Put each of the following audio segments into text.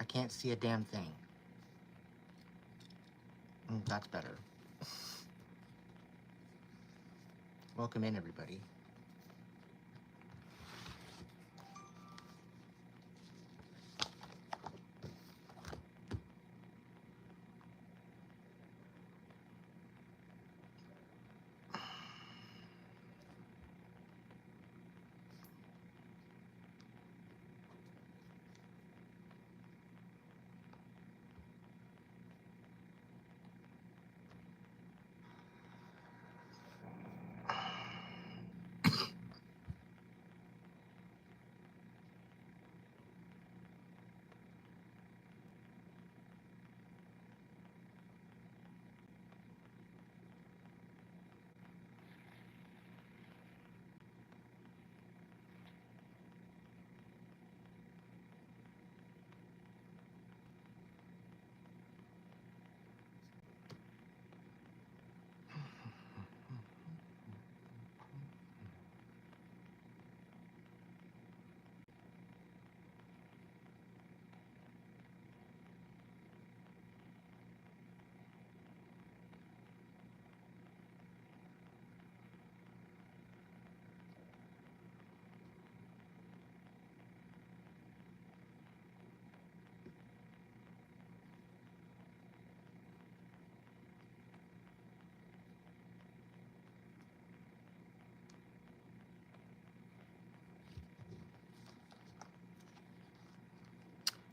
can't see a damn thing. That's better. Welcome in, everybody.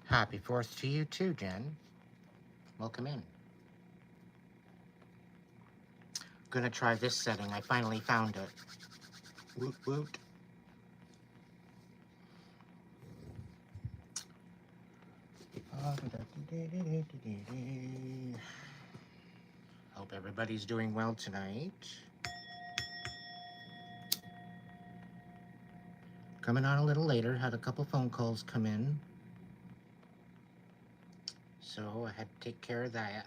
Happy 4th to you too, Jen. Welcome in. Gonna try this setting. I finally found it. Woot woot. Hope everybody's doing well tonight. Coming on a little later. Had a couple phone calls come in. So I had to take care of that.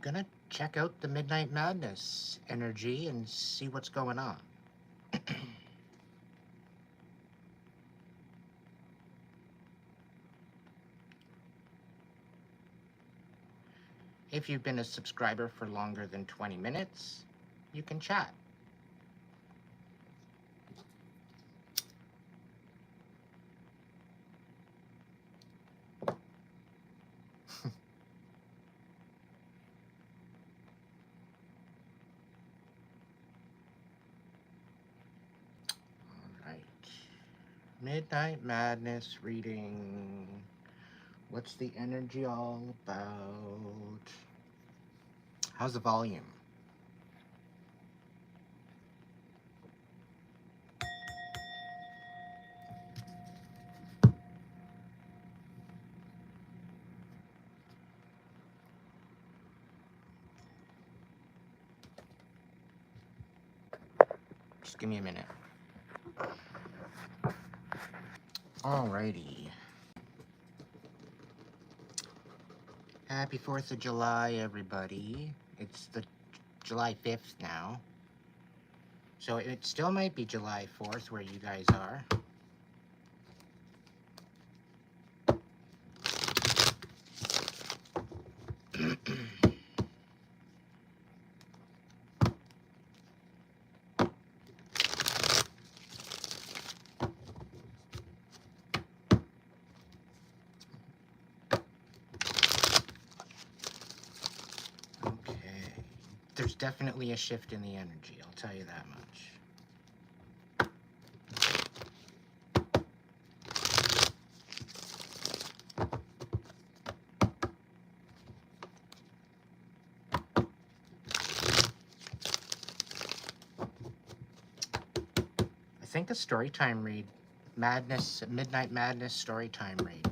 Gonna check out the Midnight Madness energy and see what's going on. If you've been a subscriber for longer than 20 minutes, you can chat. Midnight Madness reading. What's the energy all about? How's the volume? Just give me a minute. Alrighty. Happy 4th of July, everybody. It's the July 5th now. So it still might be July 4th where you guys are. There's definitely a shift in the energy, I'll tell you that much. I think a storytime read, Midnight Madness storytime read.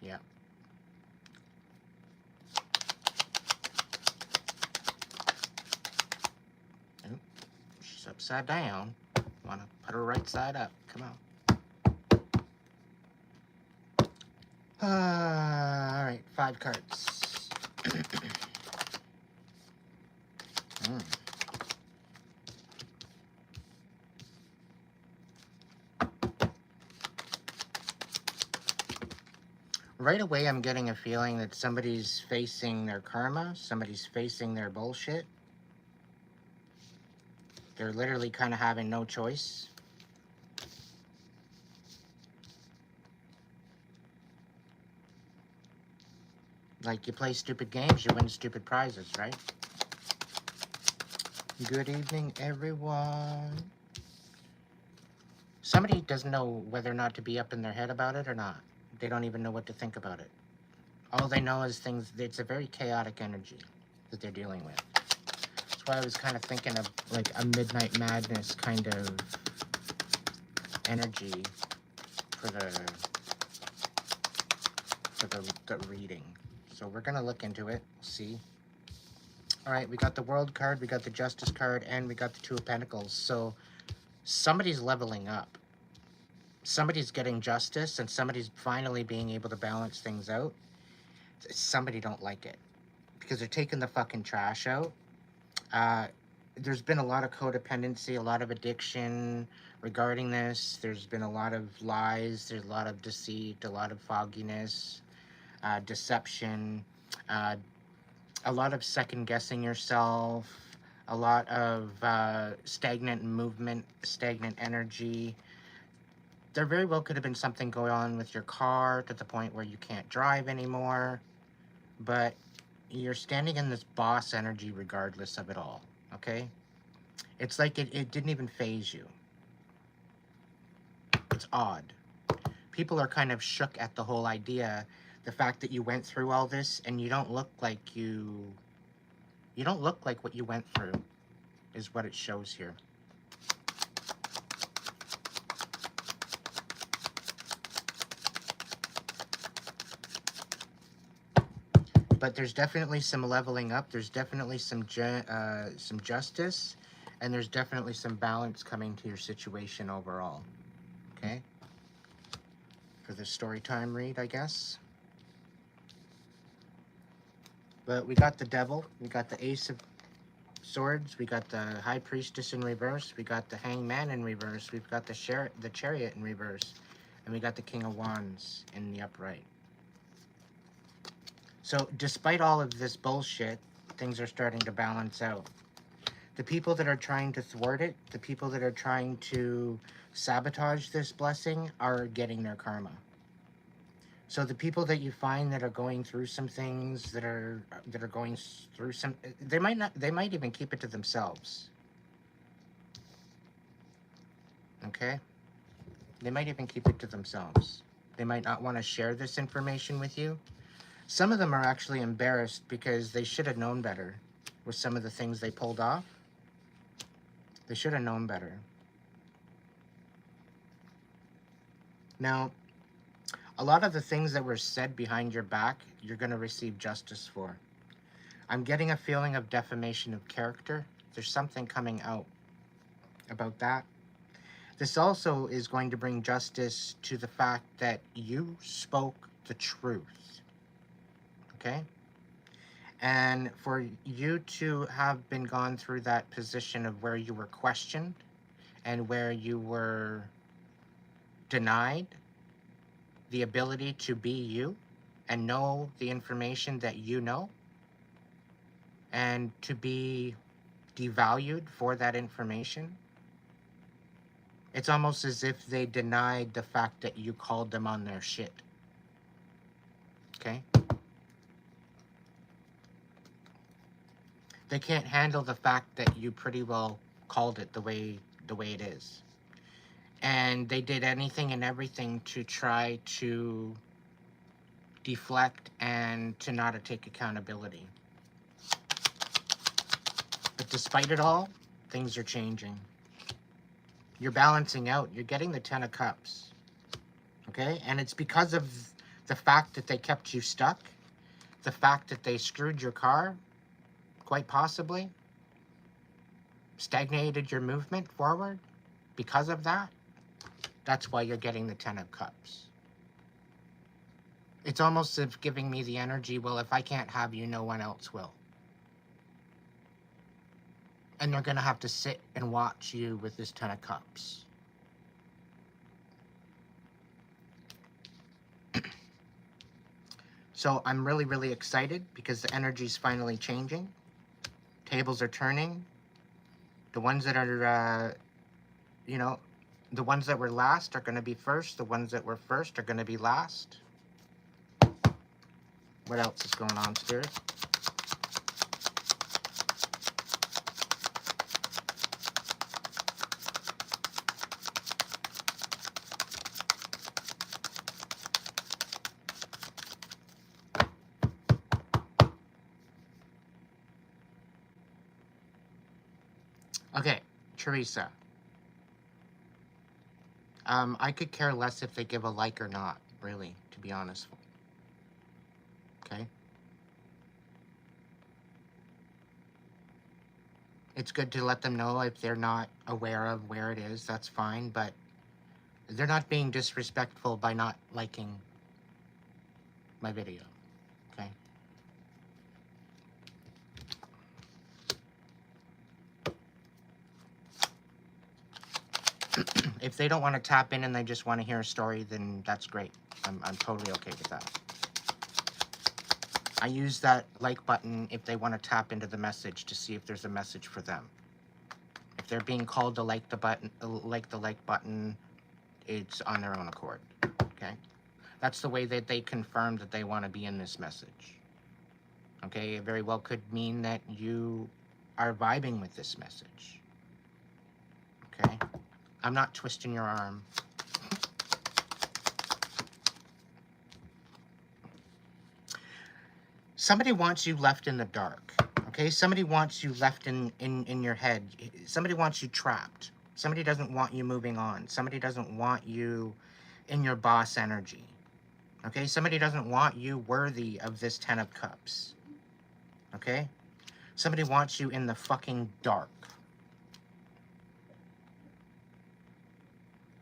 Yeah. She's upside down. Want to put her right side up. Come on. All right, 5 cards. right away I'm getting a feeling that somebody's facing their karma, somebody's facing their bullshit. They're literally kind of having no choice. Like, you play stupid games, you win stupid prizes, right? Good evening, everyone. Somebody doesn't know whether or not to be up in their head about it or not. They don't even know what to think about it. All they know is things, it's a very chaotic energy that they're dealing with. That's why I was kind of thinking of like a Midnight Madness kind of energy for the reading. So we're going to look into it, see. All right, we got the World card, we got the Justice card, and we got the Two of Pentacles. So somebody's leveling up. Somebody's getting justice, and somebody's finally being able to balance things out. Somebody don't like it because they're taking the fucking trash out. There's been a lot of codependency, a lot of addiction regarding this. There's been a lot of lies, there's a lot of deceit, a lot of fogginess, deception, a lot of second guessing yourself, a lot of stagnant movement, stagnant energy. There very well could have been something going on with your car to the point where you can't drive anymore, but you're standing in this boss energy regardless of it all, okay? It's like it didn't even phase you. It's odd. People are kind of shook at the whole idea, the fact that you went through all this and you don't look like you don't look like what you went through, is what it shows here. But there's definitely some leveling up. There's definitely some justice, and there's definitely some balance coming to your situation overall. Okay? For the story time read, I guess. But we got the Devil, we got the Ace of Swords, we got the High Priestess in reverse, we got the Hangman in reverse, we've got the Chariot in reverse, and we got the King of Wands in the upright. So despite all of this bullshit, things are starting to balance out. The people that are trying to thwart it, the people that are trying to sabotage this blessing are getting their karma. So the people that you find that are going through some things, that are going through some, they might even keep it to themselves. Okay? They might even keep it to themselves. They might not want to share this information with you. Some of them are actually embarrassed because they should have known better with some of the things they pulled off. They should have known better. Now, a lot of the things that were said behind your back, you're going to receive justice for. I'm getting a feeling of defamation of character. There's something coming out about that. This also is going to bring justice to the fact that you spoke the truth. Okay? And for you to have been gone through that position of where you were questioned and where you were denied the ability to be you and know the information that you know, and to be devalued for that information, it's almost as if they denied the fact that you called them on their shit. Okay? They can't handle the fact that you pretty well called it the way it is. And they did anything and everything to try to deflect and to not take accountability. But despite it all, things are changing. You're balancing out. You're getting the 10 of Cups. Okay? And it's because of the fact that they kept you stuck, the fact that they screwed your car, quite possibly, stagnated your movement forward. Because of that, that's why you're getting the 10 of Cups. It's almost as if giving me the energy, well, if I can't have you, no one else will. And they're going to have to sit and watch you with this 10 of Cups. So I'm really, really excited because the energy's finally changing. Tables are turning. The ones that are, you know, the ones that were last are going to be first. The ones that were first are going to be last. What else is going on, Spirit? Okay, Teresa. I could care less if they give a like or not, really, to be honest. Okay? It's good to let them know if they're not aware of where it is, that's fine, but they're not being disrespectful by not liking my video, okay? If they don't want to tap in and they just want to hear a story, then that's great. I'm totally okay with that. I use that like button if they want to tap into the message to see if there's a message for them. If they're being called to like the like button, it's on their own accord, okay? That's the way that they confirm that they want to be in this message. Okay, it very well could mean that you are vibing with this message. Okay? I'm not twisting your arm. Somebody wants you left in the dark. Okay? Somebody wants you left in your head. Somebody wants you trapped. Somebody doesn't want you moving on. Somebody doesn't want you in your boss energy. Okay? Somebody doesn't want you worthy of this 10 of Cups. Okay? Somebody wants you in the fucking dark.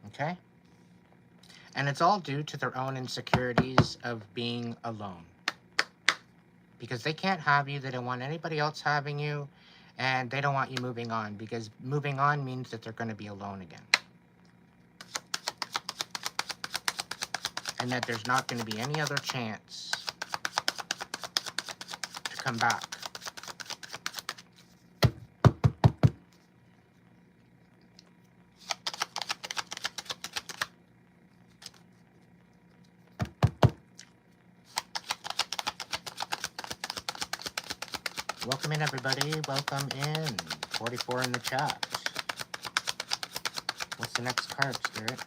Okay? And it's all due to their own insecurities of being alone. Because they can't have you, they don't want anybody else having you, and they don't want you moving on, because moving on means that they're going to be alone again. And that there's not going to be any other chance to come back. Welcome in, everybody. Welcome in. 44 in the chat. What's the next card, Spirit?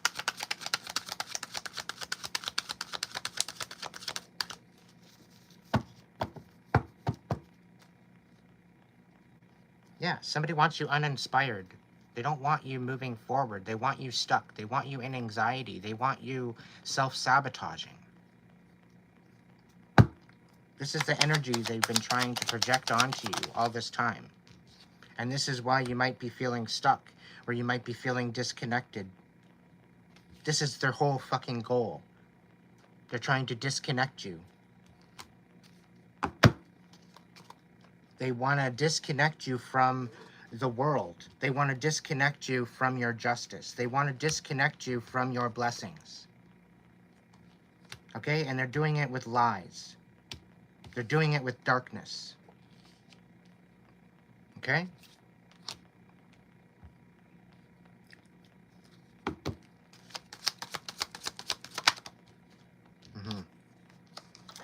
Yeah, somebody wants you uninspired. They don't want you moving forward. They want you stuck. They want you in anxiety. They want you self-sabotaging. This is the energy they've been trying to project onto you all this time. And this is why you might be feeling stuck, or you might be feeling disconnected. This is their whole fucking goal. They're trying to disconnect you. They want to disconnect you from the world. They want to disconnect you from your justice. They want to disconnect you from your blessings. Okay? And they're doing it with lies. They're doing it with darkness. Okay?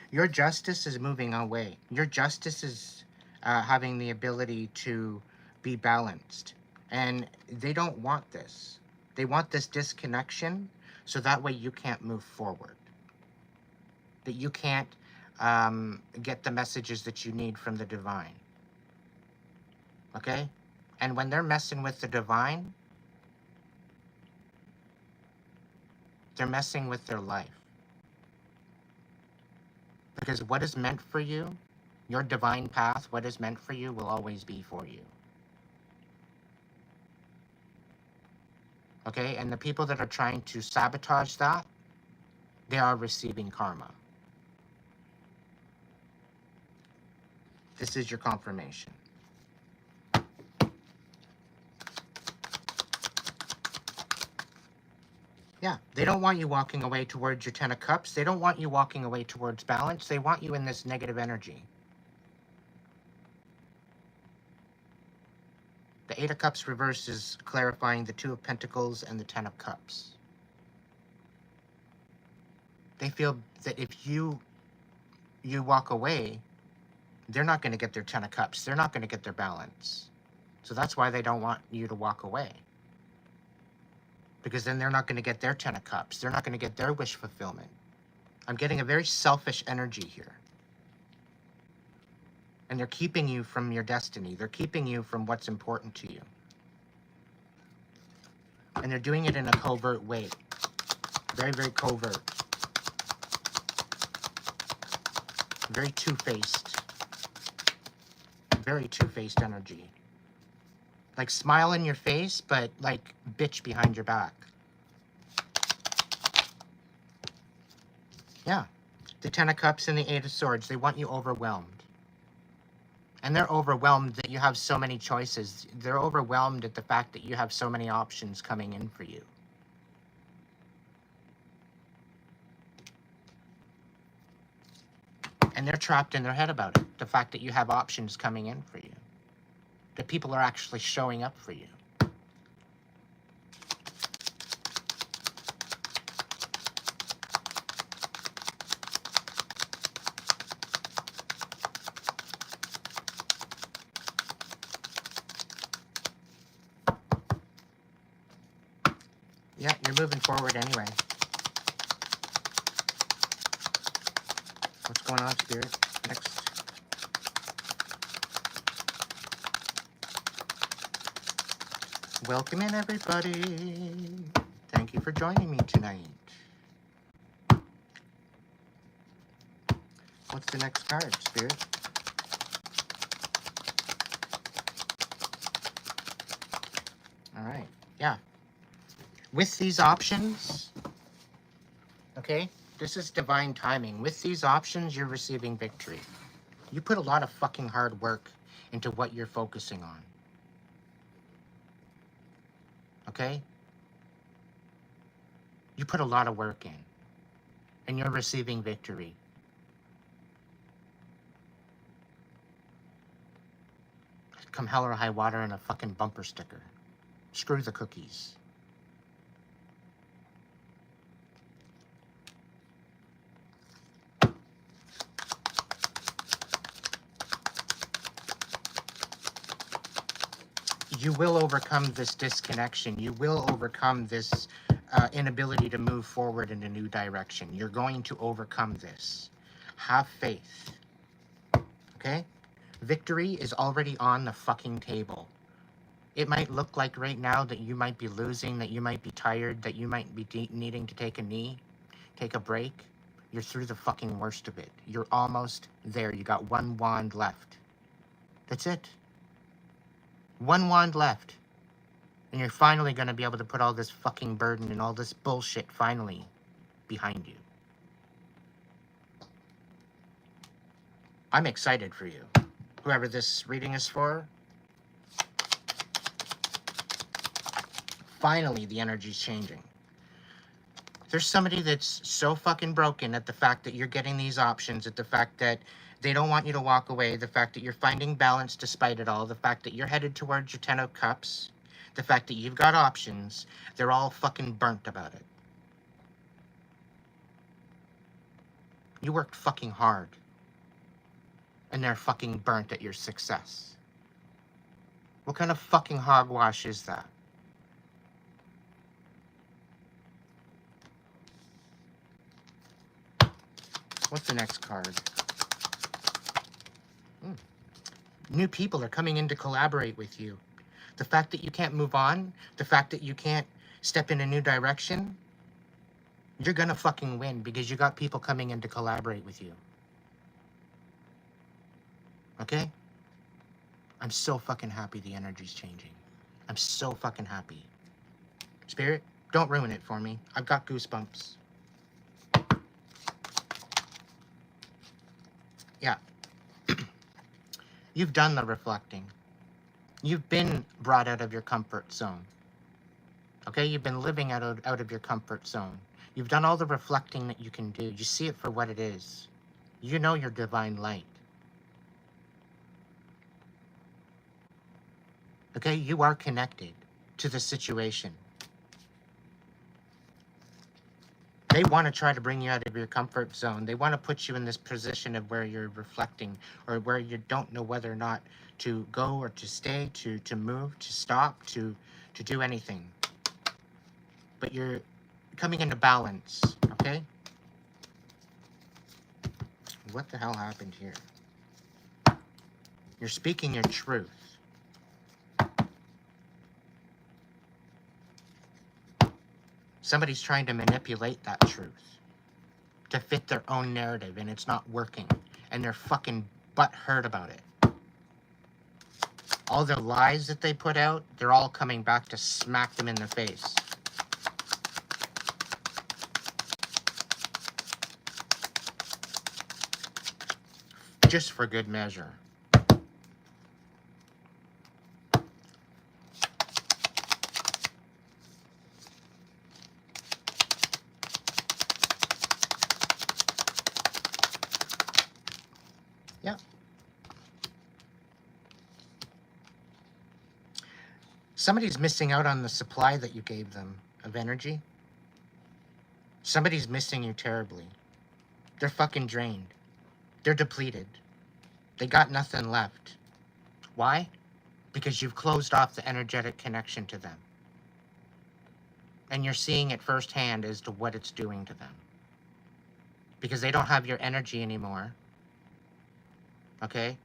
Your justice is moving away. Your justice is having the ability to be balanced. And they don't want this. They want this disconnection so that way you can't move forward. That you can't get the messages that you need from the divine. Okay? And when they're messing with the divine, they're messing with their life. Because what is meant for you, your divine path, what is meant for you will always be for you. Okay? And the people that are trying to sabotage that, they are receiving karma. This is your confirmation. Yeah, they don't want you walking away towards your Ten of Cups. They don't want you walking away towards balance. They want you in this negative energy. The Eight of Cups reverse is clarifying the Two of Pentacles and the Ten of Cups. They feel that if you walk away, they're not going to get their Ten of Cups. They're not going to get their balance. So that's why they don't want you to walk away. Because then they're not going to get their Ten of Cups. They're not going to get their wish fulfillment. I'm getting a very selfish energy here. And they're keeping you from your destiny. They're keeping you from what's important to you. And they're doing it in a covert way. Very, very covert. Very two-faced. Very two-faced energy. Like smile in your face, but like bitch behind your back. Yeah. The Ten of Cups and the Eight of Swords, they want you overwhelmed. And they're overwhelmed that you have so many choices. They're overwhelmed at the fact that you have so many options coming in for you. And they're trapped in their head about it. The fact that you have options coming in for you. That people are actually showing up for you. Yeah, you're moving forward anyway. What's going on, Spirit? Next. Welcome in, everybody. Thank you for joining me tonight. What's the next card, Spirit? All right. Yeah. With these options, okay, this is divine timing. With these options, you're receiving victory. You put a lot of fucking hard work into what you're focusing on. Okay? You put a lot of work in. And you're receiving victory. Come hell or high water and a fucking bumper sticker. Screw the cookies. You will overcome this disconnection. You will overcome this inability to move forward in a new direction. You're going to overcome this. Have faith. Okay? Victory is already on the fucking table. It might look like right now that you might be losing, that you might be tired, that you might be needing to take a knee, take a break. You're through the fucking worst of it. You're almost there. You got one wand left. That's it. One wand left. And you're finally going to be able to put all this fucking burden and all this bullshit finally behind you. I'm excited for you. Whoever this reading is for. Finally, the energy's changing. There's somebody that's so fucking broken at the fact that you're getting these options, at the fact that they don't want you to walk away, the fact that you're finding balance despite it all, the fact that you're headed towards your Ten of Cups, the fact that you've got options. They're all fucking burnt about it. You worked fucking hard. And they're fucking burnt at your success. What kind of fucking hogwash is that? What's the next card? New people are coming in to collaborate with you. The fact that you can't move on, the fact that you can't step in a new direction, you're gonna fucking win because you got people coming in to collaborate with you. Okay? I'm so fucking happy the energy's changing. I'm so fucking happy. Spirit, don't ruin it for me. I've got goosebumps. Yeah. You've done the reflecting. You've been brought out of your comfort zone. Okay, you've been living out of your comfort zone. You've done all the reflecting that you can do. You see it for what it is. You know your divine light. Okay, you are connected to the situation. They want to try to bring you out of your comfort zone. They want to put you in this position of where you're reflecting, or where you don't know whether or not to go or to stay, to move, to stop, to do anything. But you're coming into balance, okay? What the hell happened here? You're speaking your truth. Somebody's trying to manipulate that truth to fit their own narrative, and it's not working. And they're fucking butthurt about it. All the lies that they put out, they're all coming back to smack them in the face. Just for good measure. Yeah. Somebody's missing out on the supply that you gave them of energy. Somebody's missing you terribly. They're fucking drained. They're depleted. They got nothing left. Why? Because you've closed off the energetic connection to them. And you're seeing it firsthand as to what it's doing to them. Because they don't have your energy anymore. Okay?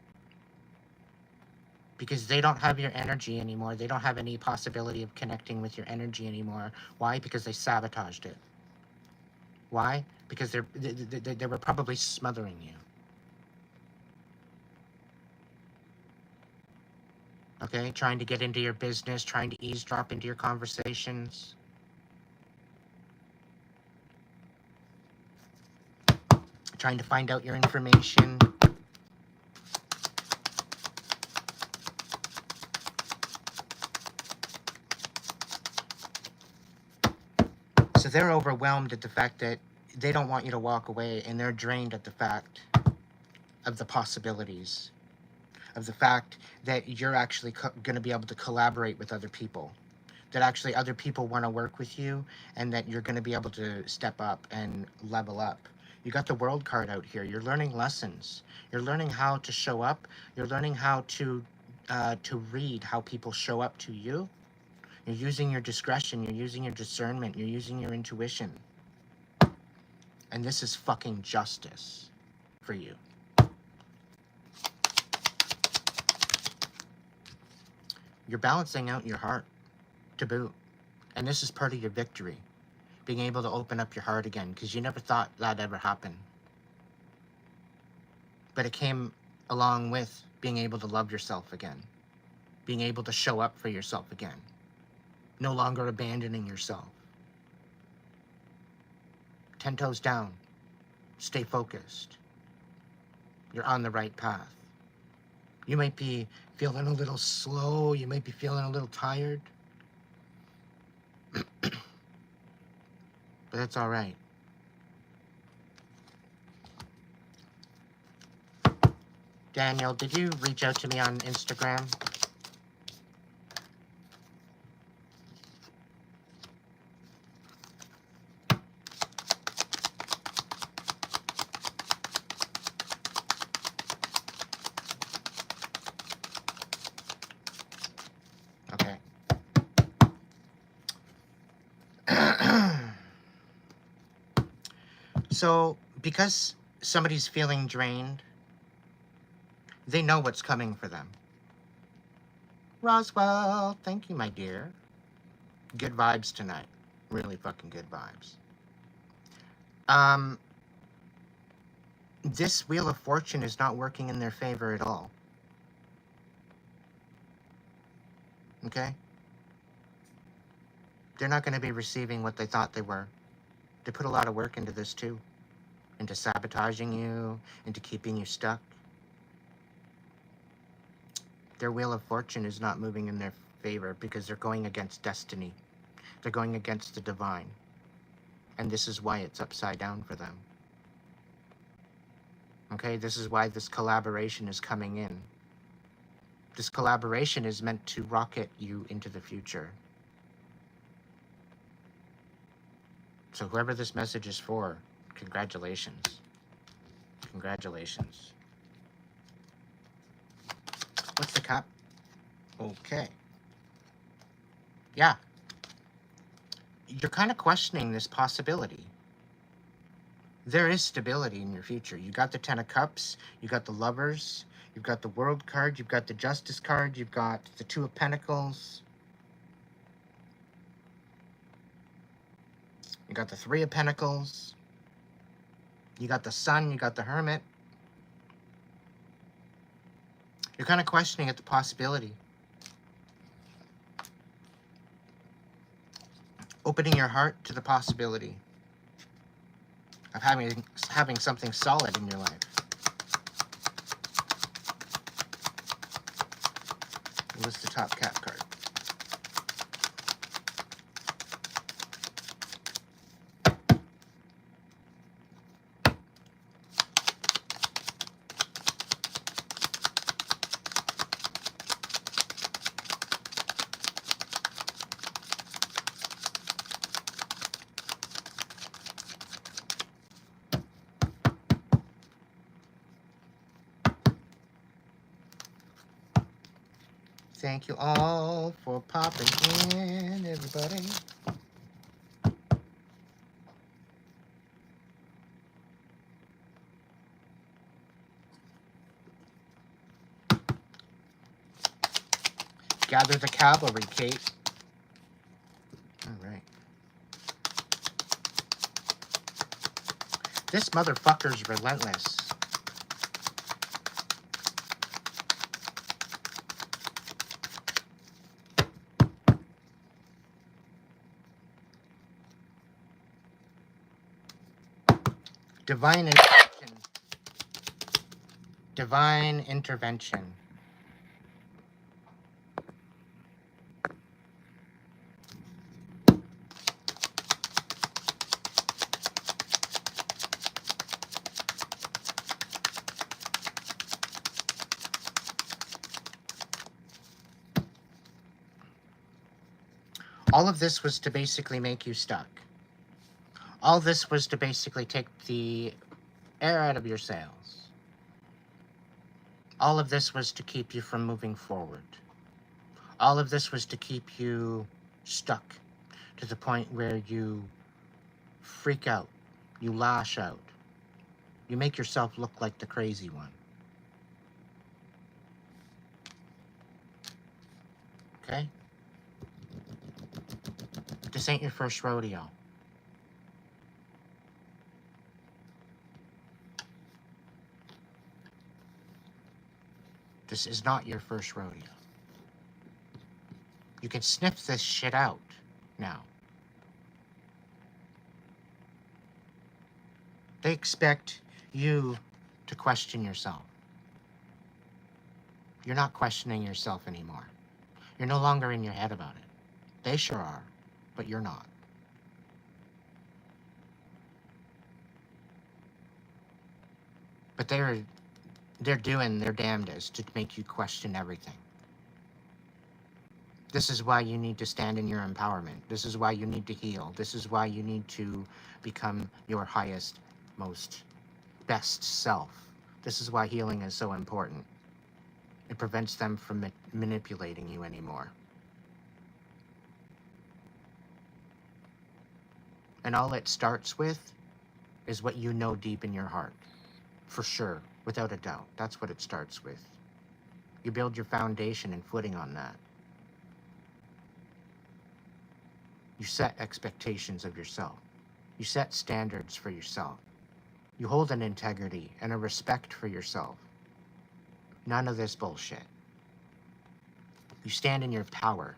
Because they don't have your energy anymore. They don't have any possibility of connecting with your energy anymore. Why? Because they sabotaged it. Why? Because they were probably smothering you. Okay? Trying to get into your business, trying to eavesdrop into your conversations. Trying to find out your information. So they're overwhelmed at the fact that they don't want you to walk away, and they're drained at the fact of the possibilities, of the fact that you're actually going to be able to collaborate with other people, that actually other people want to work with you, and that you're going to be able to step up and level up. You got the World card out here. You're learning lessons. You're learning how to show up. You're learning how to read how people show up to you. You're using your discretion. You're using your discernment. You're using your intuition. And this is fucking justice for you. You're balancing out your heart to boot. And this is part of your victory. Being able to open up your heart again, because you never thought that ever happened. But it came along with being able to love yourself again. Being able to show up for yourself again. No longer abandoning yourself. 10 toes down. Stay focused. You're on the right path. You might be feeling a little slow. You might be feeling a little tired. But that's all right. Daniel, did you reach out to me on Instagram? Okay. So, because somebody's feeling drained, they know what's coming for them. Roswell, thank you, my dear. Good vibes tonight. Really fucking good vibes. This Wheel of Fortune is not working in their favor at all. Okay? They're not going to be receiving what they thought they were. They put a lot of work into this too. Into sabotaging you, into keeping you stuck. Their Wheel of Fortune is not moving in their favor because they're going against destiny. They're going against the divine. And this is why it's upside down for them. Okay, this is why this collaboration is coming in. This collaboration is meant to rocket you into the future. So whoever this message is for, congratulations. Congratulations. What's the cup? Okay. Yeah. You're kind of questioning this possibility. There is stability in your future. You got the Ten of Cups, you got the Lovers, you've got the World card, you've got the Justice card, you've got the Two of Pentacles, you got the Three of Pentacles, you got the Sun, you got the Hermit. You're kind of questioning at the possibility. Opening your heart to the possibility of having something solid in your life. What's the top cat card? Thank you all for popping in, everybody. Gather the cavalry, Kate. All right. This motherfucker's relentless. Divine intervention. Divine intervention. All of this was to basically make you stuck. All this was to basically take the air out of your sails. All of this was to keep you from moving forward. All of this was to keep you stuck to the point where you freak out, you lash out, you make yourself look like the crazy one. Okay? This ain't your first rodeo. This is not your first rodeo. You can sniff this shit out now. They expect you to question yourself. You're not questioning yourself anymore. You're no longer in your head about it. They sure are, but you're not. But they're doing their damnedest to make you question everything. This is why you need to stand in your empowerment. This is why you need to heal. This is why you need to become your highest, most best self. This is why healing is so important. It prevents them from manipulating you anymore. And all it starts with is what you know deep in your heart. For sure, without a doubt. That's what it starts with. You build your foundation and footing on that. You set expectations of yourself. You set standards for yourself. You hold an integrity and a respect for yourself. None of this bullshit. You stand in your power.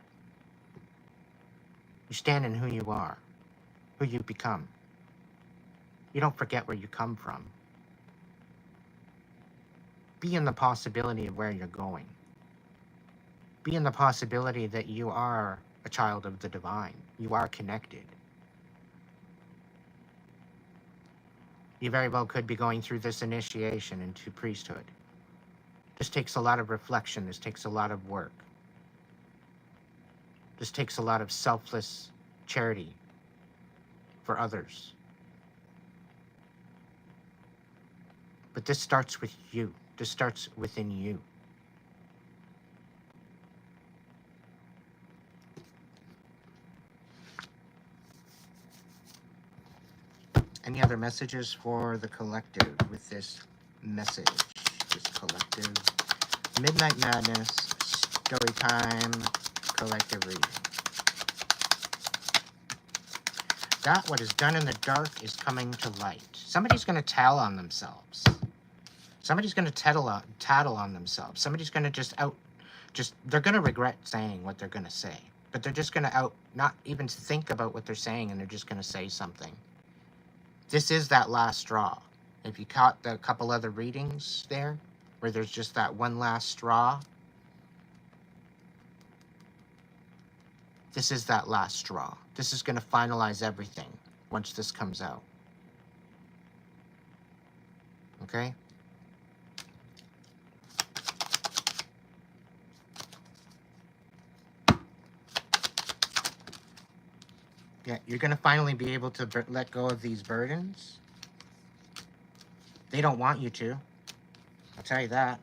You stand in who you are, who you become. You don't forget where you come from. Be in the possibility of where you're going. Be in the possibility that you are a child of the divine. You are connected. You very well could be going through this initiation into priesthood. This takes a lot of reflection. This takes a lot of work. This takes a lot of selfless charity for others. But this starts with you. This starts within you. Any other messages for the collective with this message? This collective Midnight Madness Story Time collective reading. That what is done in the dark is coming to light. Somebody's going to tell on themselves. Somebody's going to tattle on themselves. Somebody's going to they're going to regret saying what they're going to say. But they're just going to not even think about what they're saying, and they're just going to say something. This is that last straw. If you caught the couple other readings there, where there's just that one last straw, this is that last straw. This is going to finalize everything once this comes out. Okay? Yeah, you're going to finally be able to let go of these burdens. They don't want you to. I'll tell you that.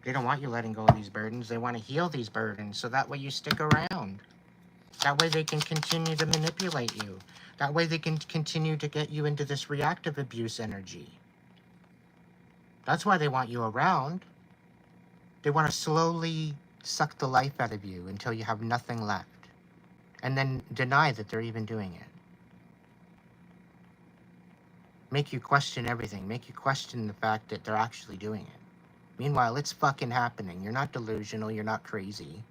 They don't want you letting go of these burdens. They want to heal these burdens so that way you stick around. That way they can continue to manipulate you. That way they can continue to get you into this reactive abuse energy. That's why they want you around. They want to slowly suck the life out of you until you have nothing left. And then deny that they're even doing it. Make you question everything. Make you question the fact that they're actually doing it. Meanwhile, it's fucking happening. You're not delusional. You're not crazy.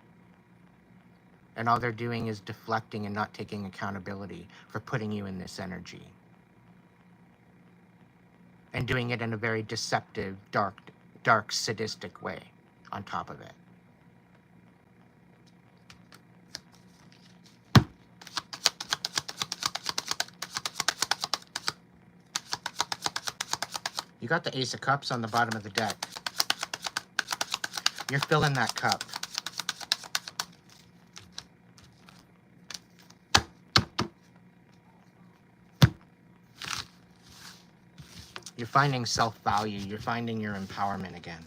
And all they're doing is deflecting and not taking accountability for putting you in this energy. And doing it in a very deceptive, dark, sadistic way on top of it. You got the Ace of Cups on the bottom of the deck. You're filling that cup. You're finding self-value. You're finding your empowerment again.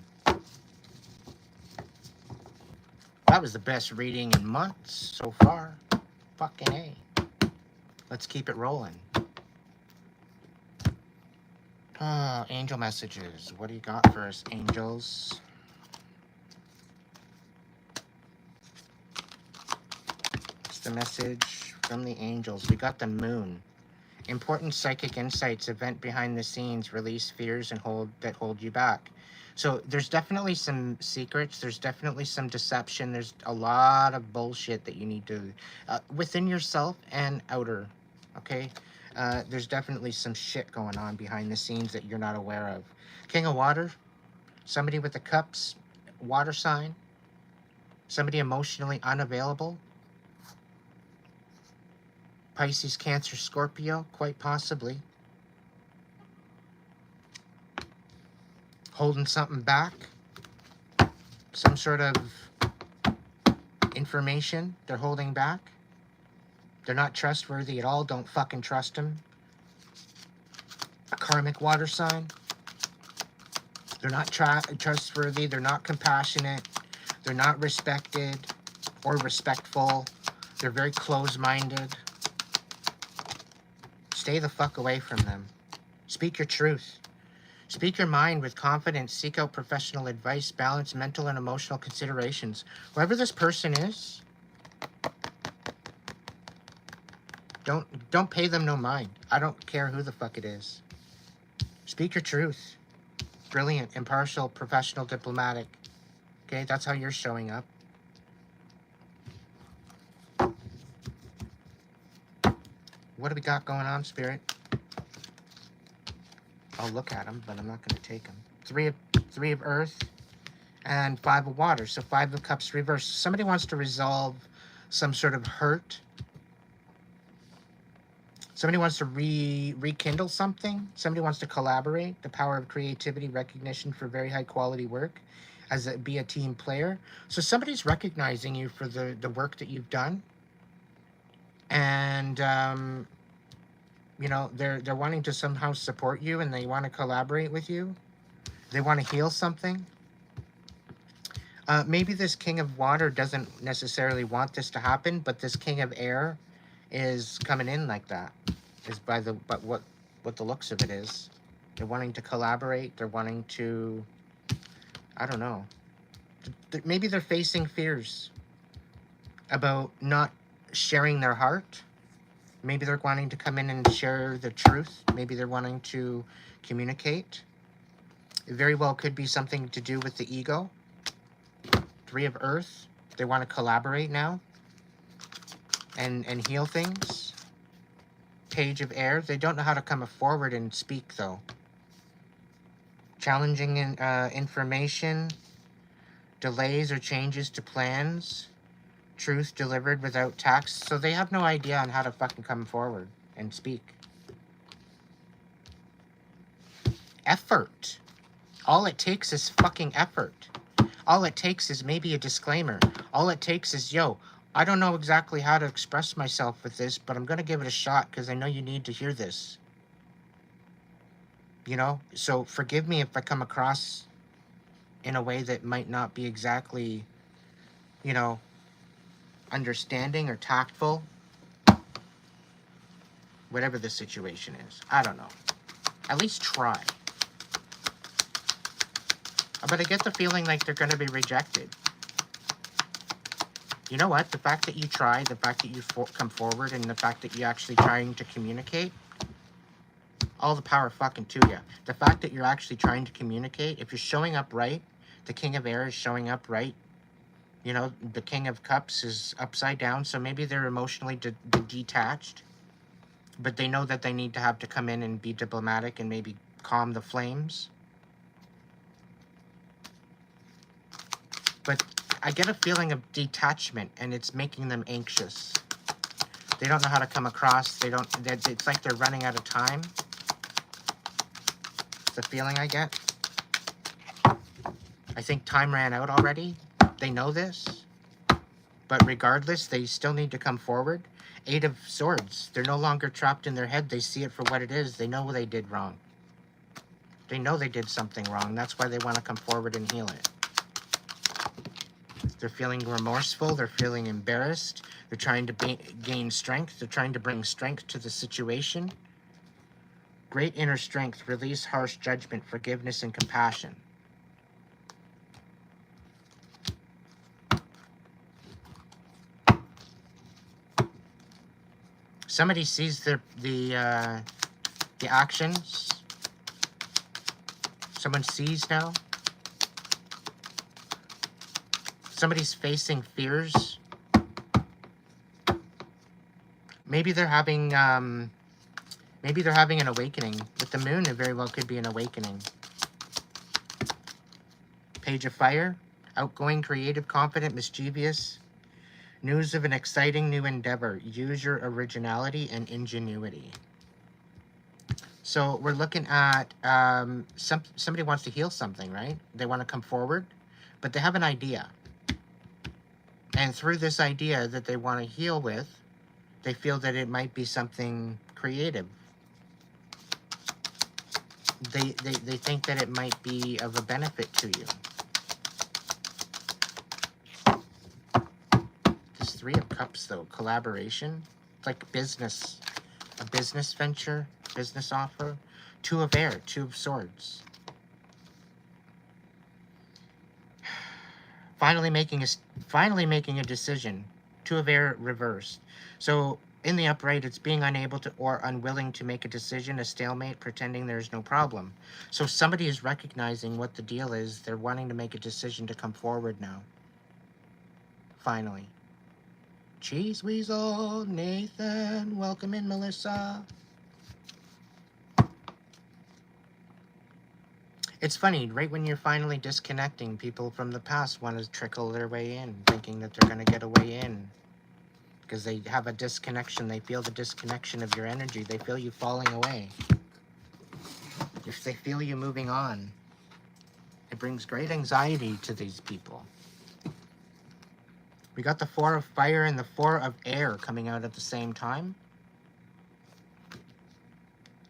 That was the best reading in months so far. Fucking A. Let's keep it rolling. Angel messages. What do you got for us, angels? What's the message from the angels? We got the moon. Important psychic insights, event behind the scenes, release fears and hold you back. So there's definitely some secrets. There's definitely some deception. There's a lot of bullshit that you need to, within yourself and outer, okay? There's definitely some shit going on behind the scenes that you're not aware of. King of Water, somebody with the cups, water sign, somebody emotionally unavailable. Pisces, Cancer, Scorpio, quite possibly. Holding something back. Some sort of information they're holding back. They're not trustworthy at all. Don't fucking trust them. A karmic water sign. They're not trustworthy. They're not compassionate. They're not respected or respectful. They're very closed-minded. Stay the fuck away from them. Speak your truth. Speak your mind with confidence. Seek out professional advice. Balance mental and emotional considerations. Whoever this person is, don't pay them no mind. I don't care who the fuck it is. Speak your truth. Brilliant, impartial, professional, diplomatic. Okay, that's how you're showing up. What do we got going on, Spirit? I'll look at them, but I'm not going to take them. Three of Earth and 5 of Water. So 5 of Cups reversed. Somebody wants to resolve some sort of hurt. Somebody wants to rekindle something. Somebody wants to collaborate. The power of creativity, recognition for very high quality work, be a team player. So somebody's recognizing you for the work that you've done, and you know, they're wanting to somehow support you, and they want to collaborate with you. They want to heal something. Maybe this King of Water doesn't necessarily want this to happen, but this King of Air is coming in like that. Is but what the looks of it is. They're wanting to collaborate. They're wanting to, I don't know. Maybe they're facing fears about not sharing their heart. Maybe they're wanting to come in and share the truth. Maybe they're wanting to communicate. It very well could be something to do with the ego. Three of Earth. They want to collaborate now and heal things. Page of Air. They don't know how to come forward and speak, though. Challenging information. Delays or changes to plans. Truth delivered without tax. So they have no idea on how to fucking come forward and speak. Effort. All it takes is fucking effort. All it takes is maybe a disclaimer. All it takes is, yo, I don't know exactly how to express myself with this, but I'm going to give it a shot because I know you need to hear this. You know? So forgive me if I come across in a way that might not be exactly, you know, understanding or tactful. Whatever the situation is. I don't know. At least try. But I get the feeling like they're going to be rejected. You know what? The fact that you try, the fact that you come forward, and the fact that you're actually trying to communicate, all the power fucking to you. The fact that you're actually trying to communicate, if you're showing up right, the King of Air is showing up right. You know, the King of Cups is upside down, so maybe they're emotionally detached. But they know that they need to have to come in and be diplomatic and maybe calm the flames. But I get a feeling of detachment, and it's making them anxious. They don't know how to come across. It's like they're running out of time. It's the feeling I get. I think time ran out already. They know this. But regardless, they still need to come forward. Eight of Swords. They're no longer trapped in their head. They see it for what it is. They know they did wrong. They know they did something wrong. That's why they want to come forward and heal it. They're feeling remorseful. They're feeling embarrassed. They're trying to gain strength. They're trying to bring strength to the situation. Great inner strength. Release harsh judgment, forgiveness, and compassion. Somebody sees the actions. Someone sees now. Somebody's facing fears. Maybe they're having an awakening. With the moon, it very well could be an awakening. Page of Fire. Outgoing, creative, confident, mischievous. News of an exciting new endeavor. Use your originality and ingenuity. So we're looking at somebody wants to heal something, right? They want to come forward, but they have an idea. And through this idea that they want to heal with, they feel that it might be something creative. They think that it might be of a benefit to you. This Three of Cups, though, collaboration. It's like business, a business venture, business offer. Two of Air, Two of Swords. Finally making a decision. Two of Air reversed. So in the upright, it's being unable to or unwilling to make a decision, a stalemate, pretending there's no problem. So somebody is recognizing what the deal is. They're wanting to make a decision to come forward now. Finally. Cheese Weasel, Nathan, welcome in, Melissa. It's funny, right when you're finally disconnecting, people from the past want to trickle their way in, thinking that they're going to get a way in. because they have a disconnection. They feel the disconnection of your energy. They feel you falling away. If they feel you moving on, it brings great anxiety to these people. We got the 4 of fire and the 4 of air coming out at the same time.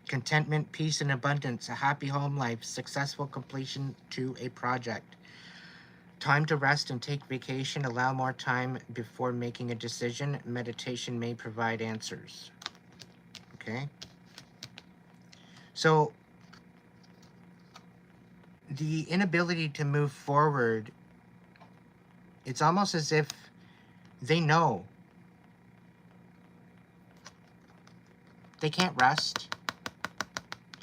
Contentment, peace, and abundance, a happy home life, successful completion to a project. Time to rest and take vacation. Allow more time before making a decision. Meditation may provide answers. Okay? So, the inability to move forward, it's almost as if they know they can't rest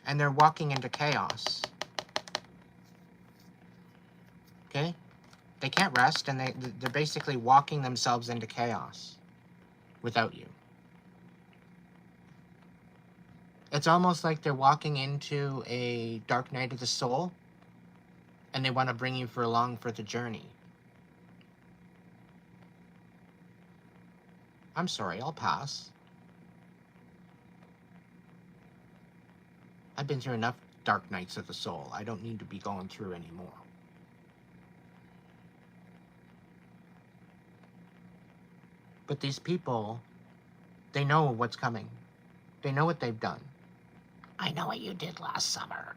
and they're walking into chaos. Okay? They can't rest, and they're basically walking themselves into chaos without you. It's almost like they're walking into a dark night of the soul, and they want to bring you along for the journey. I'm sorry, I'll pass. I've been through enough dark nights of the soul. I don't need to be going through anymore. But these people, they know what's coming. They know what they've done. I know what you did last summer.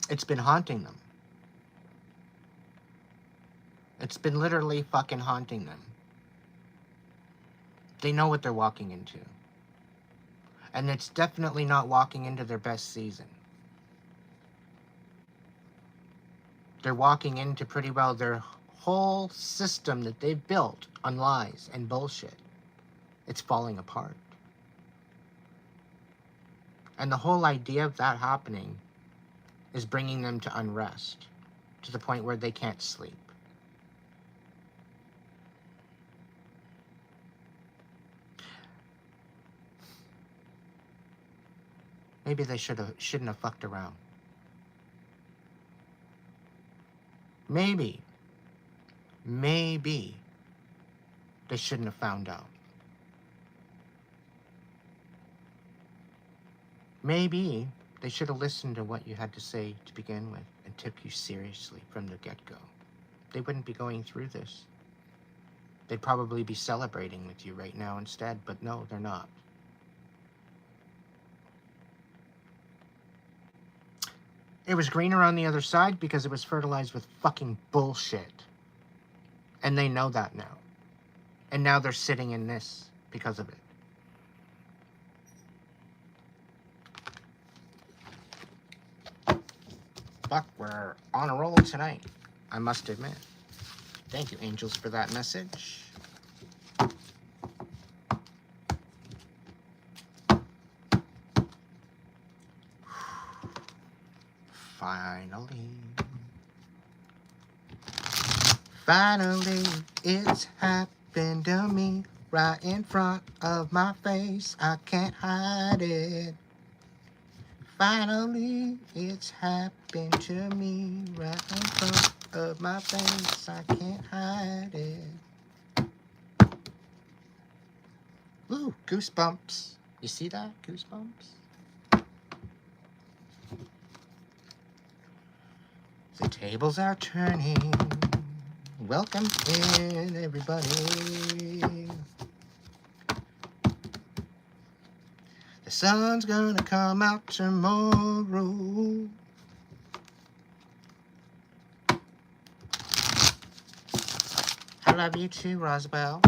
It's been haunting them. It's been literally fucking haunting them. They know what they're walking into. And it's definitely not walking into their best season. They're walking into pretty well their whole system that they've built on lies and bullshit. It's falling apart. And the whole idea of that happening is bringing them to unrest, to the point where they can't sleep. Maybe they shouldn't have fucked around. Maybe they shouldn't have found out. Maybe they should have listened to what you had to say to begin with and took you seriously from the get-go. They wouldn't be going through this. They'd probably be celebrating with you right now instead, but no, they're not. It was greener on the other side because it was fertilized with fucking bullshit. And they know that now. And now they're sitting in this because of it. Fuck, we're on a roll tonight, I must admit. Thank you, angels, for that message. Finally, it's happened to me right in front of my face. I can't hide it. Finally, it's happened to me right in front of my face. I can't hide it. Ooh, goosebumps. You see that? Goosebumps. The tables are turning. Welcome in, everybody. The sun's gonna come out tomorrow. I love you too, Roswell.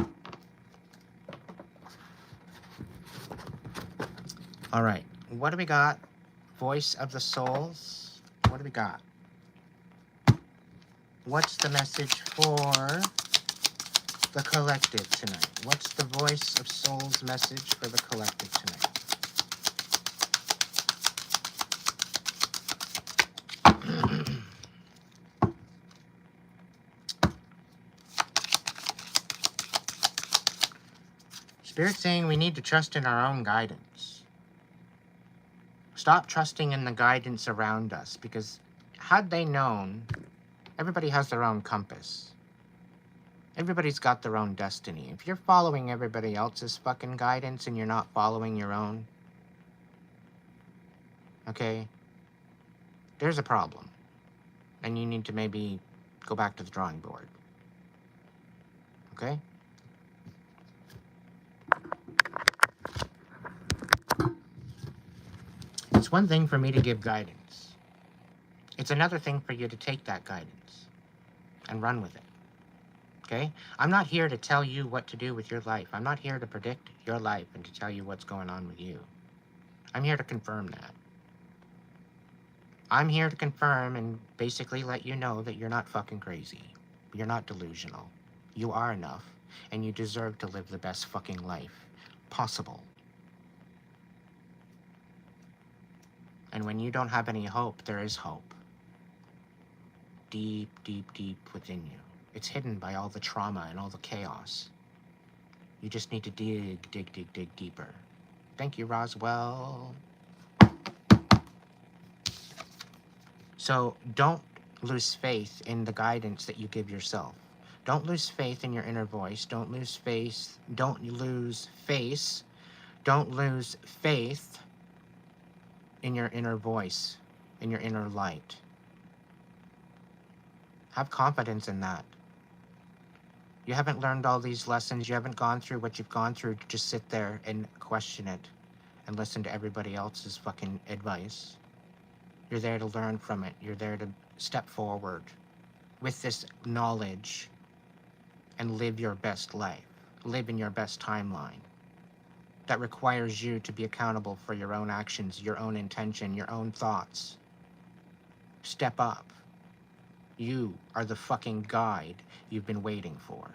All right, what do we got? Voice of the souls. What do we got? What's the message for the collective tonight? What's the voice of soul's message for the collective tonight? Spirit's saying we need to trust in our own guidance. Stop trusting in the guidance around us, because had they known, everybody has their own compass. Everybody's got their own destiny. If you're following everybody else's fucking guidance and you're not following your own, okay, there's a problem. And you need to maybe go back to the drawing board. Okay? It's one thing for me to give guidance. It's another thing for you to take that guidance and run with it. Okay? I'm not here to tell you what to do with your life. I'm not here to predict your life and to tell you what's going on with you. I'm here to confirm that. I'm here to confirm and basically let you know that you're not fucking crazy. You're not delusional. You are enough, and you deserve to live the best fucking life possible. And when you don't have any hope, there is hope. Deep, deep, deep within you. It's hidden by all the trauma and all the chaos. You just need to dig, dig, dig, dig deeper. Thank you, Roswell. So don't lose faith in the guidance that you give yourself. Don't lose faith in your inner voice. Don't lose faith. Don't lose face. Don't lose faith in your inner voice, in your inner light. Have confidence in that. You haven't learned all these lessons. You haven't gone through what you've gone through to just sit there and question it and listen to everybody else's fucking advice. You're there to learn from it. You're there to step forward with this knowledge and live your best life. Live in your best timeline. That requires you to be accountable for your own actions, your own intention, your own thoughts. Step up. You are the fucking guide you've been waiting for.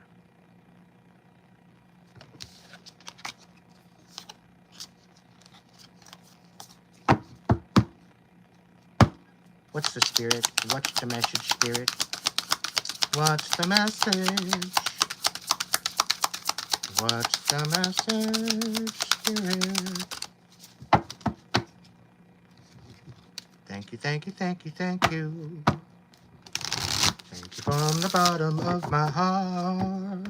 What's the spirit? What's the message, spirit? What's the message? What's the message, spirit? Thank you, thank you, thank you, thank you. Thank you from the bottom of my heart.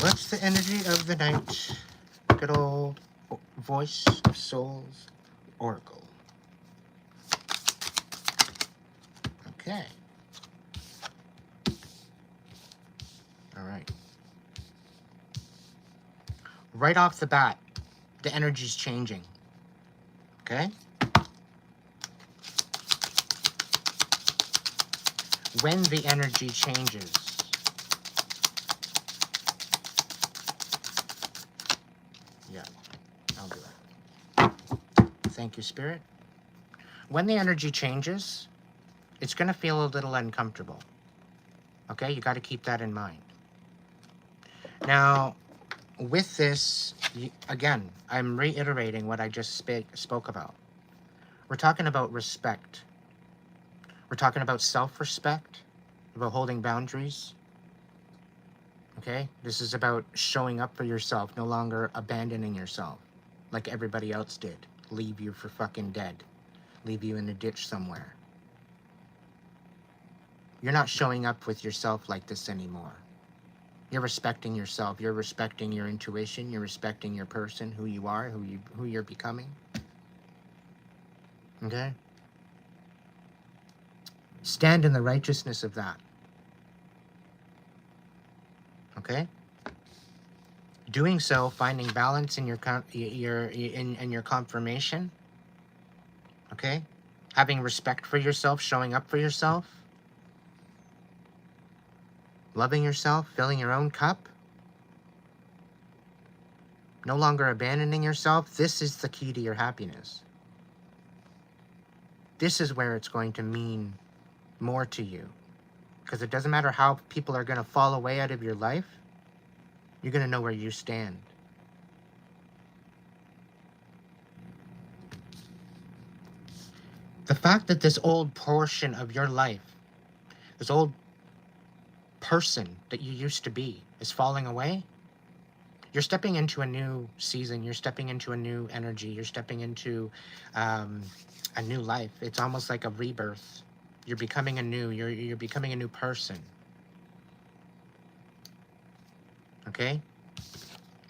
What's the energy of the night? Good old voice of souls oracle. Okay. All right. Right off the bat, the energy's changing. Okay? When the energy changes, yeah, I'll do that. Thank you, Spirit. When the energy changes, it's going to feel a little uncomfortable. Okay? You got to keep that in mind. Now, with this, again, I'm reiterating what I just spoke about. We're talking about respect. We're talking about self-respect, about holding boundaries. Okay? This is about showing up for yourself, no longer abandoning yourself like everybody else did. Leave you for fucking dead. Leave you in a ditch somewhere. You're not showing up with yourself like this anymore. You're respecting yourself. You're respecting your intuition. You're respecting your person, who you are, who you're becoming. Okay? Stand in the righteousness of that. Okay? Doing so, finding balance in your confirmation. Okay? Having respect for yourself, showing up for yourself. Loving yourself, filling your own cup. No longer abandoning yourself. This is the key to your happiness. This is where it's going to mean more to you. Because it doesn't matter how people are going to fall away out of your life. You're going to know where you stand. The fact that this old portion of your life, this old person that you used to be, is falling away, You're stepping into a new season. You're stepping into a new energy. You're stepping into a new life. It's almost like a rebirth. You're becoming you're becoming a new person. Okay?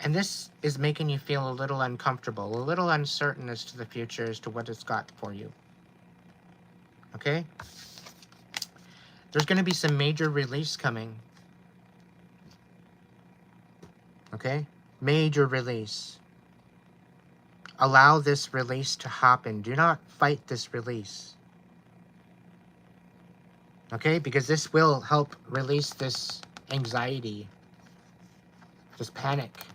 And this is making you feel a little uncomfortable, a little uncertain as to the future, as to what it's got for you. Okay? There's going to be some major release coming. Okay? Major release. Allow this release to happen. Do not fight this release. Okay? Because this will help release this anxiety, this panic.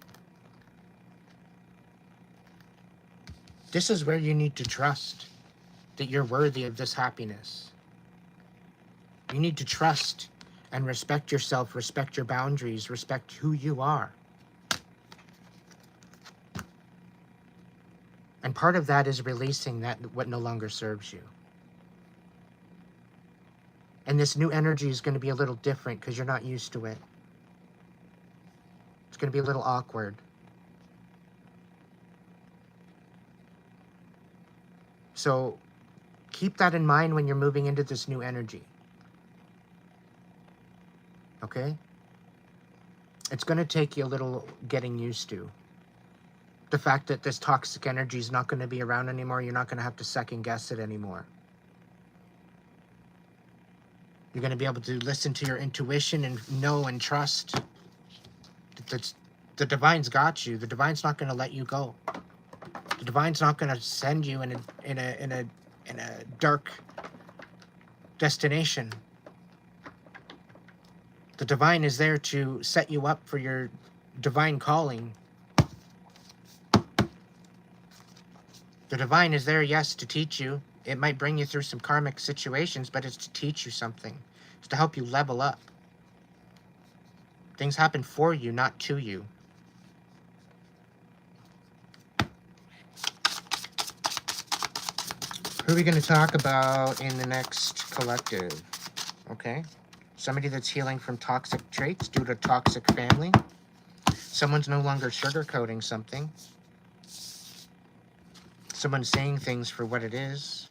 This is where you need to trust that you're worthy of this happiness. You need to trust and respect yourself, respect your boundaries, respect who you are. And part of that is releasing that what no longer serves you. And this new energy is going to be a little different because you're not used to it. It's going to be a little awkward. So keep that in mind when you're moving into this new energy. Okay? It's going to take you a little getting used to. The fact that this toxic energy is not going to be around anymore, you're not going to have to second guess it anymore. You're going to be able to listen to your intuition and know and trust that the divine's got you. The divine's not going to let you go. The divine's not going to send you in a dark destination. The divine is there to set you up for your divine calling. The divine is there, yes, to teach you. It might bring you through some karmic situations, but it's to teach you something. It's to help you level up. Things happen for you, not to you. Who are we going to talk about in the next collective? Okay. Somebody that's healing from toxic traits due to toxic family. Someone's no longer sugarcoating something. Someone's saying things for what it is.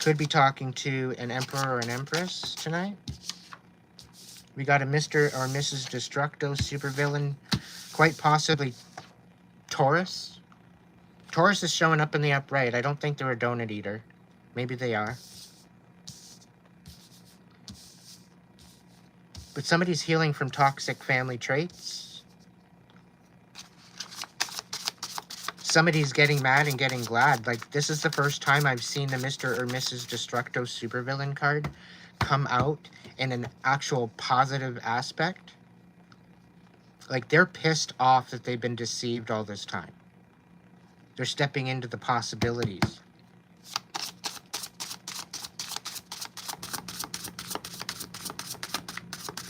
Could be talking to an emperor or an empress tonight. We got a Mr. or Mrs. Destructo supervillain, quite possibly Taurus. Taurus is showing up in the upright. I don't think they're a donut eater. Maybe they are. But somebody's healing from toxic family traits. Somebody's getting mad and getting glad. Like, this is the first time I've seen the Mr. or Mrs. Destructo supervillain card come out in an actual positive aspect. Like, they're pissed off that they've been deceived all this time. They're stepping into the possibilities.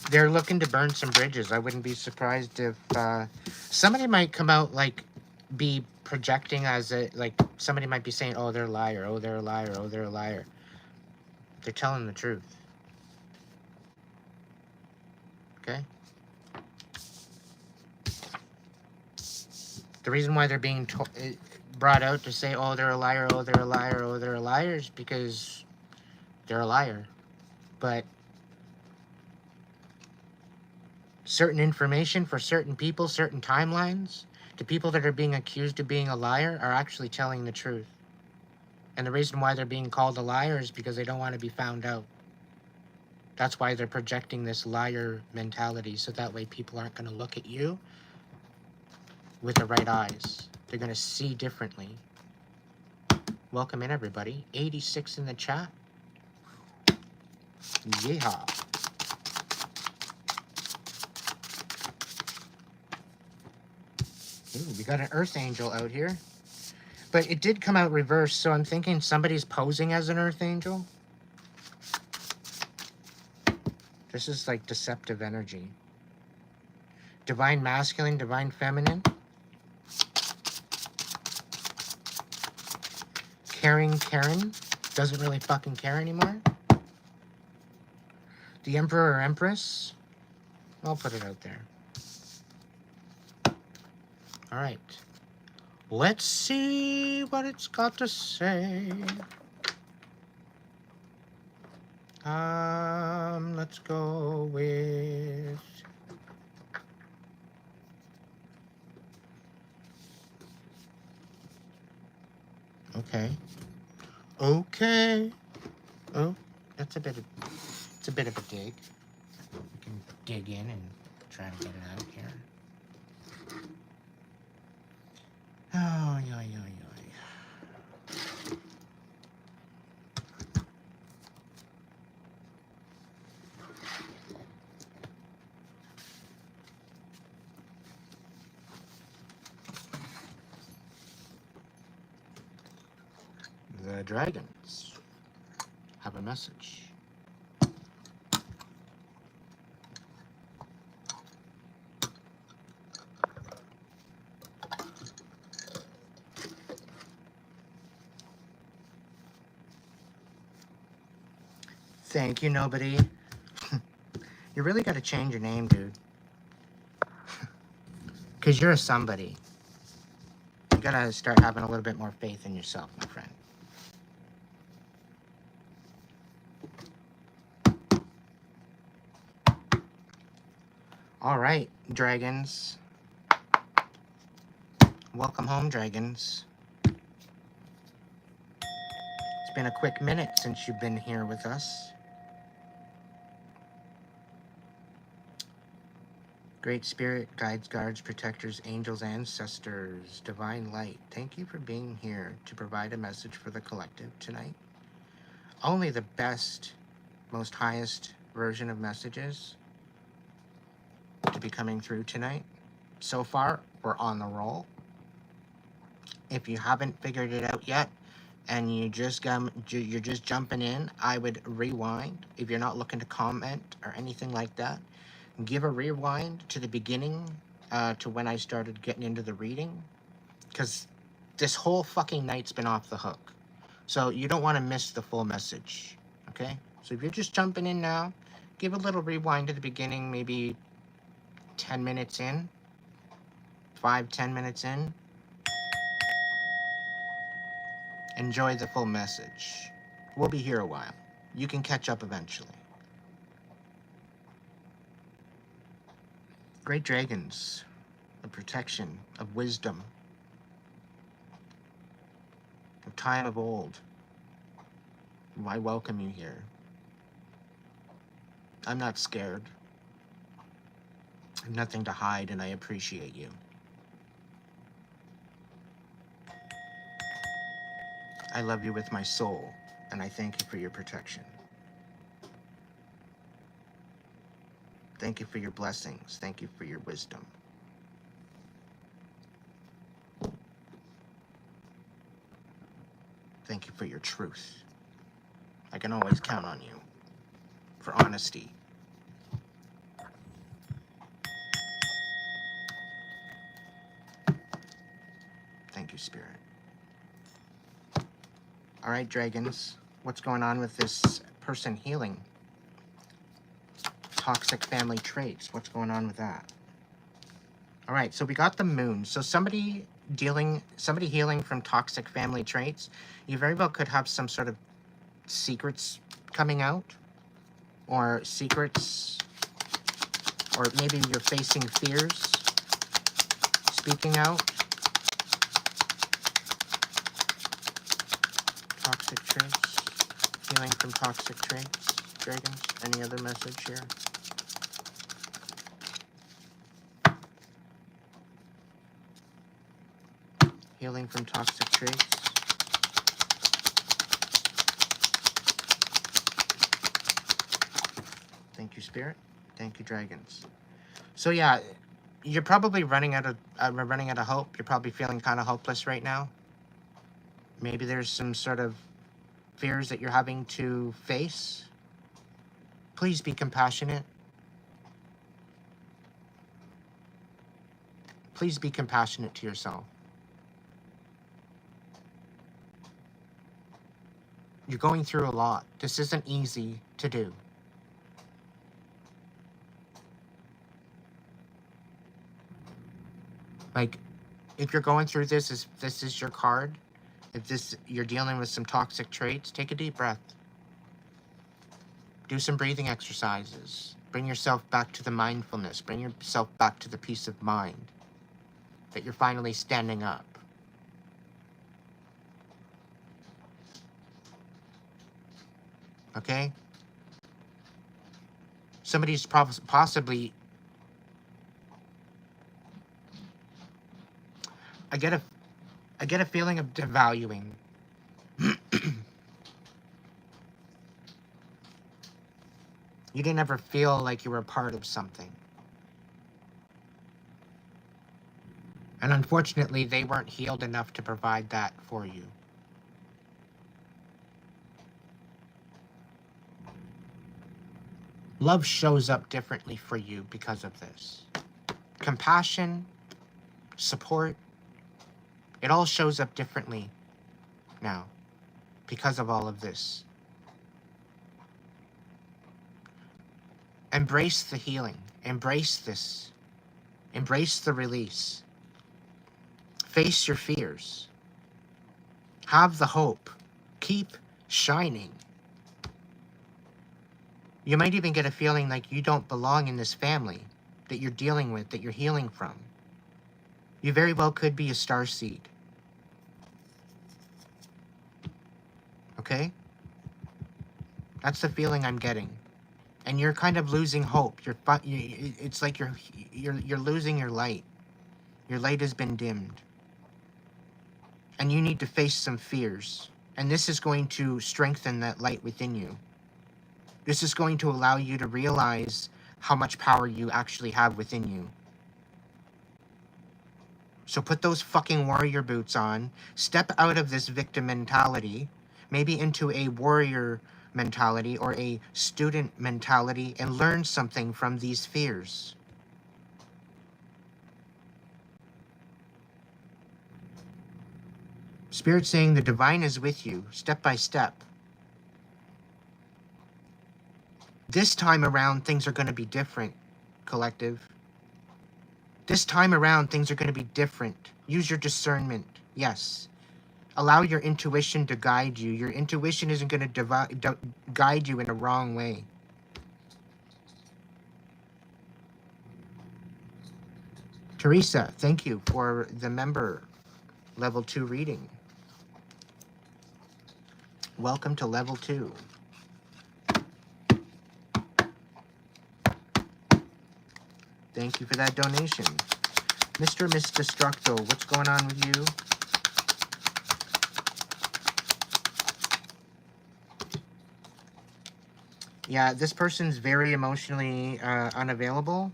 They're looking to burn some bridges. I wouldn't be surprised if somebody might come out, like, be projecting as a, like, somebody might be saying, oh, they're a liar, oh, they're a liar, oh, they're a liar. They're telling the truth. Okay? The reason why they're being brought out to say, oh, they're a liar, oh, they're a liar, oh, they're a liar, is because they're a liar. But certain information for certain people, certain timelines, the people that are being accused of being a liar are actually telling the truth. And the reason why they're being called a liar is because they don't want to be found out. That's why they're projecting this liar mentality, so that way people aren't going to look at you with the right eyes. They're going to see differently. Welcome in, everybody. 86 in the chat. Yeehaw. Ooh, we got an Earth Angel out here. But it did come out reversed, so I'm thinking somebody's posing as an Earth Angel. This is like deceptive energy. Divine Masculine, Divine Feminine. Caring Karen doesn't really fucking care anymore. The Emperor or Empress. I'll put it out there. All right. Let's see what it's got to say. Let's go with... Okay. Okay. Oh, it's a bit of a dig. We can dig in and try to get it out here. Oh, yoy, yoy, yoy. The dragons have a message. Thank you, nobody. You really got to change your name, dude. Because you're a somebody. You got to start having a little bit more faith in yourself, my friend. All right, dragons. Welcome home, dragons. It's been a quick minute since you've been here with us. Great Spirit, guides, guards, protectors, angels, ancestors, divine light, thank you for being here to provide a message for the collective tonight. Only the best, most highest version of messages to be coming through tonight. So far, we're on the roll. If you haven't figured it out yet, and you're just jumping in, I would rewind. If you're not looking to comment or anything like that, give a rewind to the beginning, to when I started getting into the reading, because this whole fucking night's been off the hook. So you don't want to miss the full message, okay? So if you're just jumping in now, give a little rewind to the beginning, maybe 10 minutes in, 5-10 minutes in. Enjoy the full message. We'll be here a while. You can catch up eventually. Great dragons, of protection, of wisdom, of time of old. I welcome you here. I'm not scared. I have nothing to hide, and I appreciate you. I love you with my soul, and I thank you for your protection. Thank you for your blessings. Thank you for your wisdom. Thank you for your truth. I can always count on you for honesty. Thank you, Spirit. All right, dragons, what's going on with this person healing? Toxic family traits, what's going on with that? All right, so we got the moon. So somebody healing from toxic family traits, you very well could have some sort of secrets coming out, or secrets, or maybe you're facing fears speaking out. Toxic traits, healing from toxic traits, dragons. Any other message here? Healing from toxic traits. Thank you, Spirit. Thank you, dragons. So yeah, you're probably running out of hope. You're probably feeling kind of hopeless right now. Maybe there's some sort of fears that you're having to face. Please be compassionate. Please be compassionate to yourself. You're going through a lot. This isn't easy to do. Like, if you're going through this, this is your card, if you're dealing with some toxic traits, take a deep breath. Do some breathing exercises. Bring yourself back to the mindfulness. Bring yourself back to the peace of mind that you're finally standing up. Okay? Somebody's possibly... I get a feeling of devaluing. You didn't ever feel like you were a part of something. And unfortunately, they weren't healed enough to provide that for you. Love shows up differently for you because of this. Compassion, support, it all shows up differently now because of all of this. Embrace the healing. Embrace this. Embrace the release. Face your fears. Have the hope. Keep shining. You might even get a feeling like you don't belong in this family that you're dealing with, that you're healing from. You very well could be a starseed. Okay? That's the feeling I'm getting. And you're kind of losing hope. It's like you're losing your light. Your light has been dimmed. And you need to face some fears. And this is going to strengthen that light within you. This is going to allow you to realize how much power you actually have within you. So put those fucking warrior boots on. Step out of this victim mentality. Maybe into a warrior mentality or a student mentality and learn something from these fears. Spirit saying the divine is with you, step by step. This time around, things are going to be different, collective. This time around, things are going to be different. Use your discernment, yes. Allow your intuition to guide you. Your intuition isn't going to guide you in a wrong way. Teresa, thank you for the member level 2 reading. Welcome to level 2. Thank you for that donation. Mr. Miss Destructo, what's going on with you? Yeah, this person's very emotionally unavailable.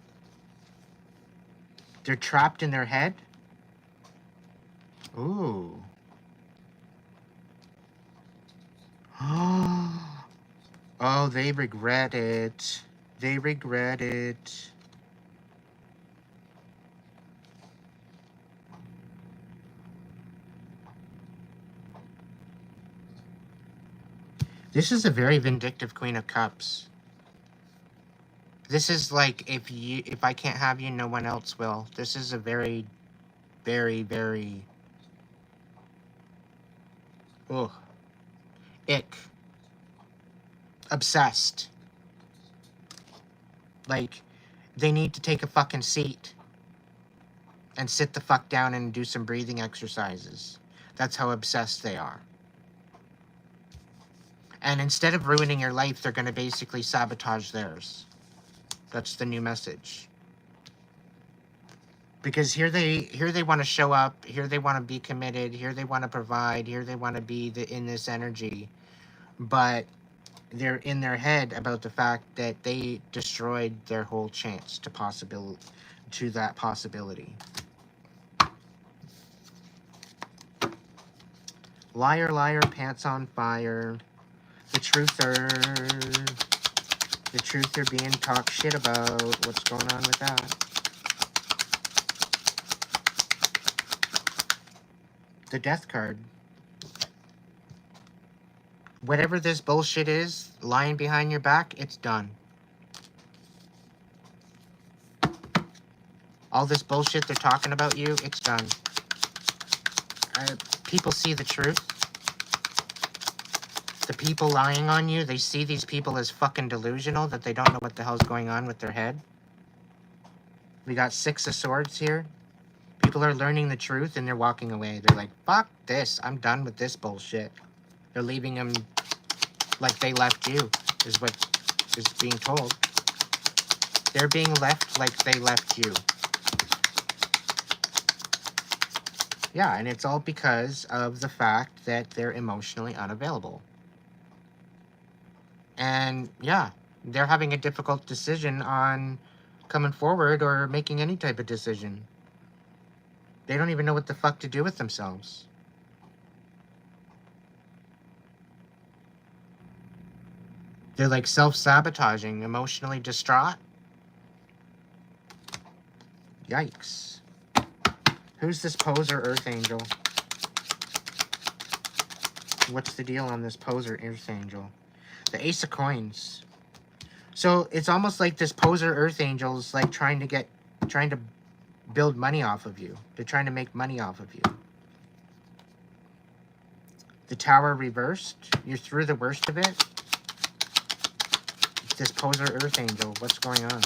They're trapped in their head. Ooh. Oh, they regret it. They regret it. This is a very vindictive Queen of Cups. This is like, if I can't have you, no one else will. This is a very, very, very... Ugh. Ick. Obsessed. Like, they need to take a fucking seat and sit the fuck down and do some breathing exercises. That's how obsessed they are. And instead of ruining your life, they're going to basically sabotage theirs. That's the new message. Because here they want to show up, here they want to be committed, here they want to provide, here they want to be in this energy. But they're in their head about the fact that they destroyed their whole chance to that possibility. Liar, liar, pants on fire. The truther being talked shit about. What's going on with that? The death card. Whatever this bullshit is, lying behind your back, it's done. All this bullshit they're talking about you, it's done. People see the truth. The people lying on you, they see these people as fucking delusional, that they don't know what the hell's going on with their head. We got 6 of Swords here. People are learning the truth and they're walking away. They're like, fuck this. I'm done with this bullshit. They're leaving them like they left you, is what is being told. They're being left like they left you. Yeah, and it's all because of the fact that they're emotionally unavailable. And yeah, they're having a difficult decision on coming forward or making any type of decision. They don't even know what the fuck to do with themselves. They're like self-sabotaging, emotionally distraught. Yikes. Who's this poser Earth Angel? What's the deal on this poser Earth Angel? The Ace of Coins. So it's almost like this poser Earth Angel is like trying to build money off of you. They're trying to make money off of you. The Tower reversed. You're through the worst of it. This poser Earth Angel. What's going on?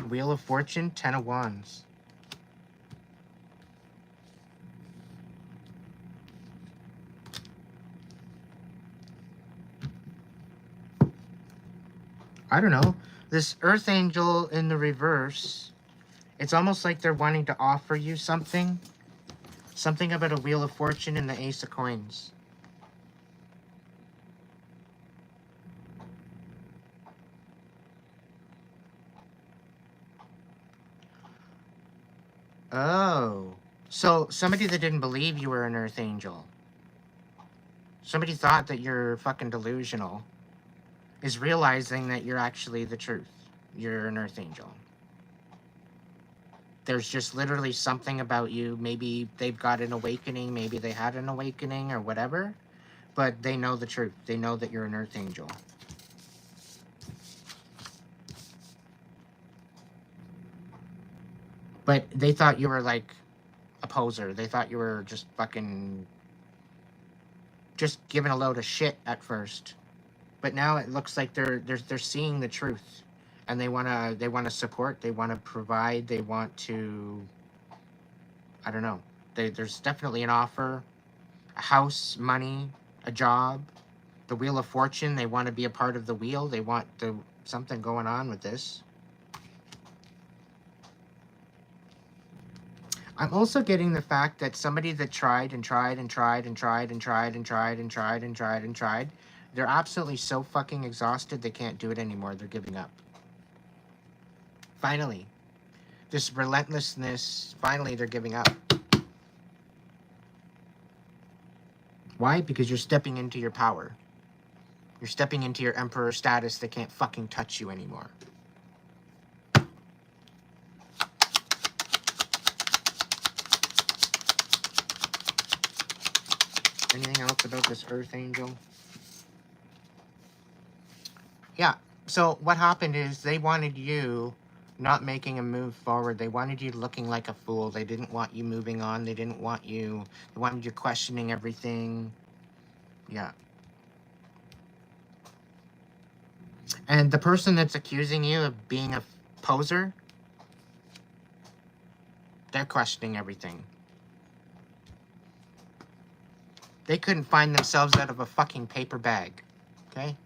Wheel of Fortune, 10 of Wands. I don't know. This Earth Angel in the reverse, it's almost like they're wanting to offer you something. Something about a Wheel of Fortune and the Ace of Coins. Oh. So, somebody that didn't believe you were an Earth Angel. Somebody thought that you're fucking delusional. Is realizing that you're actually the truth. You're an Earth Angel. There's just literally something about you. Maybe they've got an awakening. Maybe they had an awakening or whatever. But they know the truth. They know that you're an Earth Angel. But they thought you were like a poser. They thought you were just fucking just giving a load of shit at first. But now it looks like they're seeing the truth, and they wanna support. They want to provide. They want to. I don't know. There's definitely an offer, a house, money, a job, the Wheel of Fortune. They want to be a part of the wheel. They want something going on with this. I'm also getting the fact that somebody that tried and tried and tried and tried and tried and tried and tried and tried and tried, they're absolutely so fucking exhausted they can't do it anymore. They're giving up. Finally. This relentlessness, finally they're giving up. Why? Because you're stepping into your power. You're stepping into your emperor status. They can't fucking touch you anymore. Anything else about this Earth Angel? Yeah, so what happened is they wanted you not making a move forward. They wanted you looking like a fool. They didn't want you moving on. They didn't want you... They wanted you questioning everything. Yeah. And the person that's accusing you of being a poser, they're questioning everything. They couldn't find themselves out of a fucking paper bag. Okay?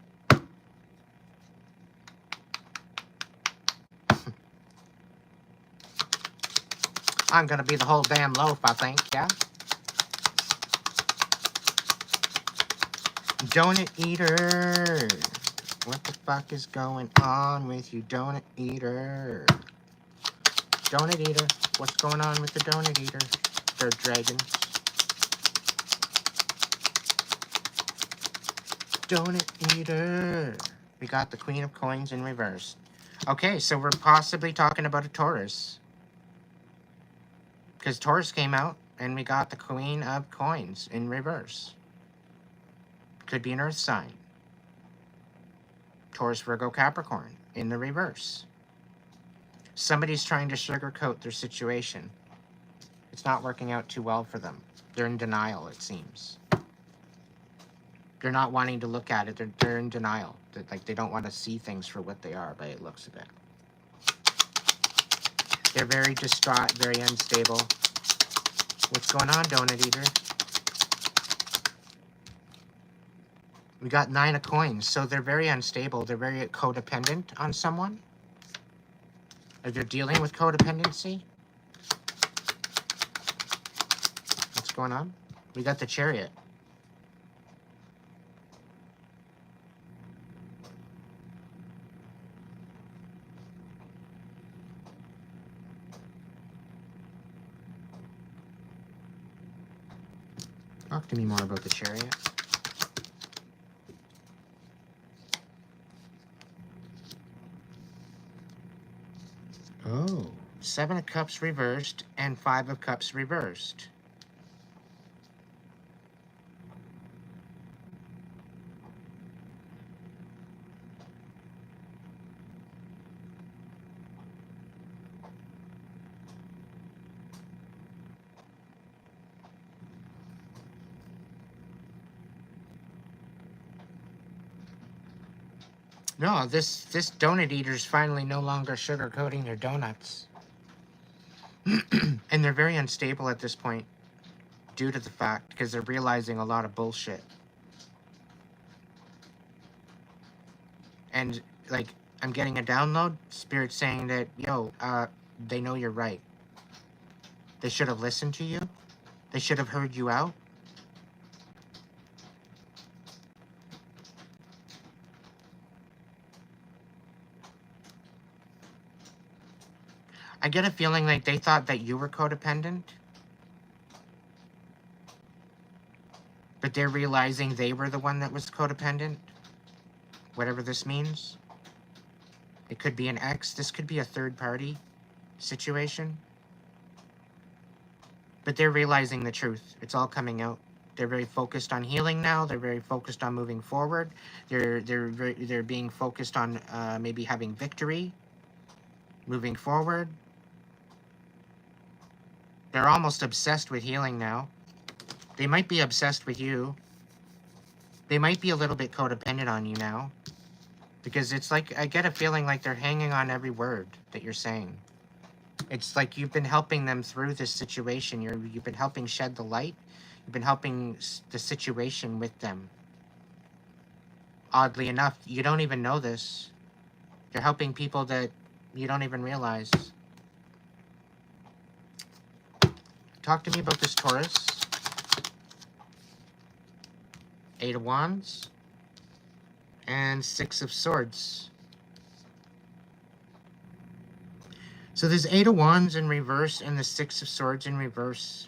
I'm gonna be the whole damn loaf, I think, yeah? Donut eater. What the fuck is going on with you, donut eater? Donut eater. What's going on with the donut eater? They're dragons. Donut eater. We got the Queen of Coins in reverse. Okay, so we're possibly talking about a Taurus. Because Taurus came out, and we got the Queen of Coins in reverse. Could be an earth sign. Taurus, Virgo, Capricorn in the reverse. Somebody's trying to sugarcoat their situation. It's not working out too well for them. They're in denial, it seems. They're not wanting to look at it. They're in denial. Like, they don't want to see things for what they are, by it looks of it. They're very distraught, very unstable. What's going on, Donut Eater? We got 9 of coins, so they're very unstable. They're very codependent on someone. Or they're dealing with codependency. What's going on? We got the Chariot. Talk to me more about the Chariot. Oh, 7 of Cups reversed and 5 of Cups reversed. No, this donut eater's finally no longer sugarcoating their donuts. And they're very unstable at this point due to the fact, because they're realizing a lot of bullshit. And, like, I'm getting a download, Spirit saying that, yo, they know you're right. They should have listened to you. They should have heard you out. I get a feeling like they thought that you were codependent. But they're realizing they were the one that was codependent. Whatever this means. It could be an ex. This could be a third party situation. But they're realizing the truth. It's all coming out. They're very focused on healing now. They're very focused on moving forward. They're being focused on maybe having victory. Moving forward. They're almost obsessed with healing now. They might be obsessed with you. They might be a little bit codependent on you now. Because it's like, I get a feeling like they're hanging on every word that you're saying. It's like you've been helping them through this situation. You've been helping shed the light. You've been helping the situation with them. Oddly enough, you don't even know this. You're helping people that you don't even realize. Talk to me about this Taurus. 8 of Wands. And 6 of Swords. So there's 8 of Wands in reverse and the 6 of Swords in reverse.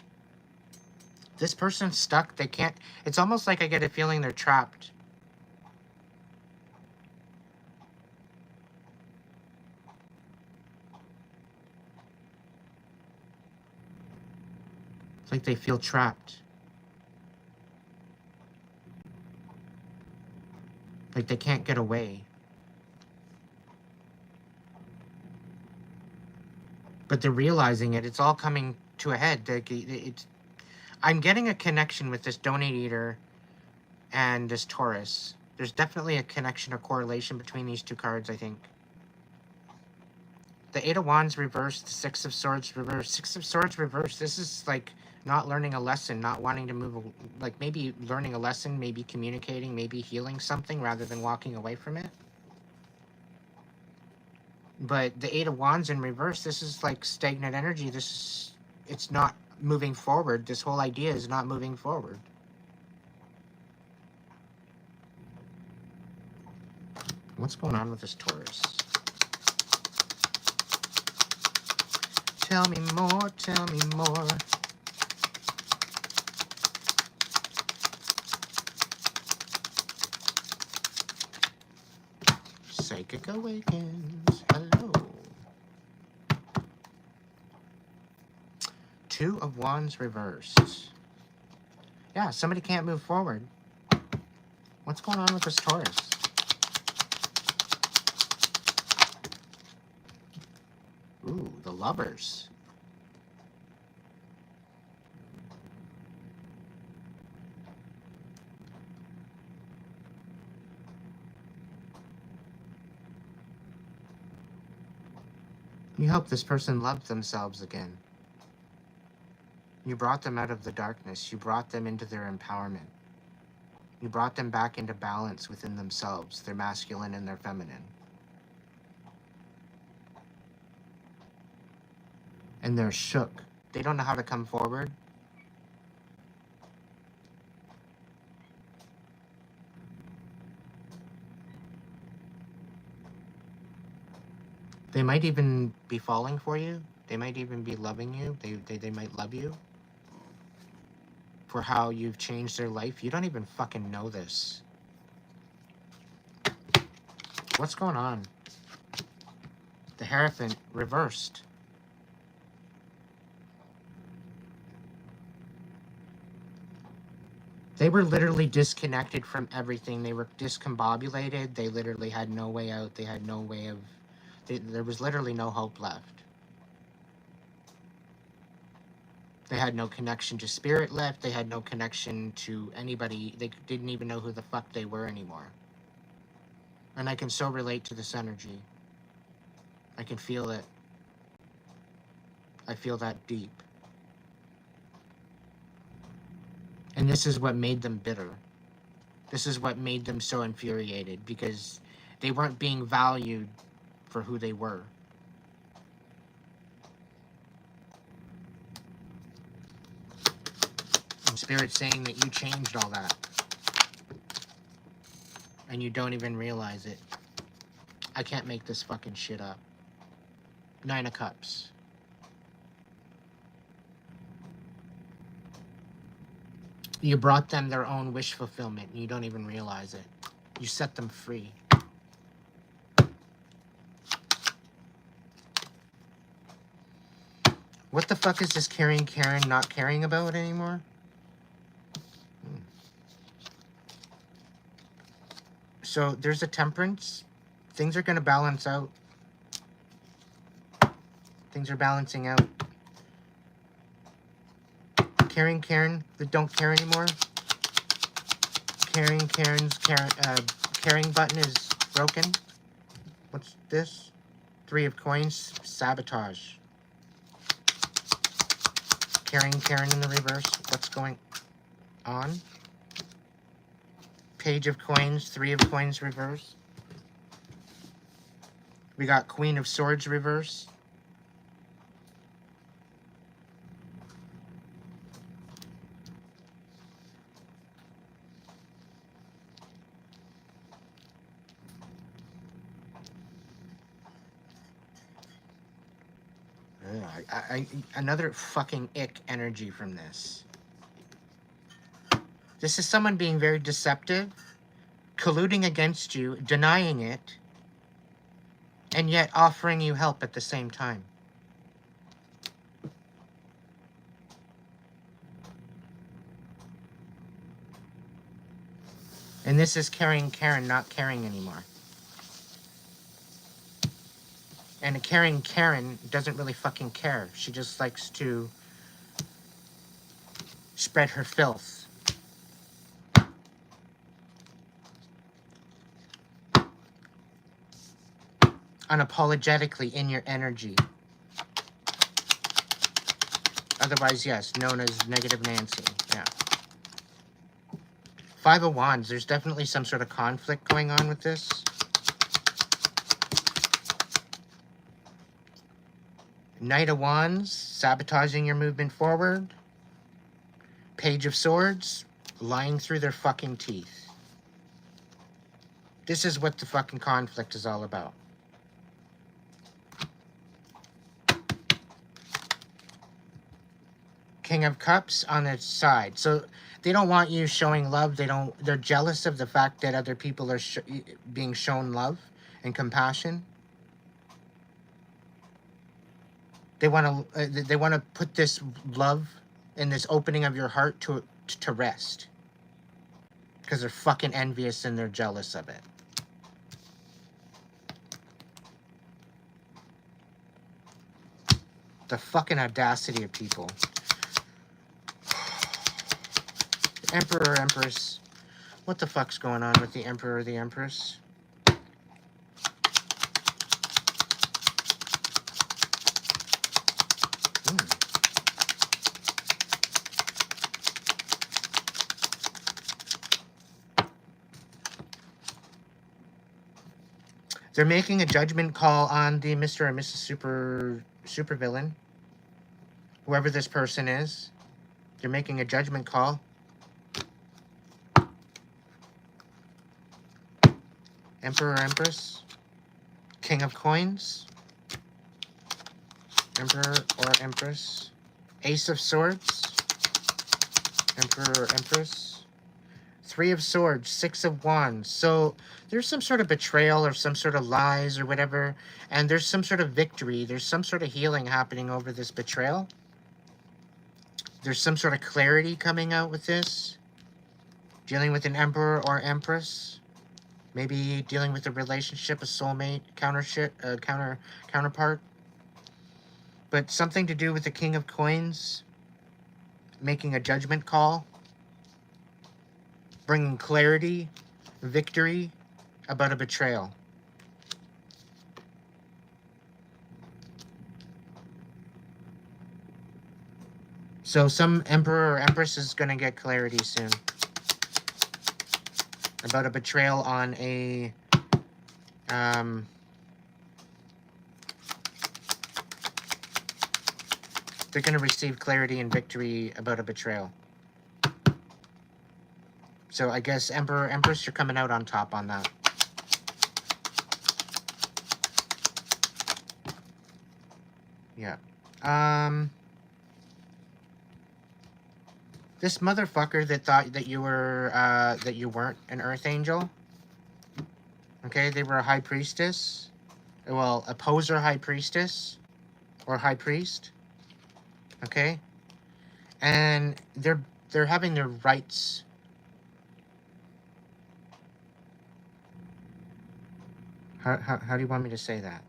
This person's stuck. They can't... It's almost like I get a feeling they're trapped. It's like they feel trapped. Like they can't get away. But they're realizing it. It's all coming to a head. I'm getting a connection with this donut eater and this Taurus. There's definitely a connection or correlation between these two cards, I think. The 8 of Wands reversed, the 6 of Swords reversed. 6 of Swords reversed. This is like not learning a lesson, not wanting to move, like maybe learning a lesson, maybe communicating, maybe healing something rather than walking away from it. But the 8 of Wands in reverse, this is like stagnant energy. It's not moving forward. This whole idea is not moving forward. What's going on with this Taurus? Tell me more, tell me more. Psychic Awakens, hello. 2 of Wands reversed. Yeah, somebody can't move forward. What's going on with this Taurus? Ooh, the Lovers. You helped this person love themselves again. You brought them out of the darkness. You brought them into their empowerment. You brought them back into balance within themselves, their masculine and their feminine. And they're shook. They don't know how to come forward. They might even be falling for you. They might even be loving you. They might love you for how you've changed their life. You don't even fucking know this. What's going on? The Hierophant reversed. They were literally disconnected from everything. They were discombobulated. They literally had no way out. They had no way of... there was literally no hope left. They had no connection to spirit left. They had no connection to anybody. They didn't even know who the fuck they were anymore. And I can so relate to this energy. I can feel it. I feel that deep. And this is what made them bitter. This is what made them so infuriated, because they weren't being valued for who they were. And Spirit's saying that you changed all that. And you don't even realize it. I can't make this fucking shit up. 9 of Cups. You brought them their own wish fulfillment, and you don't even realize it. You set them free. What the fuck is this caring Karen not caring about anymore? So there's a Temperance. Things are going to balance out. Things are balancing out. Caring Karen that don't care anymore. Caring Karen's caring button is broken. What's this? 3 of Coins. Sabotage. Caring Karen in the reverse. What's going on? Page of Coins. 3 of Coins reverse. We got Queen of Swords reverse. Another fucking ick energy from this. This is someone being very deceptive, colluding against you, denying it, and yet offering you help at the same time. And this is caring Karen not caring anymore. And a caring Karen doesn't really fucking care. She just likes to spread her filth. Unapologetically in your energy. Otherwise, yes, known as Negative Nancy. Yeah. 5 of Wands. There's definitely some sort of conflict going on with this. Knight of Wands, sabotaging your movement forward. Page of Swords, lying through their fucking teeth. This is what the fucking conflict is all about. King of Cups on its side. So they don't want you showing love. They're jealous of the fact that other people are being shown love and compassion. They want to put this love and this opening of your heart to rest. because they're fucking envious and they're jealous of it. The fucking audacity of people. Emperor, Empress. What the fuck's going on with the Emperor or the Empress? They're making a judgment call on the Mr. or Mrs. Super villain. Whoever this person is. They're making a judgment call. Emperor, Empress. King of Coins. Emperor or Empress. Ace of Swords. Emperor or Empress. Three of Swords. Six of Wands. So there's some sort of betrayal or some sort of lies or whatever. And there's some sort of victory. There's some sort of healing happening over this betrayal. There's some sort of clarity coming out with this. Dealing with an Emperor or Empress. Maybe dealing with a relationship, a soulmate, counterpart. But something to do with the King of Coins. Making a judgment call. Bringing clarity, victory about a betrayal. So some Emperor or Empress is going to get clarity soon. About a betrayal on a... they're going to receive clarity and victory about a betrayal. So I guess Emperor, Empress, you're coming out on top on that. Yeah. This motherfucker that thought that you were, that you weren't an Earth Angel. Okay, they were a High Priestess. Well, a poser High Priestess. Or High Priest. Okay? And they're having their rights... How do you want me to say that?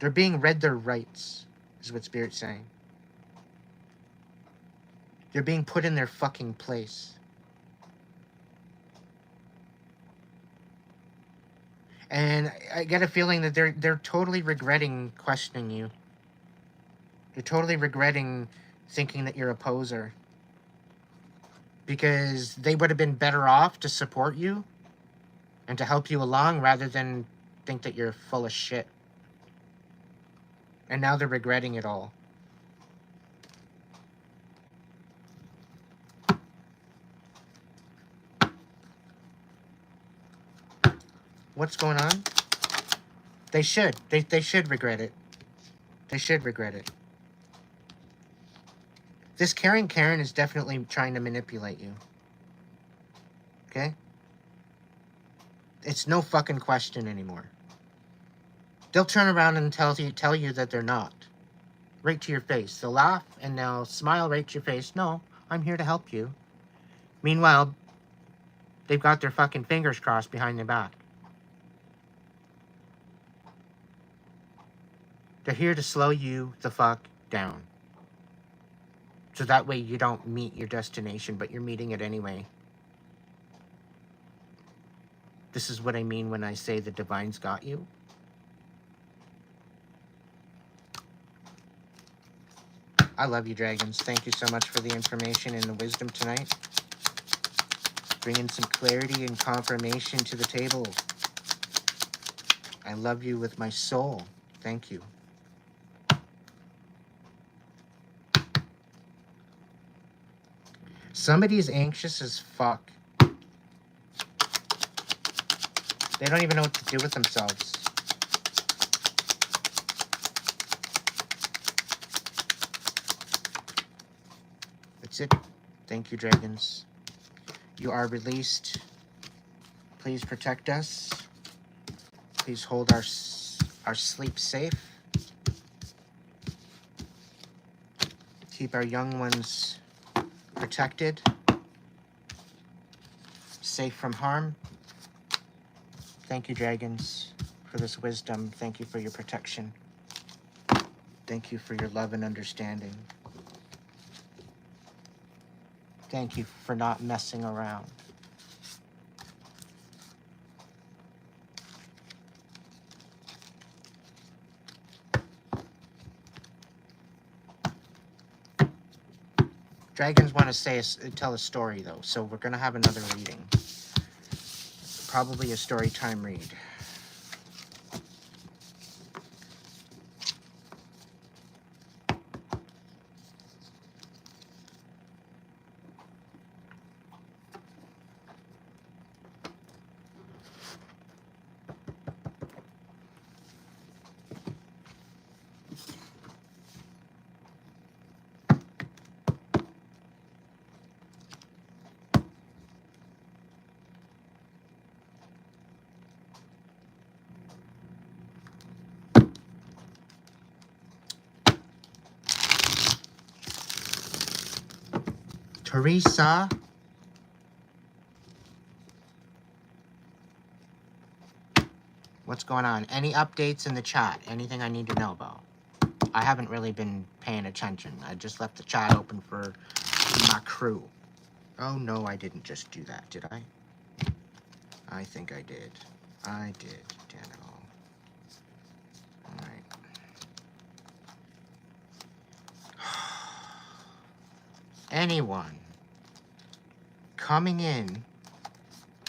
They're being read their rights, is what Spirit's saying. They're being put in their fucking place. And I get a feeling that they're totally regretting questioning you. They're totally regretting thinking that you're a poser. Because they would have been better off to support you and to help you along rather than think that you're full of shit. And now they're regretting it all. What's going on? They should. They should regret it. They should regret it. This Karen is definitely trying to manipulate you. Okay? It's no fucking question anymore. They'll turn around and tell you that they're not. Right to your face. They'll laugh and they'll smile right to your face. No, I'm here to help you. Meanwhile, they've got their fucking fingers crossed behind their back. They're here to slow you the fuck down. So that way you don't meet your destination, but you're meeting it anyway. This is what I mean when I say the divine's got you. I love you, dragons. Thank you so much for the information and the wisdom tonight. Bringing some clarity and confirmation to the table. I love you with my soul. Thank you. Somebody's anxious as fuck. They don't even know what to do with themselves. That's it. Thank you, dragons. You are released. Please protect us. Please hold our sleep safe. Keep our young ones protected, safe from harm. Thank you, dragons, for this wisdom. Thank you for your protection. Thank you for your love and understanding. Thank you for not messing around. Dragons want to tell a story, though, so we're going to have another reading. Probably a story time read. Teresa? What's going on? Any updates in the chat? Anything I need to know about? I haven't really been paying attention. I just left the chat open for my crew. Oh no, I didn't just do that, did I? I think I did. I did, damn it all. Alright. Anyone coming in,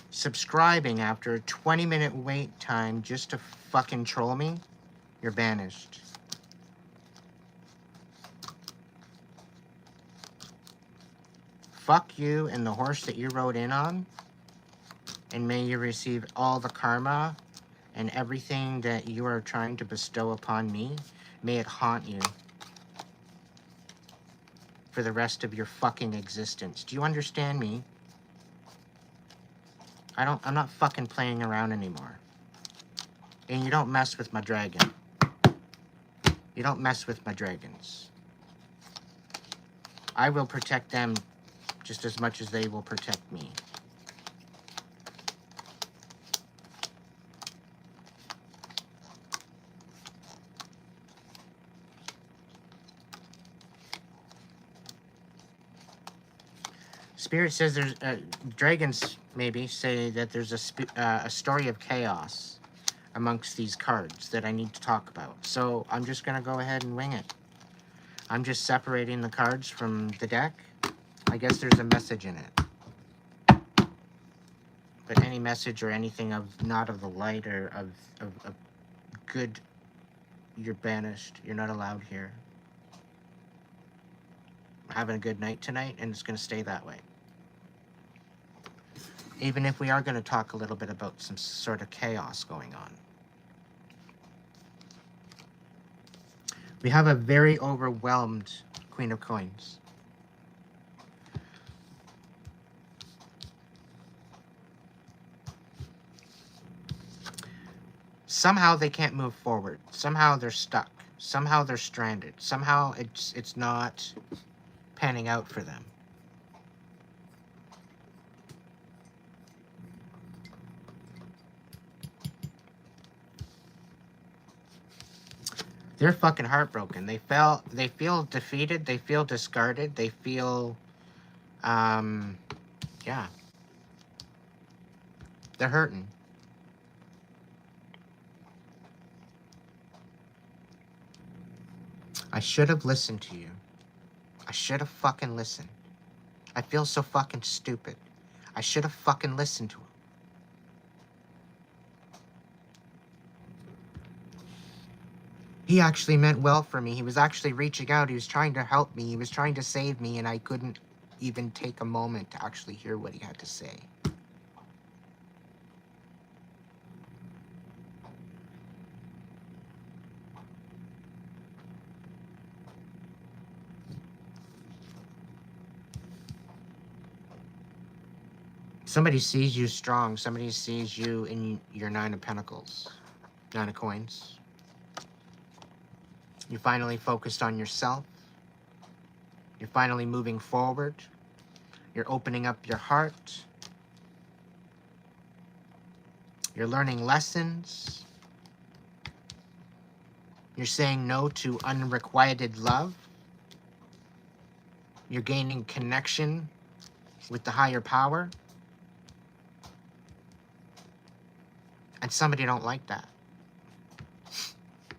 subscribing after a 20-minute wait time just to fucking troll me, you're banished. Fuck you and the horse that you rode in on, and may you receive all the karma and everything that you are trying to bestow upon me. May it haunt you for the rest of your fucking existence. Do you understand me? I'm not fucking playing around anymore. And you don't mess with my dragon. You don't mess with my dragons. I will protect them just as much as they will protect me. Spirit says there's dragons maybe say that there's a story of chaos amongst these cards that I need to talk about. So I'm just gonna go ahead and wing it. I'm just separating the cards from the deck. I guess there's a message in it. But any message or anything of not of the light or of good, you're banished. You're not allowed here. I'm having a good night tonight, and it's gonna stay that way. Even if we are going to talk a little bit about some sort of chaos going on. We have a very overwhelmed Queen of Coins. Somehow they can't move forward. Somehow they're stuck. Somehow they're stranded. Somehow it's not panning out for them. They're fucking heartbroken. They feel defeated. They feel discarded. They feel, yeah. They're hurting. I should have listened to you. I should have fucking listened. I feel so fucking stupid. I should have fucking listened to him. He actually meant well for me. He was actually reaching out. He was trying to help me. He was trying to save me, and I couldn't even take a moment to actually hear what he had to say. Somebody sees you strong. Somebody sees you in your 9 of Pentacles. 9 of Coins. You finally focused on yourself. You're finally moving forward. You're opening up your heart. You're learning lessons. You're saying no to unrequited love. You're gaining connection with the higher power. And somebody don't like that.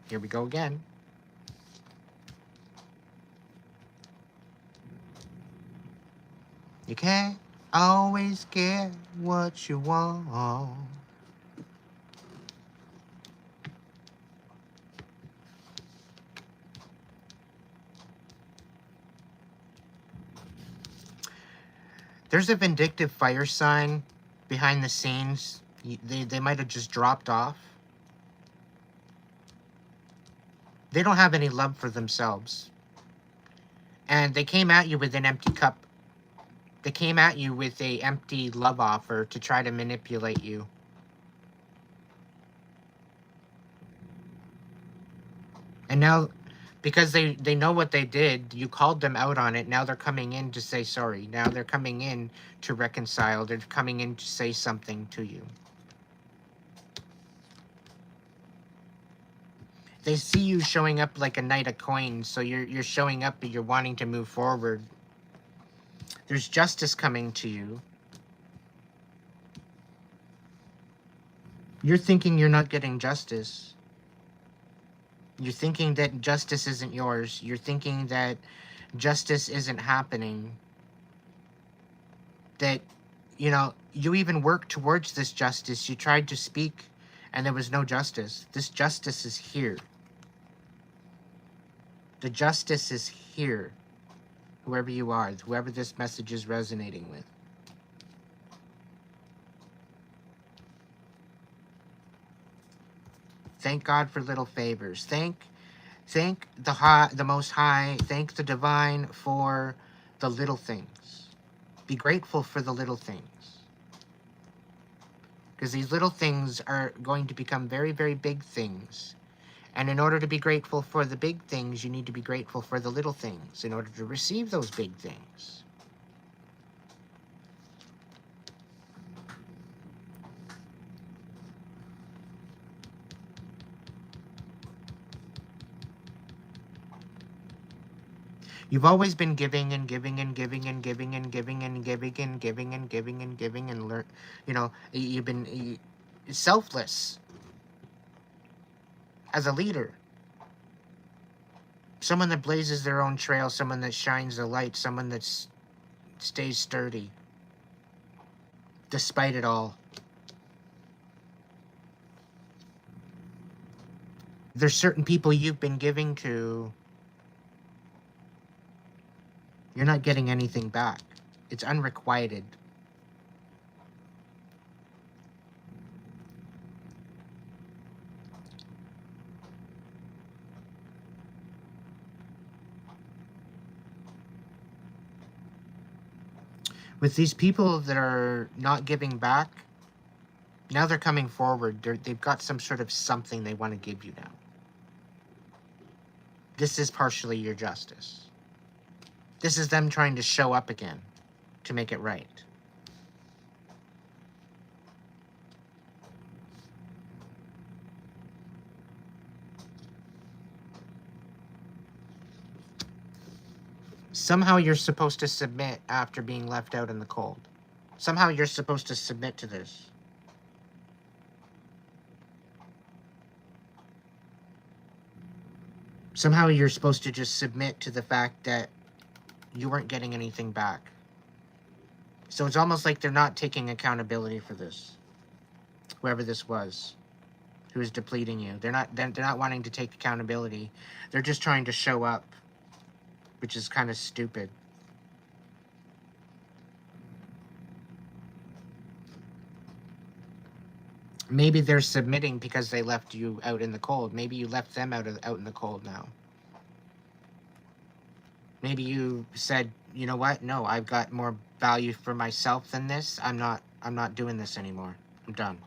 Here we go again. You can't always get what you want. There's a vindictive fire sign behind the scenes. They might have just dropped off. They don't have any love for themselves. And they came at you with an empty cup. They came at you with an empty love offer to try to manipulate you. And now, because they know what they did, you called them out on it. Now they're coming in to say sorry. Now they're coming in to reconcile. They're coming in to say something to you. They see you showing up like a knight of coins, so you're showing up and you're wanting to move forward. There's justice coming to you. You're thinking you're not getting justice. You're thinking that justice isn't yours. You're thinking that justice isn't happening. That, you know, you even worked towards this justice. You tried to speak, and there was no justice. This justice is here. The justice is here. Whoever you are, whoever this message is resonating with. Thank God for little favors. Thank the Most High. Thank the Divine for the little things. Be grateful for the little things. Because these little things are going to become very, very big things. And in order to be grateful for the big things, you need to be grateful for the little things in order to receive those big things. You've always been giving and giving and giving and giving and giving and giving and giving and giving and giving and learn. You know, you've been selfless as a leader. Someone that blazes their own trail, someone that shines the light, someone that stays sturdy despite it all. There's certain people you've been giving to. You're not getting anything back. It's unrequited. With these people that are not giving back, now they're coming forward. They've got some sort of something they want to give you now. This is partially your justice. This is them trying to show up again to make it right. Somehow you're supposed to submit after being left out in the cold. Somehow you're supposed to submit to this. Somehow you're supposed to just submit to the fact that you weren't getting anything back. So it's almost like they're not taking accountability for this. Whoever this was, who is depleting you. They're not wanting to take accountability. They're just trying to show up, which is kind of stupid. Maybe they're submitting because they left you out in the cold. Maybe you left them out in the cold now. Maybe you said, you know what? No, I've got more value for myself than this. I'm not doing this anymore. I'm done.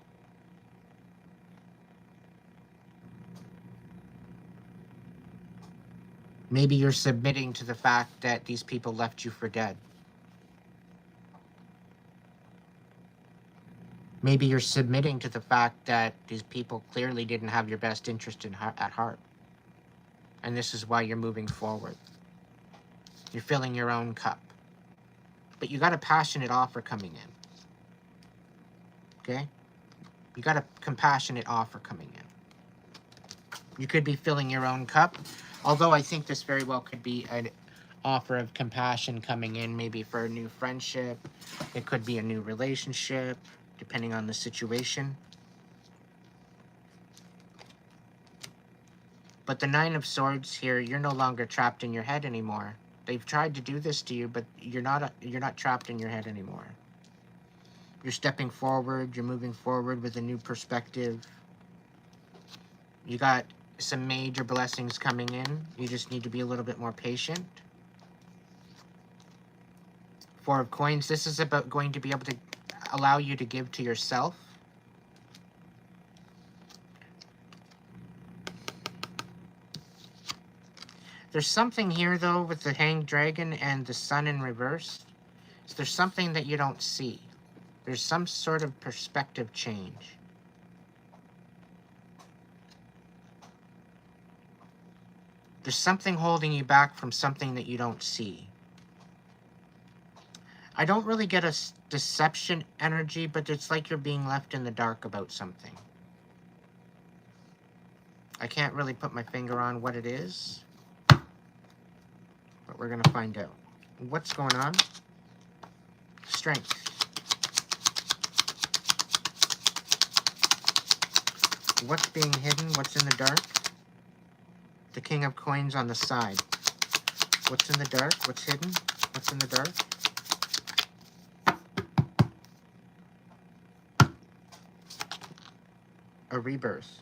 Maybe you're submitting to the fact that these people left you for dead. Maybe you're submitting to the fact that these people clearly didn't have your best interest at heart. And this is why you're moving forward. You're filling your own cup. But you got a passionate offer coming in. Okay? You got a compassionate offer coming in. You could be filling your own cup, although I think this very well could be an offer of compassion coming in, maybe for a new friendship. It could be a new relationship, depending on the situation. But the Nine of Swords here, you're no longer trapped in your head anymore. They've tried to do this to you, but you're not trapped in your head anymore. You're stepping forward, you're moving forward with a new perspective. You got some major blessings coming in. You just need to be a little bit more patient. Four of Coins, this is about going to be able to allow you to give to yourself. There's something here, though, with the Hanged Dragon and the Sun in reverse. So there's something that you don't see. There's some sort of perspective change. There's something holding you back from something that you don't see. I don't really get a deception energy, but it's like you're being left in the dark about something. I can't really put my finger on what it is, but we're going to find out. What's going on? Strength. What's being hidden? What's in the dark? The King of Coins on the side. What's in the dark? What's hidden? What's in the dark? A rebirth.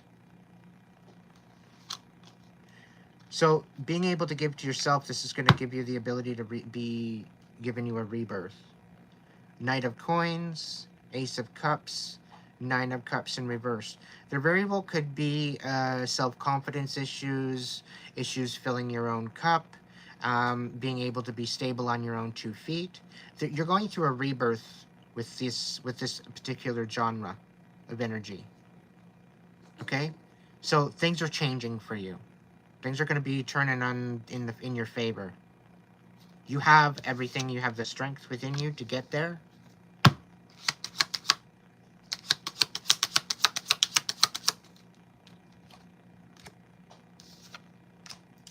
So being able to give to yourself, this is going to give you the ability to be given you a rebirth. Knight of Coins, Ace of Cups, Nine of Cups in reverse. There very well could be self-confidence issues, issues filling your own cup, being able to be stable on your own 2 feet. You're going through a rebirth with this particular genre of energy. Okay? So things are changing for you. Things are going to be turning on in your favor. You have everything. You have the strength within you to get there.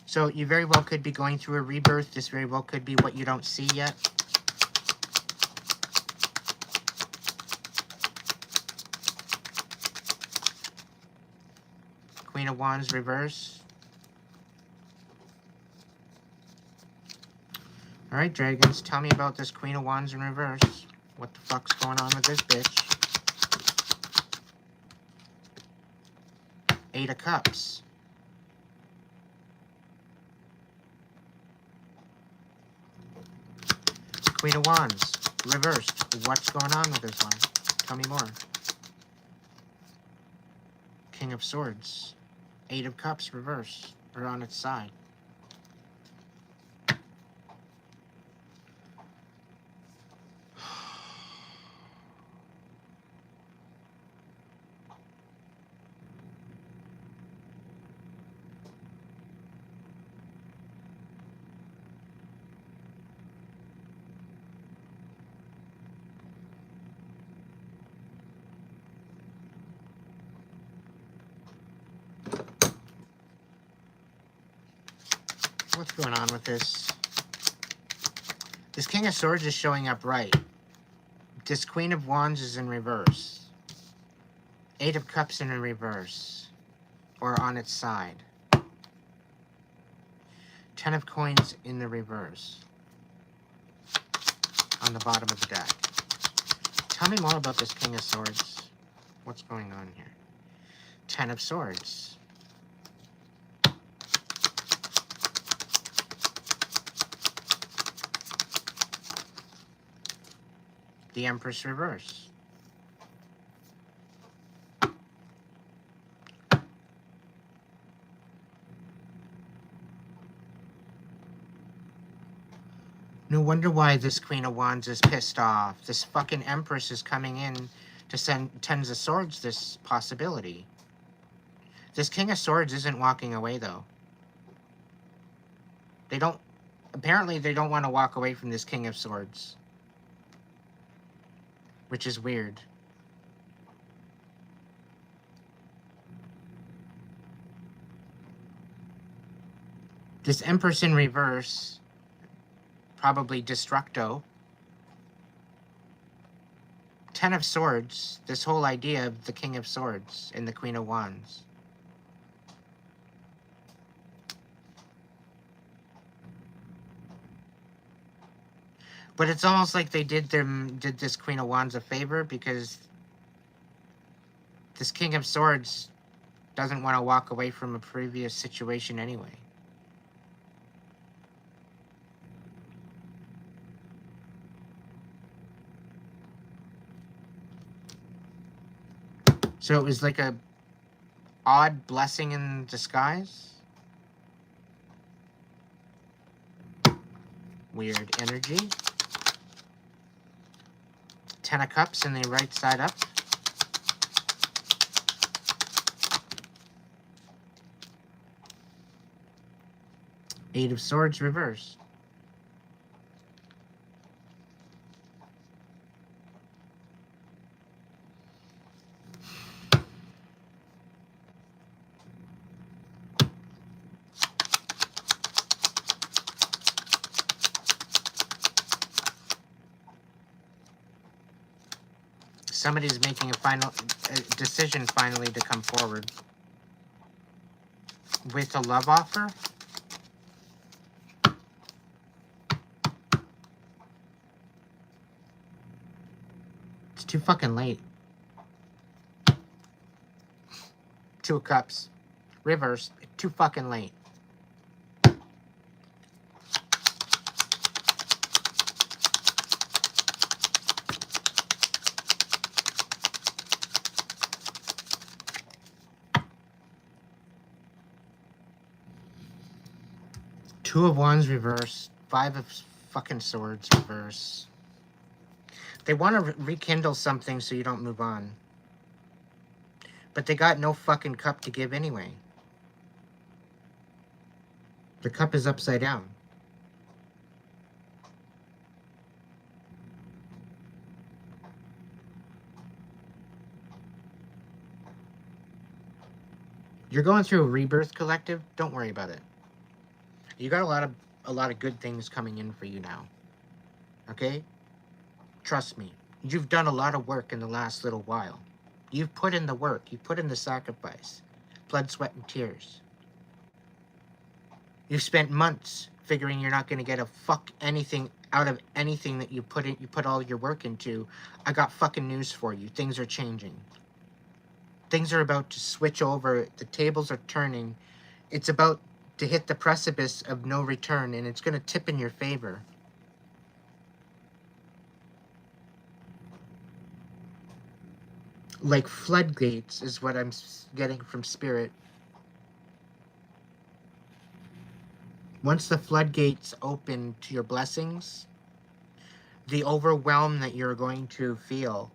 So you very well could be going through a rebirth. This very well could be what you don't see yet. Queen of Wands reverse. Alright, dragons, tell me about this Queen of Wands in reverse. What the fuck's going on with this bitch? Eight of Cups. Queen of Wands, reversed. What's going on with this one? Tell me more. King of Swords. Eight of Cups, reversed. Or on its side. What's going on with this? This King of Swords is showing up right. This Queen of Wands is in reverse. Eight of Cups in reverse. Or on its side. Ten of Coins in the reverse. On the bottom of the deck. Tell me more about this King of Swords. What's going on here? Ten of Swords. The Empress reverse. No wonder why this Queen of Wands is pissed off. This fucking Empress is coming in to send Tens of Swords this possibility. This King of Swords isn't walking away, though. They don't... Apparently, they don't want to walk away from this King of Swords. Which is weird. This Empress in reverse, probably Destructo. Ten of Swords, this whole idea of the King of Swords and the Queen of Wands. But it's almost like they did this Queen of Wands a favor, because this King of Swords doesn't want to walk away from a previous situation anyway. So it was like a odd blessing in disguise. Weird energy. Ten of Cups in the right side up. Eight of Swords reverse. Somebody's making a decision finally to come forward with a love offer. It's too fucking late. Two of Cups. Reverse. Too fucking late. Two of Wands reverse. Five of fucking Swords reverse. They want to rekindle something so you don't move on. But they got no fucking cup to give anyway. The cup is upside down. You're going through a rebirth collective. Don't worry about it. You got a lot of good things coming in for you now. Okay? Trust me. You've done a lot of work in the last little while. You've put in the work. You've put in the sacrifice. Blood, sweat, and tears. You've spent months figuring you're not going to get a fuck anything out of anything that you put all your work into. I got fucking news for you. Things are changing. Things are about to switch over. The tables are turning. It's about to hit the precipice of no return, and it's going to tip in your favor. Like floodgates is what I'm getting from Spirit. Once the floodgates open to your blessings, the overwhelm that you're going to feel,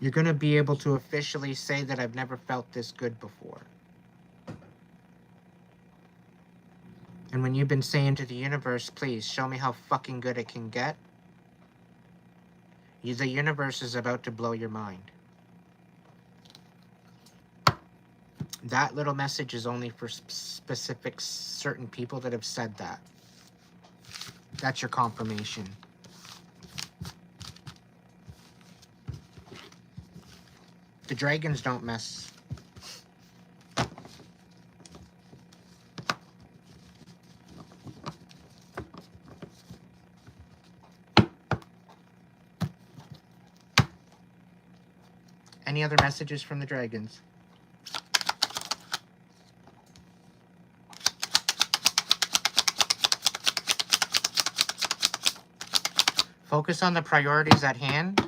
you're going to be able to officially say that I've never felt this good before. And when you've been saying to the universe, please show me how fucking good it can get, the universe is about to blow your mind. That little message is only for specific certain people that have said that. That's your confirmation. The dragons don't mess. Any other messages from the dragons? Focus on the priorities at hand.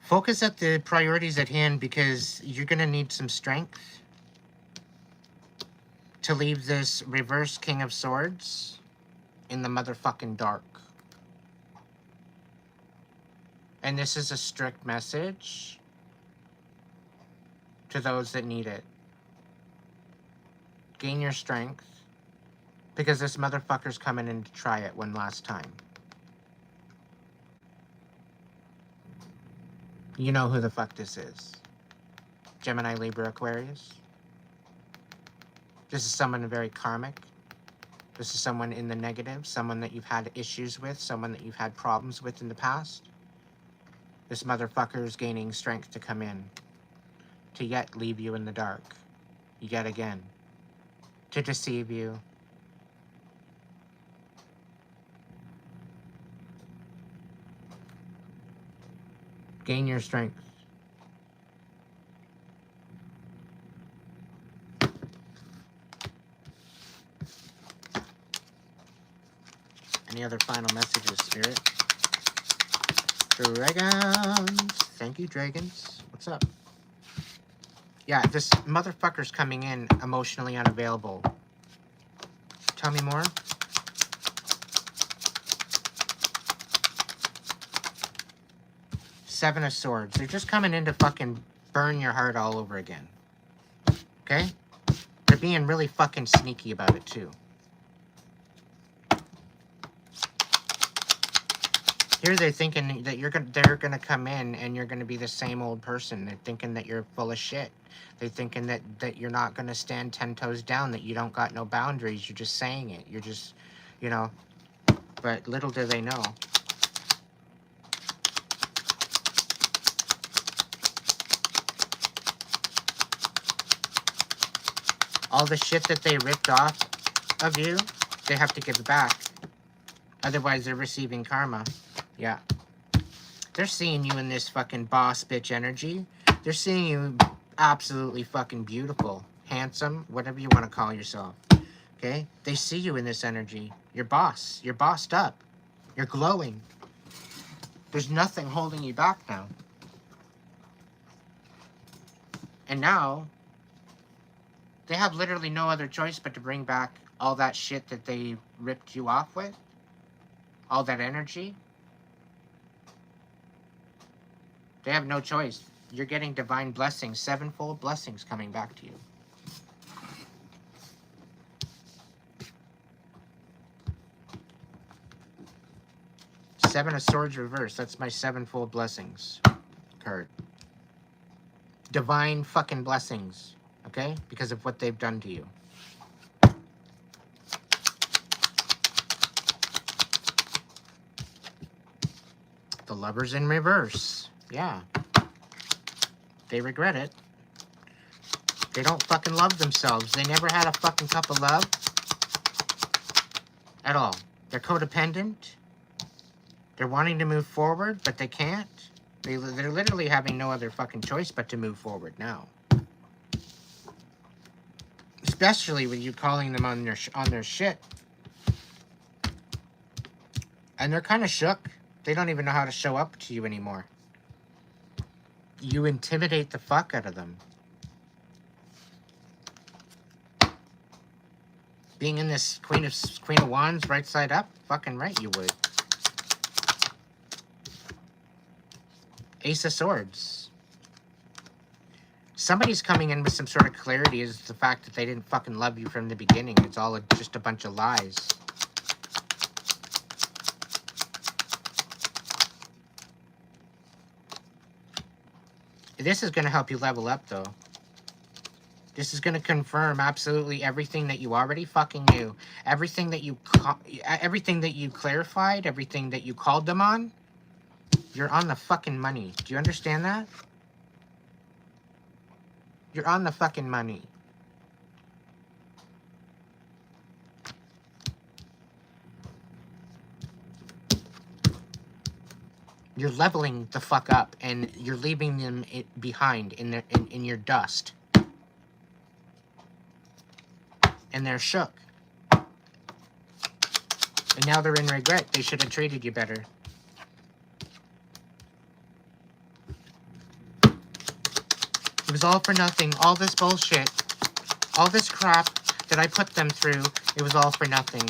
Focus at the priorities at hand, because you're going to need some strength to leave this reverse King of Swords in the motherfucking dark. And this is a strict message to those that need it. Gain your strength, because this motherfucker's coming in to try it one last time. You know who the fuck this is. Gemini, Libra, Aquarius. This is someone very karmic. This is someone in the negative, someone that you've had issues with, someone that you've had problems with in the past. This motherfucker is gaining strength to come in, to yet leave you in the dark, yet again, to deceive you. Gain your strength. Any other final messages, Spirit? Dragons. Thank you, dragons. What's up? Yeah, this motherfucker's coming in emotionally unavailable. Tell me more. Seven of Swords. They're just coming in to fucking burn your heart all over again. Okay? They're being really fucking sneaky about it, too. Here they're thinking that they're gonna come in and you're gonna be the same old person. They're thinking that you're full of shit. They're thinking that you're not gonna stand 10 toes down, that you don't got no boundaries. You're just saying it. You're just, you know. But little do they know. All the shit that they ripped off of you, they have to give it back. Otherwise, they're receiving karma. Yeah. They're seeing you in this fucking boss bitch energy. They're seeing you absolutely fucking beautiful, handsome, whatever you want to call yourself. Okay? They see you in this energy. You're boss. You're bossed up. You're glowing. There's nothing holding you back now. And now, they have literally no other choice but to bring back all that shit that they ripped you off with. All that energy. They have no choice. You're getting divine blessings, sevenfold blessings coming back to you. Seven of Swords reverse. That's my sevenfold blessings card. Divine fucking blessings. Okay? Because of what they've done to you. The Lover's in reverse. Yeah. They regret it. They don't fucking love themselves. They never had a fucking cup of love. At all. They're codependent. They're wanting to move forward, but they can't. They're literally having no other fucking choice but to move forward now. Especially with you calling them on their shit. And they're kind of shook. They don't even know how to show up to you anymore. You intimidate the fuck out of them. Being in this Queen of Wands right side up, fucking right you would. Ace of Swords. Somebody's coming in with some sort of clarity is the fact that they didn't fucking love you from the beginning. It's all just a bunch of lies. This is going to help you level up, though. This is going to confirm absolutely everything that you already fucking knew. Everything that you clarified, everything that you called them on. You're on the fucking money. Do you understand that? You're on the fucking money. You're leveling the fuck up, and you're leaving them behind in your dust. And they're shook. And now they're in regret. They should have treated you better. It was all for nothing. All this bullshit, all this crap that I put them through, it was all for nothing.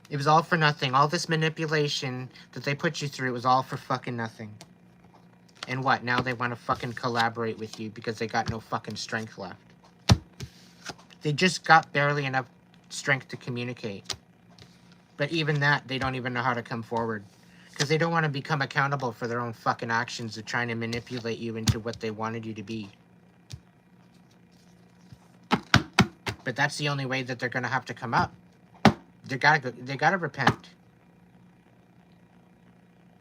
It was all for nothing. All this manipulation that they put you through, it was all for fucking nothing. And what? Now they want to fucking collaborate with you because they got no fucking strength left. They just got barely enough strength to communicate. But even that, they don't even know how to come forward. Because they don't want to become accountable for their own fucking actions of trying to manipulate you into what they wanted you to be. But that's the only way that they're going to have to come up. They gotta repent.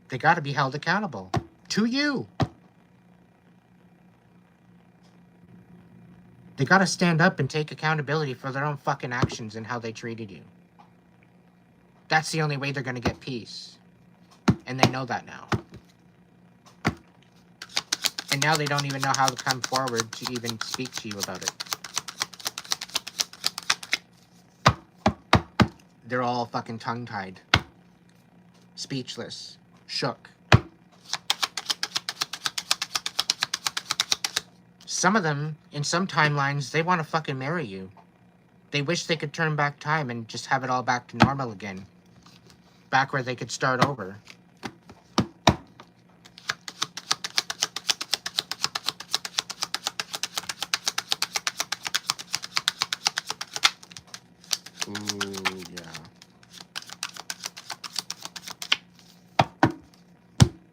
They gotta be held accountable. To you. They gotta stand up and take accountability for their own fucking actions and how they treated you. That's the only way they're gonna get peace. And they know that now. And now they don't even know how to come forward to even speak to you about it. They're all fucking tongue-tied. Speechless. Shook. Some of them, in some timelines, they want to fucking marry you. They wish they could turn back time and just have it all back to normal again. Back where they could start over. Ooh, yeah.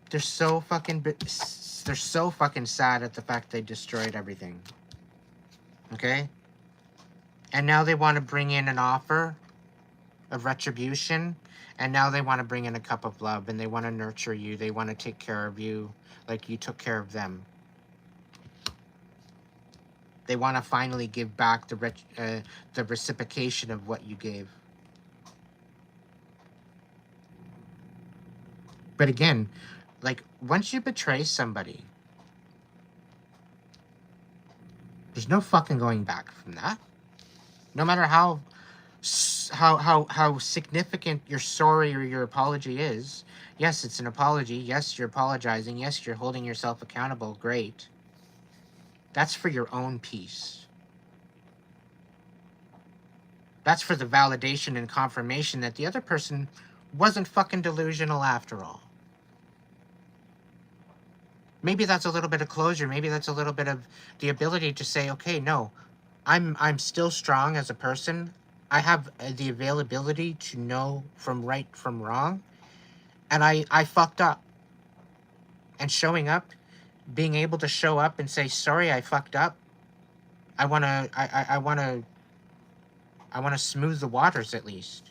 They're so fucking sad at the fact they destroyed everything. Okay? And now they want to bring in an offer of retribution. And now they want to bring in a cup of love. And they want to nurture you. They want to take care of you like you took care of them. They want to finally give back the reciprocation of what you gave. But again, like, once you betray somebody, there's no fucking going back from that. No matter how significant your sorry or your apology is. Yes, it's an apology. Yes, you're apologizing. Yes, you're holding yourself accountable. Great. That's for your own peace. That's for the validation and confirmation that the other person wasn't fucking delusional after all. Maybe that's a little bit of closure. Maybe that's a little bit of the ability to say, okay, no, I'm still strong as a person. I have the availability to know from right from wrong. And I fucked up. And showing up, being able to show up and say, sorry, I fucked up. I wanna smooth the waters at least.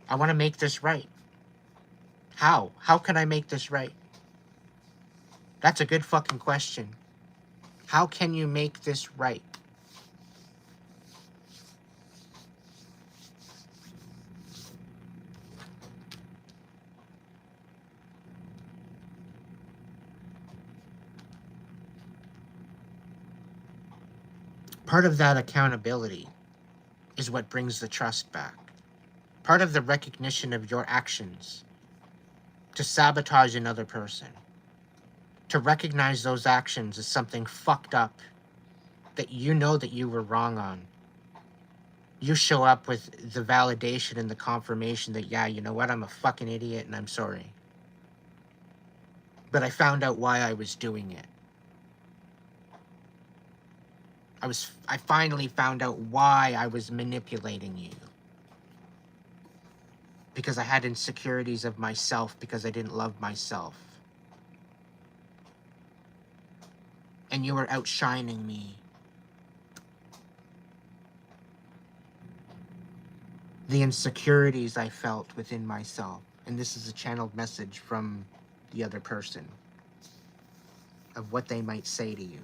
I wanna make this right. How? How can I make this right? That's a good fucking question. How can you make this right? Part of that accountability is what brings the trust back. Part of the recognition of your actions to sabotage another person. To recognize those actions as something fucked up that you know that you were wrong on. You show up with the validation and the confirmation that, yeah, you know what, I'm a fucking idiot and I'm sorry. But I found out why I was doing it. I finally found out why I was manipulating you. Because I had insecurities of myself because I didn't love myself. And you were outshining me. The insecurities I felt within myself. And this is a channeled message from the other person of what they might say to you.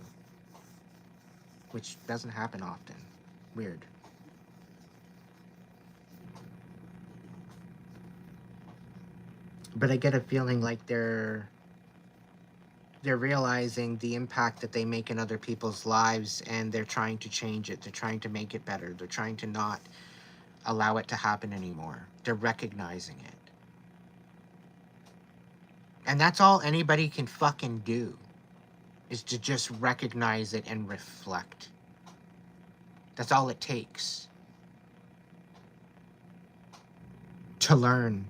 Which doesn't happen often. Weird. But I get a feeling like they're realizing the impact that they make in other people's lives, and they're trying to change it. They're trying to make it better. They're trying to not allow it to happen anymore. They're recognizing it. And that's all anybody can fucking do. is to just recognize it and reflect. That's all it takes to learn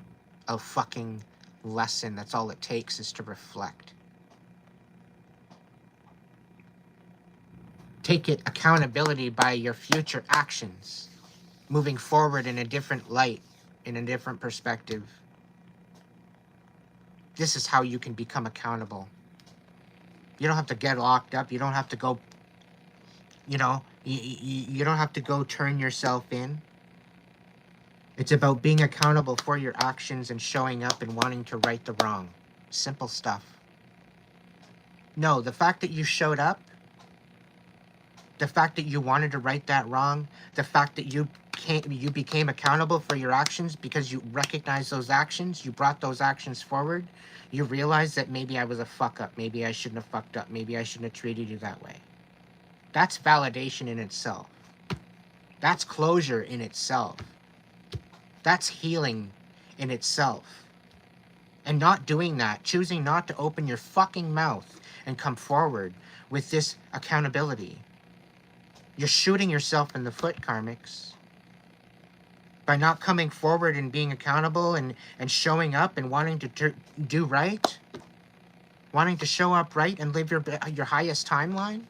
a fucking lesson. That's all it takes is to reflect. Take it accountability by your future actions, moving forward in a different light, in a different perspective. This is how you can become accountable. You don't have to get locked up. You don't have to go, you know, you don't have to go turn yourself in. It's about being accountable for your actions and showing up and wanting to right the wrong. Simple stuff. No, the fact that you showed up, the fact that you wanted to right that wrong, the fact that you became accountable for your actions because you recognized those actions, you brought those actions forward, you realized that maybe I was a fuck up, maybe I shouldn't have fucked up, maybe I shouldn't have treated you that way. That's validation in itself. That's closure in itself. That's healing in itself. And not doing that, choosing not to open your fucking mouth and come forward with this accountability. You're shooting yourself in the foot, Karmics. By not coming forward and being accountable and showing up and wanting to do right. Wanting to show up right and live your highest timeline.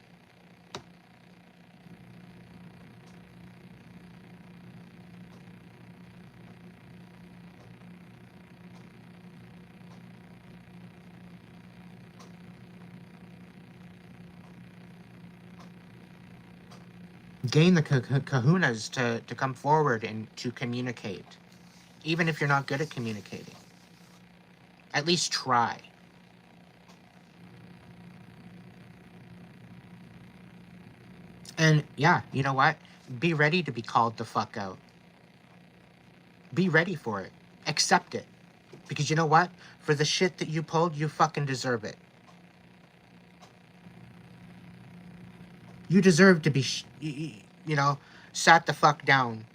Gain the kahunas to come forward and to communicate. Even if you're not good at communicating. At least try. And yeah, you know what? Be ready to be called the fuck out. Be ready for it. Accept it. Because you know what? For the shit that you pulled, you fucking deserve it. You deserve to be, you know, sat the fuck down.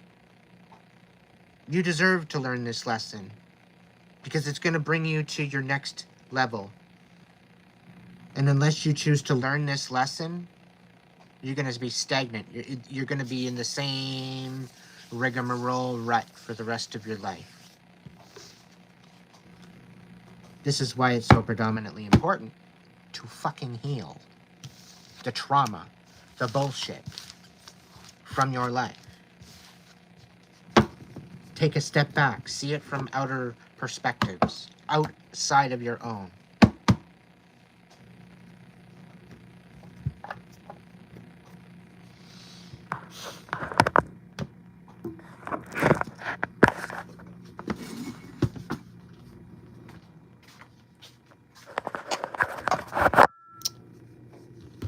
You deserve to learn this lesson. Because it's going to bring you to your next level. And unless you choose to learn this lesson, you're going to be stagnant. You're going to be in the same rigmarole rut for the rest of your life. This is why it's so predominantly important to fucking heal the trauma, the bullshit from your life. Take a step back. See it from outer perspectives, outside of your own.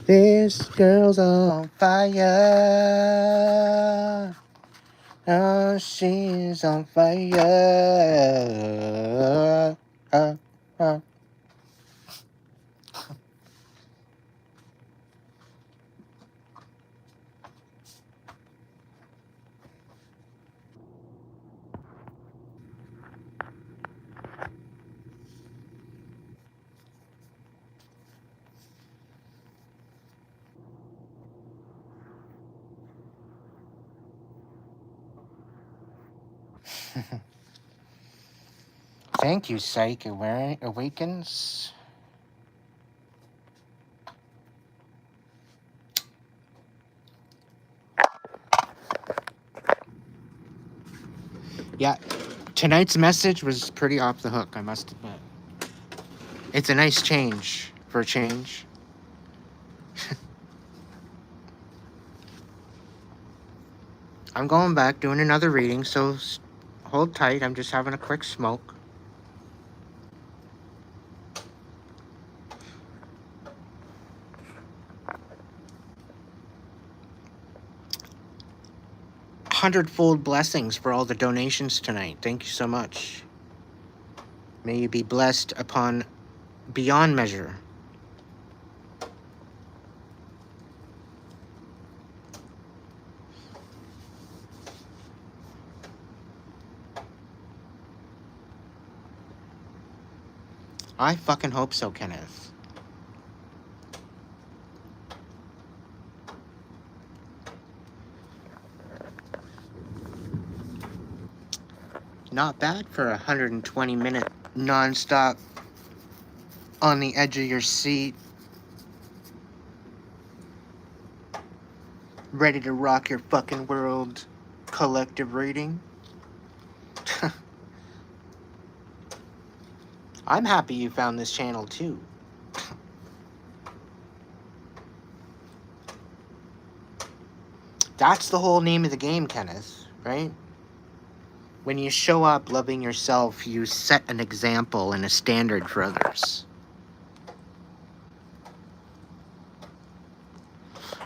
This girl's on fire. Oh, she's on fire. Thank you, Psych Awakens. Yeah, tonight's message was pretty off the hook, I must admit. It's a nice change for a change. I'm going back, doing another reading, so hold tight. I'm just having a quick smoke. Hundredfold blessings for all the donations tonight. Thank you so much. May you be blessed upon beyond measure. I fucking hope so, Kenneth. Not bad for a 120-minute non-stop on the edge of your seat, ready to rock your fucking world collective reading. I'm happy you found this channel too. That's the whole name of the game, Kenneth, right? When you show up loving yourself, you set an example and a standard for others.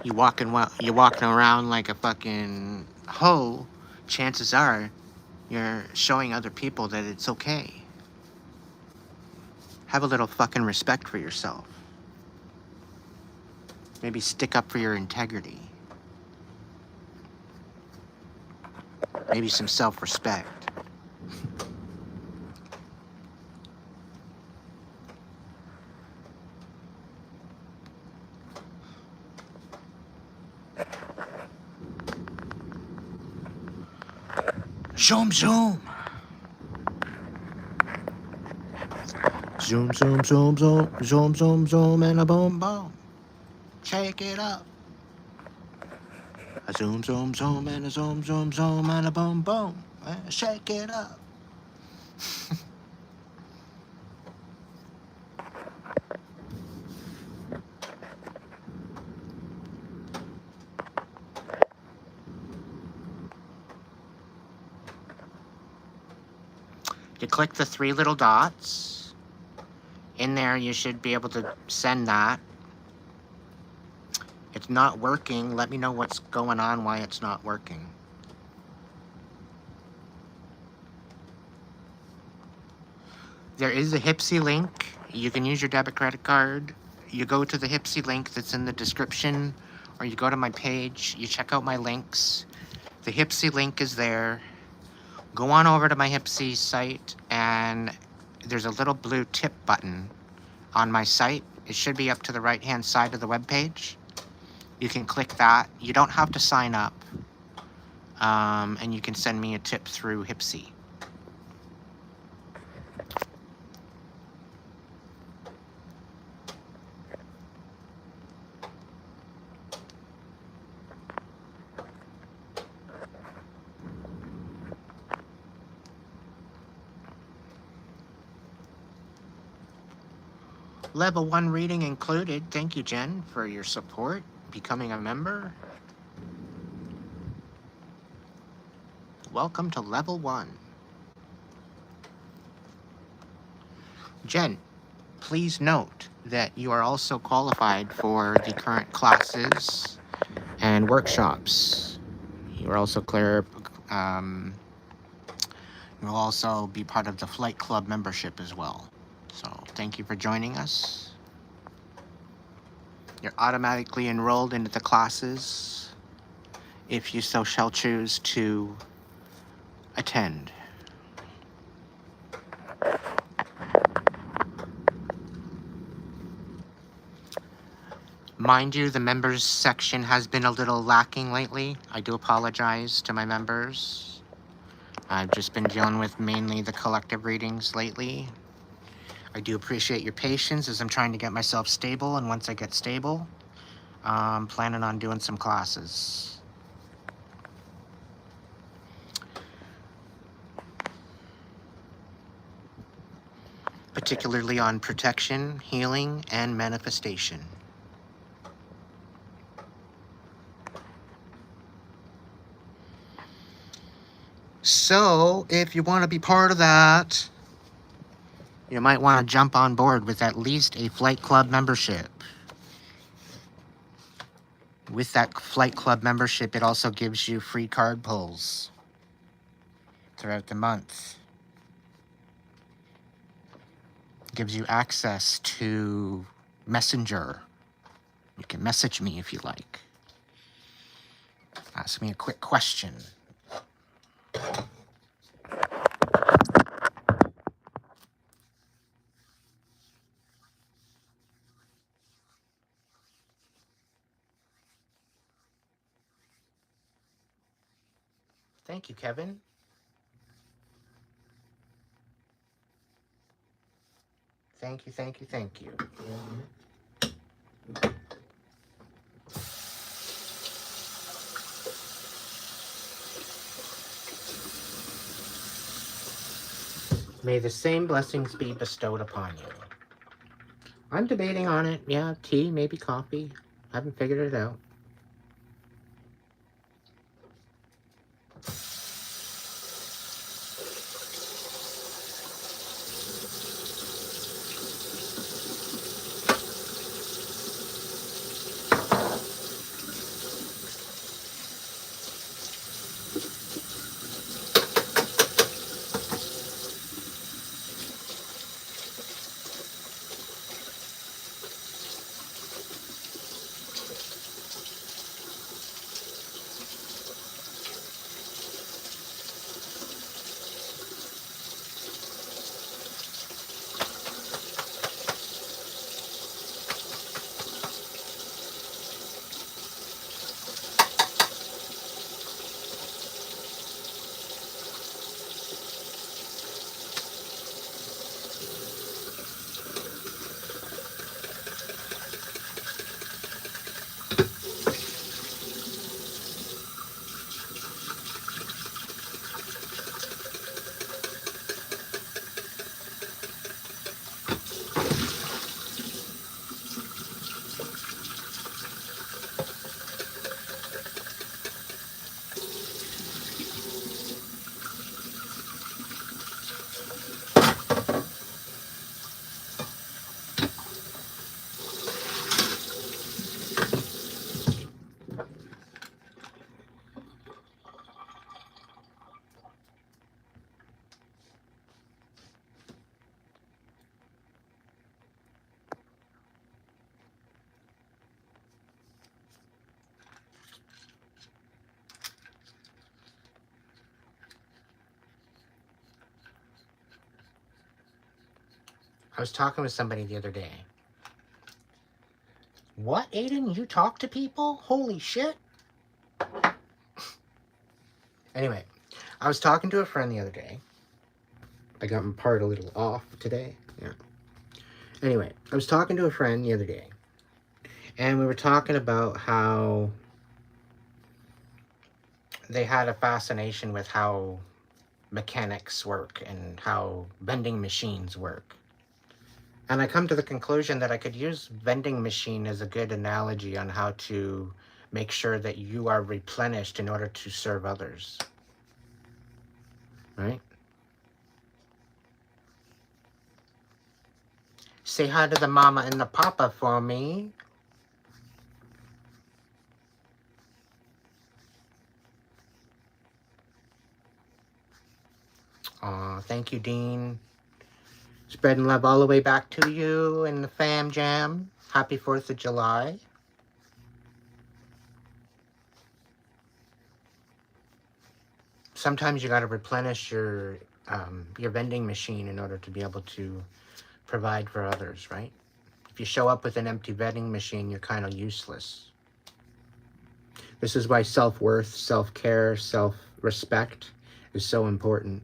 You walking around like a fucking hoe, chances are you're showing other people that it's okay. Have a little fucking respect for yourself. Maybe stick up for your integrity. Maybe some self-respect. Zoom, zoom. Zoom, zoom, zoom, zoom, zoom, zoom, zoom, and a boom, boom. Shake it up. A zoom, zoom, zoom, and a zoom, zoom, zoom, and a boom, boom. Shake it up. You click the 3 little dots. In there, you should be able to send that. It's not working. Let me know what's going on, why it's not working. There is a Hipsy link. You can use your debit credit card. You go to the Hipsy link that's in the description, or you go to my page, you check out my links. The Hipsy link is there. Go on over to my Hipsy site, and there's a little blue tip button on my site. It should be up to the right-hand side of the web page. You can click that. You don't have to sign up, and you can send me a tip through Hipsy. Level 1 reading included. Thank you, Jen, for your support, becoming a member. Welcome to Level 1. Jen, please note that you are also qualified for the current classes and workshops. You are also clear. You'll also be part of the Flight Club membership as well. So thank you for joining us. You're automatically enrolled into the classes if you so shall choose to attend. Mind you, the members section has been a little lacking lately. I do apologize to my members. I've just been dealing with mainly the collective readings lately. I do appreciate your patience as I'm trying to get myself stable, and once I get stable, I'm planning on doing some classes. Particularly on protection, healing, and manifestation. So, if you want to be part of that, you might want to jump on board with at least a Flight Club membership. With that Flight Club membership, it also gives you free card pulls throughout the month. It gives you access to Messenger. You can message me if you like. Ask me a quick question. Thank you, Kevin. Thank you, thank you, thank you. May the same blessings be bestowed upon you. I'm debating on it. Yeah, tea, maybe coffee. Haven't figured it out. I was talking with somebody the other day. What, Aiden? You talk to people? Holy shit. Anyway, I was talking to a friend the other day. I got my part a little off today. Yeah. Anyway, I was talking to a friend the other day. And we were talking about how they had a fascination with how mechanics work and how vending machines work. And I come to the conclusion that I could use vending machine as a good analogy on how to make sure that you are replenished in order to serve others. Right? Say hi to the mama and the papa for me. Aw, thank you, Dean. Spreading love all the way back to you and the fam jam. Happy 4th of July. Sometimes you got to replenish your vending machine in order to be able to provide for others, right? If you show up with an empty vending machine, you're kind of useless. This is why self-worth, self-care, self-respect is so important.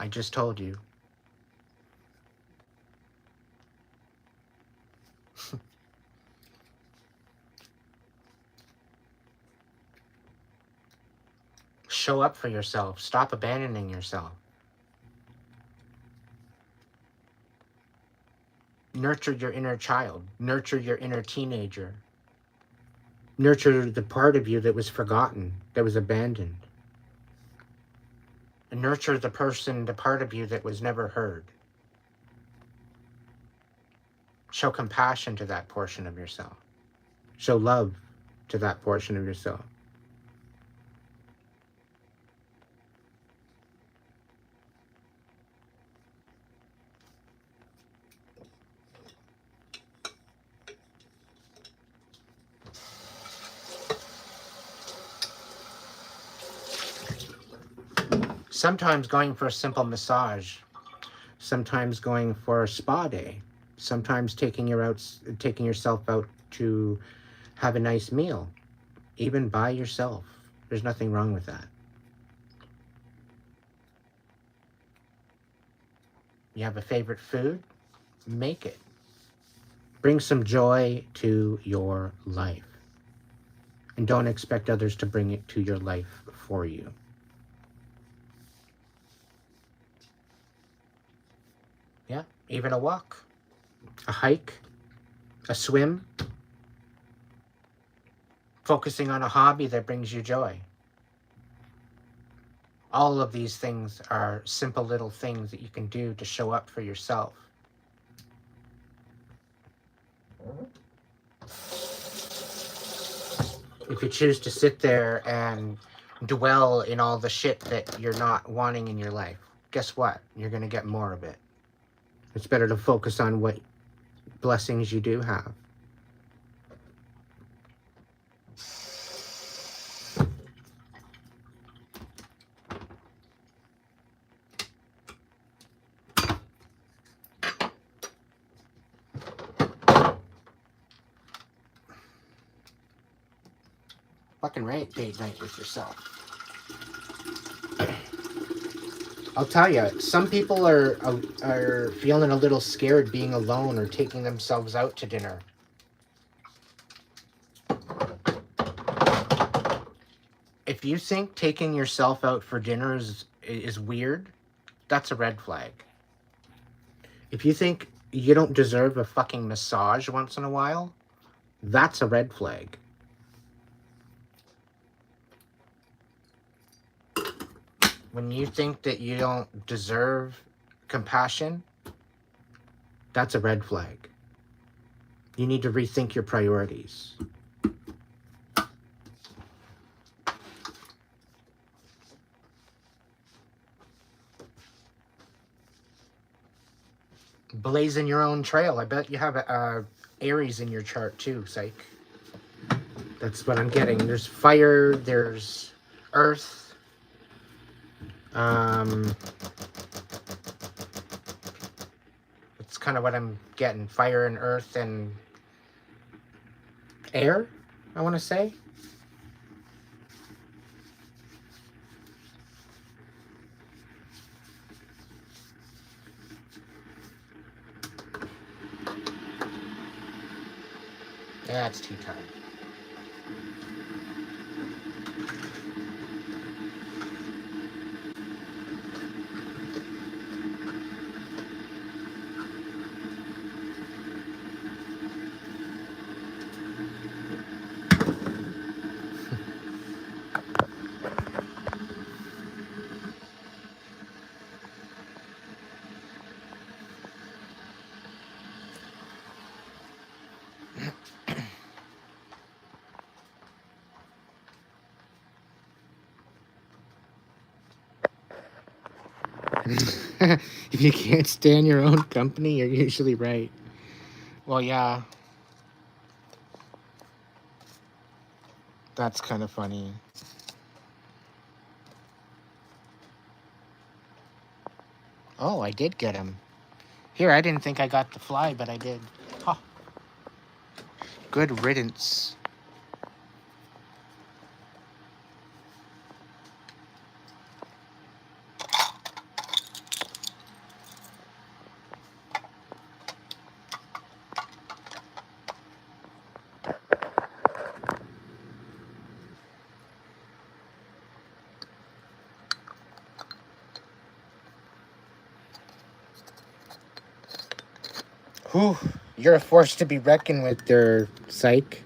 I just told you. Show up for yourself. Stop abandoning yourself. Nurture your inner child. Nurture your inner teenager. Nurture the part of you that was forgotten, that was abandoned. And nurture the part of you that was never heard. Show compassion to that portion of yourself. Show love to that portion of yourself. Sometimes going for a simple massage, sometimes going for a spa day, sometimes taking yourself out to have a nice meal, even by yourself. There's nothing wrong with that. You have a favorite food? Make it. Bring some joy to your life. And don't expect others to bring it to your life for you. Yeah, even a walk, a hike, a swim, focusing on a hobby that brings you joy. All of these things are simple little things that you can do to show up for yourself. If you choose to sit there and dwell in all the shit that you're not wanting in your life, guess what? You're going to get more of it. It's better to focus on what blessings you do have. Fucking right, date night with yourself. I'll tell you, some people are feeling a little scared being alone or taking themselves out to dinner. If you think taking yourself out for dinner is weird, that's a red flag. If you think you don't deserve a fucking massage once in a while, that's a red flag. When you think that you don't deserve compassion, that's a red flag. You need to rethink your priorities. Blazing your own trail. I bet you have a Aries in your chart too, psych. That's what I'm getting. There's fire, there's earth. It's kind of what I'm getting. Fire and earth and air, I want to say. Yeah, it's tea time. If you can't stand your own company, you're usually right. Well, yeah. That's kind of funny. Oh, I did get him. Here, I didn't think I got the fly, but I did. Huh. Good riddance. Whew, you're a force to be reckoned with there, psych.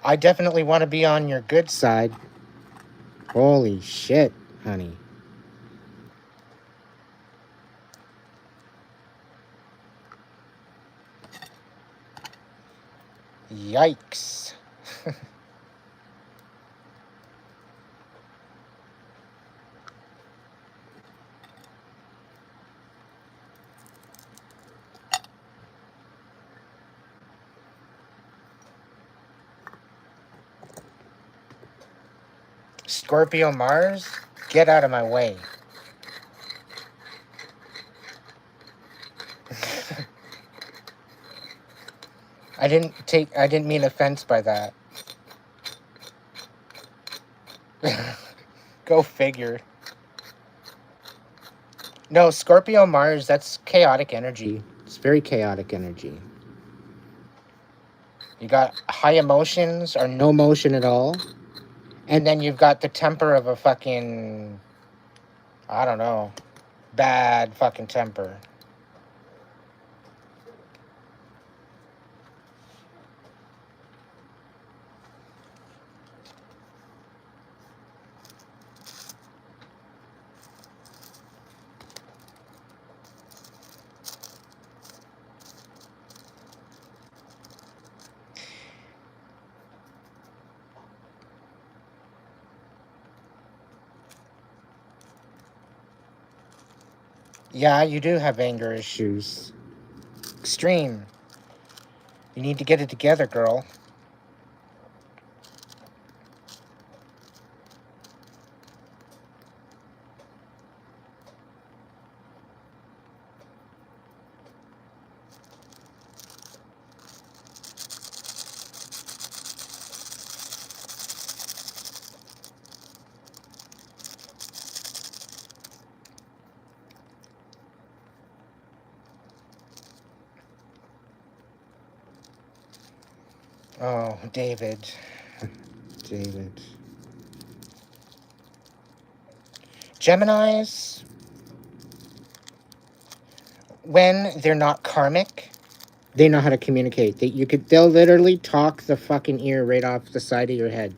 I definitely want to be on your good side. Holy shit, honey. Yikes. Scorpio Mars, get out of my way. I didn't mean offense by that. Go figure. No, Scorpio Mars, that's chaotic energy. It's very chaotic energy. You got high emotions or no emotion at all. And then you've got the temper of a fucking, I don't know, bad fucking temper. Yeah, you do have anger issues. Extreme. You need to get it together, girl. Oh, David. David. Geminis, when they're not karmic, they know how to communicate. They'll literally talk the fucking ear right off the side of your head.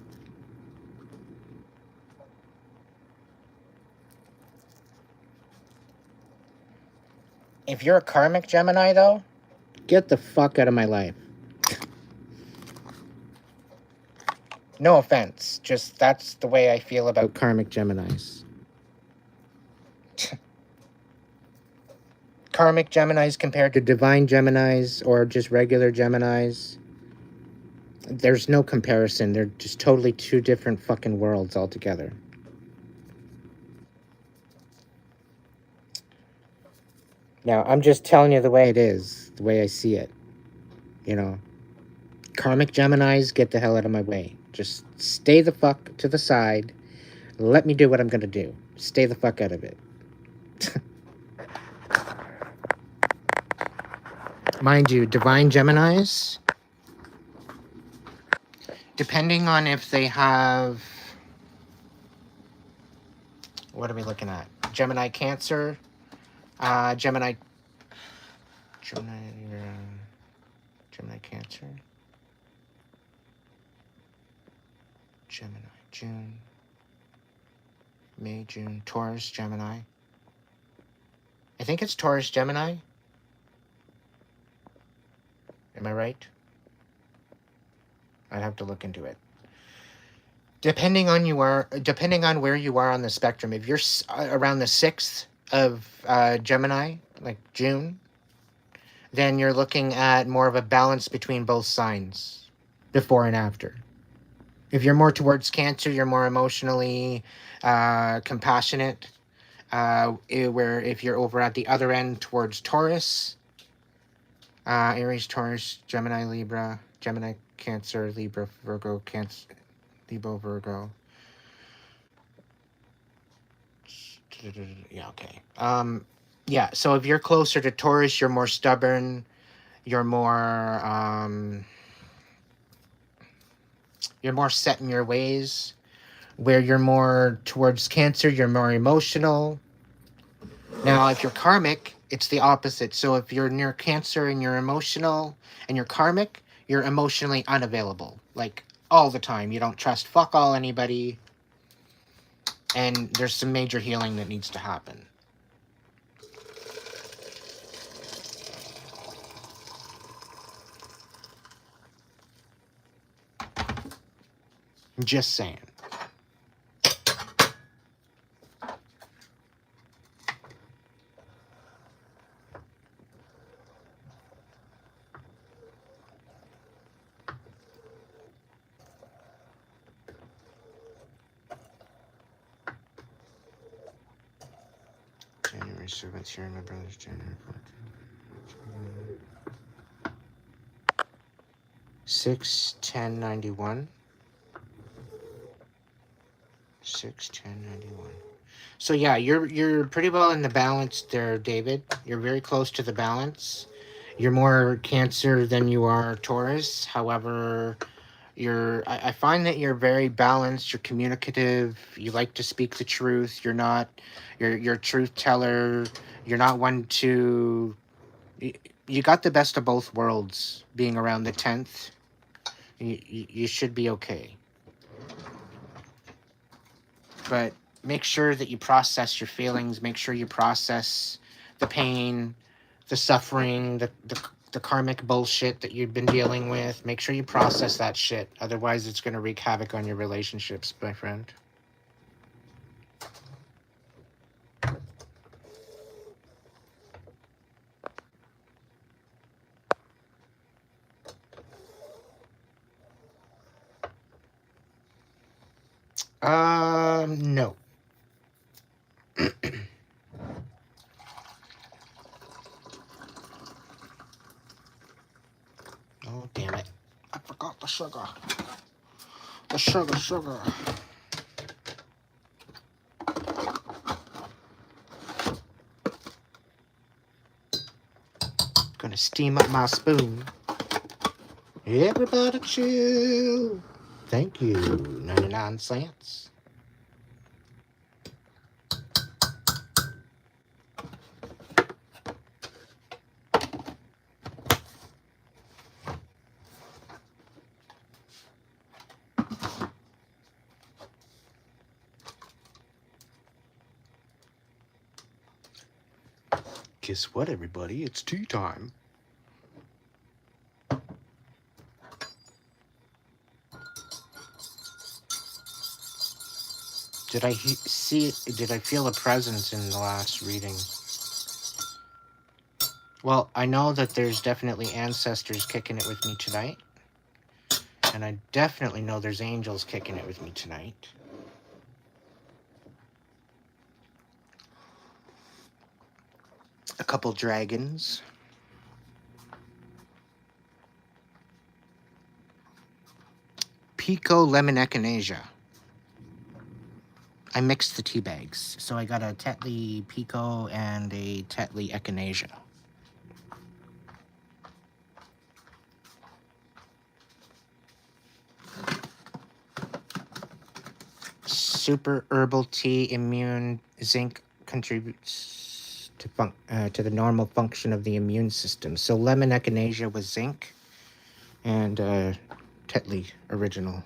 If you're a karmic Gemini, though, get the fuck out of my life. No offense, just that's the way I feel about karmic Geminis. Karmic Geminis compared to divine Geminis or just regular Geminis, there's no comparison. They're just totally two different fucking worlds altogether. Now, I'm just telling you the way it is, the way I see it. You know, karmic Geminis, get the hell out of my way. Just stay the fuck to the side. Let me do what I'm going to do. Stay the fuck out of it. Mind you, divine Geminis, depending on if they have... What are we looking at? Gemini Cancer, Gemini Cancer, Gemini, June, May, June, Taurus, Gemini. I think it's Taurus, Gemini. Am I right? I'd have to look into it. Depending on where you are on the spectrum, if you're around the 6th of Gemini, like June, then you're looking at more of a balance between both signs, before and after. If you're more towards Cancer, you're more emotionally compassionate. Where if you're over at the other end towards Taurus, Aries, Taurus, Gemini, Libra, Gemini, Cancer, Libra, Virgo, Cancer, Libra, Virgo. Yeah, okay. Yeah, so if you're closer to Taurus, you're more stubborn, you're more set in your ways. Where you're more towards Cancer, you're more emotional. Now, if you're karmic, it's the opposite. So if you're near Cancer and you're emotional and you're karmic, you're emotionally unavailable. Like, all the time. You don't trust fuck all anybody. And there's some major healing that needs to happen. Just saying. January 7th, here, my brother's January 14th. 6/10/91. 6/10/91. So yeah, you're pretty well in the balance there, David. You're very close to the balance. You're more Cancer than you are Taurus. However, I find that you're very balanced. You're communicative. You like to speak the truth. You're a truth teller. You're not one to. You got the best of both worlds. Being around the 10th, you should be okay. But make sure that you process your feelings. Make sure you process the pain, the suffering, the karmic bullshit that you've been dealing with. Make sure you process that shit. Otherwise, it's going to wreak havoc on your relationships, my friend. No. Oh, damn it. I forgot the sugar. The sugar. Gonna steam up my spoon. Everybody chill. Thank you. 99 cents. Guess what, everybody? It's tea time. Did I see it? Did I feel a presence in the last reading? Well, I know that there's definitely ancestors kicking it with me tonight. And I definitely know there's angels kicking it with me tonight. A couple dragons. Pico lemon echinacea. I mixed the tea bags. So I got a Tetley Pico and a Tetley echinacea. Super herbal tea, immune, zinc contributes to the normal function of the immune system. So lemon echinacea was zinc, and Tetley original.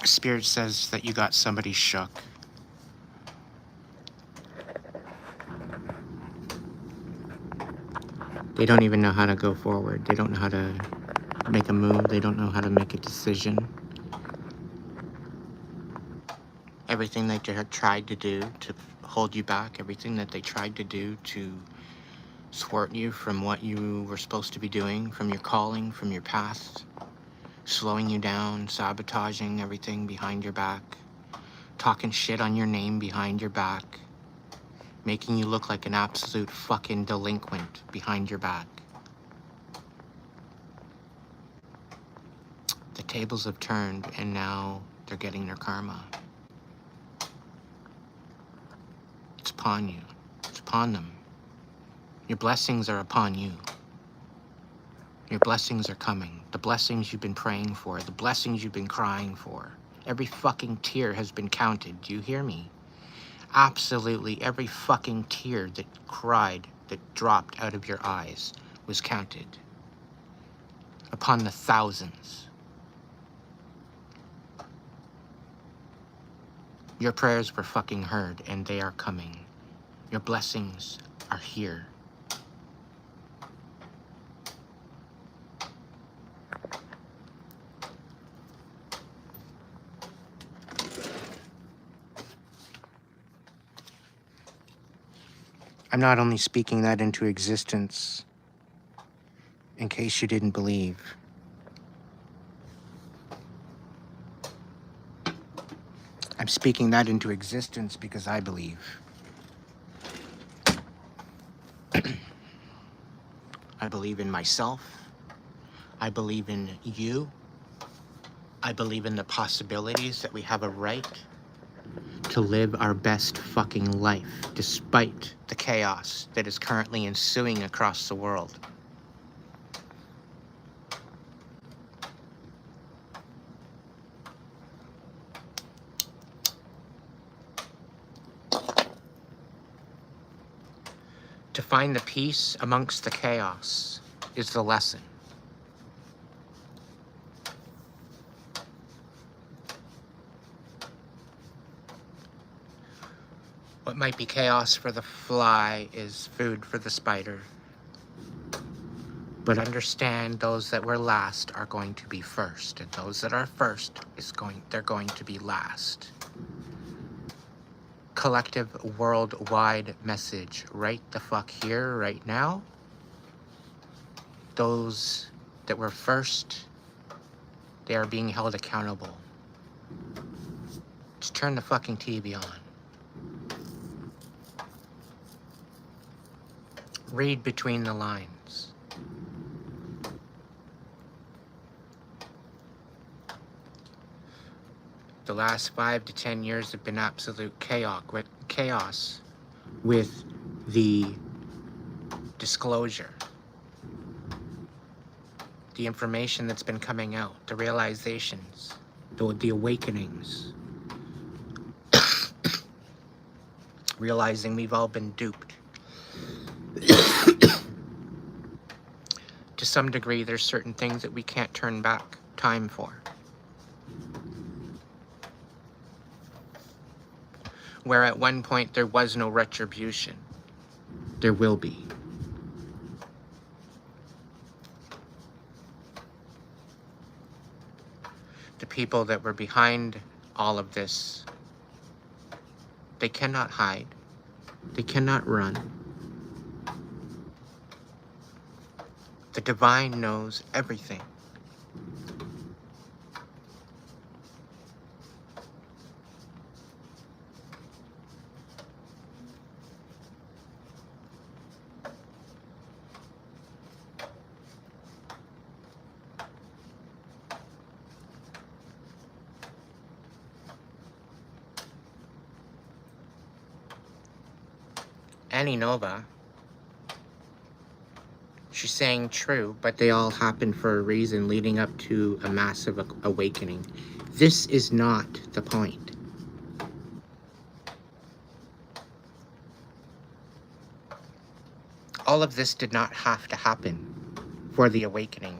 Spirit says that you got somebody shook. They don't even know how to go forward. They don't know how to make a move. They don't know how to make a decision. Everything that they had tried to do to hold you back, everything that they tried to do to thwart you from what you were supposed to be doing, from your calling, from your past, slowing you down, sabotaging everything behind your back, talking shit on your name behind your back, making you look like an absolute fucking delinquent behind your back. The tables have turned, and now they're getting their karma. It's upon you. It's upon them. Your blessings are upon you. Your blessings are coming. The blessings you've been praying for. The blessings you've been crying for. Every fucking tear has been counted. Do you hear me? Absolutely every fucking tear that cried, that dropped out of your eyes, was counted. Upon the thousands. Your prayers were fucking heard, and they are coming. Your blessings are here. I'm not only speaking that into existence, in case you didn't believe. I'm speaking that into existence because I believe. I believe in myself. I believe in you. I believe in the possibilities that we have a right to live our best fucking life despite the chaos that is currently ensuing across the world. To find the peace amongst the chaos is the lesson. What might be chaos for the fly is food for the spider. But understand those that were last are going to be first, and those that are first they're going to be last. Collective worldwide message right the fuck here, right now. Those that were first, they are being held accountable. Just turn the fucking TV on. Read between the lines. The last 5 to 10 years have been absolute chaos with the disclosure, the information that's been coming out, the realizations, the awakenings, realizing we've all been duped. To some degree, there's certain things that we can't turn back time for. Where at one point there was no retribution, there will be. The people that were behind all of this, they cannot hide, they cannot run. The divine knows everything. Annie Nova, she's saying true, but they all happen for a reason leading up to a massive awakening. This is not the point. All of this did not have to happen for the awakening.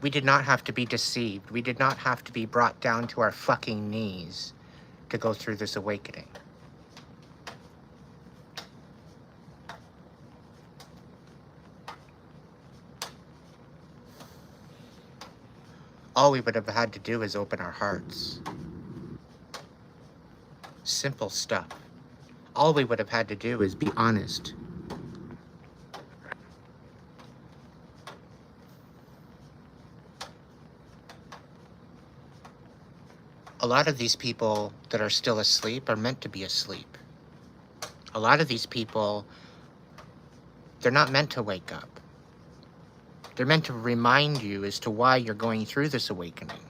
We did not have to be deceived. We did not have to be brought down to our fucking knees to go through this awakening. All we would have had to do is open our hearts. Simple stuff. All we would have had to do is be honest. A lot of these people that are still asleep are meant to be asleep. A lot of these people, they're not meant to wake up. They're meant to remind you as to why you're going through this awakening.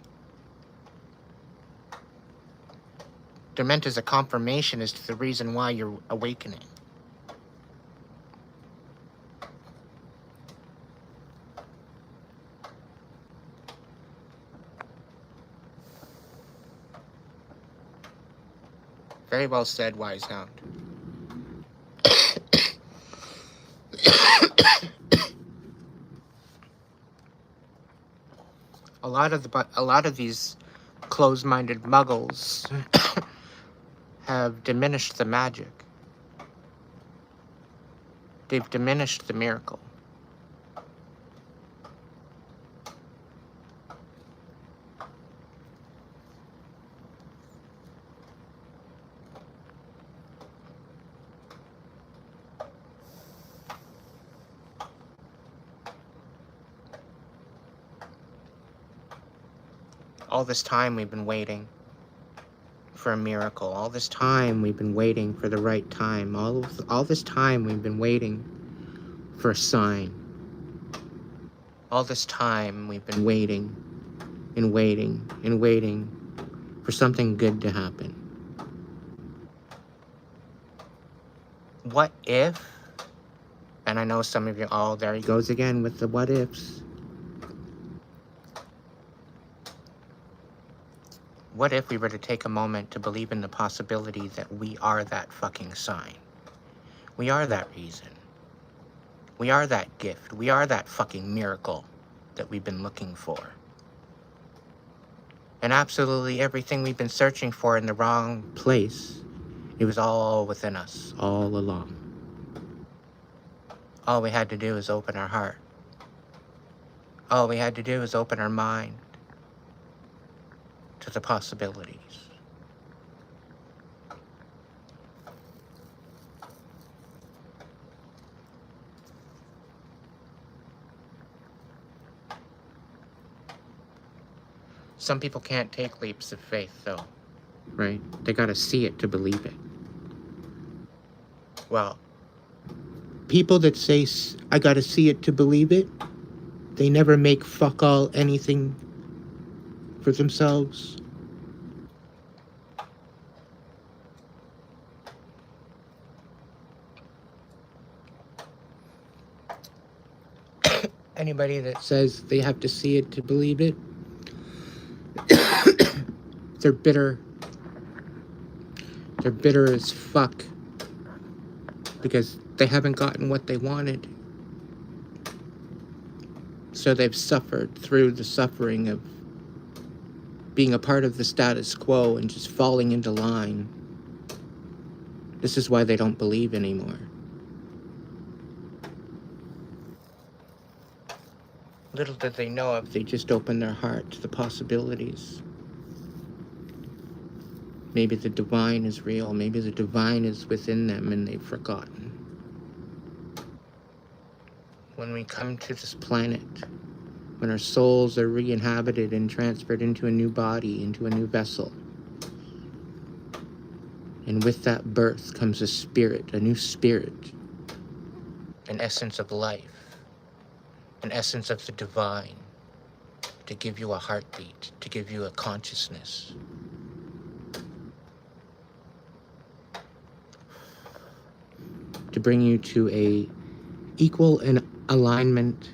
They're meant as a confirmation as to the reason why you're awakening. Very well said, Wise Hound. A lot of these closed-minded muggles have diminished the magic. They've diminished the miracle. All this time we've been waiting for a miracle. All this time we've been waiting for the right time. All this time we've been waiting for a sign. All this time we've been waiting and waiting and waiting for something good to happen. What if, and I know some of you, oh, there he goes again with the what ifs. What if we were to take a moment to believe in the possibility that we are that fucking sign? We are that reason. We are that gift. We are that fucking miracle that we've been looking for. And absolutely everything we've been searching for in the wrong place, it was all within us, all along. All we had to do is open our heart. All we had to do is open our mind to the possibilities. Some people can't take leaps of faith, though, right? They gotta see it to believe it. Well, people that say, I gotta see it to believe it, they never make fuck all anything for themselves. Anybody that says they have to see it to believe it, they're bitter. They're bitter as fuck because they haven't gotten what they wanted. So they've suffered through the suffering of being a part of the status quo and just falling into line. This is why they don't believe anymore. Little did they know if they just opened their heart to the possibilities. Maybe the divine is real. Maybe the divine is within them and they've forgotten. When we come to this planet, when our souls are re-inhabited and transferred into a new body, into a new vessel, and with that birth comes a spirit, a new spirit, an essence of life, an essence of the divine, to give you a heartbeat, to give you a consciousness. To bring you to a equal in alignment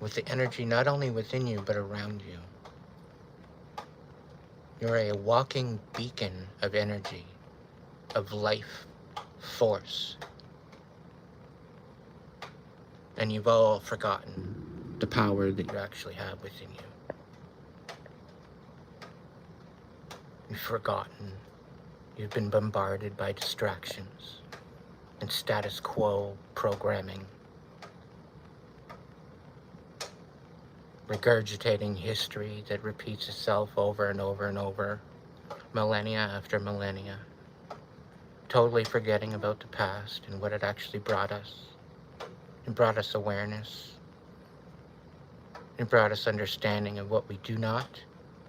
with the energy not only within you, but around you. You're a walking beacon of energy, of life force. And you've all forgotten the power that you actually have within you. You've forgotten. You've been bombarded by distractions and status quo programming, regurgitating history that repeats itself over and over and over, millennia after millennia, totally forgetting about the past and what it actually brought us. It brought us awareness. It brought us understanding of what we do not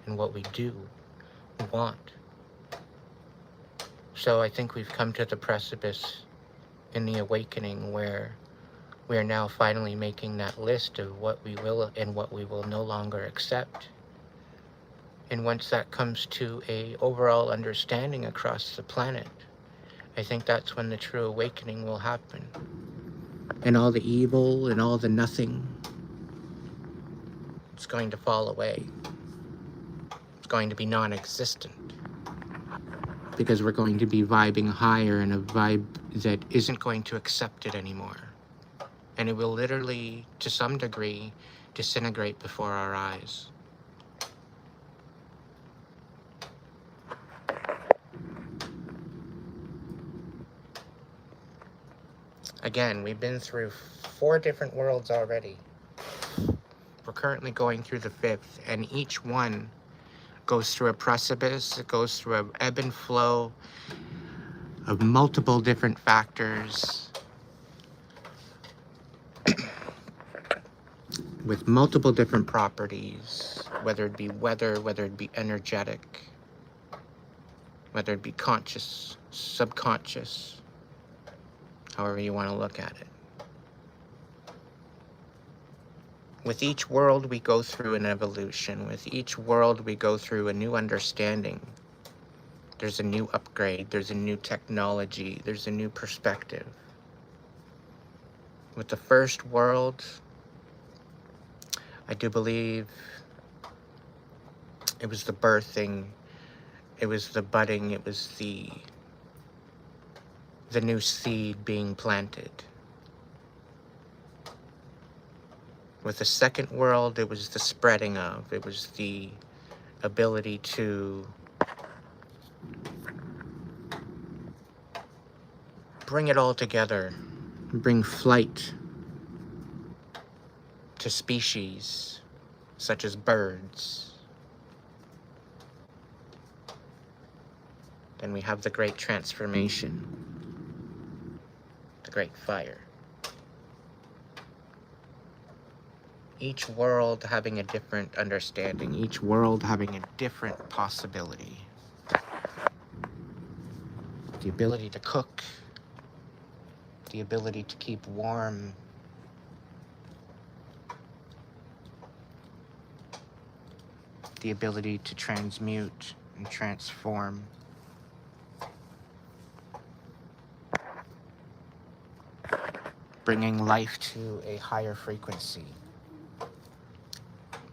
and what we do want. So I think we've come to the precipice in the awakening where we are now finally making that list of what we will and what we will no longer accept. And once that comes to a overall understanding across the planet, I think that's when the true awakening will happen. And all the evil and all the nothing, it's going to fall away. It's going to be non-existent. Because we're going to be vibing higher in a vibe that isn't going to accept it anymore. And it will literally, to some degree, disintegrate before our eyes. Again, we've been through 4 different worlds already. We're currently going through the 5th, and each one goes through a precipice, it goes through an ebb and flow of multiple different factors with multiple different properties, whether it be weather, whether it be energetic, whether it be conscious, subconscious, however you want to look at it. With each world, we go through an evolution. With each world, we go through a new understanding. There's a new upgrade. There's a new technology. There's a new perspective. With the first world, I do believe it was the birthing, it was the budding, it was the new seed being planted. With the second world, it was the spreading of, it was the ability to bring it all together, bring flight to species such as birds. Then we have the great transformation, the great fire. Each world having a different understanding, each world having a different possibility. The ability to cook, the ability to keep warm, the ability to transmute and transform. Bringing life to a higher frequency.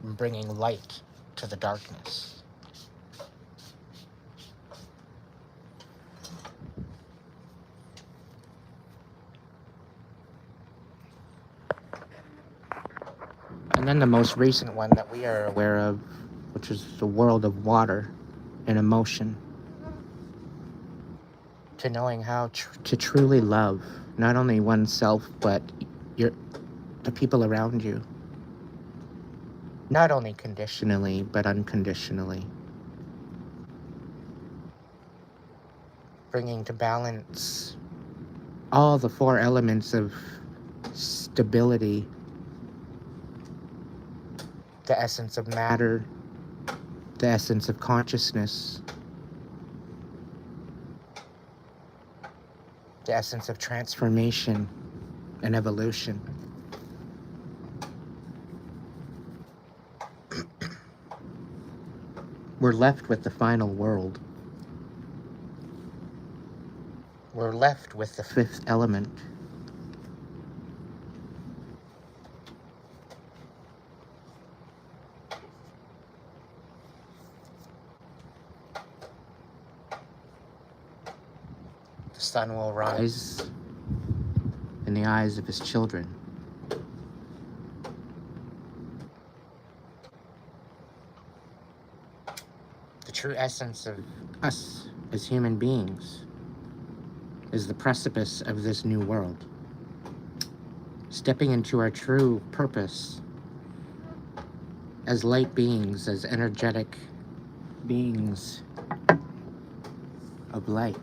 Bringing light to the darkness. And then the most recent one that we are aware of, which is the world of water and emotion. To knowing how to truly love not only oneself, but the people around you. Not only conditionally, but unconditionally. Bringing to balance all the 4 elements of stability, the essence of matter, the essence of consciousness, the essence of transformation and evolution. We're left with the final world. We're left with the 5th element. The sun will rise in the eyes of his children. The true essence of us as human beings is the precipice of this new world. Stepping into our true purpose as light beings, as energetic beings of light.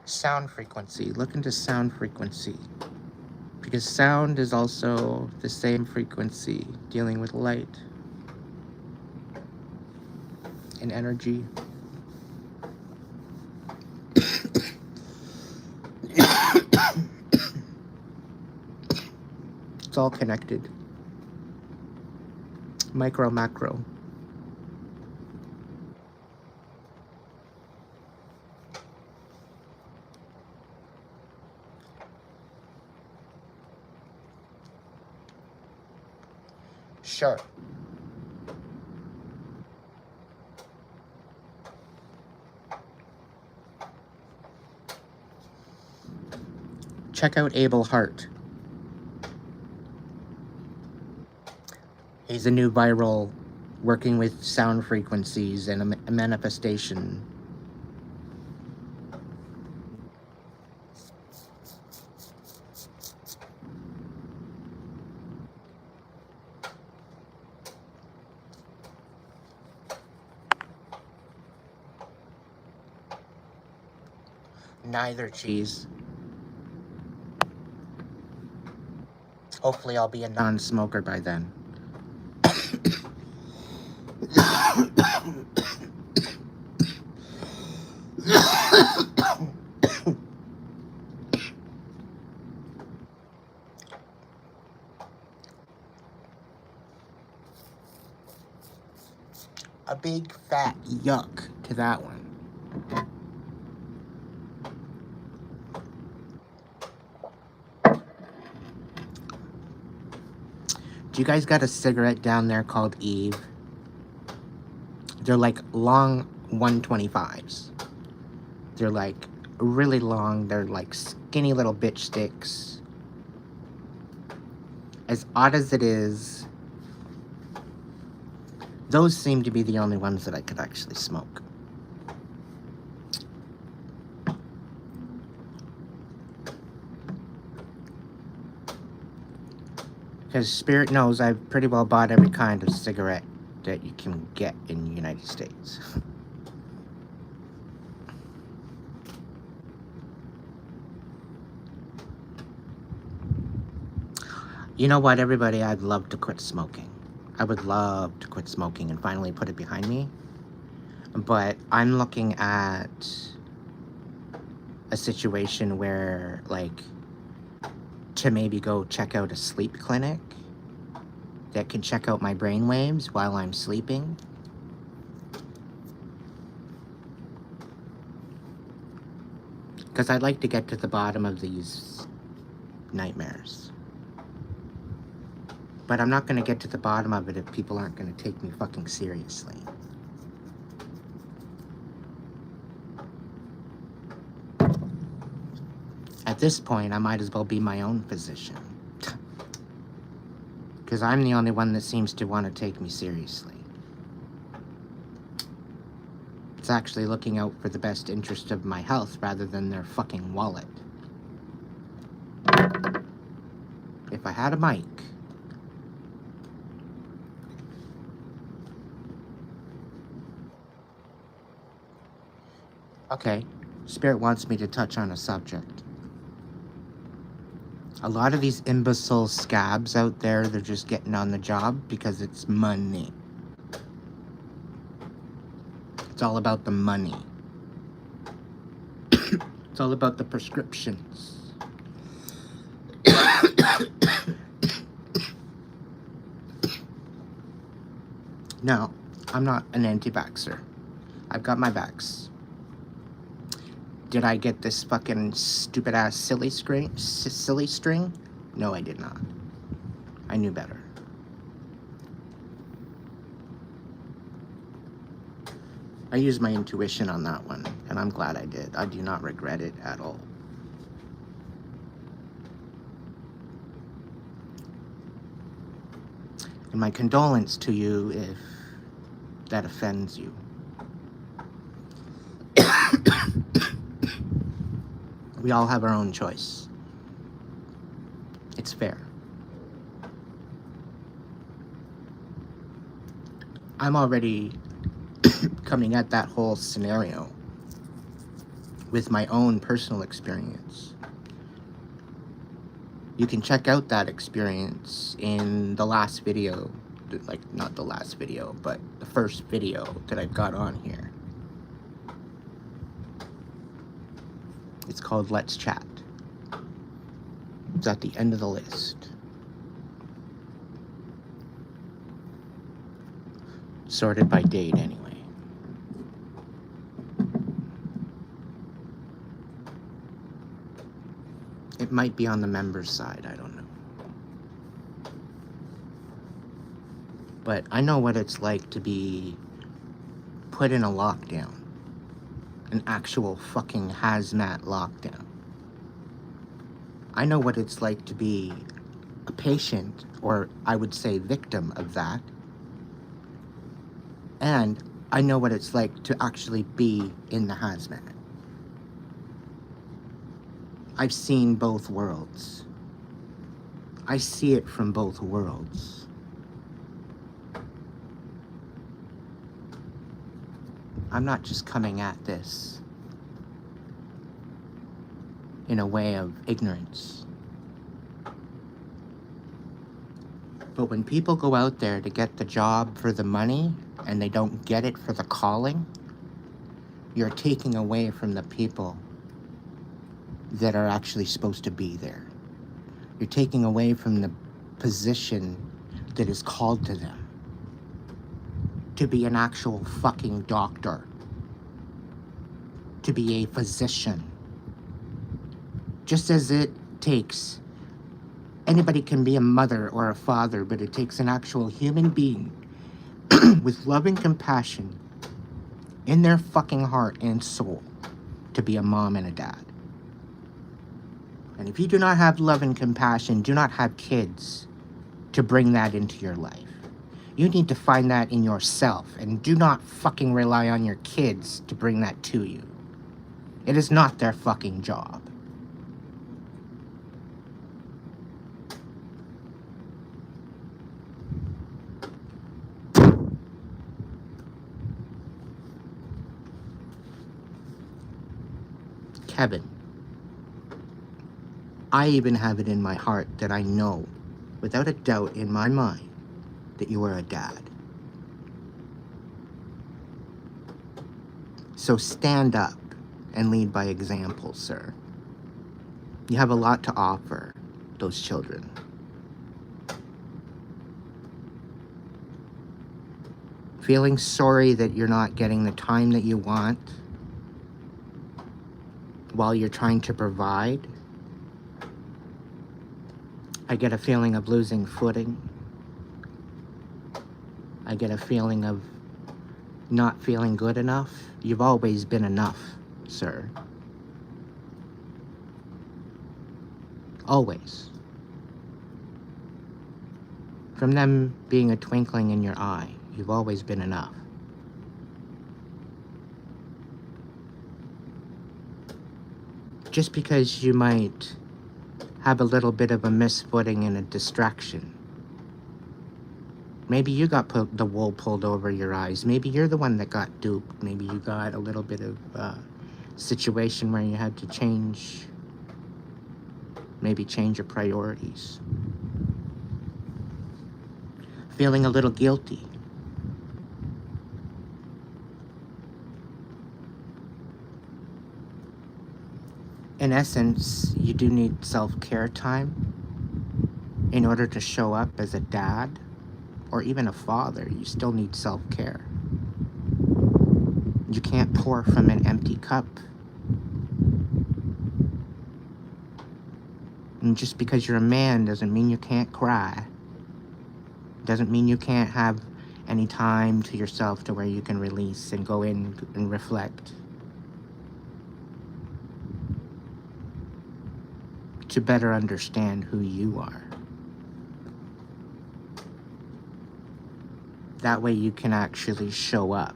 Sound frequency. Look into sound frequency. Because sound is also the same frequency, dealing with light and energy. It's all connected. Micro, macro. Sure. Check out Abel Hart. He's a new viral working with sound frequencies and a manifestation. Neither, cheese. Hopefully I'll be a non-smoker by then. A big fat yuck to that one. Do you guys got a cigarette down there called Eve? They're like long 125s. They're like really long. They're like skinny little bitch sticks. As odd as it is, those seem to be the only ones that I could actually smoke. Because Spirit knows I've pretty well bought every kind of cigarette that you can get in the United States. You know what, everybody? I'd love to quit smoking. I would love to quit smoking and finally put it behind me. But I'm looking at a situation where, like, to maybe go check out a sleep clinic that can check out my brain waves while I'm sleeping. Because I'd like to get to the bottom of these nightmares. But I'm not going to get to the bottom of it if people aren't going to take me fucking seriously. At this point, I might as well be my own physician. Because I'm the only one that seems to want to take me seriously. It's actually looking out for the best interest of my health rather than their fucking wallet. If I had a mic... Okay, Spirit wants me to touch on a subject. A lot of these imbecile scabs out there, they're just getting on the job because it's money. It's all about the money. It's all about the prescriptions. No, I'm not an anti-vaxxer. I've got my vax. Did I get this fucking stupid-ass silly string? No, I did not. I knew better. I used my intuition on that one, and I'm glad I did. I do not regret it at all. And my condolence to you if that offends you. We all have our own choice. It's fair. I'm already coming at that whole scenario with my own personal experience. You can check out that experience in the last video, like not the last video, but the first video that I've got on here. It's called Let's Chat. It's at the end of the list. Sorted by date, anyway. It might be on the members' side, I don't know. But I know what it's like to be put in a lockdown. An actual fucking hazmat lockdown. I know what it's like to be a patient, or I would say victim of that. And I know what it's like to actually be in the hazmat. I've seen both worlds. I see it from both worlds. I'm not just coming at this in a way of ignorance. But when people go out there to get the job for the money and they don't get it for the calling, you're taking away from the people that are actually supposed to be there. You're taking away from the position that is called to them. To be an actual fucking doctor. To be a physician. Just as it takes, anybody can be a mother or a father, but it takes an actual human being with love and compassion in their fucking heart and soul to be a mom and a dad. And if you do not have love and compassion, do not have kids to bring that into your life. You need to find that in yourself, and do not fucking rely on your kids to bring that to you. It is not their fucking job. Kevin, I even have it in my heart that I know, without a doubt in my mind, that you are a dad. So stand up and lead by example, sir. You have a lot to offer those children. Feeling sorry that you're not getting the time that you want while you're trying to provide. I get a feeling of losing footing. I get a feeling of not feeling good enough. You've always been enough, sir. Always. From them being a twinkling in your eye, you've always been enough. Just because you might have a little bit of a misfooting and a distraction. Maybe you got the wool pulled over your eyes. Maybe you're the one that got duped. Maybe you got a little bit of situation where you had to change your priorities. Feeling a little guilty. In essence, you do need self-care time in order to show up as a dad or even a father. You still need self-care. You can't pour from an empty cup. And just because you're a man doesn't mean you can't cry. Doesn't mean you can't have any time to yourself to where you can release and go in and reflect. To better understand who you are. That way you can actually show up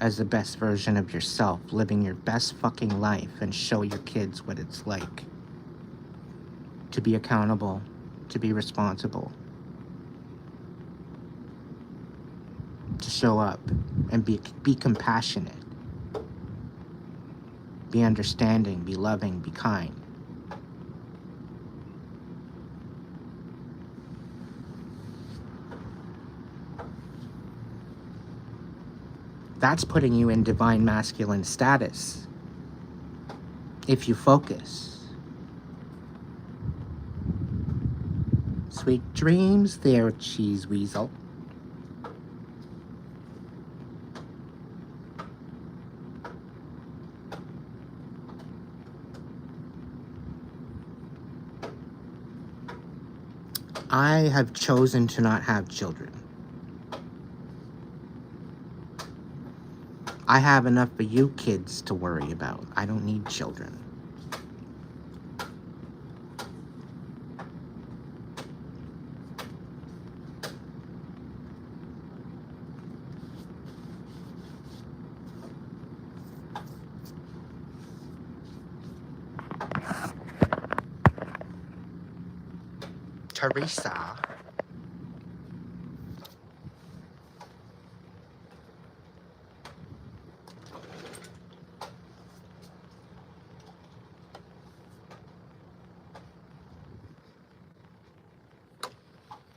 as the best version of yourself, living your best fucking life, and show your kids what it's like to be accountable, to be responsible, to show up and be compassionate, be understanding, be loving, be kind. That's putting you in divine masculine status if you focus. Sweet dreams there, cheese weasel. I have chosen to not have children. I have enough of you kids to worry about. I don't need children. Teresa.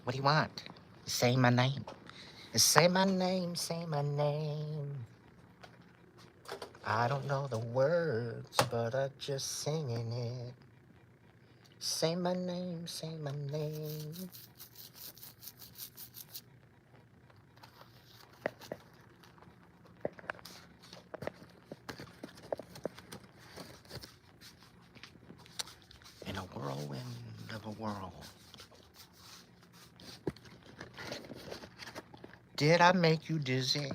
What do you want? Say my name. Say my name, say my name. I don't know the words, but I'm just singing it. Say my name, say my name. In a whirlwind of a world. Did I make you dizzy?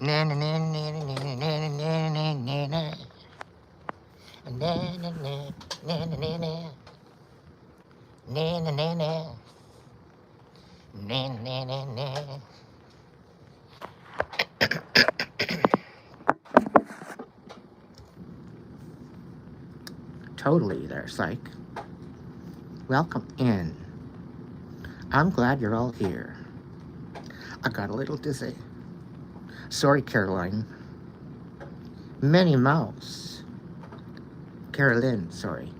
Na na na na na na na na na na na na. Na na na na na na na. Na na na na. Na na na na. Totally there, psych. Welcome in. I'm glad you're all here. I got a little dizzy. Sorry, Caroline. Minnie Mouse. Carolyn, sorry.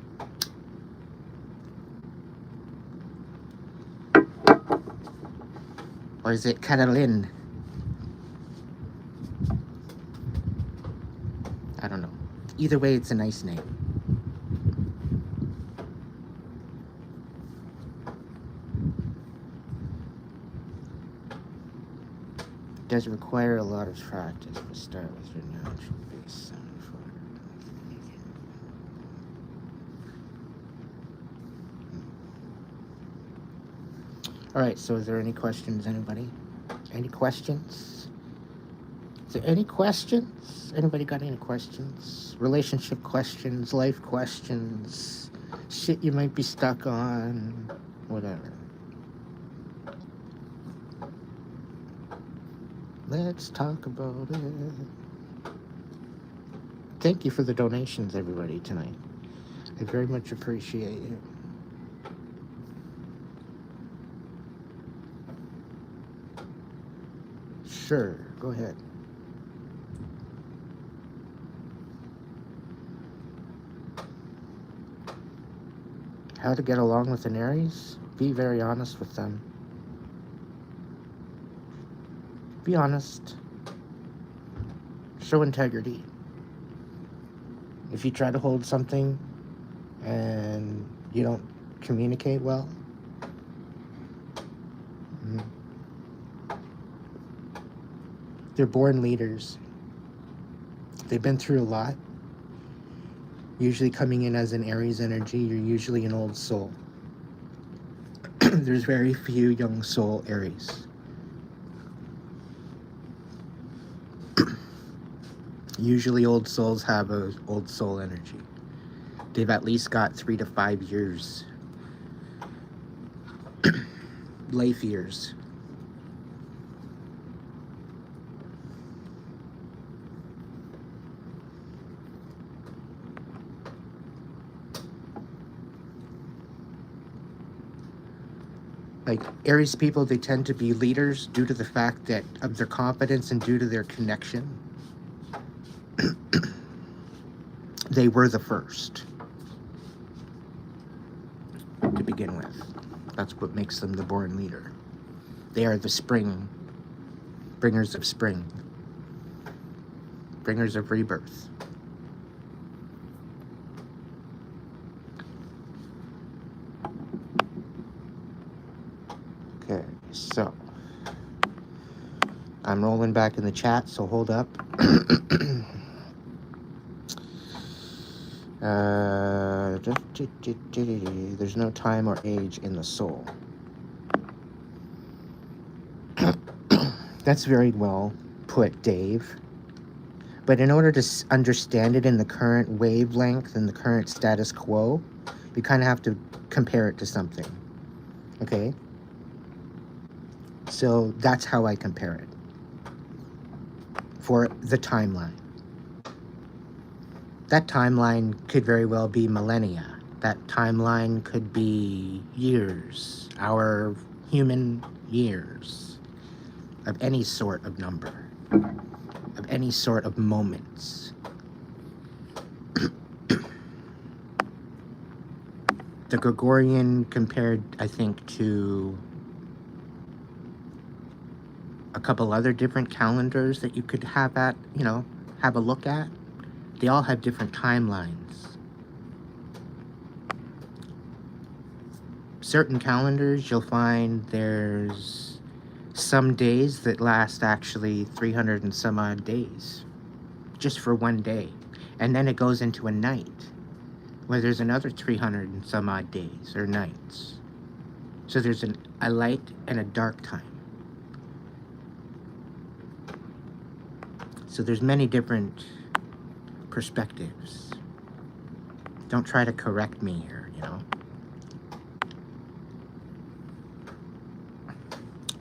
Or is it Carolyn? I don't know. Either way, it's a nice name. Does require a lot of practice, but start with your natural base sound. All right, so is there any questions, anybody? Any questions? Is there any questions? Anybody got any questions? Relationship questions, life questions, shit you might be stuck on, whatever. Let's talk about it. Thank you for the donations, everybody, tonight. I very much appreciate it. Sure, go ahead. How to get along with an Aries? Be very honest with them. Be honest. Show integrity. If you try to hold something and you don't communicate well, they're born leaders. They've been through a lot. Usually coming in as an Aries energy, you're usually an old soul. There's very few young soul Aries. Usually old souls have a old soul energy. They've at least got 3 to 5 years. Life years. Like Aries people, they tend to be leaders due to the fact that of their competence and due to their connection. They were the first to begin with. That's what makes them the born leader. They are the spring, bringers of spring, bringers of rebirth. Okay, so I'm rolling back in the chat, so hold up. There's no time or age in the soul. That's very well put, Dave. But in order to understand it in the current wavelength and the current status quo, you kind of have to compare it to something. Okay? So that's how I compare it for the timeline. That timeline could very well be millennia. That timeline could be years, our human years, of any sort of number, of any sort of moments. The Gregorian compared, I think, to a couple other different calendars that you could have have a look at. They all have different timelines. Certain calendars, you'll find there's some days that last actually 300 and some odd days, just for one day. And then it goes into a night, where there's another 300 and some odd days or nights. So there's a light and a dark time. So there's many different perspectives. Don't try to correct me here,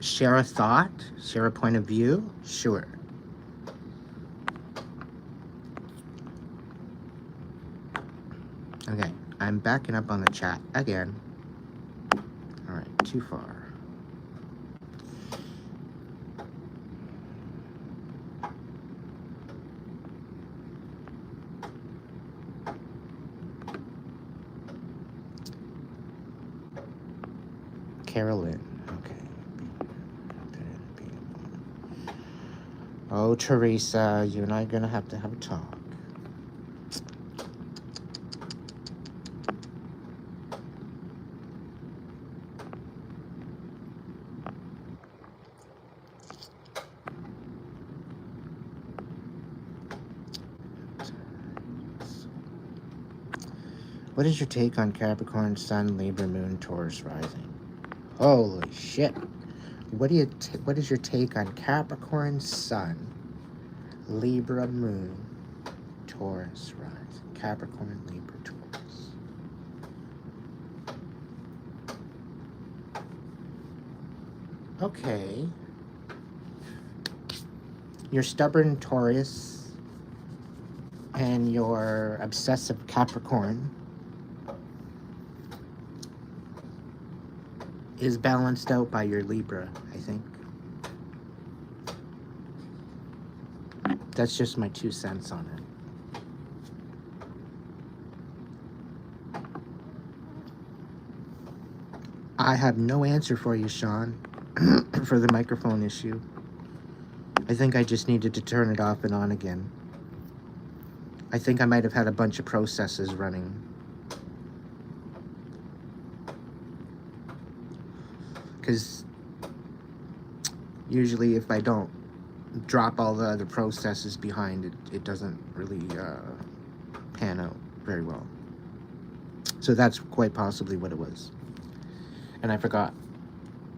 Share a thought, share a point of view, sure. Okay, I'm backing up on the chat again. All right, too far. Carolyn, okay. Oh, Teresa, you and I are gonna have to have a talk. What is your take on Capricorn, Sun, Libra, Moon, Taurus, Rising? Holy shit. What is your take on Capricorn, Sun, Libra, Moon, Taurus, Rising? Capricorn, Libra, Taurus. Okay. Your stubborn Taurus and your obsessive Capricorn is balanced out by your Libra, I think. That's just my 2 cents on it. I have no answer for you, Sean, for the microphone issue. I think I just needed to turn it off and on again. I think I might have had a bunch of processes running. Because usually if I don't drop all the other processes behind it, it doesn't really pan out very well. So that's quite possibly what it was. And I forgot.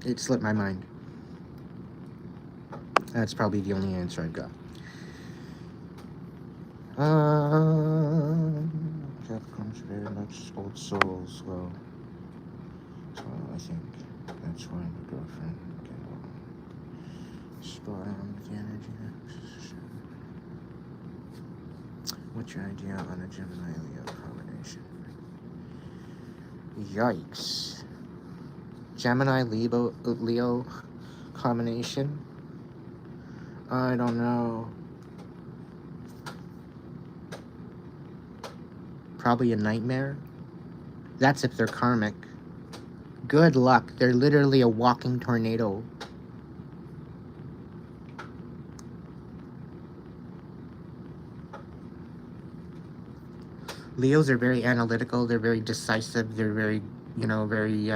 It slipped my mind. That's probably the only answer I've got. Capricorn's very much old souls. Well, so I think that's why my girlfriend get spot on with the energy. What's your idea on a Gemini-Leo combination? Yikes. Gemini-Leo combination? I don't know. Probably a nightmare. That's if they're karmic. Good luck. They're literally a walking tornado. Leos are very analytical. They're very decisive. They're very, very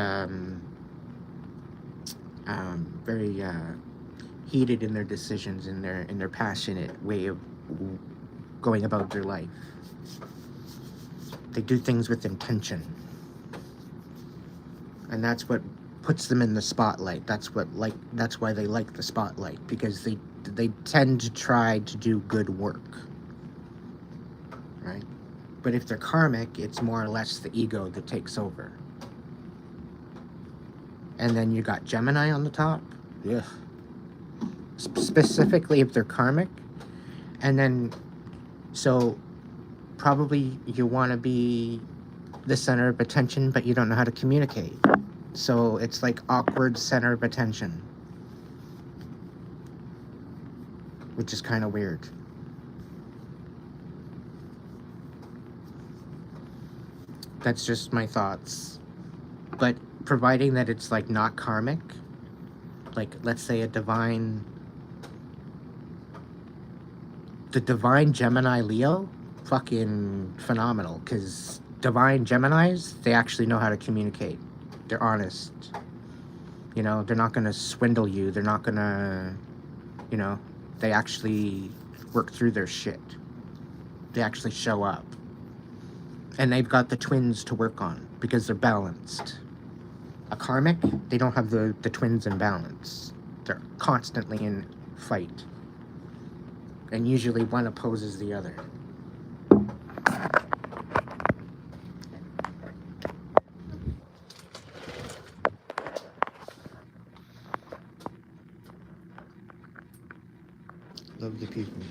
heated in their decisions, in their passionate way of going about their life. They do things with intention. And that's what puts them in the spotlight. That's why they like the spotlight, because they tend to try to do good work. Right? But if they're karmic, it's more or less the ego that takes over. And then you got Gemini on the top. Yeah. Specifically if they're karmic. And then, so probably you want to be the center of attention, but you don't know how to communicate. So it's like awkward center of attention, which is kind of weird. That's just my thoughts. But providing that it's like not karmic, like let's say the divine Gemini Leo, fucking phenomenal, because divine Geminis, they actually know how to communicate. They're honest. You know, they're not going to swindle you. They're not going to, you know, they actually work through their shit. They actually show up. And they've got the twins to work on because they're balanced. A karmic, they don't have the twins in balance. They're constantly in fight. And usually one opposes the other. Love the people.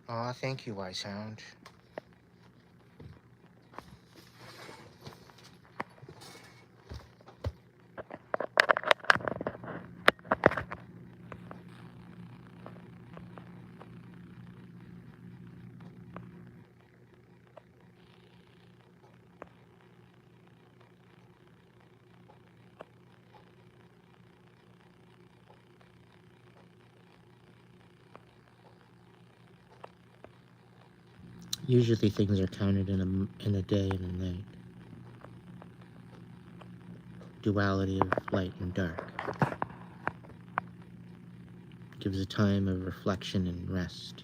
Aw, thank you, Sound. Usually things are counted in a day and a night. Duality of light and dark. Gives a time of reflection and rest.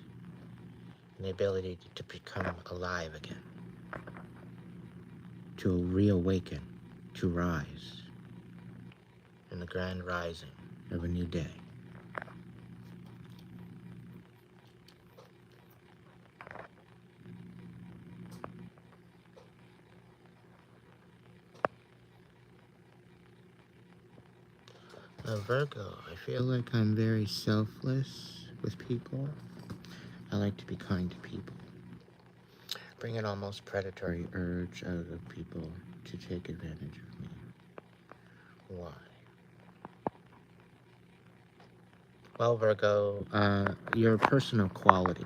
And the ability to become alive again. To reawaken. To rise. In the grand rising of a new day. Virgo, I feel like I'm very selfless with people. I like to be kind to people. Bring an almost predatory urge out of people to take advantage of me. Why? Well, Virgo, your personal quality.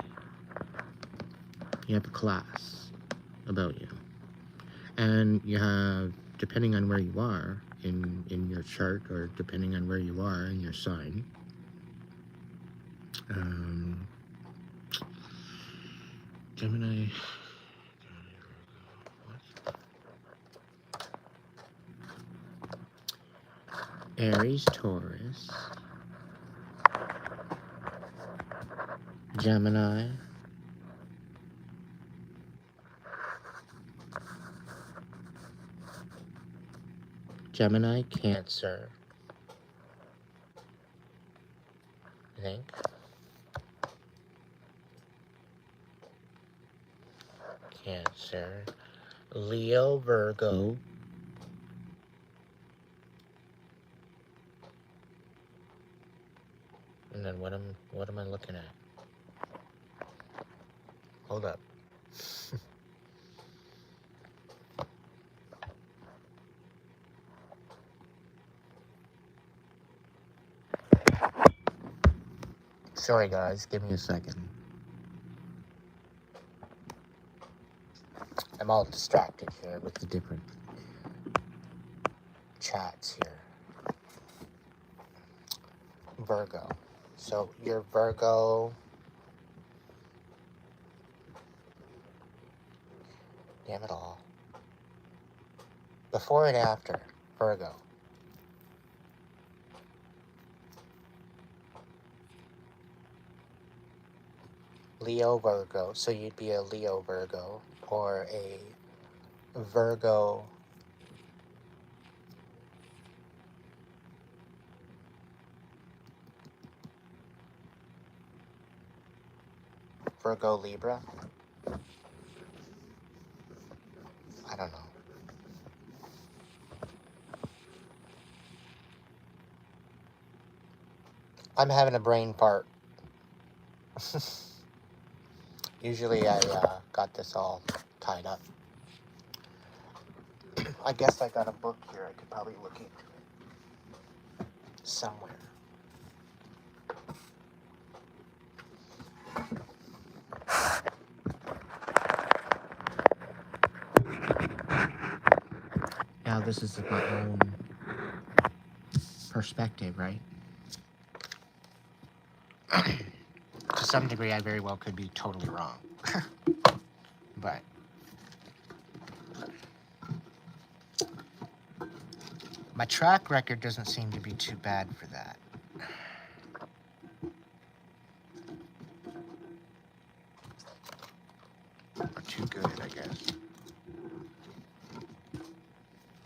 You have a class about you. And you have, depending on where you are in your chart, or depending on where you are in your sign, Gemini, Aries, Taurus, Gemini, Cancer, I think. Cancer, Leo, Virgo, and then what am I looking at? Hold up. Sorry guys, give me a second. I'm all distracted here with the different chats here. Virgo. So you're Virgo. Damn it all. Before and after, Virgo. Leo, Virgo. So you'd be a Leo, Virgo, or a Virgo, Virgo, Libra. I don't know. I'm having a brain fart. Usually I got this all tied up. I guess I got a book here. I could probably look into it somewhere. Now this is my own perspective, right? To some degree, I very well could be totally wrong. But my track record doesn't seem to be too bad for that. Or too good, I guess.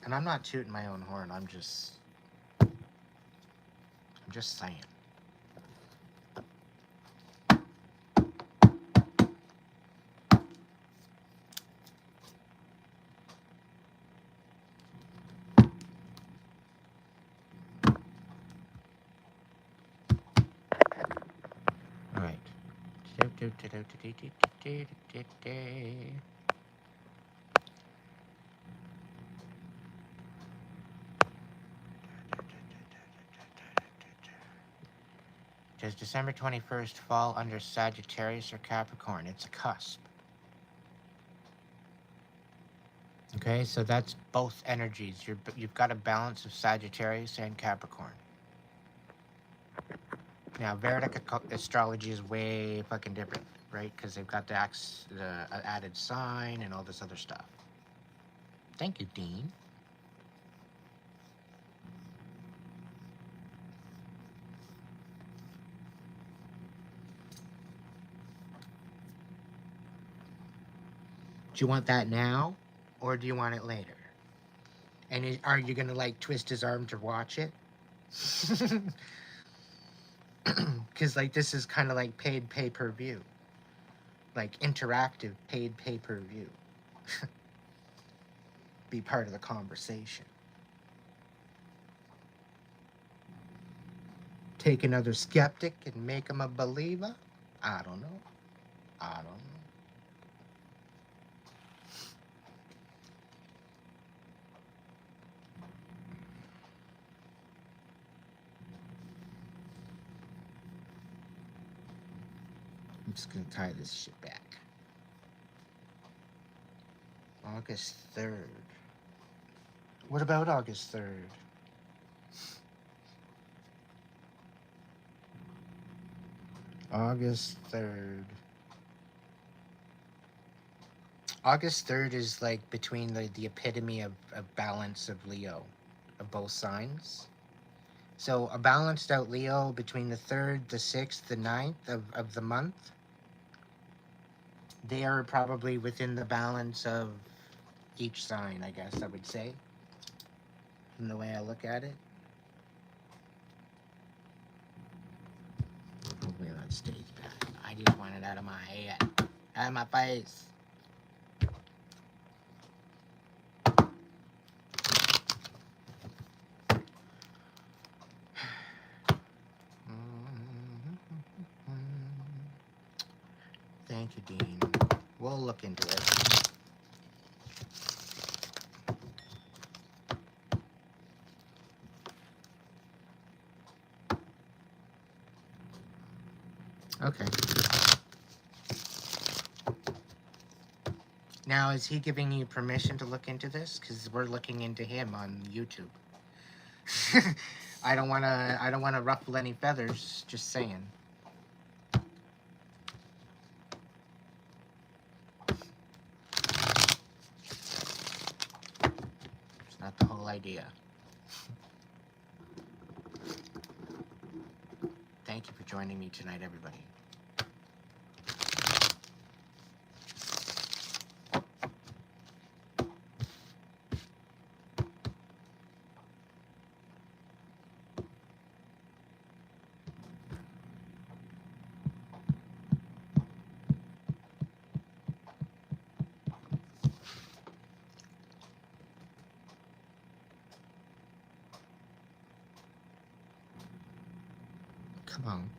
And I'm not tooting my own horn, I'm just saying. All right. Does December 21st fall under Sagittarius or Capricorn? It's a cusp. Okay, so that's both energies. You've got a balance of Sagittarius and Capricorn. Now, Vedic astrology is way fucking different, right? Because they've got the added sign and all this other stuff. Thank you, Dean. Do you want that now, or do you want it later? And are you gonna like twist his arm to watch it? Because like this is kind of like paid pay-per-view, like interactive paid pay-per-view. Be part of the conversation. Take another skeptic and make him a believer? I don't know. I don't know. I'm just gonna tie this shit back. August 3rd. What about August 3rd? August 3rd. August 3rd is like between the epitome of balance of Leo, of both signs. So a balanced out Leo between the 3rd, the 6th, the 9th of the month. They are probably within the balance of each sign, I guess I would say, from the way I look at it. Hopefully that stays back. I just want it out of my head, out of my face. Thank you, Dean. We'll look into it. Okay. Now, is he giving you permission to look into this? Because we're looking into him on YouTube. I don't wanna ruffle any feathers. Just saying. It's not the whole idea. Thank you for joining me tonight, everybody. Come on.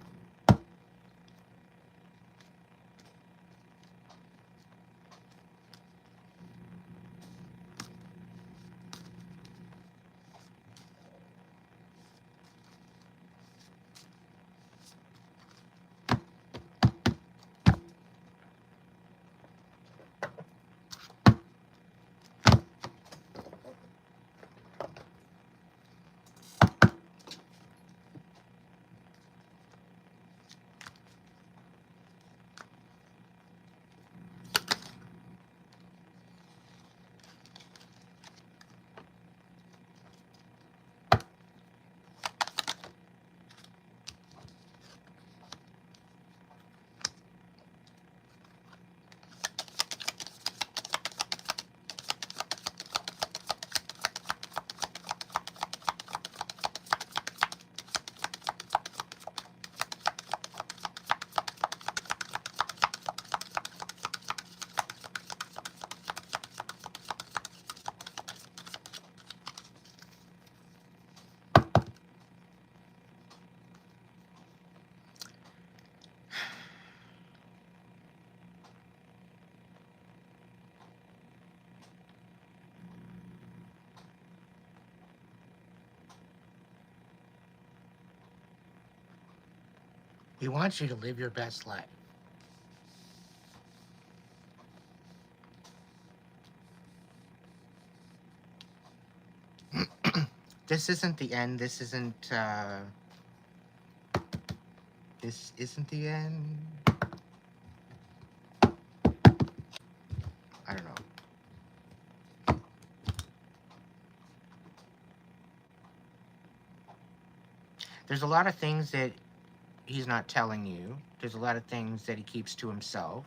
He wants you to live your best life. This isn't the end. This isn't the end. I don't know. There's a lot of things that he's not telling you. There's a lot of things that he keeps to himself.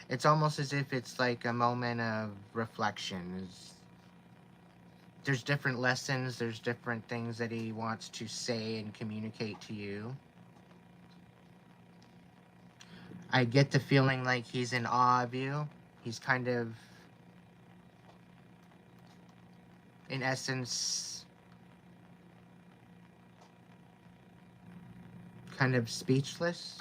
It's almost as if it's like a moment of reflection. There's different lessons, there's different things that he wants to say and communicate to you. I get the feeling like he's in awe of you. He's kind of, in essence, kind of speechless.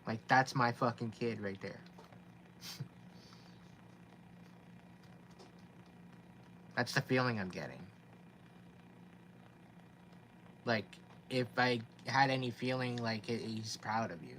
Like, that's my fucking kid right there. That's the feeling I'm getting. Like, if I had any feeling like he's proud of you.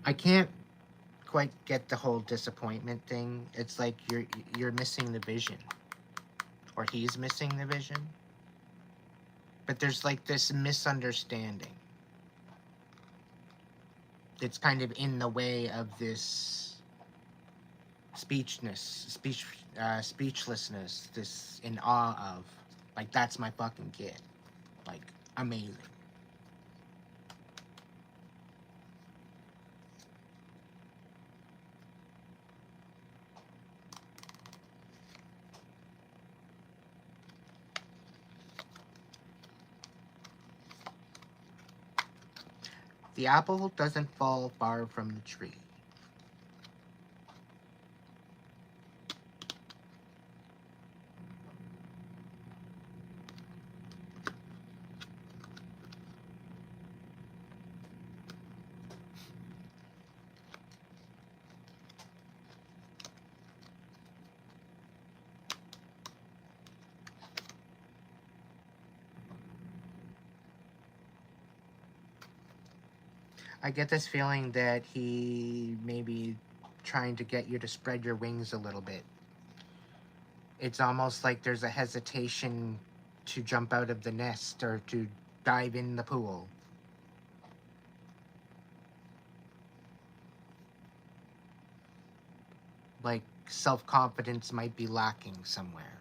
I can't quite get the whole disappointment thing. It's like you're missing the vision. Or he's missing the vision. But there's like this misunderstanding. It's kind of in the way of this speechlessness, this in awe of, like, that's my fucking kid. Like, amazing. The apple doesn't fall far from the tree. I get this feeling that he may be trying to get you to spread your wings a little bit. It's almost like there's a hesitation to jump out of the nest or to dive in the pool. Like, self-confidence might be lacking somewhere.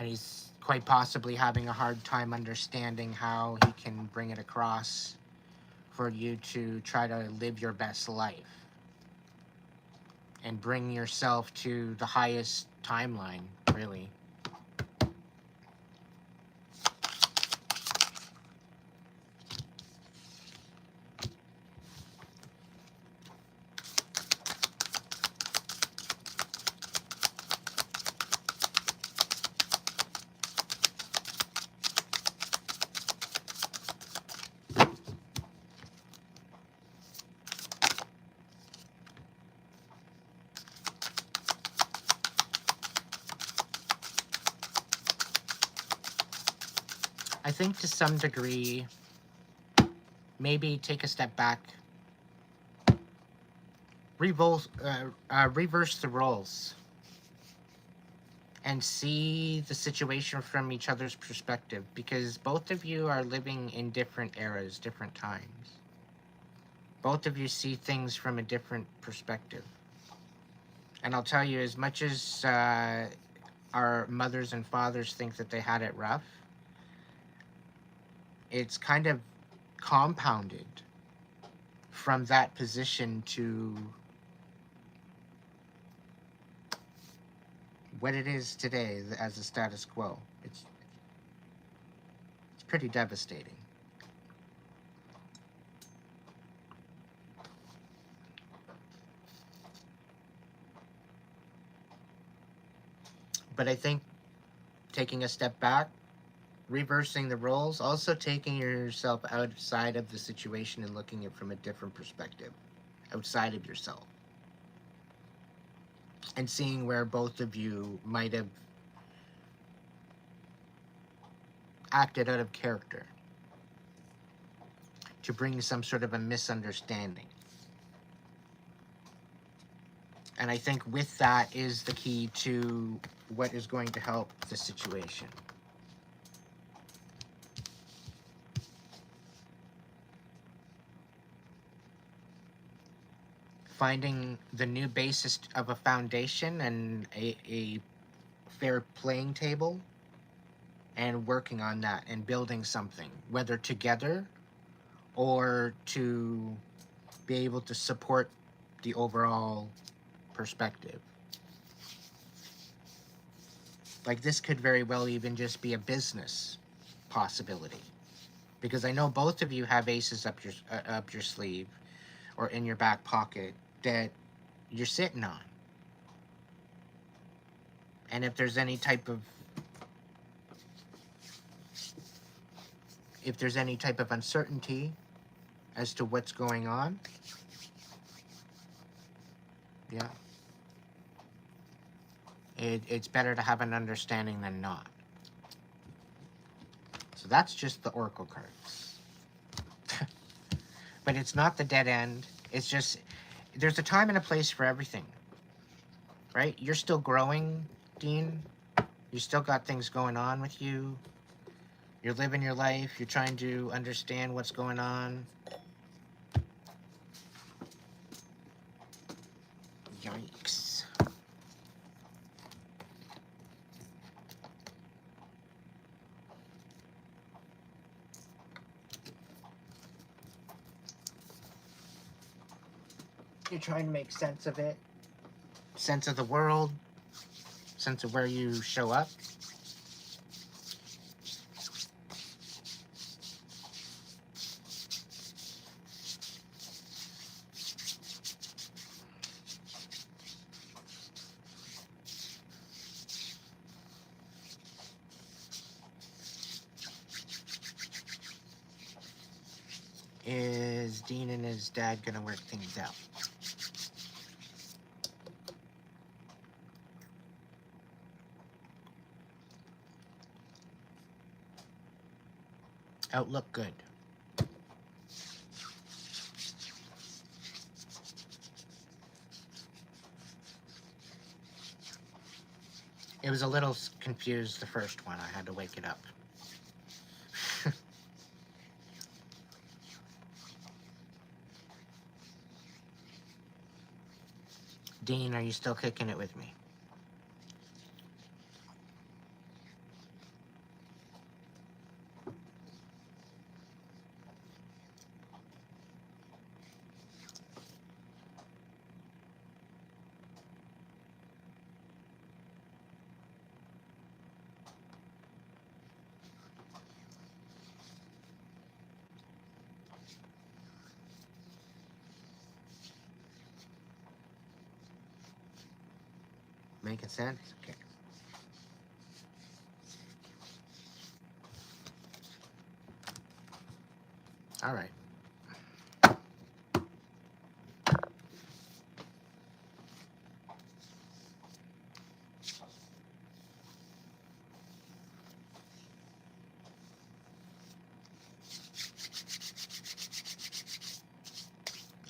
And he's quite possibly having a hard time understanding how he can bring it across for you to try to live your best life and bring yourself to the highest timeline, really. I think to some degree, maybe take a step back, reverse the roles, and see the situation from each other's perspective, because both of you are living in different eras, different times. Both of you see things from a different perspective. And I'll tell you, as much as our mothers and fathers think that they had it rough, it's kind of compounded from that position to what it is today as a status quo. It's pretty devastating. But I think taking a step back, reversing the roles, also taking yourself outside of the situation and looking at it from a different perspective, outside of yourself, and seeing where both of you might have acted out of character to bring some sort of a misunderstanding. And I think with that is the key to what is going to help the situation. Finding the new basis of a foundation and a fair playing table, and working on that and building something, whether together or to be able to support the overall perspective. Like, this could very well even just be a business possibility, because I know both of you have aces up your sleeve or in your back pocket that you're sitting on. And if there's any type of uncertainty as to what's going on, yeah, it's better to have an understanding than not. So that's just the oracle cards. But it's not the dead end. It's just, there's a time and a place for everything, right? You're still growing, Dean. You still got things going on with you. You're living your life. You're trying to understand what's going on. Yikes. You're trying to make sense of it. Sense of the world. Sense of where you show up. Is Dean and his dad gonna work things out? Outlook good. It was a little confused, the first one. I had to wake it up. Dean, are you still kicking it with me? making sense? Okay. All right.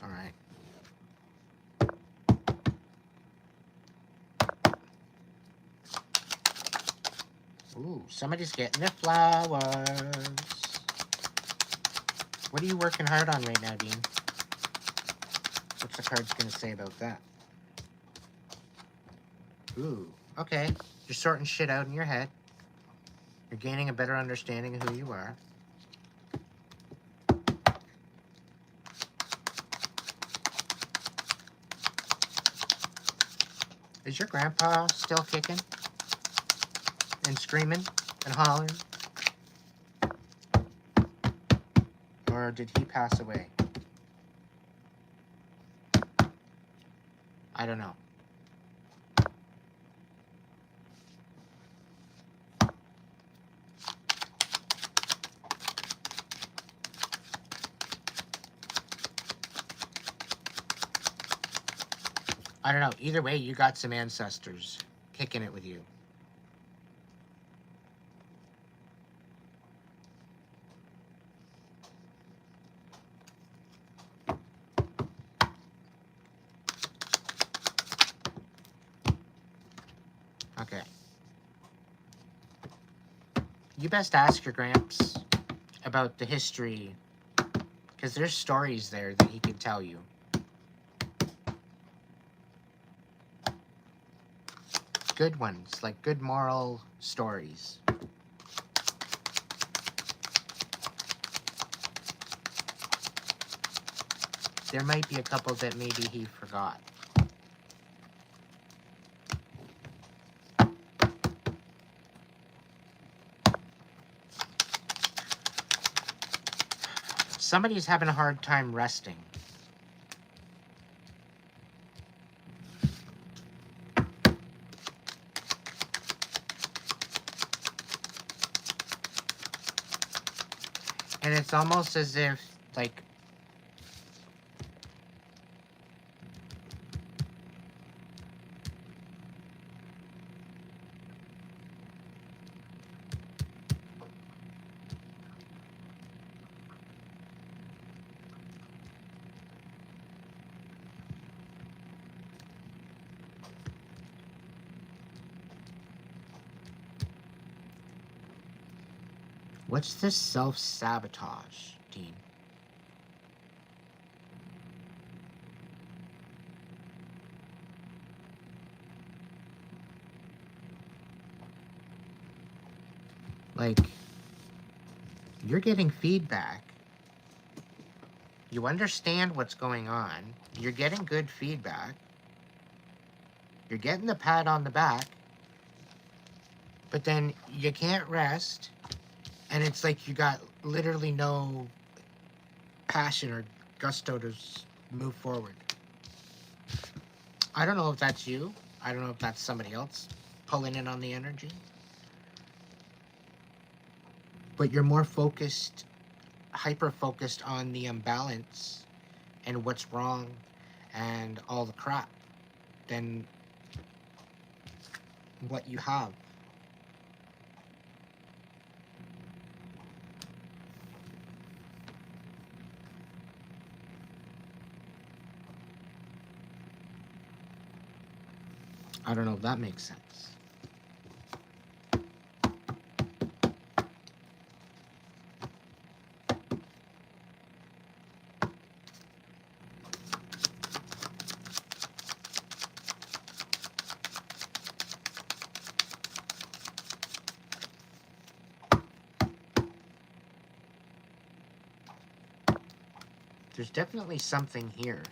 All right. Ooh, somebody's getting their flowers. What are you working hard on right now, Dean? What's the card's gonna say about that? Ooh, okay. You're sorting shit out in your head. You're gaining a better understanding of who you are. Is your grandpa still kicking? And screaming and hollering? Or did he pass away? I don't know. I don't know. Either way, you got some ancestors kicking it with you. Okay. You best ask your Gramps about the history, because there's stories there that he could tell you. Good ones, like good moral stories. There might be a couple that maybe he forgot. Somebody's having a hard time resting. And it's almost as if, like, what's this self-sabotage, Dean? Like, you're getting feedback. You understand what's going on. You're getting good feedback. You're getting the pat on the back. But then you can't rest. And it's like you got literally no passion or gusto to move forward. I don't know if that's you. I don't know if that's somebody else pulling in on the energy. But you're more focused, hyper-focused on the imbalance and what's wrong and all the crap than what you have. I don't know if that makes sense. There's definitely something here.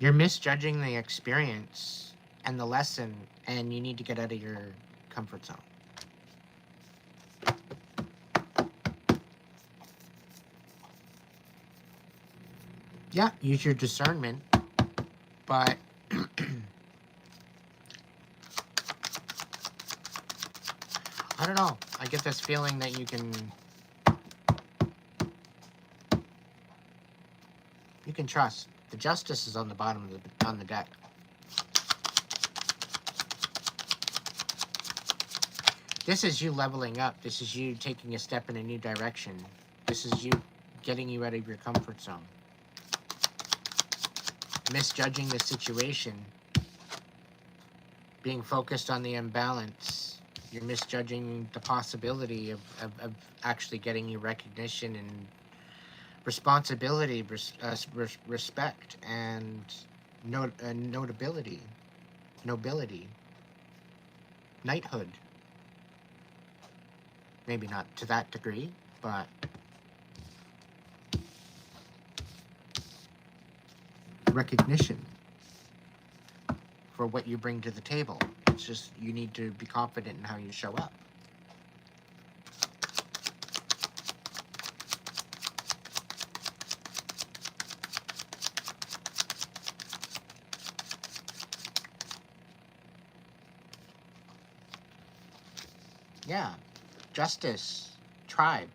You're misjudging the experience and the lesson, and you need to get out of your comfort zone. Yeah, use your discernment, but I don't know. I get this feeling that you can trust. The justice is on the bottom of on the deck. This is you leveling up. This is you taking a step in a new direction. This is you getting you out of your comfort zone. Misjudging the situation. Being focused on the imbalance. You're misjudging the possibility of actually getting you recognition and responsibility, respect, and notability, nobility, knighthood. Maybe not to that degree, but recognition for what you bring to the table. It's just you need to be confident in how you show up. Yeah, justice, tribe.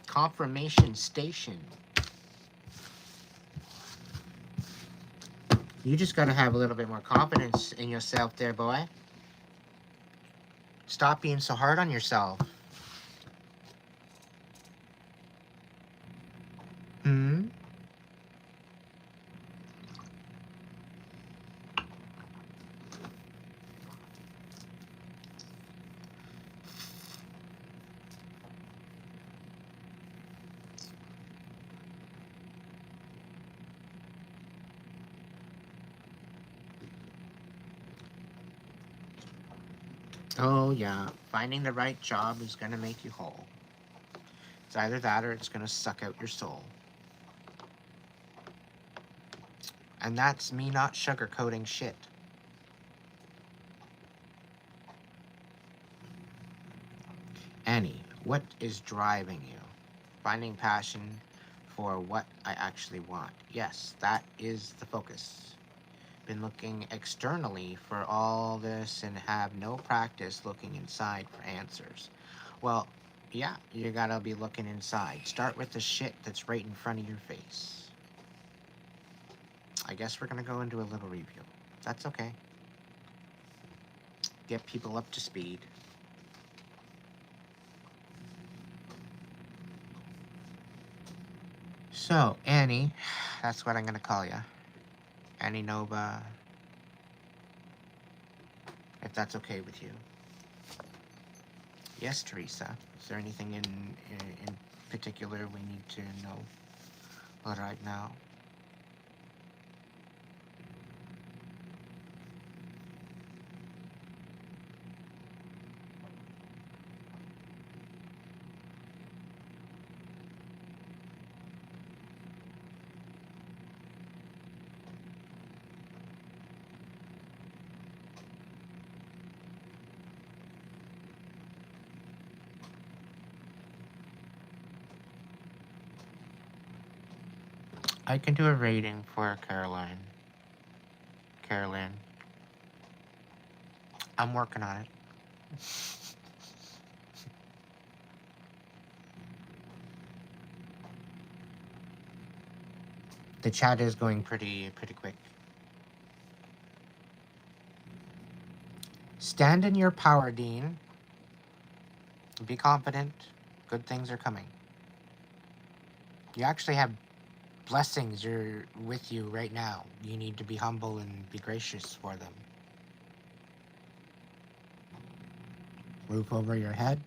Confirmation station. You just got to have a little bit more confidence in yourself there, boy. Stop being so hard on yourself. Hmm? Oh, yeah. Finding the right job is going to make you whole. It's either that or it's going to suck out your soul. And that's me not sugarcoating shit. Annie, what is driving you? Finding passion for what I actually want. Yes, that is the focus. Been looking externally for all this and have no practice looking inside for answers. Well, yeah, you gotta be looking inside. Start with the shit that's right in front of your face. I guess we're gonna go into a little review. That's okay. Get people up to speed. So, Annie, that's what I'm gonna call you. Annie Nova, if that's okay with you. Yes, Teresa. Is there anything in particular we need to know right now? I can do a rating for Caroline. Carolyn. I'm working on it. The chat is going pretty quick. Stand in your power, Dean. Be confident. Good things are coming. You actually have blessings are with you right now. You need to be humble and be gracious for them. Roof over your head,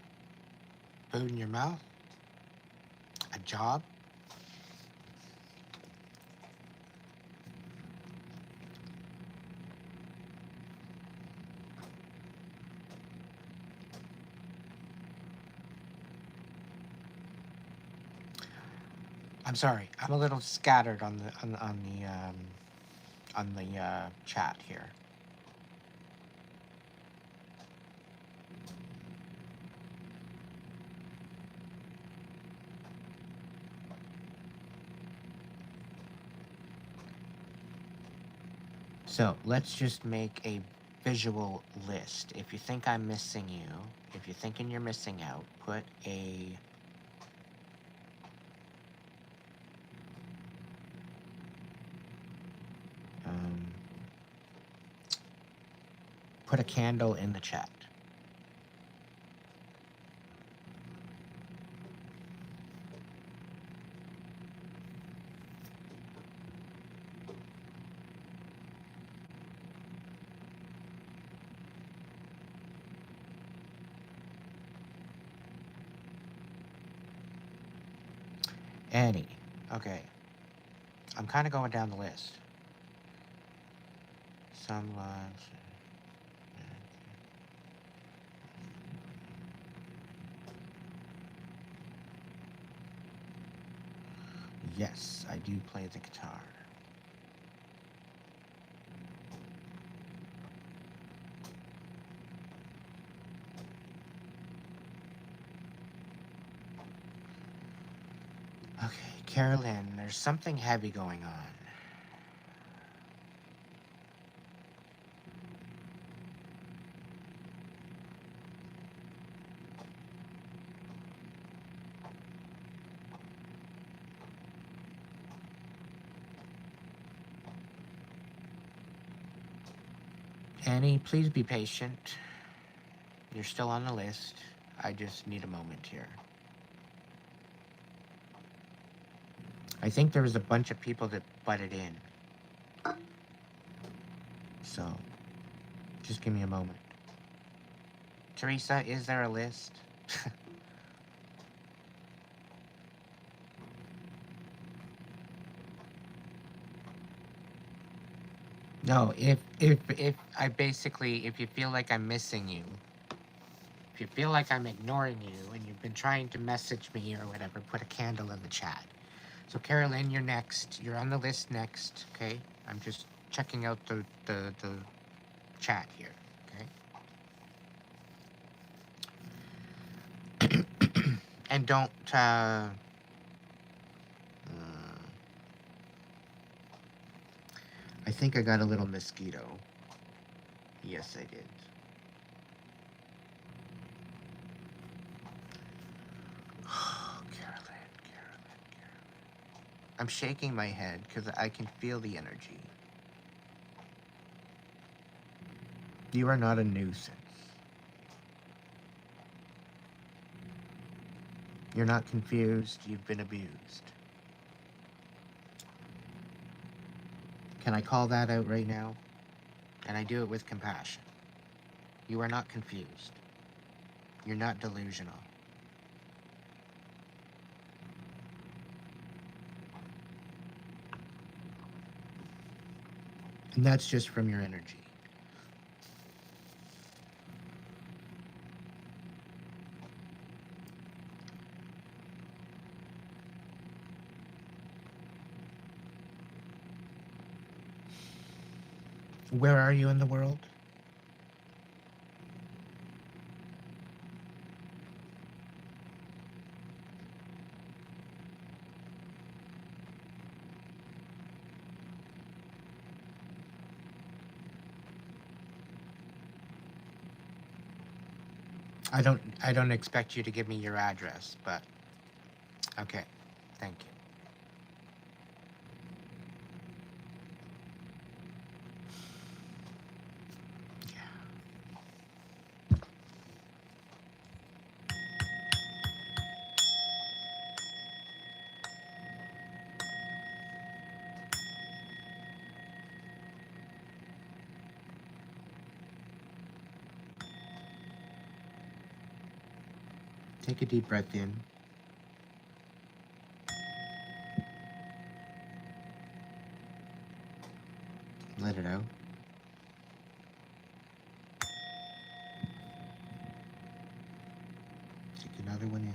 food in your mouth, a job. I'm sorry. I'm a little scattered on the chat here. So let's just make a visual list. If you think I'm missing you, if you're thinking you're missing out, um, put a candle in the chat. Annie. Okay. I'm kind of going down the list. Some lives. Yes, I do play the guitar. Okay, Carolyn, there's something heavy going on. Annie, please be patient. You're still on the list. I just need a moment here. I think there was a bunch of people that butted in. So, just give me a moment. Teresa, is there a list? No, if I basically, if you feel like I'm missing you, if you feel like I'm ignoring you and you've been trying to message me or whatever, put a candle in the chat. So Carolyn, you're next. You're on the list next, okay? I'm just checking out the chat here, okay? And don't, I think I got a little mosquito. Yes, I did. Carolyn. I'm shaking my head because I can feel the energy. You are not a nuisance. You're not confused. You've been abused. Can I call that out right now? And I do it with compassion. You are not confused. You're not delusional. And that's just from your energy. Where are you in the world? I don't expect you to give me your address, but okay. Thank you. Take a deep breath in. Let it out. Take another one in.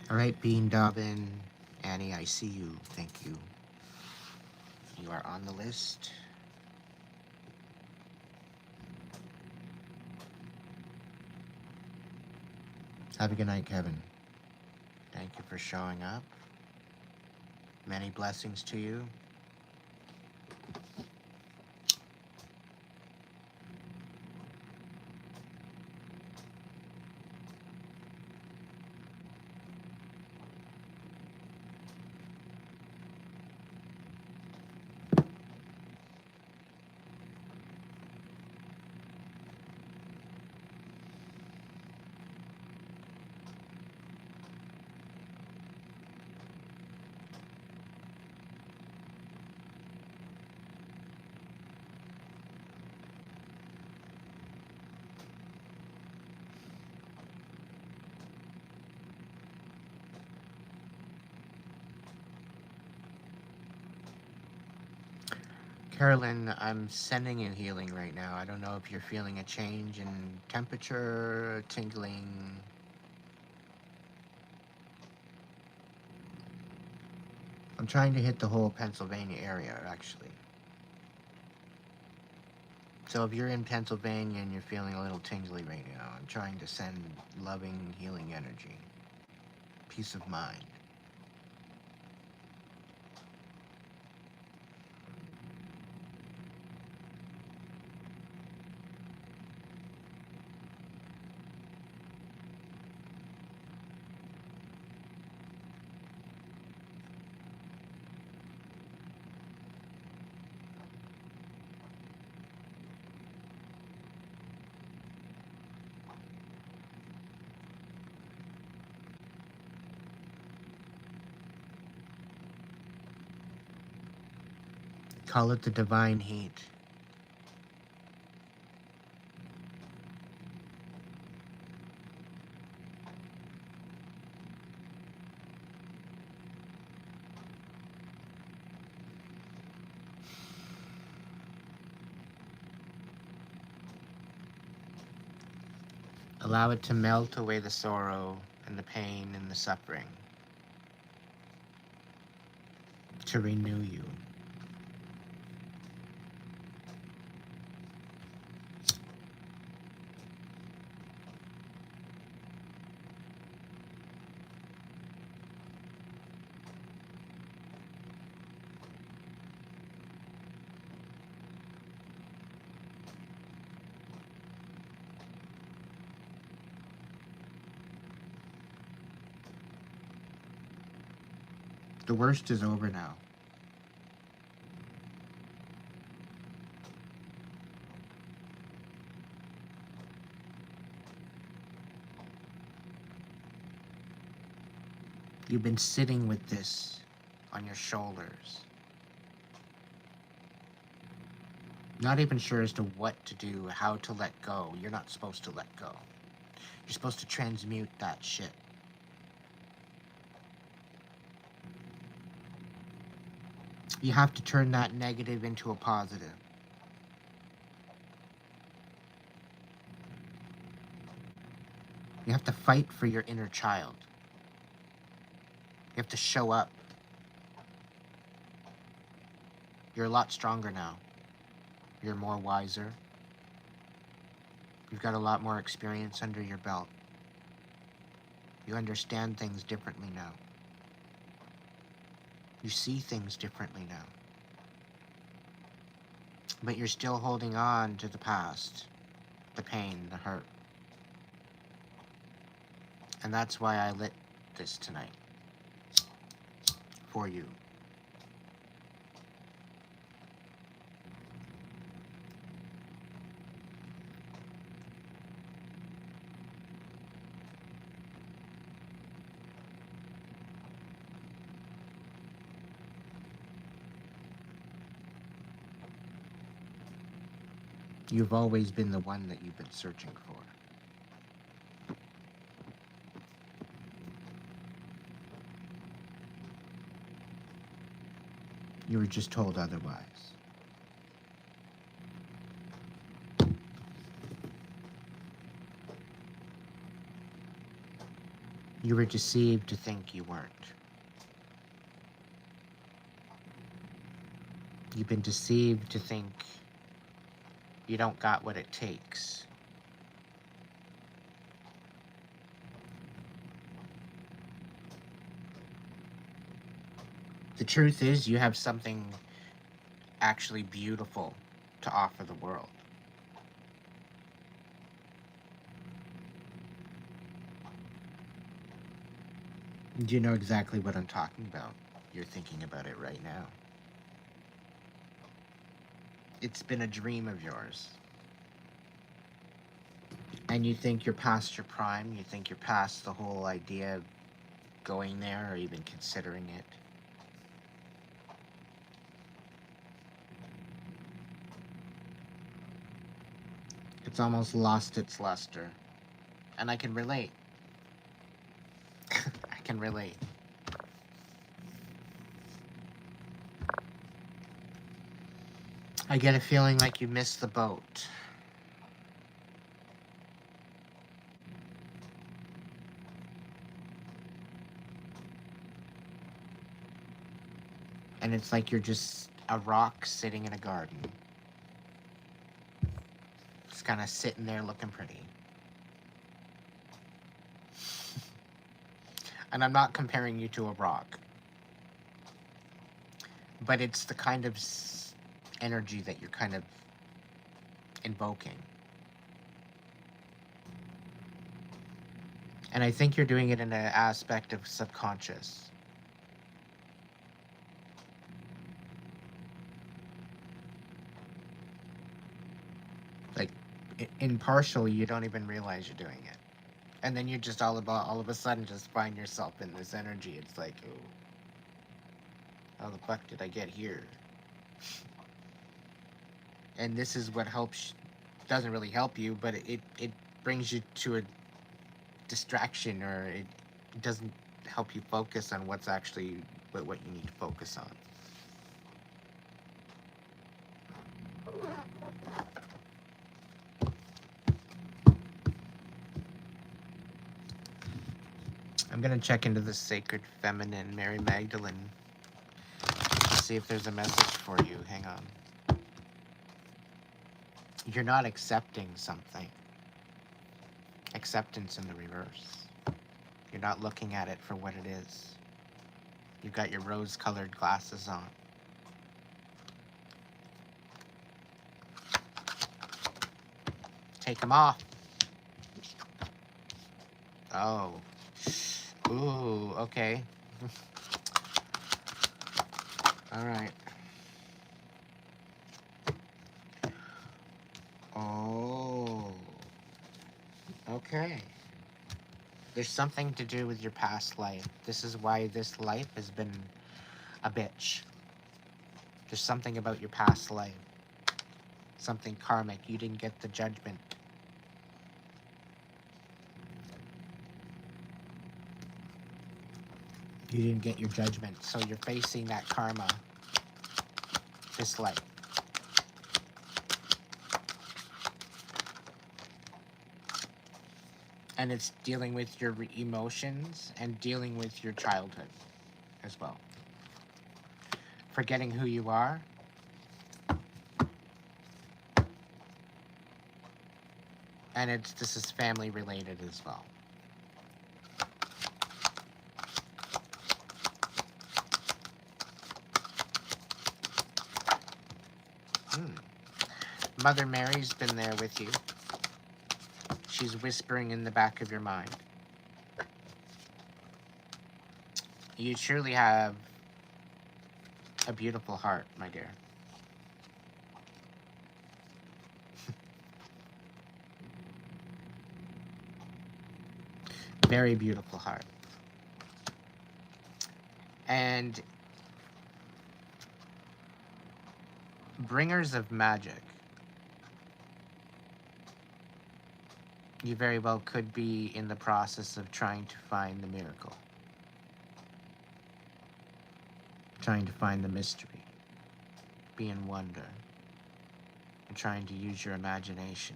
All right, Bean Dobbin, Annie, I see you. Thank you. You are on the list. Have a good night, Kevin. Thank you for showing up. Many blessings to you. Carolyn, I'm sending you healing right now. I don't know if you're feeling a change in temperature, tingling. I'm trying to hit the whole Pennsylvania area, actually. So if you're in Pennsylvania and you're feeling a little tingly right now, I'm trying to send loving, healing energy. Peace of mind. Call it the divine heat. Allow it to melt away the sorrow and the pain and the suffering. To renew you. The worst is over now. You've been sitting with this on your shoulders. Not even sure as to what to do, how to let go. You're not supposed to let go. You're supposed to transmute that shit. You have to turn that negative into a positive. You have to fight for your inner child. You have to show up. You're a lot stronger now. You're more wiser. You've got a lot more experience under your belt. You understand things differently now. You see things differently now. But you're still holding on to the past, the pain, the hurt. And that's why I lit this tonight. For you. You've always been the one that you've been searching for. You were just told otherwise. You were deceived to think you weren't. You've been deceived to think you don't got what it takes. The truth is, you have something actually beautiful to offer the world. You know exactly what I'm talking about. You're thinking about it right now. It's been a dream of yours. And you think you're past your prime. You think you're past the whole idea of going there or even considering it. It's almost lost its luster. And I can relate. I can relate. I get a feeling like you missed the boat. And it's like you're just a rock sitting in a garden. Just kind of sitting there looking pretty. And I'm not comparing you to a rock. But it's the kind of energy that you're kind of invoking. And I think you're doing it in an aspect of subconscious. Like, in partial, you don't even realize you're doing it. And then you just all of a sudden just find yourself in this energy. It's like, oh, how the fuck did I get here? And this is what helps, doesn't really help you, but it brings you to a distraction, or it doesn't help you focus on what's actually what you need to focus on. I'm gonna check into the sacred feminine, Mary Magdalene, to see if there's a message for you. Hang on. You're not accepting something. Acceptance in the reverse. You're not looking at it for what it is. You've got your rose-colored glasses on. Take them off. Oh. Ooh, okay. All right. Oh. Okay. There's something to do with your past life. This is why this life has been a bitch. There's something about your past life. Something karmic. You didn't get the judgment. You didn't get your judgment, so you're facing that karma this life. And it's dealing with your emotions and dealing with your childhood as well. Forgetting who you are. And this is family related as well. Mother Mary's been there with you. She's whispering in the back of your mind. You truly have a beautiful heart, my dear. Very beautiful heart. And bringers of magic. You very well could be in the process of trying to find the miracle. Trying to find the mystery. Be in wonder. And trying to use your imagination.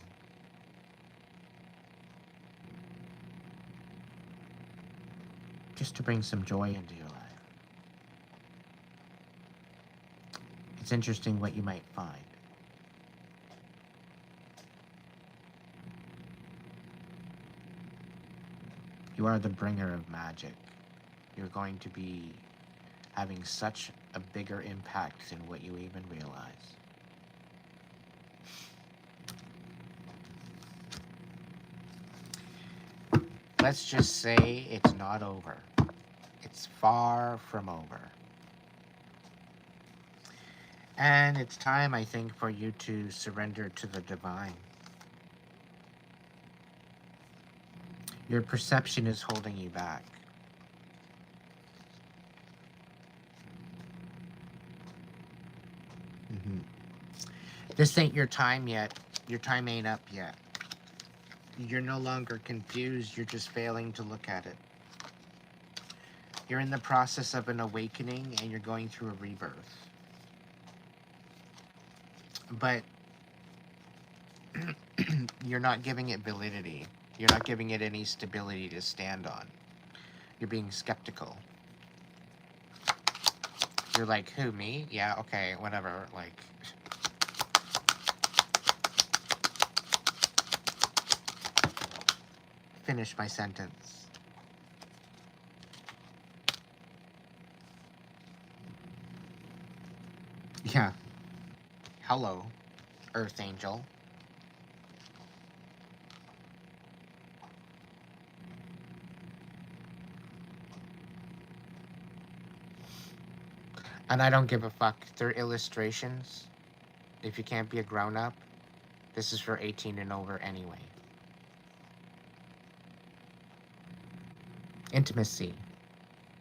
just to bring some joy into your life. It's interesting what you might find. You are the bringer of magic. You're going to be having such a bigger impact than what you even realize. Let's just say it's not over. It's far from over. And it's time, I think, for you to surrender to the divine. Your perception is holding you back. This ain't your time yet. Your time ain't up yet. You're no longer confused. You're just failing to look at it. You're in the process of an awakening and you're going through a rebirth. But you're not giving it validity. You're not giving it any stability to stand on. You're being skeptical. You're like, who, me? Yeah, okay, whatever. Like, finish my sentence. Yeah. Hello, Earth Angel. And I don't give a fuck. They're illustrations. If you can't be a grown-up, this is for 18 and over anyway. Intimacy.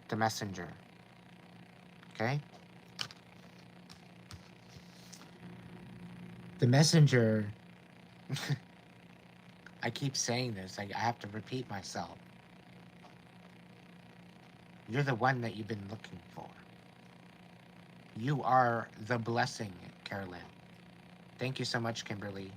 The messenger. Okay? The messenger... I keep saying this. I have to repeat myself. You're the one that you've been looking for. You are the blessing, Carolyn. Thank you so much, Kimberly.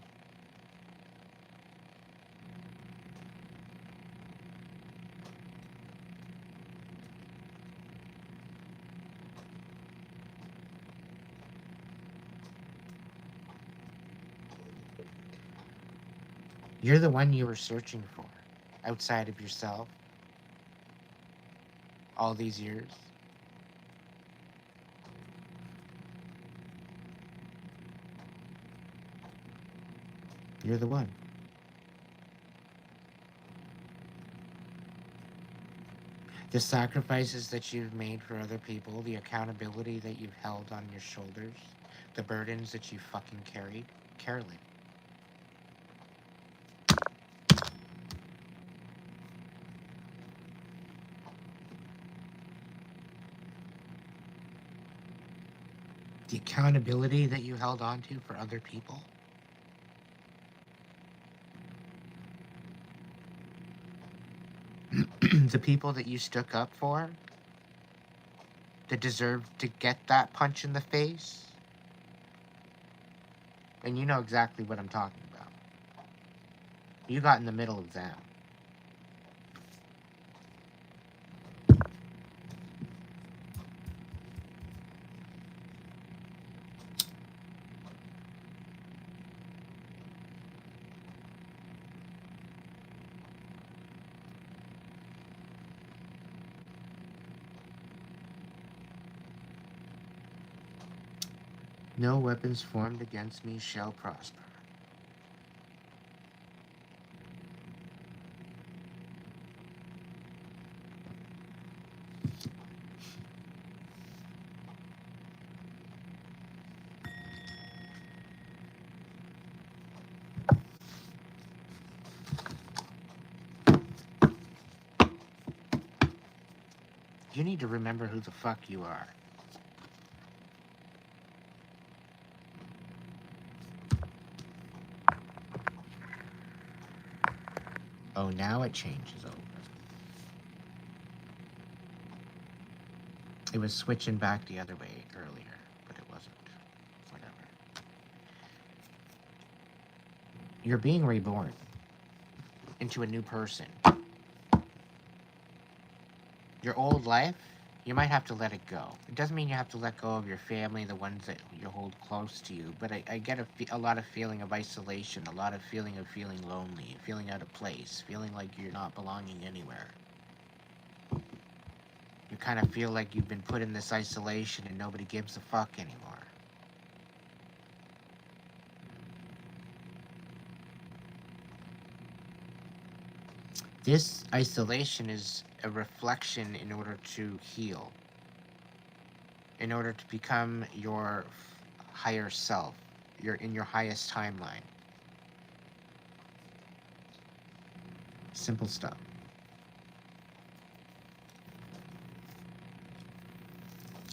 You're the one you were searching for, outside of yourself, all these years. You're the one. The sacrifices that you've made for other people, the accountability that you've held on your shoulders, the burdens that you fucking carried, Carolyn. The accountability that you held on to for other people. The people that you stuck up for, that deserved to get that punch in the face. And you know exactly what I'm talking about. You got in the middle of them. No weapons formed against me shall prosper. You need to remember who the fuck you are. Oh, now it changes over. It was switching back the other way earlier, but it wasn't. Whatever. You're being reborn into a new person. Your old life, you might have to let it go. It doesn't mean you have to let go of your family, the ones that you hold close to you, but I get a lot of feeling of isolation, a lot of feeling lonely, feeling out of place, feeling like you're not belonging anywhere. You kind of feel like you've been put in this isolation and nobody gives a fuck anymore. This isolation is a reflection in order to heal, in order to become your higher self. You're in your highest timeline. Simple stuff.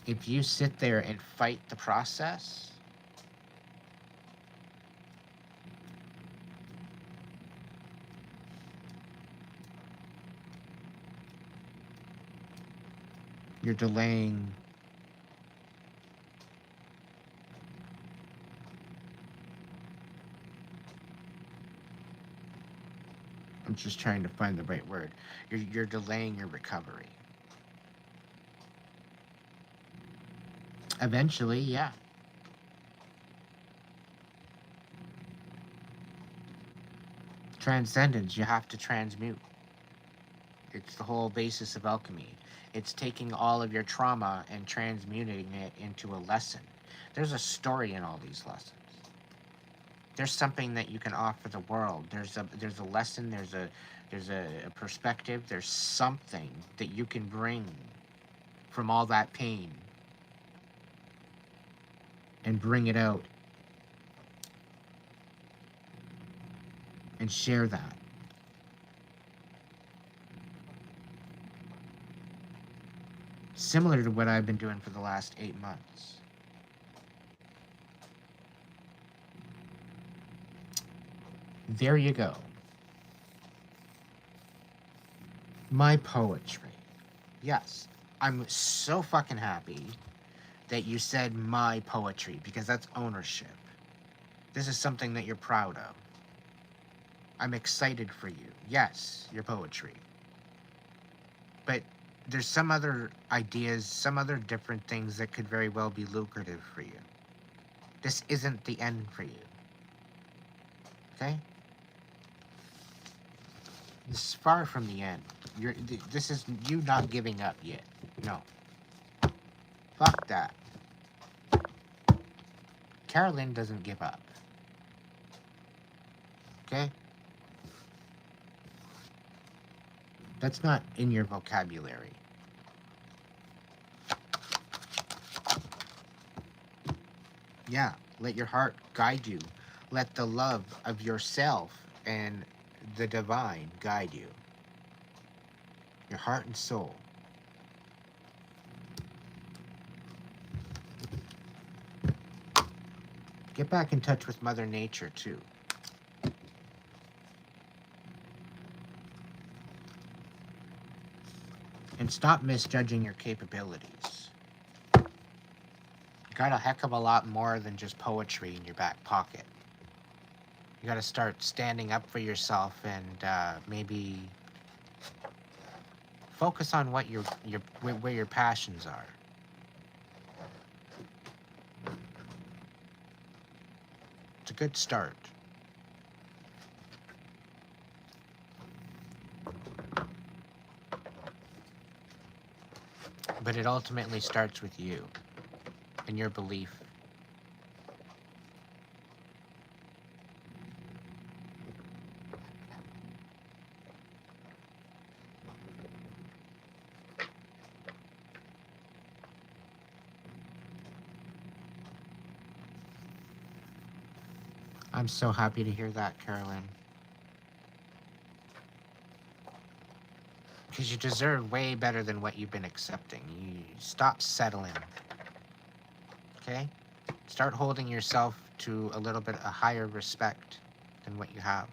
If you sit there and fight the process, you're delaying I'm just trying to find the right word. You're delaying your recovery. Eventually, yeah. Transcendence, you have to transmute. It's the whole basis of alchemy. It's taking all of your trauma and transmuting it into a lesson. There's a story in all these lessons. There's something that you can offer the world. There's a lesson, there's a perspective, there's something that you can bring from all that pain and bring it out and share that. Similar to what I've been doing for the last 8 months. There you go. My poetry. Yes, I'm so fucking happy that you said my poetry, because that's ownership. This is something that you're proud of. I'm excited for you. Yes, your poetry. But there's some other ideas, some other different things that could very well be lucrative for you. This isn't the end for you. Okay? This is far from the end. This is you not giving up yet. No. Fuck that. Carolyn doesn't give up. Okay? That's not in your vocabulary. Yeah, let your heart guide you. Let the love of yourself and the divine guide you. Your heart and soul. Get back in touch with Mother Nature, too. And stop misjudging your capabilities. You got a heck of a lot more than just poetry in your back pocket. You got to start standing up for yourself and maybe focus on what where your passions are. It's a good start. But it ultimately starts with you and your belief. I'm so happy to hear that, Carolyn. Because you deserve way better than what you've been accepting. You stop settling. Okay? Start holding yourself to a little bit a higher respect than what you have.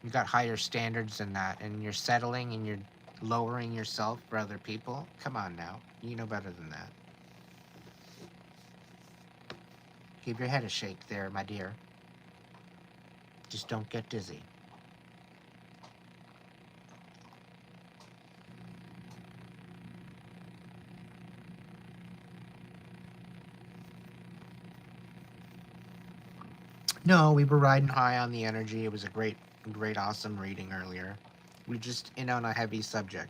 You got higher standards than that, and you're settling and you're lowering yourself for other people. Come on now. You know better than that. Give your head a shake there, my dear. Just don't get dizzy. No, we were riding high on the energy. It was a great, awesome reading earlier. We just in on a heavy subject.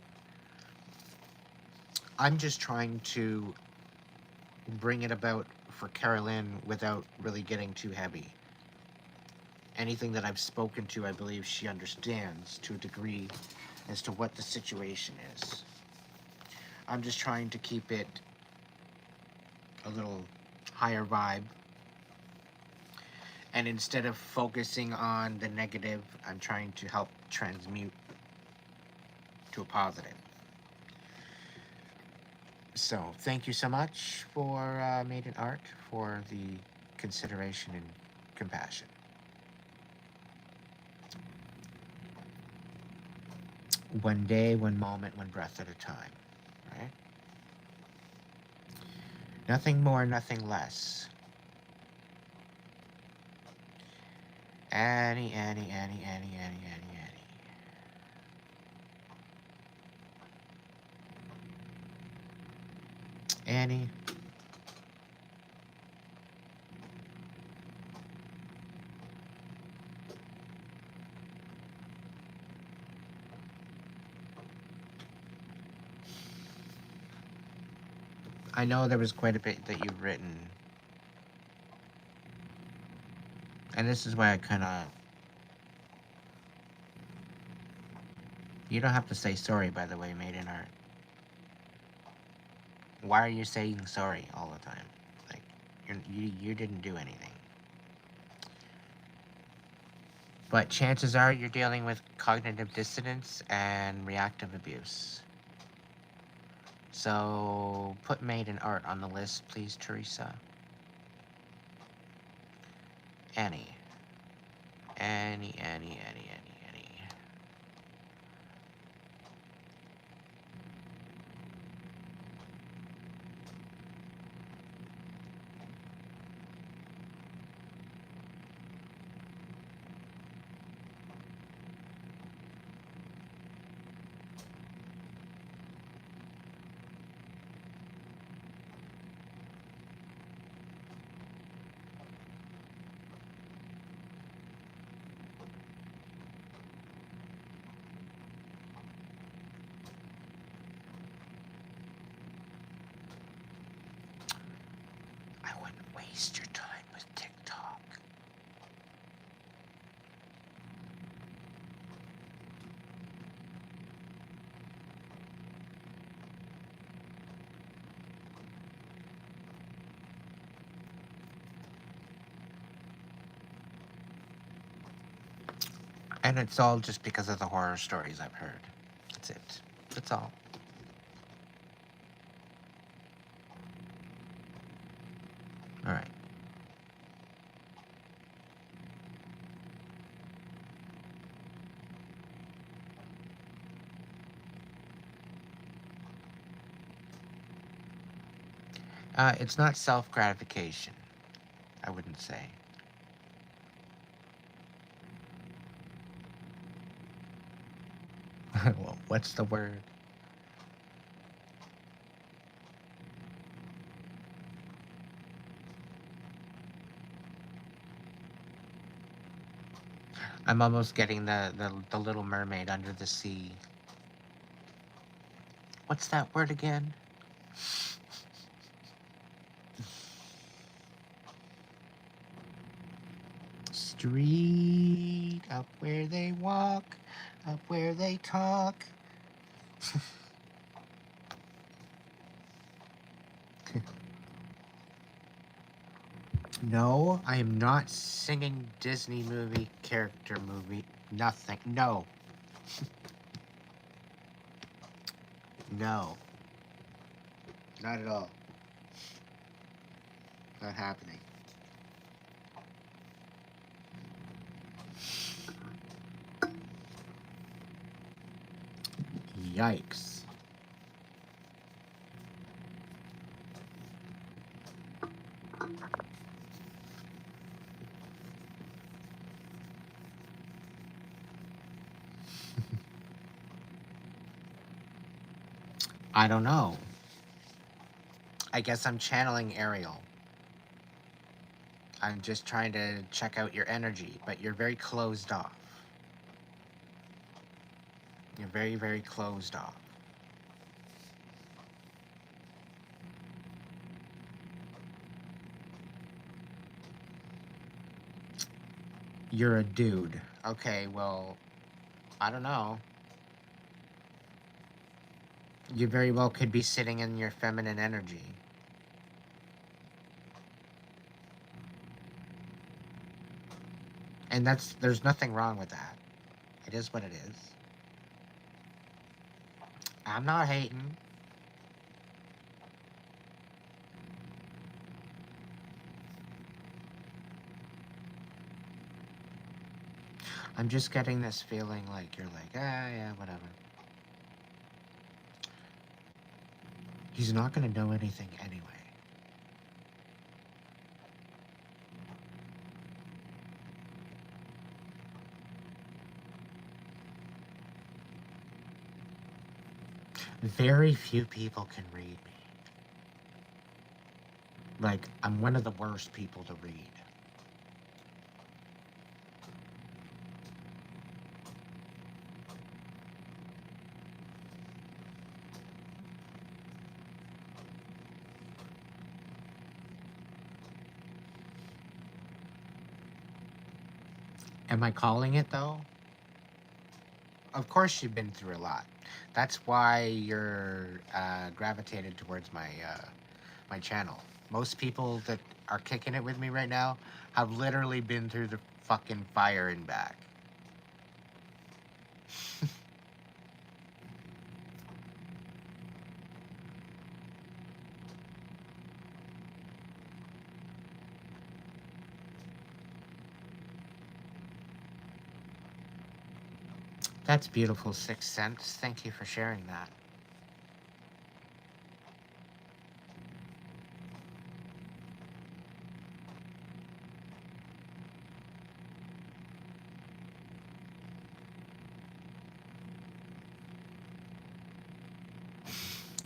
I'm just trying to bring it about for Carolyn without really getting too heavy. Anything that I've spoken to, I believe she understands to a degree as to what the situation is. I'm just trying to keep it a little higher vibe. And instead of focusing on the negative, I'm trying to help transmute to a positive. So, thank you so much for Maiden Art for the consideration and compassion. One day, one moment, one breath at a time, right? Nothing more, nothing less. Annie, Annie, Annie, Annie, Annie, Annie, Annie. Annie. I know there was quite a bit that you've written. And this is why I kind of... You don't have to say sorry, by the way, Maiden Art. Why are you saying sorry all the time? Like, you didn't do anything. But chances are you're dealing with cognitive dissonance and reactive abuse. So put Maiden Art on the list, please, Teresa. Annie. Annie, Annie, Annie, Annie, Annie. I wouldn't waste your time with TikTok. And it's all just because of the horror stories I've heard. That's it. That's all. All right. It's not self-gratification, I wouldn't say. Well, what's the word? I'm almost getting the Little Mermaid under the sea. What's that word again? Street, up where they walk, up where they talk. No, I am not singing Disney movie, character movie, nothing. No. No. Not at all. Not happening. Yikes. I don't know. I guess I'm channeling Ariel. I'm just trying to check out your energy, but you're very closed off. You're very, very closed off. You're a dude. Okay, well, I don't know. You very well could be sitting in your feminine energy. And there's nothing wrong with that. It is what it is. I'm not hating. I'm just getting this feeling like you're like, yeah, whatever. He's not going to know anything anyway. Very few people can read me. Like, I'm one of the worst people to read. Am I calling it, though? Of course you've been through a lot. That's why you're gravitated towards my channel. Most people that are kicking it with me right now have literally been through the fucking fire and back. That's beautiful, Sixth Sense. Thank you for sharing that.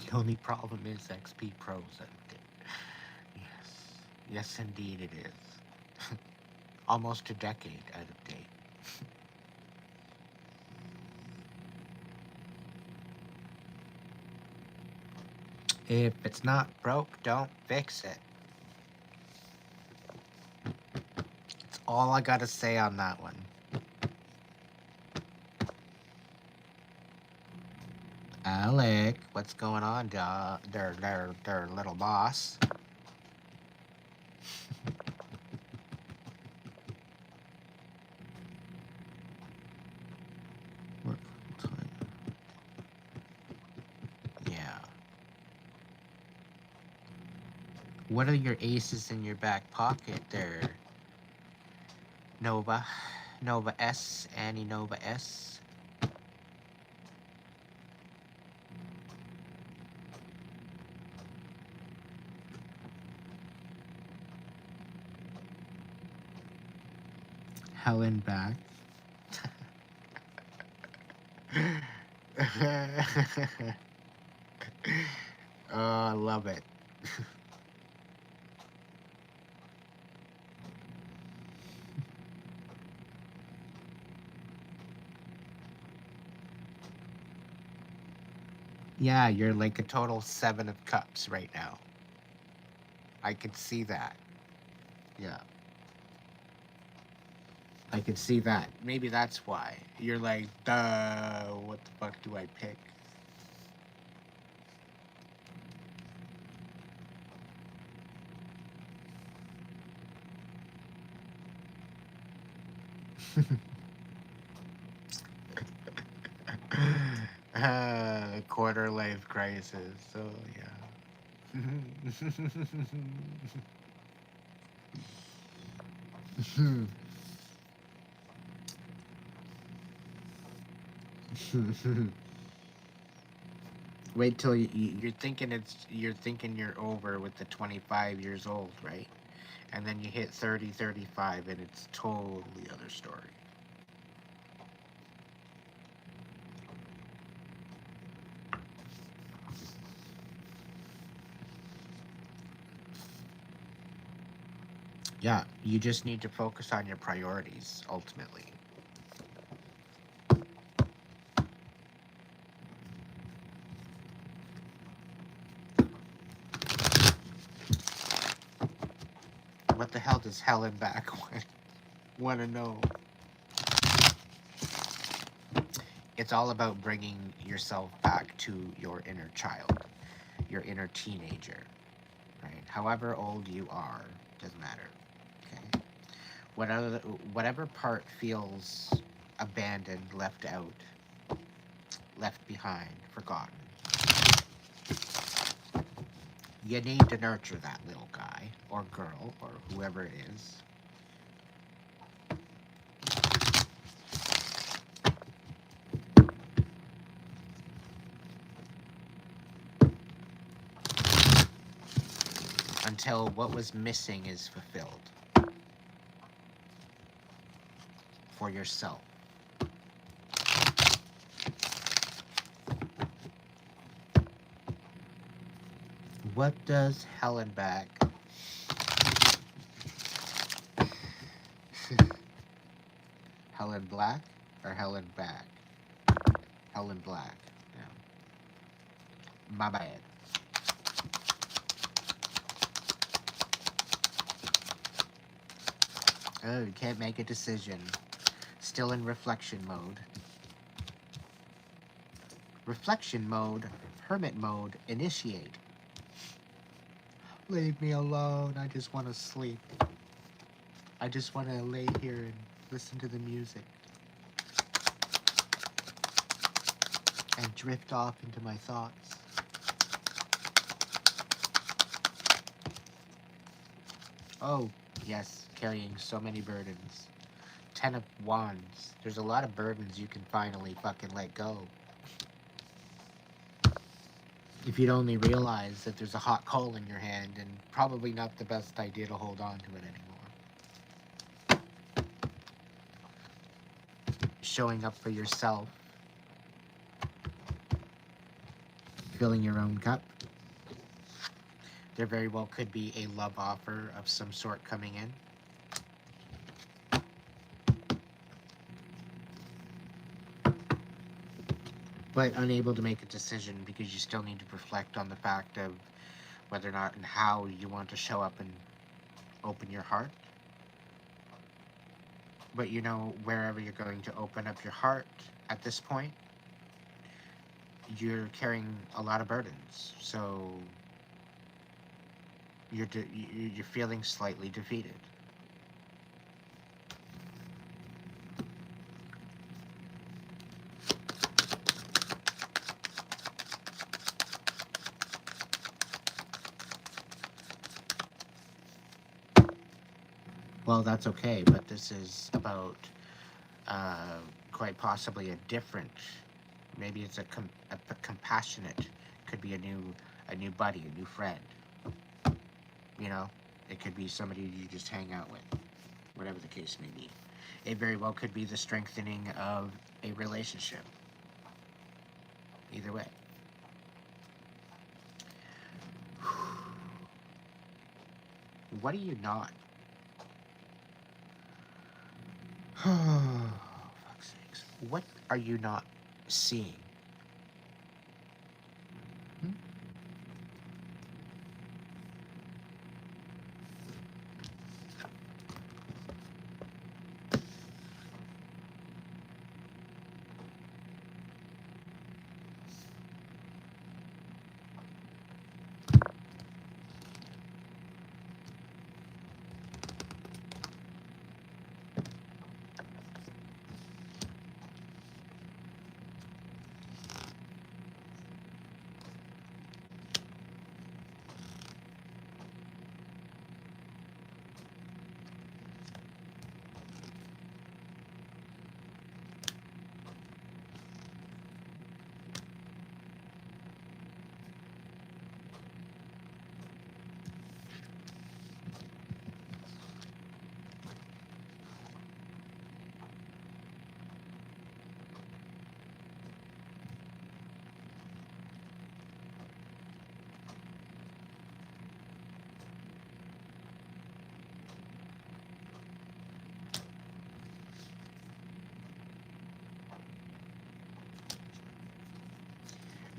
The only problem is XP Pros. Yes. Yes, indeed it is. Almost a decade out of date. If it's not broke, don't fix it. That's all I gotta say on that one. Alec, what's going on, their little boss? Yeah. What are your aces in your back pocket there? Nova S, Annie Nova S. Helen back. Oh, I love it. Yeah, you're like a total 7 of cups right now. I could see that. Yeah. I could see that. Maybe that's why. You're like, duh, what the fuck do I pick? Quarter life crisis. So yeah. Wait till you're thinking you're over with the 25 years old, right? And then you hit 30, 35, and it's totally other story. Yeah, you just need to focus on your priorities, ultimately. What the hell does Helen back want to know? It's all about bringing yourself back to your inner child, your inner teenager, right? However old you are, doesn't matter. Okay. Whatever, whatever part feels abandoned, left out, left behind, forgotten, you need to nurture that little guy or girl or whoever it is. Until what was missing is fulfilled for yourself. What does Helen back? Helen Black or Helen back? Helen Black. Yeah. My bad. Oh, you can't make a decision. Still in reflection mode. Reflection mode, hermit mode, initiate. Leave me alone. I just want to sleep. I just want to lay here and listen to the music. And drift off into my thoughts. Oh, yes, carrying so many burdens. 10 of Wands. There's a lot of burdens you can finally fucking let go. If you'd only realize that there's a hot coal in your hand and probably not the best idea to hold on to it anymore. Showing up for yourself. Filling your own cup. There very well could be a love offer of some sort coming in. But unable to make a decision because you still need to reflect on the fact of whether or not and how you want to show up and open your heart. But you know, wherever you're going to open up your heart at this point, you're carrying a lot of burdens. So you're feeling slightly defeated. Well, that's okay, but this is about quite possibly a different. Maybe it's a compassionate. Could be a new buddy, a new friend. You know, it could be somebody you just hang out with, whatever the case may be. It very well could be the strengthening of a relationship. Either way. What are you not? Oh, fuck's sakes. What are you not seeing? Hmm?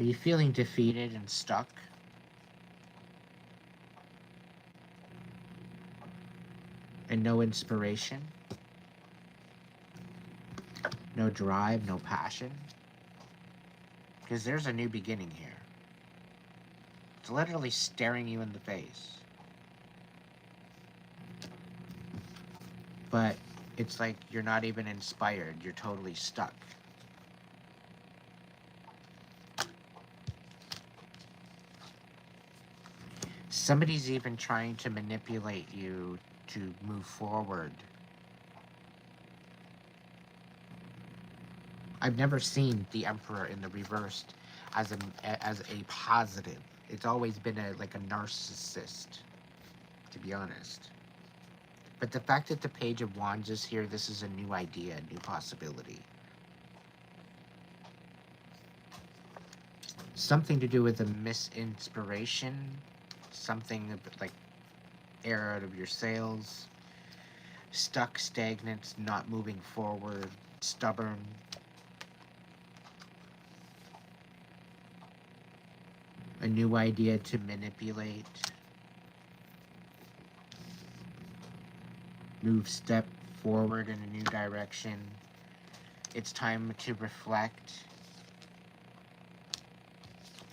Are you feeling defeated and stuck? And no inspiration? No drive, no passion? Because there's a new beginning here. It's literally staring you in the face. But it's like you're not even inspired. You're totally stuck. Somebody's even trying to manipulate you to move forward. I've never seen the Emperor in the reversed as a positive. It's always been like a narcissist, to be honest. But the fact that the Page of Wands is here, this is a new idea, a new possibility. Something to do with a misinspiration, something like air out of your sails, stuck, stagnant, not moving forward, stubborn. A new idea to manipulate. Move step forward in a new direction. It's time to reflect.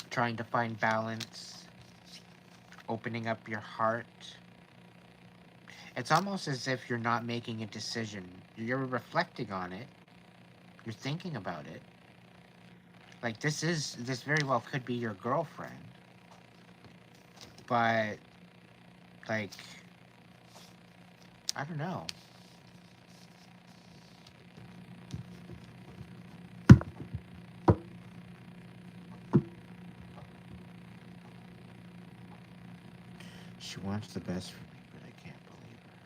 Trying to find balance. Opening up your heart. It's almost as if you're not making a decision. You're reflecting on it. You're thinking about it. Like this very well could be your girlfriend. But like I don't know. She wants the best for me, but I can't believe her.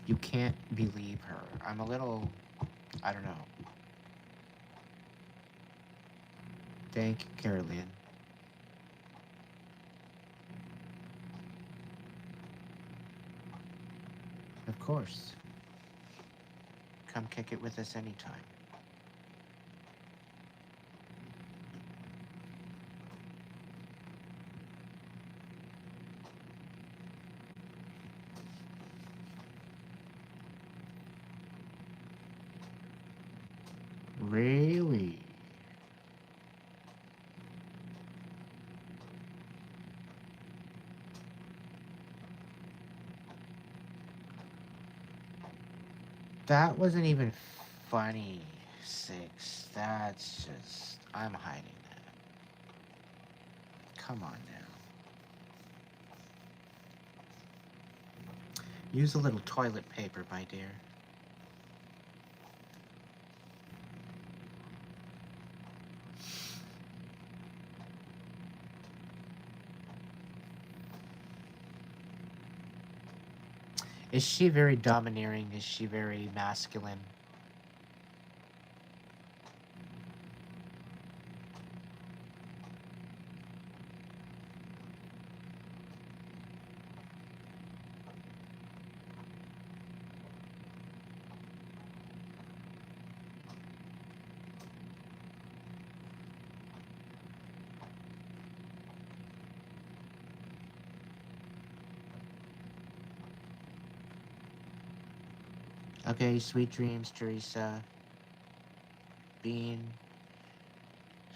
You can't believe her. I'm a little, I don't know. Thank you, Carolyn. Of course. Come kick it with us anytime. Really? That wasn't even funny, 6. That's just... I'm hiding that. Come on now. Use a little toilet paper, my dear. Is she very domineering? Is she very masculine? Okay, sweet dreams, Teresa. Bean,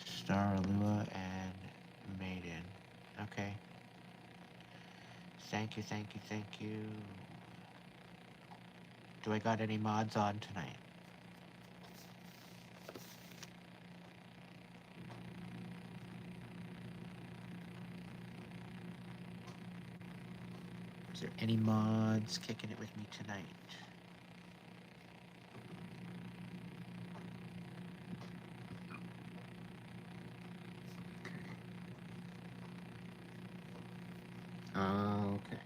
Star Alua, and Maiden. Okay. Thank you, thank you, thank you. Do I got any mods on tonight? Is there any mods kicking it with me tonight? Okay.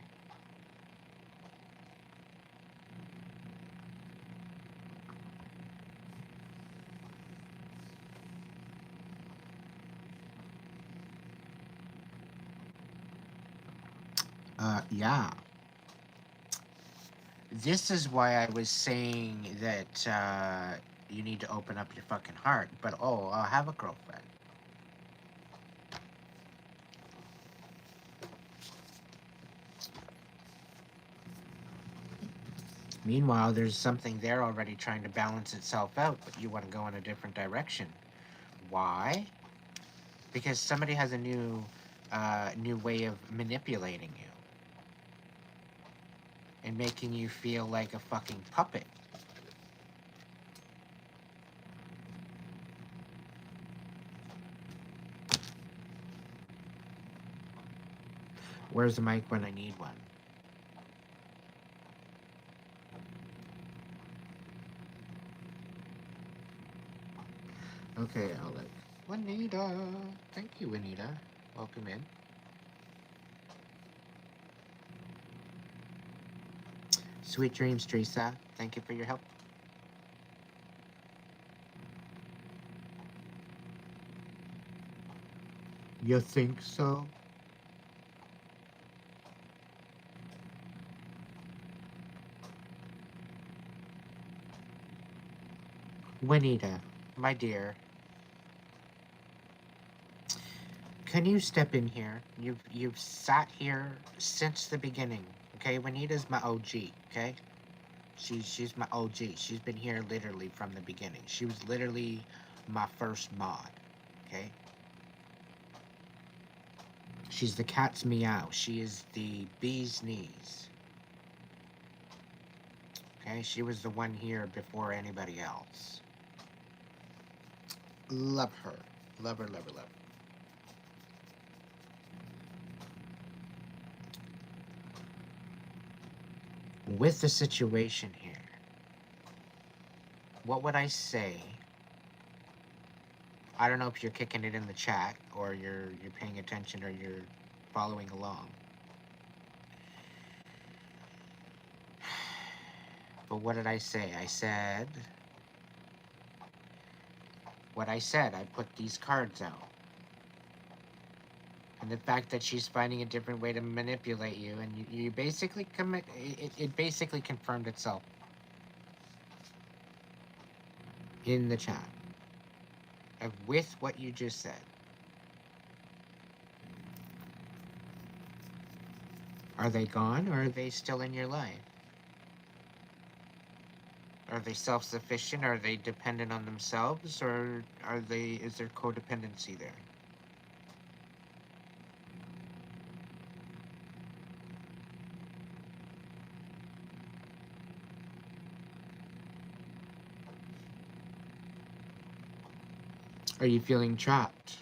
Yeah. This is why I was saying that you need to open up your fucking heart. But oh, I'll have a girlfriend. Meanwhile, there's something there already trying to balance itself out, but you want to go in a different direction. Why? Because somebody has a new way of manipulating you and making you feel like a fucking puppet. Where's the mic when I need one? Okay, Alec. Juanita. Thank you, Juanita. Welcome in. Sweet dreams, Teresa. Thank you for your help. You think so? Juanita, my dear. Can you step in here? You've sat here since the beginning. Okay, Juanita's my OG, okay? She's my OG. She's been here literally from the beginning. She was literally my first mod, okay? She's the cat's meow. She is the bee's knees. Okay, she was the one here before anybody else. Love her. Love her, love her, love her. With the situation here, what would I say? I don't know if you're kicking it in the chat or you're paying attention or you're following along. But what did I say? I said what I said. I put these cards out. And the fact that she's finding a different way to manipulate you, and you basically commit, it basically confirmed itself in the chat with what you just said. Are they gone or are they still in your life? Are they self-sufficient? Are they dependent on themselves, or is there codependency there? Are you feeling trapped?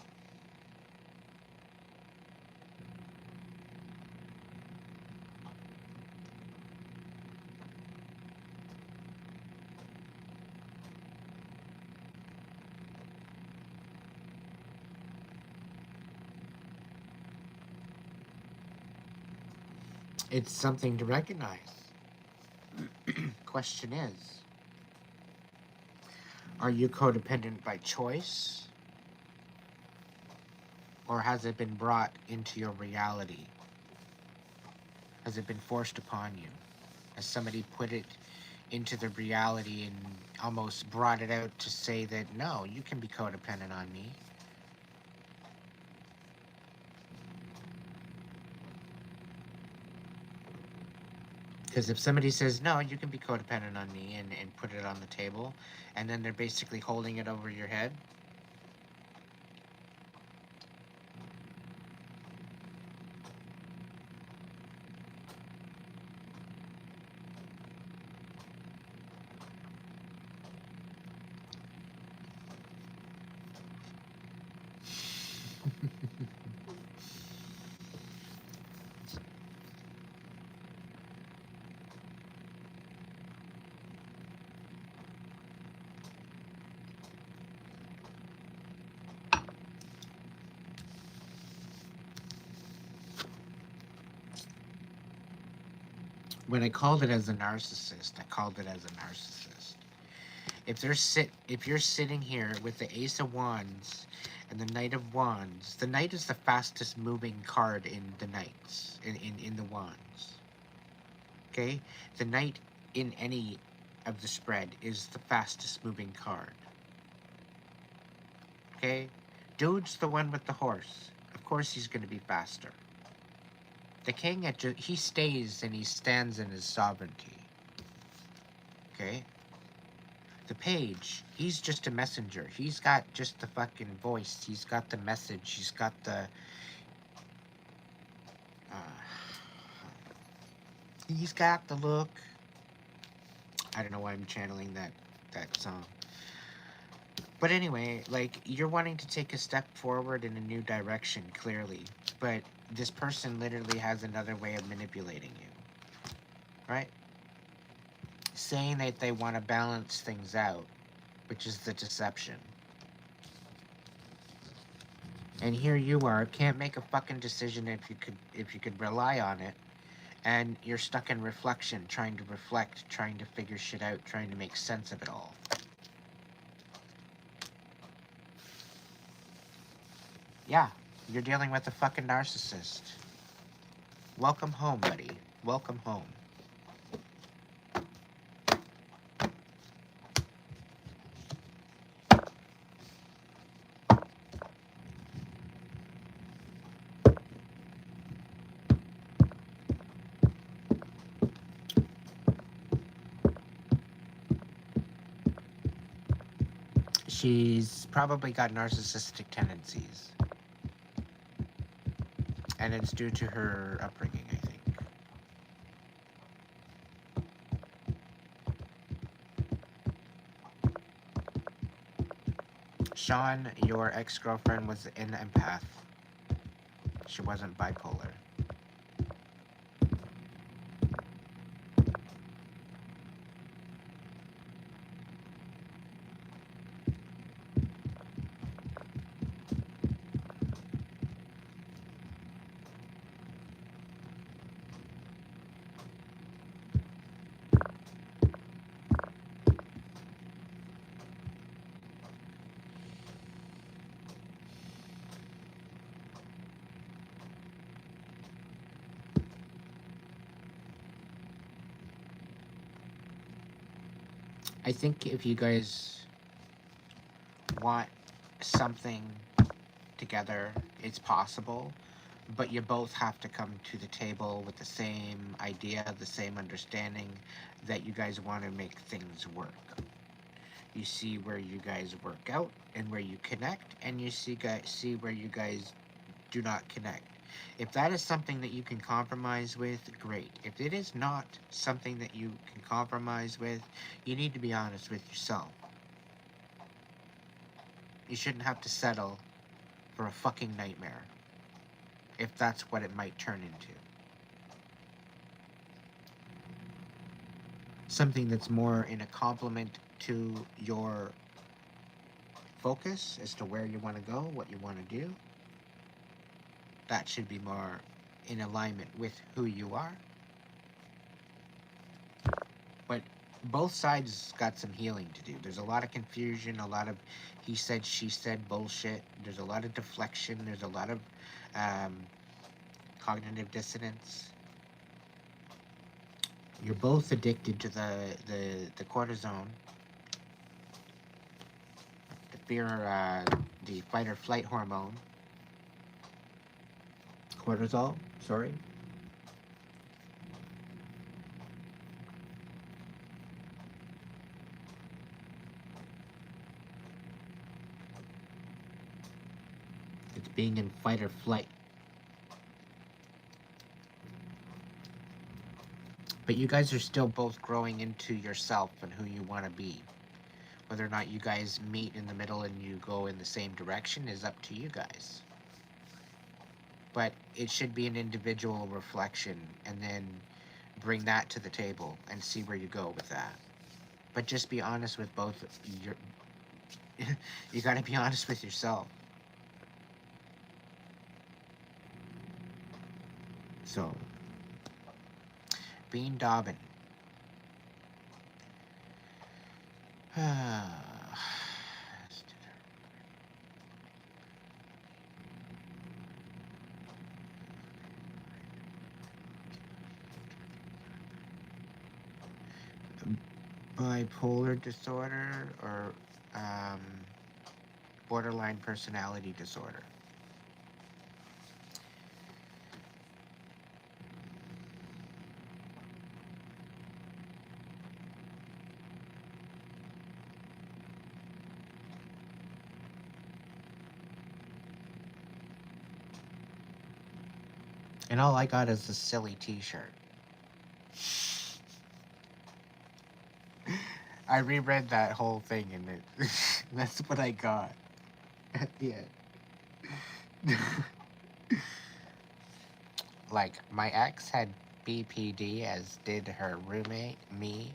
It's something to recognize. Question is, are you codependent by choice? Or has it been brought into your reality? Has it been forced upon you? Has somebody put it into the reality and almost brought it out to say that, no, you can be codependent on me? Because if somebody says, no, you can be codependent on me and put it on the table, and then they're basically holding it over your head, when I called it as a narcissist, I called it as a narcissist. If you're sitting here with the Ace of Wands and the Knight of Wands, the Knight is the fastest moving card in the Knights, in the Wands. Okay? The Knight in any of the spread is the fastest moving card. Okay? Dude's the one with the horse. Of course he's going to be faster. The king, he stays and he stands in his sovereignty. Okay? The page, he's just a messenger. He's got just the fucking voice. He's got the message. He's got the... he's got the look. I don't know why I'm channeling that song. But anyway, like, you're wanting to take a step forward in a new direction, clearly. But this person literally has another way of manipulating you. Right? Saying that they want to balance things out, which is the deception. And here you are, can't make a fucking decision if you could rely on it. And you're stuck in reflection, trying to reflect, trying to figure shit out, trying to make sense of it all. Yeah, you're dealing with a fucking narcissist. Welcome home, buddy. Welcome home. She's probably got narcissistic tendencies. And it's due to her upbringing, I think. Sean, your ex-girlfriend was an empath. She wasn't bipolar. I think if you guys want something together, it's possible, but you both have to come to the table with the same idea, the same understanding that you guys want to make things work. You see where you guys work out and where you connect, and you see where you guys do not connect. If that is something that you can compromise with, great. If it is not something that you can compromise with, you need to be honest with yourself. You shouldn't have to settle for a fucking nightmare, if that's what it might turn into. Something that's more in a complement to your focus as to where you want to go, what you want to do. That should be more in alignment with who you are. But both sides got some healing to do. There's a lot of confusion, a lot of he said, she said bullshit. There's a lot of deflection. There's a lot of cognitive dissonance. You're both addicted to the cortisone, the fear, the fight or flight hormone. Cortisol, sorry. It's being in fight or flight. But you guys are still both growing into yourself and who you want to be. Whether or not you guys meet in the middle and you go in the same direction is up to you guys. But it should be an individual reflection, and then bring that to the table and see where you go with that. But just be honest with both your you got to be honest with yourself. So, Bean Dobbin. bipolar disorder or borderline personality disorder. And all I got is a silly t-shirt. I reread that whole thing and that's what I got at the end. Like, my ex had BPD, as did her roommate, me,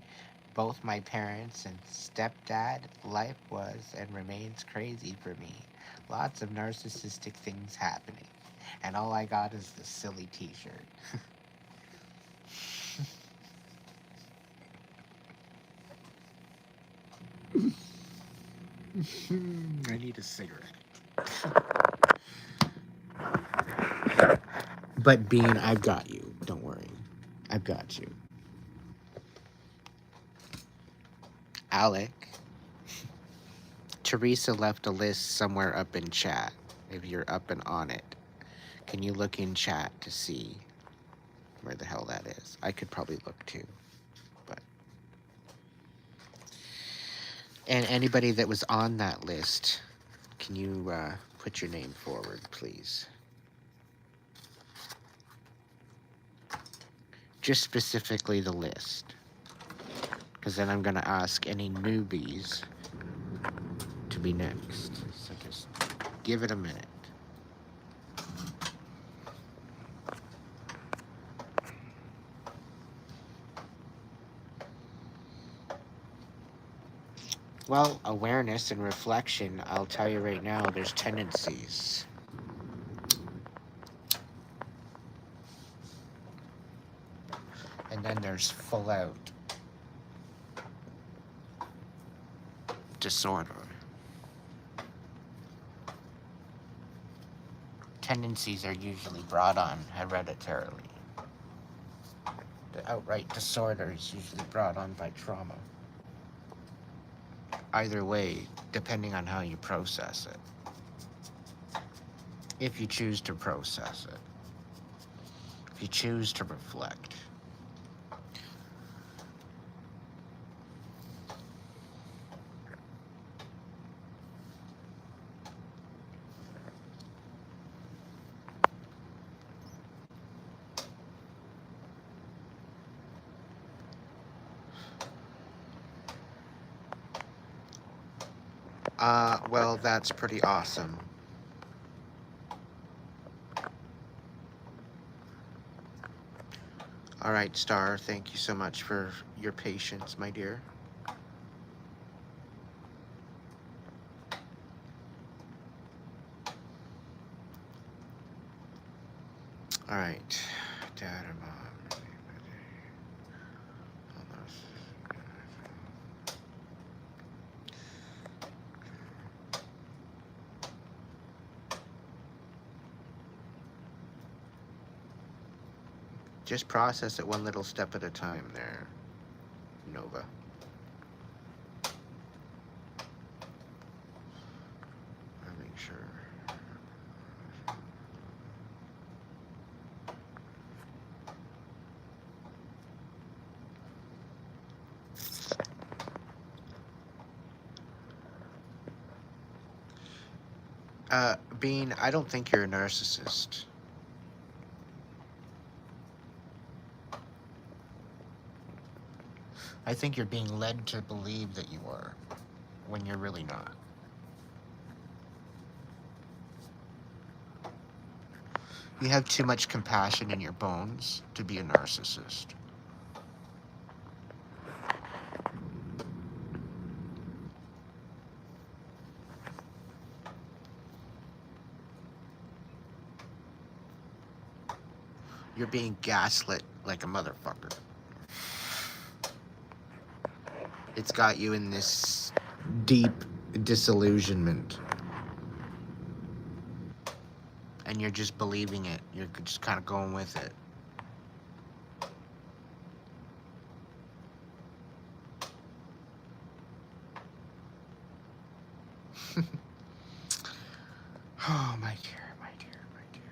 both my parents, and stepdad. Life was and remains crazy for me. Lots of narcissistic things happening. And all I got is the silly t-shirt. I need a cigarette. But Bean, I've got you. Don't worry. I've got you. Alec. Teresa left a list somewhere up in chat. If you're up and on it, can you look in chat to see where the hell that is? I could probably look too. But and anybody that was on that list, can you put your name forward, please? Just specifically the list. Because then I'm going to ask any newbies to be next. So just give it a minute. Well, awareness and reflection, I'll tell you right now, there's tendencies. And then there's full out disorder. Tendencies are usually brought on hereditarily. The outright disorder is usually brought on by trauma. Either way, depending on how you process it. If you choose to process it. If you choose to reflect. Well, that's pretty awesome. All right, Star, thank you so much for your patience, my dear. All right, Dad or Mom. Just process it one little step at a time there, Nova. I'll make sure. Bean, I don't think you're a narcissist. I think you're being led to believe that you are, when you're really not. You have too much compassion in your bones to be a narcissist. You're being gaslit like a motherfucker. It's got you in this deep disillusionment. And you're just believing it. You're just kind of going with it. Oh, my dear, my dear, my dear.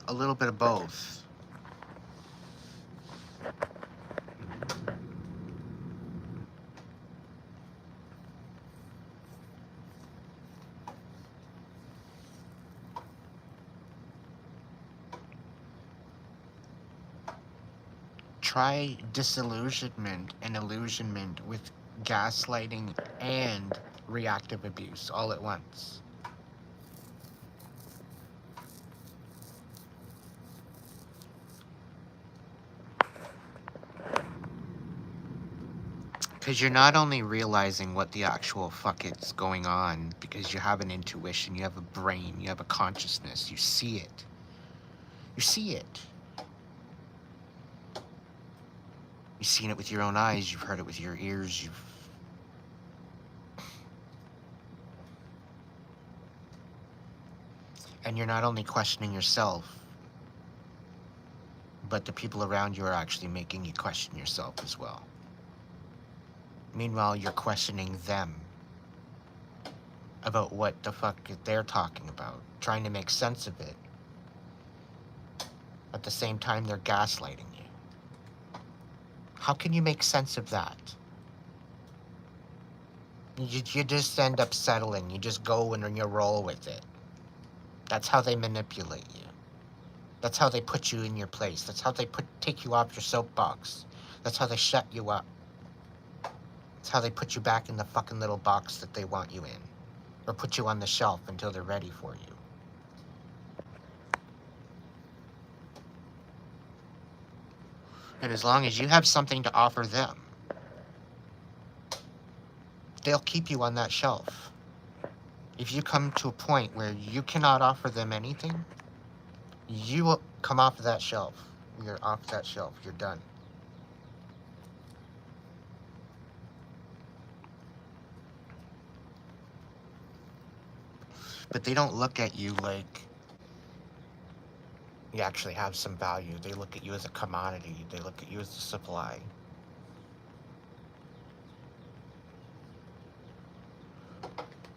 A little bit of both. Try disillusionment and illusionment with gaslighting and reactive abuse all at once. Because you're not only realizing what the actual fuck is going on, because you have an intuition, you have a brain, you have a consciousness, you see it. You see it. You've seen it with your own eyes, you've heard it with your ears, and you're not only questioning yourself, but the people around you are actually making you question yourself as well. Meanwhile, you're questioning them about what the fuck they're talking about, trying to make sense of it. At the same time, they're gaslighting you. How can you make sense of that? You just end up settling. You just go and you roll with it. That's how they manipulate you. That's how they put you in your place. That's how they take you off your soapbox. That's how they shut you up. That's how they put you back in the fucking little box that they want you in. Or put you on the shelf until they're ready for you. And as long as you have something to offer them, they'll keep you on that shelf. If you come to a point where you cannot offer them anything, you will come off of that shelf. You're off that shelf. You're done. But they don't look at you like you actually have some value. They look at you as a commodity. They look at you as a supply.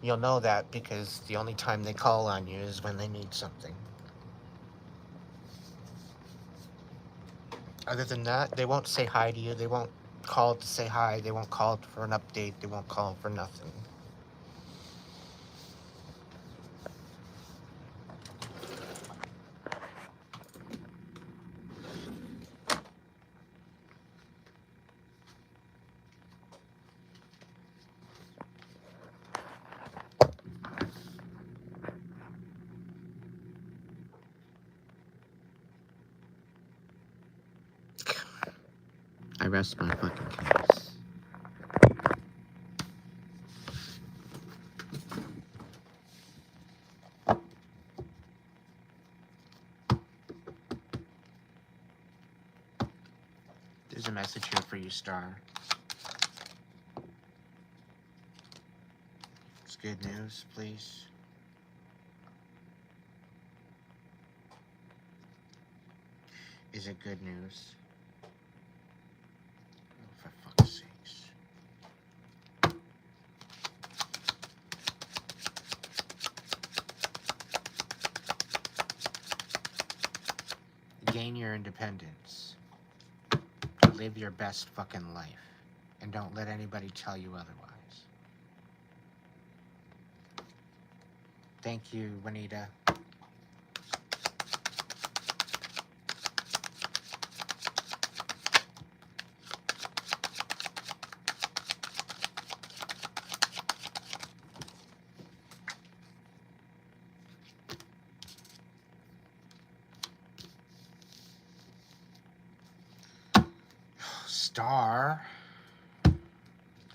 You'll know that because the only time they call on you is when they need something. Other than that, they won't say hi to you. They won't call to say hi. They won't call for an update. They won't call for nothing. I rest my fucking case. There's a message here for you, Star. It's good news, please. Is it good news? Oh, for fuck's sakes. Gain your independence. Live your best fucking life. And don't let anybody tell you otherwise. Thank you, Juanita. Star?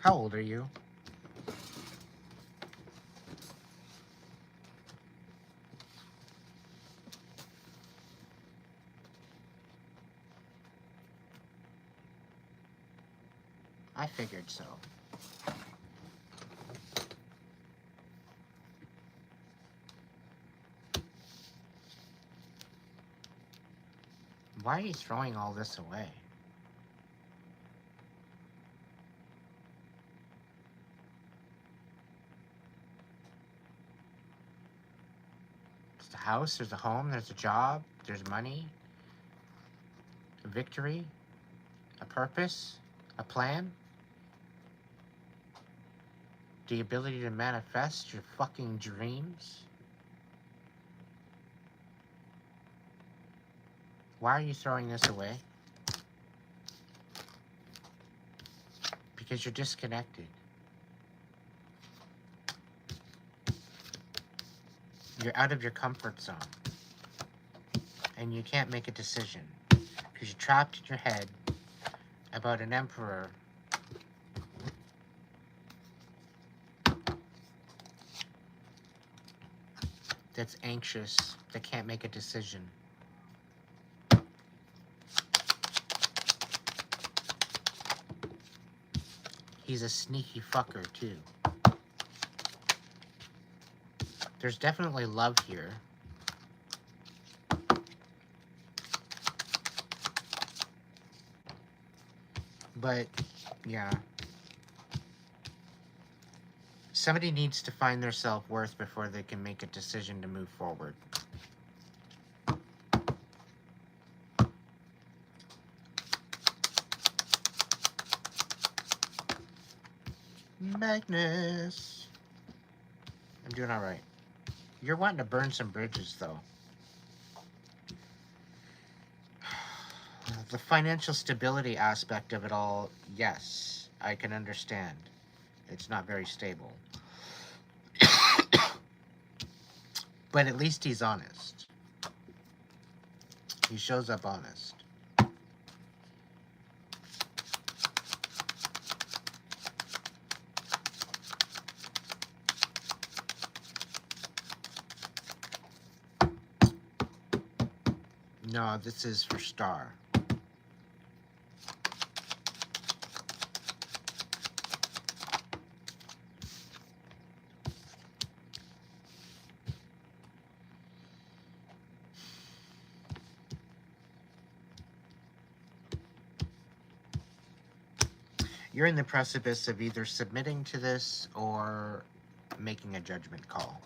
How old are you? I figured so. Why are you throwing all this away? There's a house, there's a home, there's a job, there's money, a victory, a purpose, a plan, the ability to manifest your fucking dreams. Why are you throwing this away? Because you're disconnected. You're out of your comfort zone. And you can't make a decision. Because you're trapped in your head about an emperor that's anxious, that can't make a decision. He's a sneaky fucker, too. There's definitely love here. But, yeah. Somebody needs to find their self-worth before they can make a decision to move forward. Magnus. I'm doing alright. You're wanting to burn some bridges, though. The financial stability aspect of it all, yes, I can understand. It's not very stable. But at least he's honest. He shows up honest. No, this is for Star. You're in the precipice of either submitting to this or making a judgment call.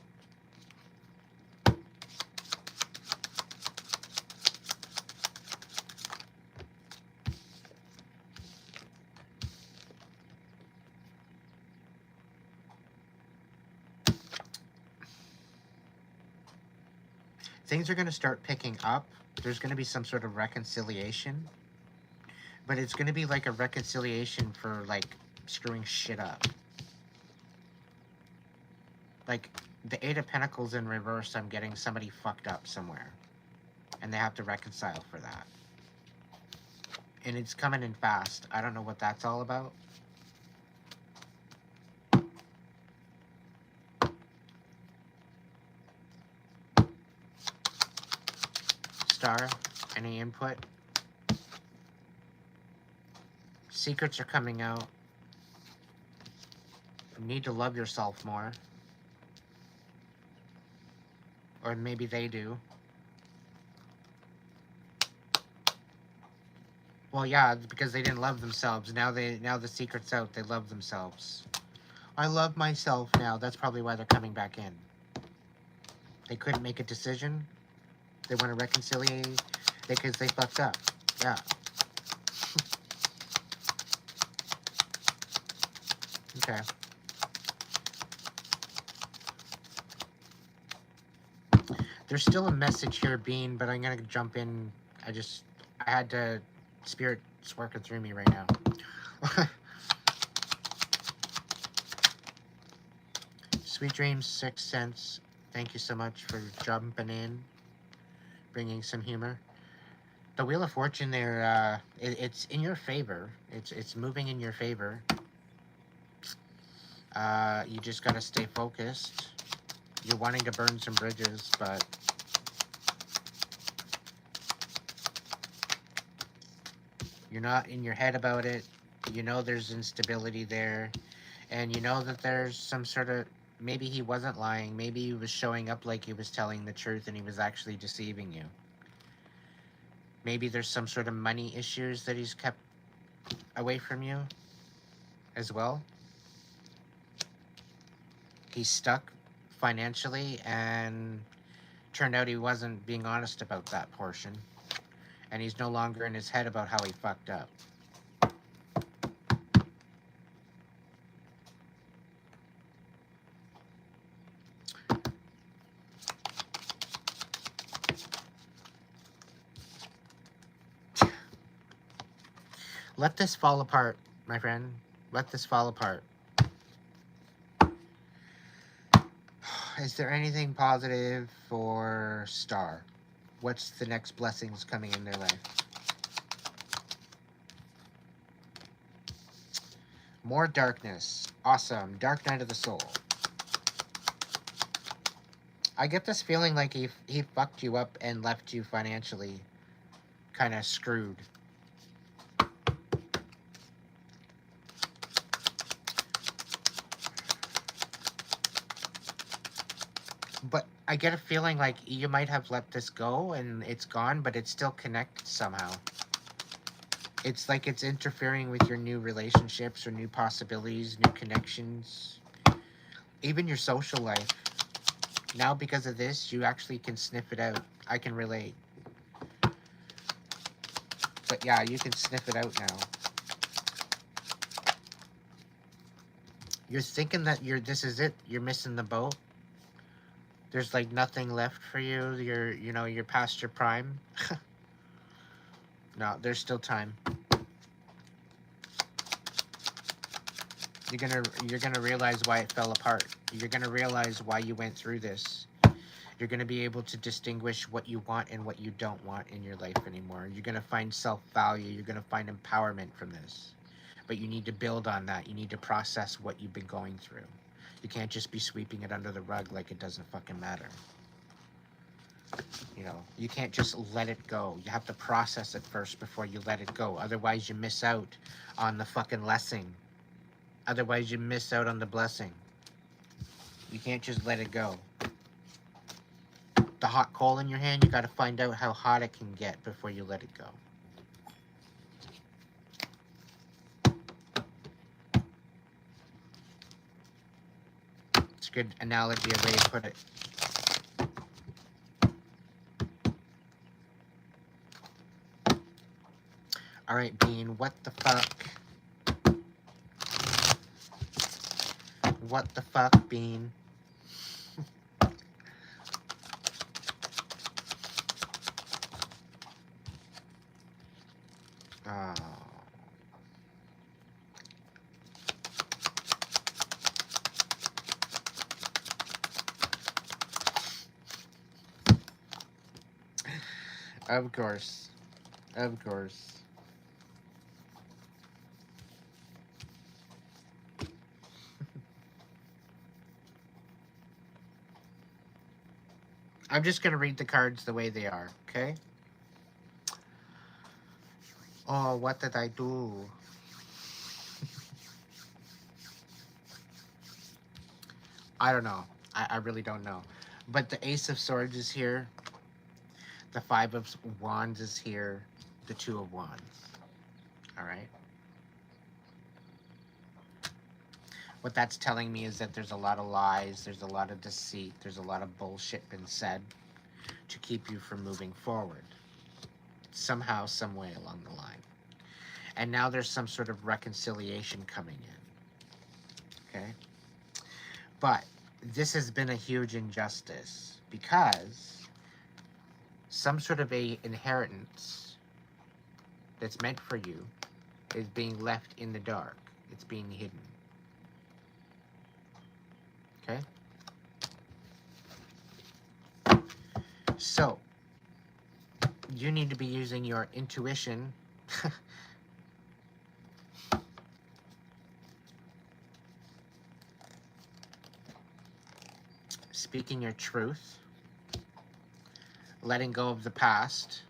Things are going to start picking up. There's going to be some sort of reconciliation. But it's going to be like a reconciliation for, like, screwing shit up. Like, the Eight of Pentacles in reverse, I'm getting somebody fucked up somewhere. And they have to reconcile for that. And it's coming in fast. I don't know what that's all about. Star, any input? Secrets are coming out. You need to love yourself more. Or maybe they do. Well, yeah, because they didn't love themselves. Now the secret's out. They love themselves. I love myself now. That's probably why they're coming back in. They couldn't make a decision. They want to reconciliate because they fucked up. Yeah. Okay. There's still a message here, Bean, but I'm gonna jump in. I had to... Spirit's working through me right now. Sweet Dreams, Sixth Sense. Thank you so much for jumping in, bringing some humor. The Wheel of Fortune there, it's in your favor. It's moving in your favor. You just gotta stay focused. You're wanting to burn some bridges, but you're not in your head about it. You know there's instability there. And you know that there's some sort of... Maybe he wasn't lying. Maybe he was showing up like he was telling the truth and he was actually deceiving you. Maybe there's some sort of money issues that he's kept away from you as well. He's stuck financially, and turned out he wasn't being honest about that portion. And he's no longer in his head about how he fucked up. Let this fall apart, my friend. Let this fall apart. Is there anything positive for Star? What's the next blessings coming in their life? More darkness. Awesome. Dark night of the soul. I get this feeling like he fucked you up and left you financially kind of screwed. But I get a feeling like you might have let this go and it's gone, but it's still connected somehow. It's like it's interfering with your new relationships or new possibilities, new connections, even your social life. Now, because of this, you actually can sniff it out. I can relate. But yeah, you can sniff it out now. You're thinking that this is it. You're missing the boat. There's like nothing left for you. You're past your prime. No, there's still time. You're gonna realize why it fell apart. You're gonna realize why you went through this. You're gonna be able to distinguish what you want and what you don't want in your life anymore. You're gonna find self-value. You're gonna find empowerment from this. But you need to build on that. You need to process what you've been going through. You can't just be sweeping it under the rug like it doesn't fucking matter. You can't just let it go. You have to process it first before you let it go. Otherwise, you miss out on the fucking lesson. Otherwise, you miss out on the blessing. You can't just let it go. The hot coal in your hand, you got to find out how hot it can get before you let it go. It's a good analogy, a way to put it. All right, Bean, what the fuck? What the fuck, Bean? Oh. Of course. Of course. I'm just going to read the cards the way they are, okay? Oh, what did I do? I don't know. I really don't know. But the Ace of Swords is here. The Five of Wands is here. The Two of Wands. All right? What that's telling me is that there's a lot of lies, there's a lot of deceit, there's a lot of bullshit been said to keep you from moving forward. Somehow, some way along the line. And now there's some sort of reconciliation coming in. Okay? But this has been a huge injustice because some sort of a inheritance that's meant for you is being left in the dark. It's being hidden. Okay? So, you need to be using your intuition speaking your truth, letting go of the past,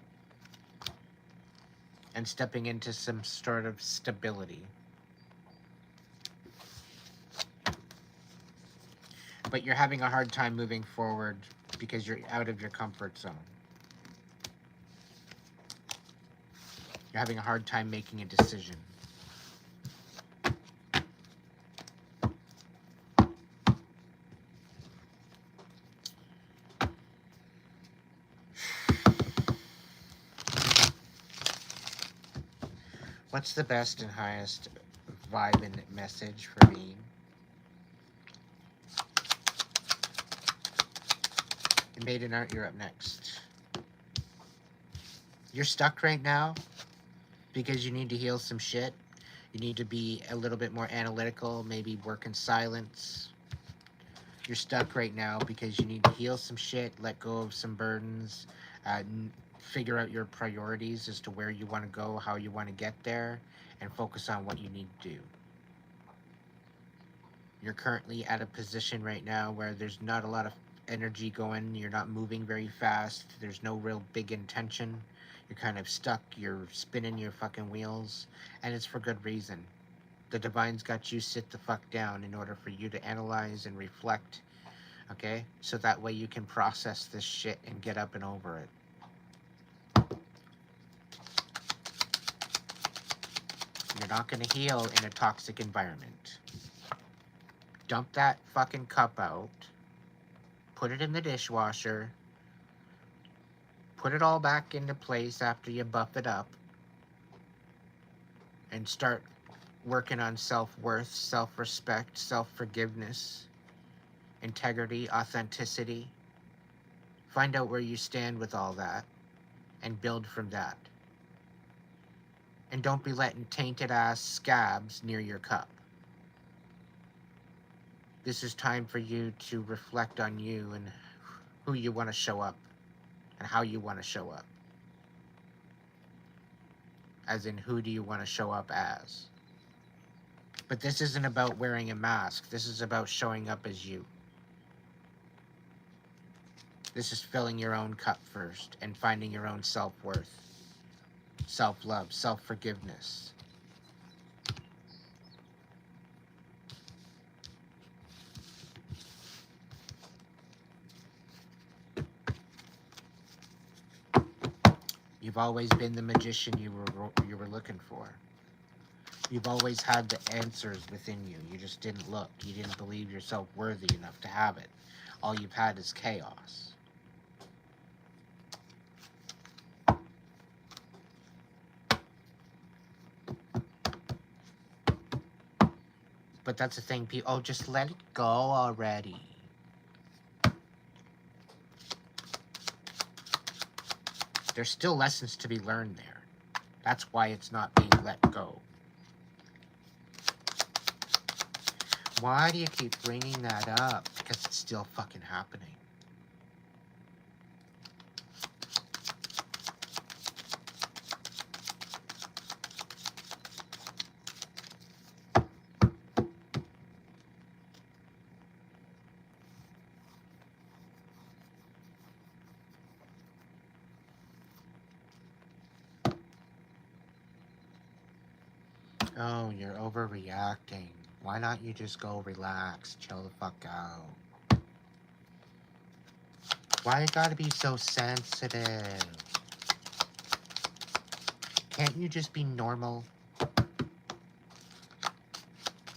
and stepping into some sort of stability. But you're having a hard time moving forward because you're out of your comfort zone. You're having a hard time making a decision. What's the best and highest vibe and message for me? Maiden Art, you're up next. You're stuck right now because you need to heal some shit. You need to be a little bit more analytical, maybe work in silence. You're stuck right now because you need to heal some shit, let go of some burdens, figure out your priorities as to where you want to go, how you want to get there, and focus on what you need to do. You're currently at a position right now where there's not a lot of energy going, you're not moving very fast, there's no real big intention, you're kind of stuck, you're spinning your fucking wheels, and it's for good reason. The Divine's got you sit the fuck down in order for you to analyze and reflect, okay? So that way you can process this shit and get up and over it. You're not going to heal in a toxic environment. Dump that fucking cup out. Put it in the dishwasher. Put it all back into place after you buff it up. And start working on self-worth, self-respect, self-forgiveness, integrity, authenticity. Find out where you stand with all that and build from that. And don't be letting tainted ass scabs near your cup. This is time for you to reflect on you and who you want to show up and how you want to show up. As in, who do you want to show up as? But this isn't about wearing a mask. This is about showing up as you. This is filling your own cup first and finding your own self-worth, self-love, self-forgiveness. You've always been the magician you were looking for. You've always had the answers within you. You just didn't look. You didn't believe yourself worthy enough to have it. All you've had is chaos. But that's the thing, people. Oh, just let it go already. There's still lessons to be learned there. That's why it's not being let go. Why do you keep bringing that up? Because it's still fucking happening. Oh, you're overreacting. Why not you just go relax, chill the fuck out? Why you gotta be so sensitive? Can't you just be normal?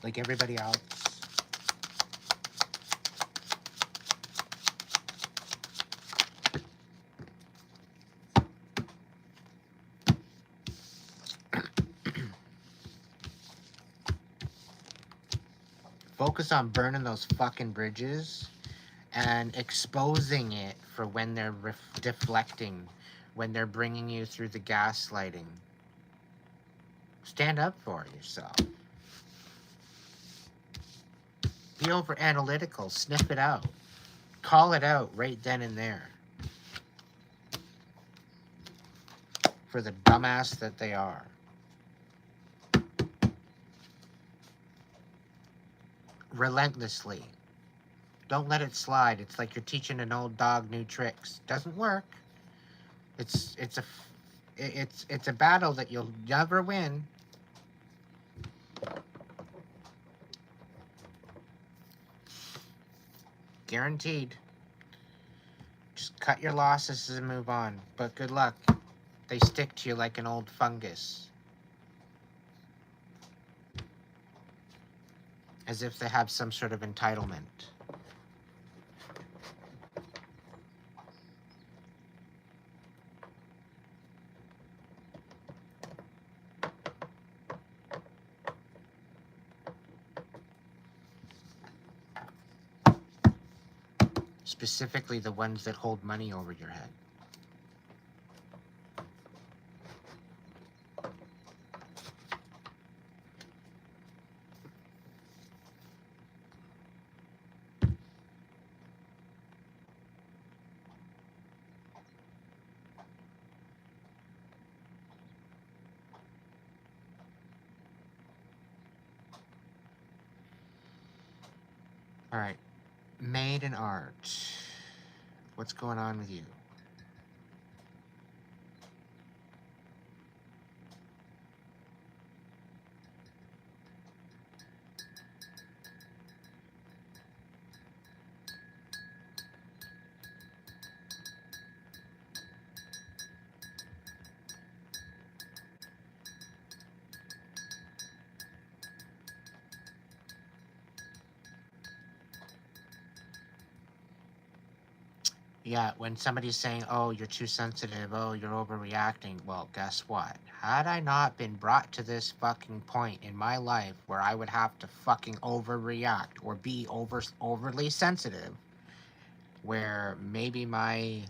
Like everybody else? Focus on burning those fucking bridges and exposing it for when they're deflecting, when they're bringing you through the gaslighting. Stand up for yourself. Be over analytical. Sniff it out. Call it out right then and there. For the dumbass that they are. Relentlessly. Don't let it slide. It's like you're teaching an old dog new tricks. Doesn't work. It's a battle that you'll never win. Guaranteed. Just cut your losses and move on. But good luck. They stick to you like an old fungus. As if they have some sort of entitlement. Specifically the ones that hold money over your head. All right, made in art. What's going on with you? Yeah, when somebody's saying, oh, you're too sensitive, oh, you're overreacting, well, guess what? Had I not been brought to this fucking point in my life where I would have to fucking overreact or be overly sensitive, where maybe my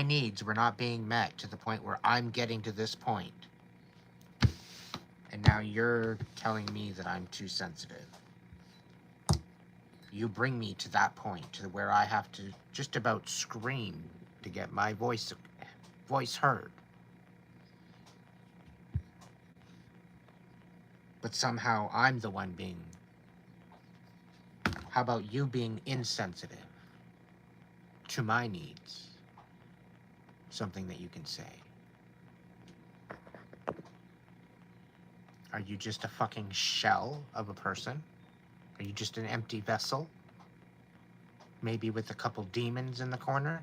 needs were not being met to the point where I'm getting to this point, and now you're telling me that I'm too sensitive. You bring me to that point to where I have to just about scream to get my voice heard. But somehow I'm the one being... How about you being insensitive to my needs? Something that you can say. Are you just a fucking shell of a person? Are you just an empty vessel? Maybe with a couple demons in the corner?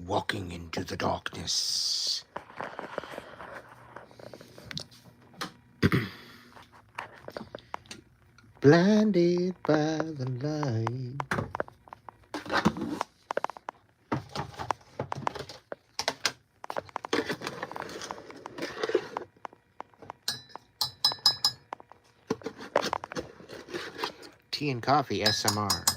Walking into the darkness. Blinded by the light. Tea and coffee SMR.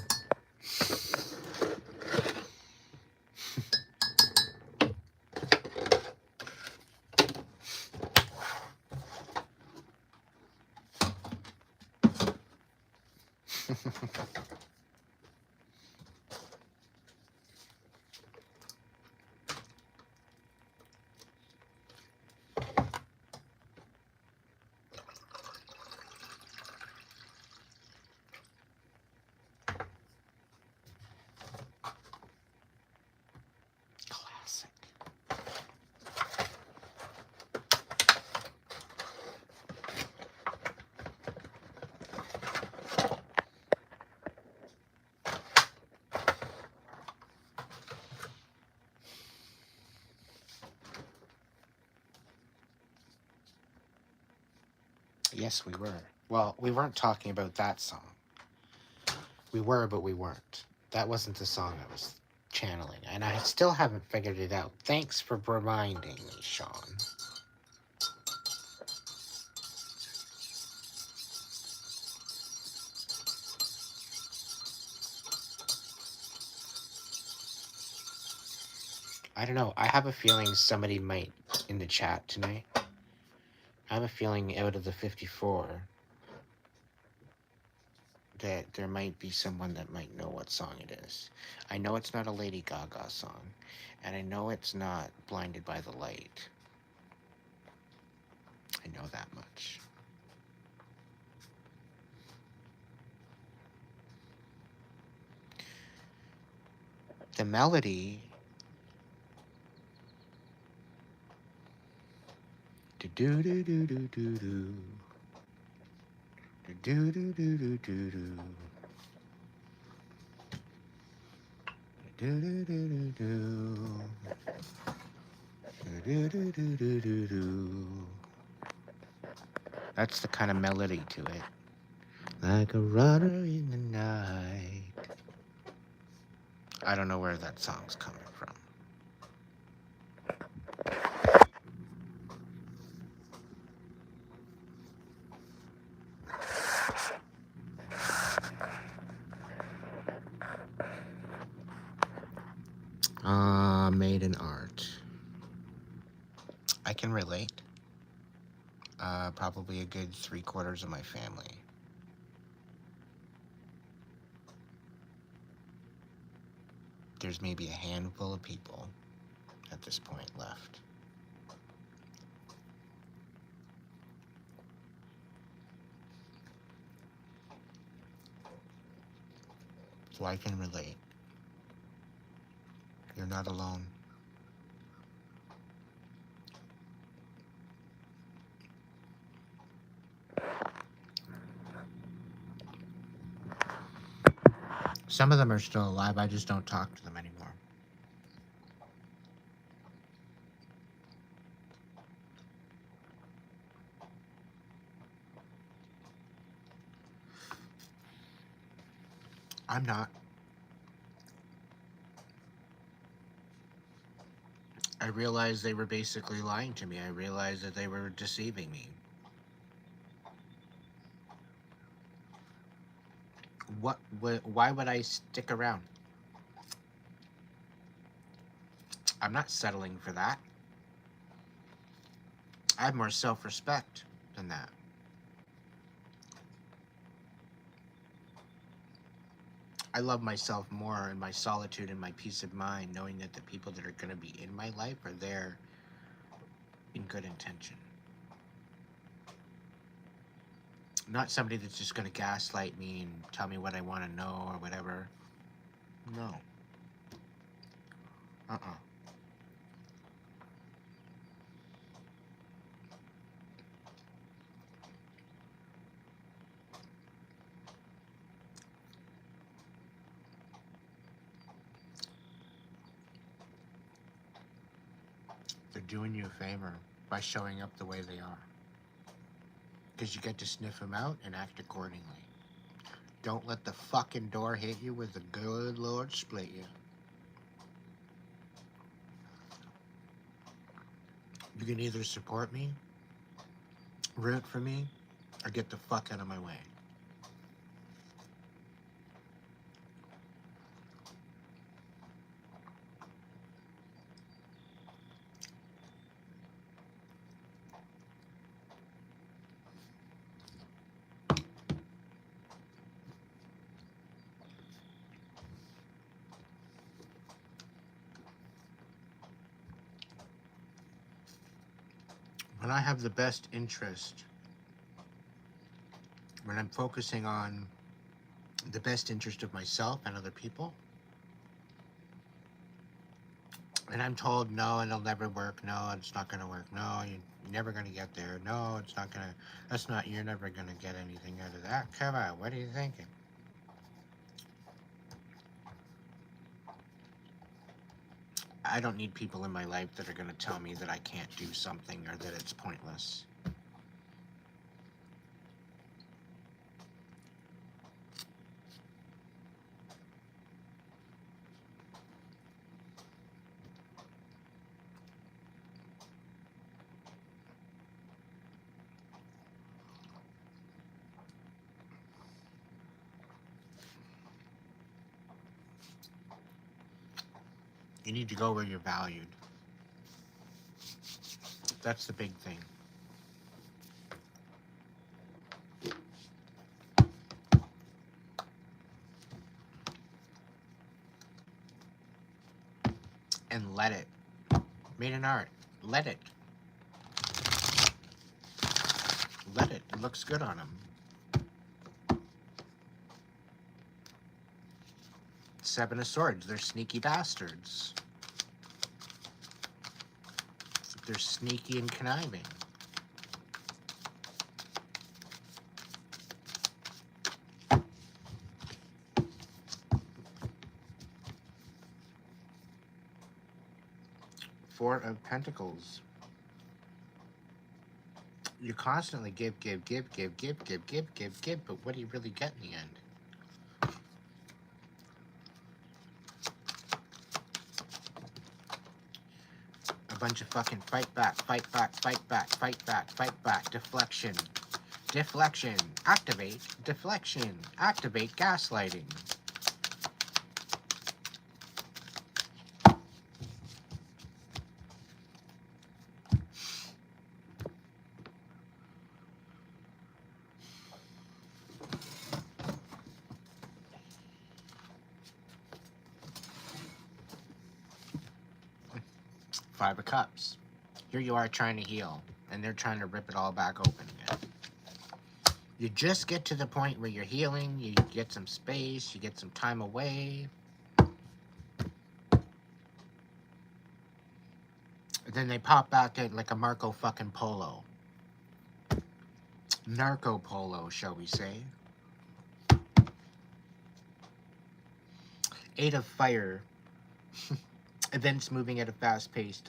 Classic. Yes, we were. Well, we weren't talking about that song. We were, but we weren't. That wasn't the song I was channeling, and I still haven't figured it out. Thanks for reminding me, Sean. I don't know. I have a feeling somebody might in the chat tonight. I have a feeling out of the 54 that there might be someone that might know what song it is. I know it's not a Lady Gaga song, and I know it's not Blinded by the Light. I know that much. The melody Do do do do do do. Do do do do do do. Do do do do do. Do do do do do do. That's the kind of melody to it. Like a runner in the night. I don't know where that song's coming from. Made in art. I can relate. Probably a good 3/4 of my family. There's maybe a handful of people at this point left. So I can relate. You're not alone. Some of them are still alive, I just don't talk to them anymore. I'm not. I realized they were basically lying to me. I realized that they were deceiving me. Why would I stick around? I'm not settling for that. I have more self-respect than that. I love myself more in my solitude and my peace of mind, knowing that the people that are going to be in my life are there in good intention. Not somebody that's just going to gaslight me and tell me what I want to know or whatever. No. They're doing you a favor by showing up the way they are. Because you get to sniff them out and act accordingly. Don't let the fucking door hit you with the good Lord split you. You can either support me, root for me, or get the fuck out of my way. When I have the best interest, when I'm focusing on the best interest of myself and other people, and I'm told, no, it'll never work, no, it's not going to work, no, you're never going to get there, no, it's not going to, that's not, you're never going to get anything out of that. Come on, what are you thinking? I don't need people in my life that are going to tell me that I can't do something or that it's pointless. You need to go where you're valued. That's the big thing. And let it. Made an art. Let it. Let it. It looks good on them. Seven of Swords. They're sneaky bastards. They're sneaky and conniving. Four of Pentacles. You constantly give, but what do you really get in the end? A bunch of fucking fight back, deflection. Deflection, activate, deflection, activate gaslighting. 5 of Cups. Here you are trying to heal, and they're trying to rip it all back open again. You just get to the point where you're healing, you get some space, you get some time away. Then they pop back at like a Marco fucking Polo. Narco Polo, shall we say. 8 of Fire. Events moving at a fast pace.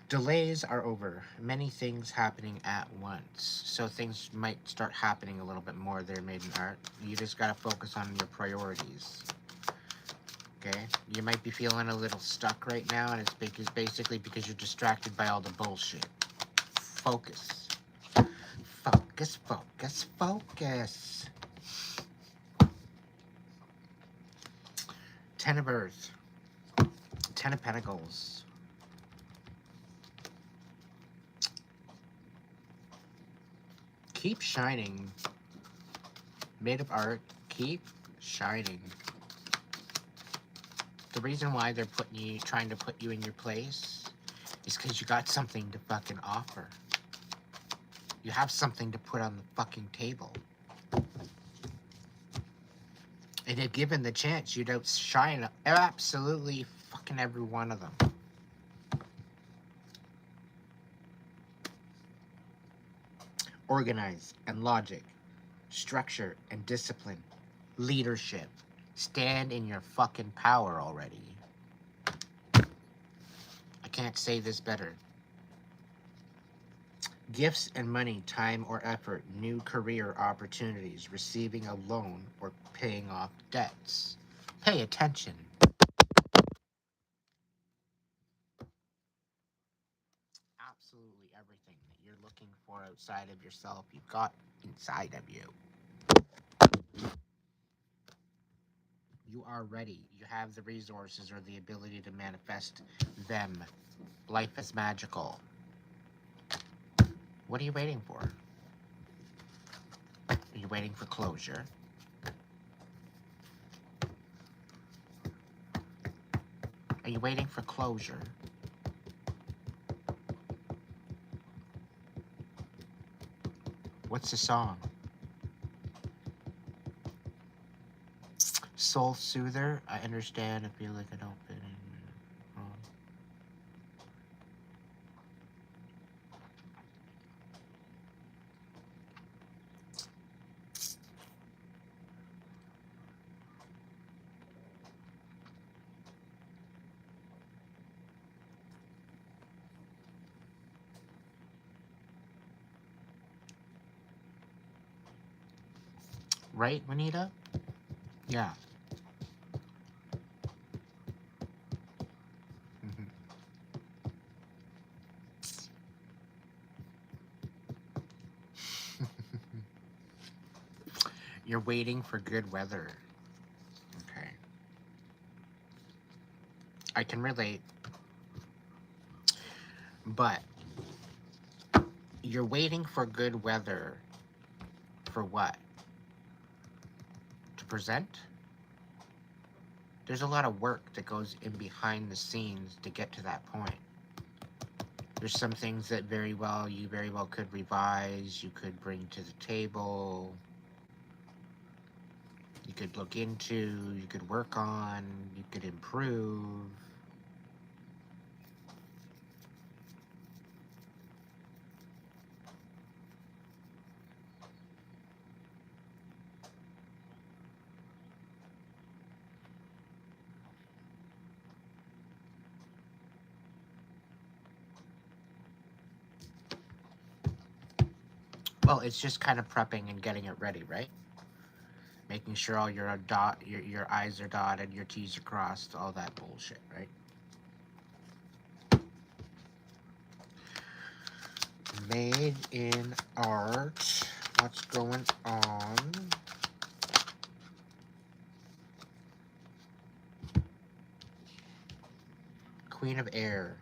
Delays are over. Many things happening at once. So things might start happening a little bit more there, Maiden Art. You just gotta focus on your priorities. Okay? You might be feeling a little stuck right now, and it's basically because you're distracted by all the bullshit. Focus. Focus, focus, focus. 10 of Earth. 10 of Pentacles. Keep shining. Made of Art. Keep shining. The reason why they're trying to put you in your place is because you got something to fucking offer. You have something to put on the fucking table. And if given the chance, you'd outshine absolutely fucking every one of them. Organize and logic, structure and discipline, leadership. Stand in your fucking power already. I can't say this better. Gifts and money, time or effort, new career opportunities, receiving a loan or paying off debts. Pay attention. Absolutely everything that you're looking for outside of yourself, you've got inside of you. You are ready. You have the resources or the ability to manifest them. Life is magical. What are you waiting for? Are you waiting for closure? Are you waiting for closure? What's the song? Soul Soother. I understand. I feel like I don't fit in. Right, Juanita? Yeah. You're waiting for good weather. Okay. I can relate. But you're waiting for good weather for what? To present? There's a lot of work that goes in behind the scenes to get to that point. There's some things that you very well could revise, you could bring to the table, you could look into, you could work on, you could improve. Well, it's just kind of prepping and getting it ready, right? Making sure all your I's are dotted, your T's are crossed, all that bullshit, right? Made in art. What's going on? Queen of Air.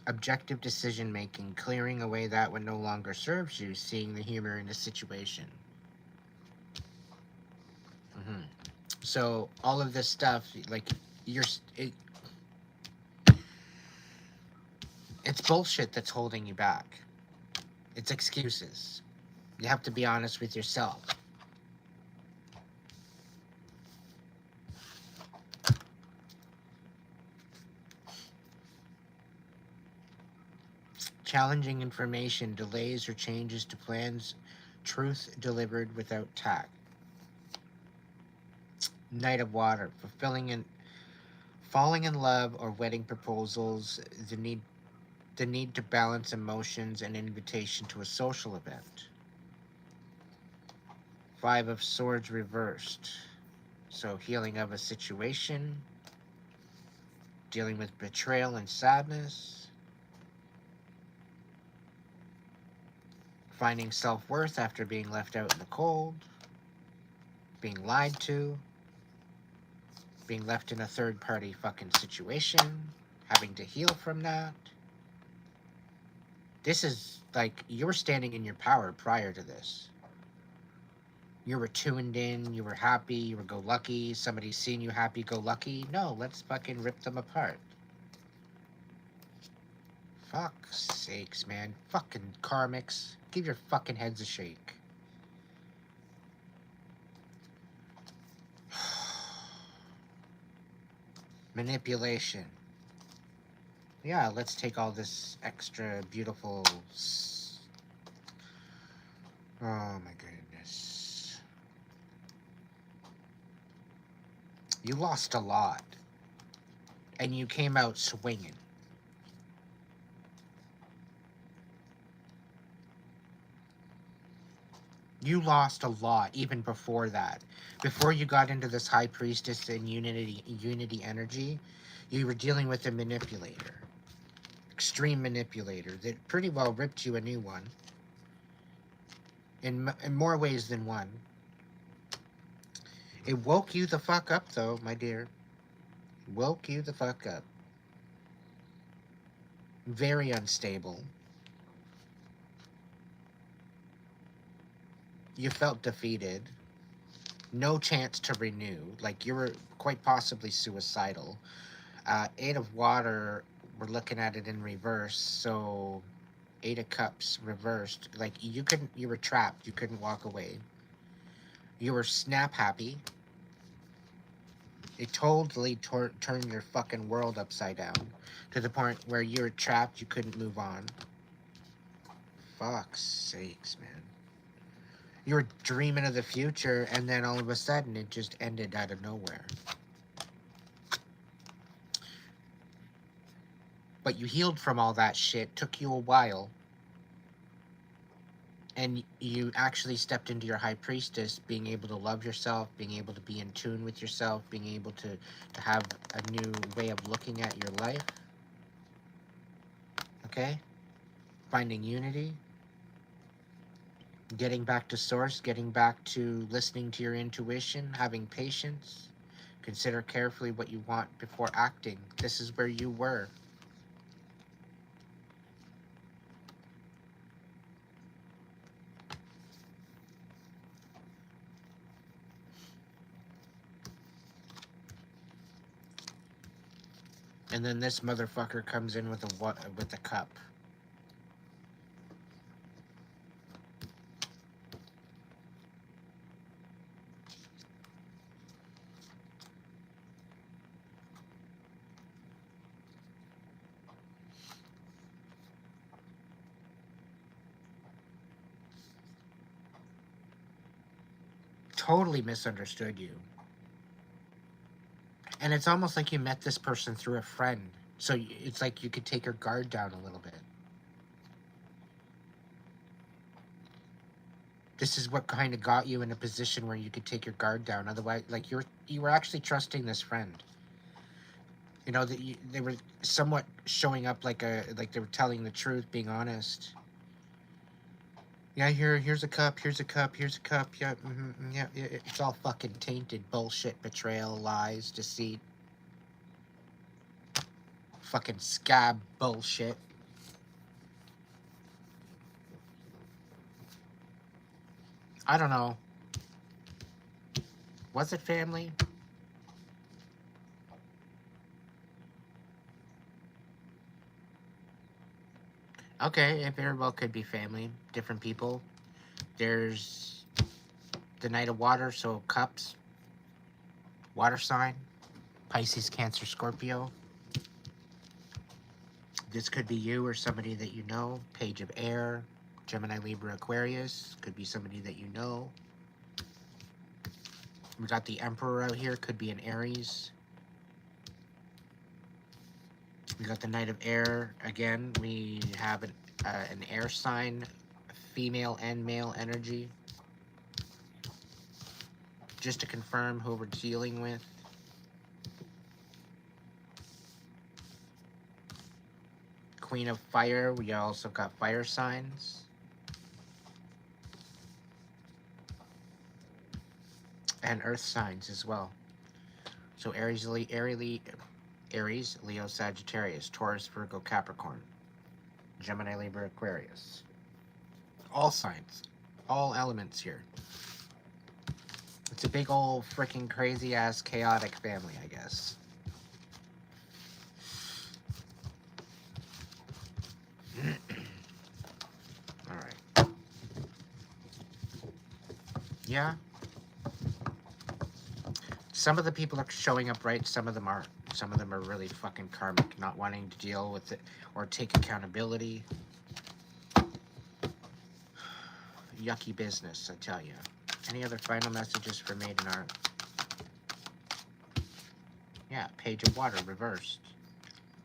Objective decision making, clearing away that what no longer serves you, seeing the humor in the situation. So all of this stuff, like it's bullshit that's holding you back. It's excuses. You have to be honest with yourself. Challenging information, delays or changes to plans, truth delivered without tact. Knight of Water, falling in love or wedding proposals, the need to balance emotions and invitation to a social event. Five of Swords reversed. So healing of a situation, dealing with betrayal and sadness, finding self-worth after being left out in the cold, being lied to, being left in a third-party fucking situation, having to heal from that. This is like you were standing in your power prior to this. You were tuned in, you were happy, you were go-lucky, somebody's seen you happy-go-lucky. No, let's fucking rip them apart. Fuck's sakes, man. Fucking karmics. Give your fucking heads a shake. Manipulation. Yeah, let's take all this extra beautiful... Oh my goodness. You lost a lot. And you came out swinging. You lost a lot even before that. Before you got into this high priestess and unity energy, you were dealing with a manipulator. Extreme manipulator that pretty well ripped you a new one. In more ways than one. It woke you the fuck up though, my dear. Woke you the fuck up. Very unstable. You felt defeated. No chance to renew. Like you were quite possibly suicidal. Eight of Water, we're looking at it in reverse. So Eight of Cups reversed. Like you were trapped. You couldn't walk away. You were snap happy. It totally turned your fucking world upside down to the point where you were trapped. You couldn't move on. Fuck's sakes, man. You were dreaming of the future, and then all of a sudden, it just ended out of nowhere. But you healed from all that shit. Took you a while. And you actually stepped into your high priestess, being able to love yourself, being able to be in tune with yourself, being able to have a new way of looking at your life. Okay? Finding unity. Getting back to source, getting back to listening to your intuition, having patience. Consider carefully what you want before acting. This is where you were. And then this motherfucker comes in with a cup. Totally misunderstood you. And it's almost like you met this person through a friend. So it's like you could take your guard down a little bit. This is what kind of got you in a position where you could take your guard down. Otherwise, like you were actually trusting this friend. You know that they were somewhat showing up like they were telling the truth, being honest. Yeah, here's a cup, here's a cup, here's a cup. Yeah, yeah, yeah, it's all fucking tainted bullshit, betrayal, lies, deceit, fucking scab bullshit. I don't know. Was it family? Okay, it very well could be family. Different people. There's the Knight of Water, so cups, water sign, Pisces, Cancer, Scorpio. This could be you or somebody that you know. Page of Air, Gemini, Libra, Aquarius. Could be somebody that you know. We got the Emperor out here. Could be an Aries. We got the Knight of Air. Again, we have an air sign, female and male energy. Just to confirm who we're dealing with. Queen of Fire. We also got fire signs. And earth signs as well. So Aries, Leo, Sagittarius, Taurus, Virgo, Capricorn, Gemini, Libra, Aquarius. All signs, all elements here. It's a big old freaking crazy ass chaotic family, I guess. All right. Yeah. Some of the people are showing up right, some of them aren't. Some of them are really fucking karmic, not wanting to deal with it or take accountability. Yucky business, I tell you. Any other final messages for Maiden Art? Yeah, Page of Water, reversed.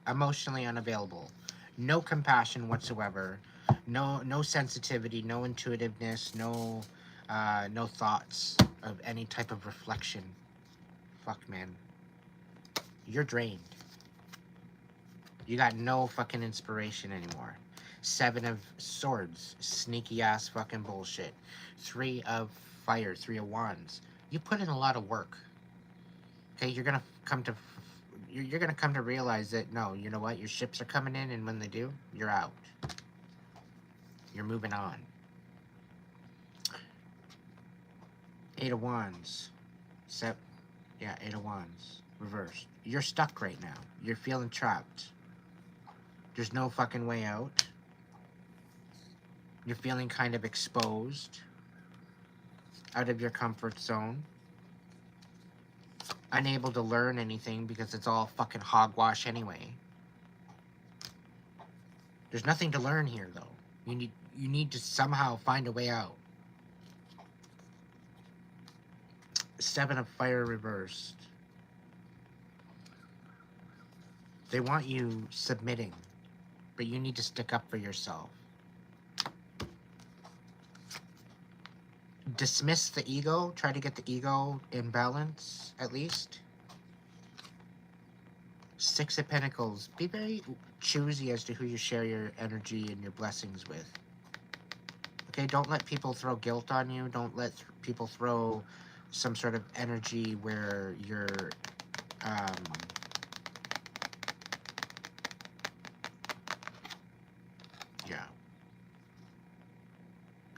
Emotionally unavailable. No compassion whatsoever. No sensitivity, no intuitiveness, no thoughts of any type of reflection. Fuck, man. You're drained. You got no fucking inspiration anymore. 7 of Swords. Sneaky ass fucking bullshit. 3 of Fire. 3 of Wands. You put in a lot of work. Okay, you're gonna come to realize that, no, you know what? Your ships are coming in, and when they do, you're out. You're moving on. 8 of Wands. 8 of Wands. Reversed. You're stuck right now. You're feeling trapped. There's no fucking way out. You're feeling kind of exposed. Out of your comfort zone. Unable to learn anything because it's all fucking hogwash anyway. There's nothing to learn here, though. You need to somehow find a way out. 7 of Fire reversed. They want you submitting, but you need to stick up for yourself. Dismiss the ego. Try to get the ego in balance, at least. 6 of Pentacles. Be very choosy as to who you share your energy and your blessings with. Okay, don't let people throw guilt on you. Don't let people throw some sort of energy where you're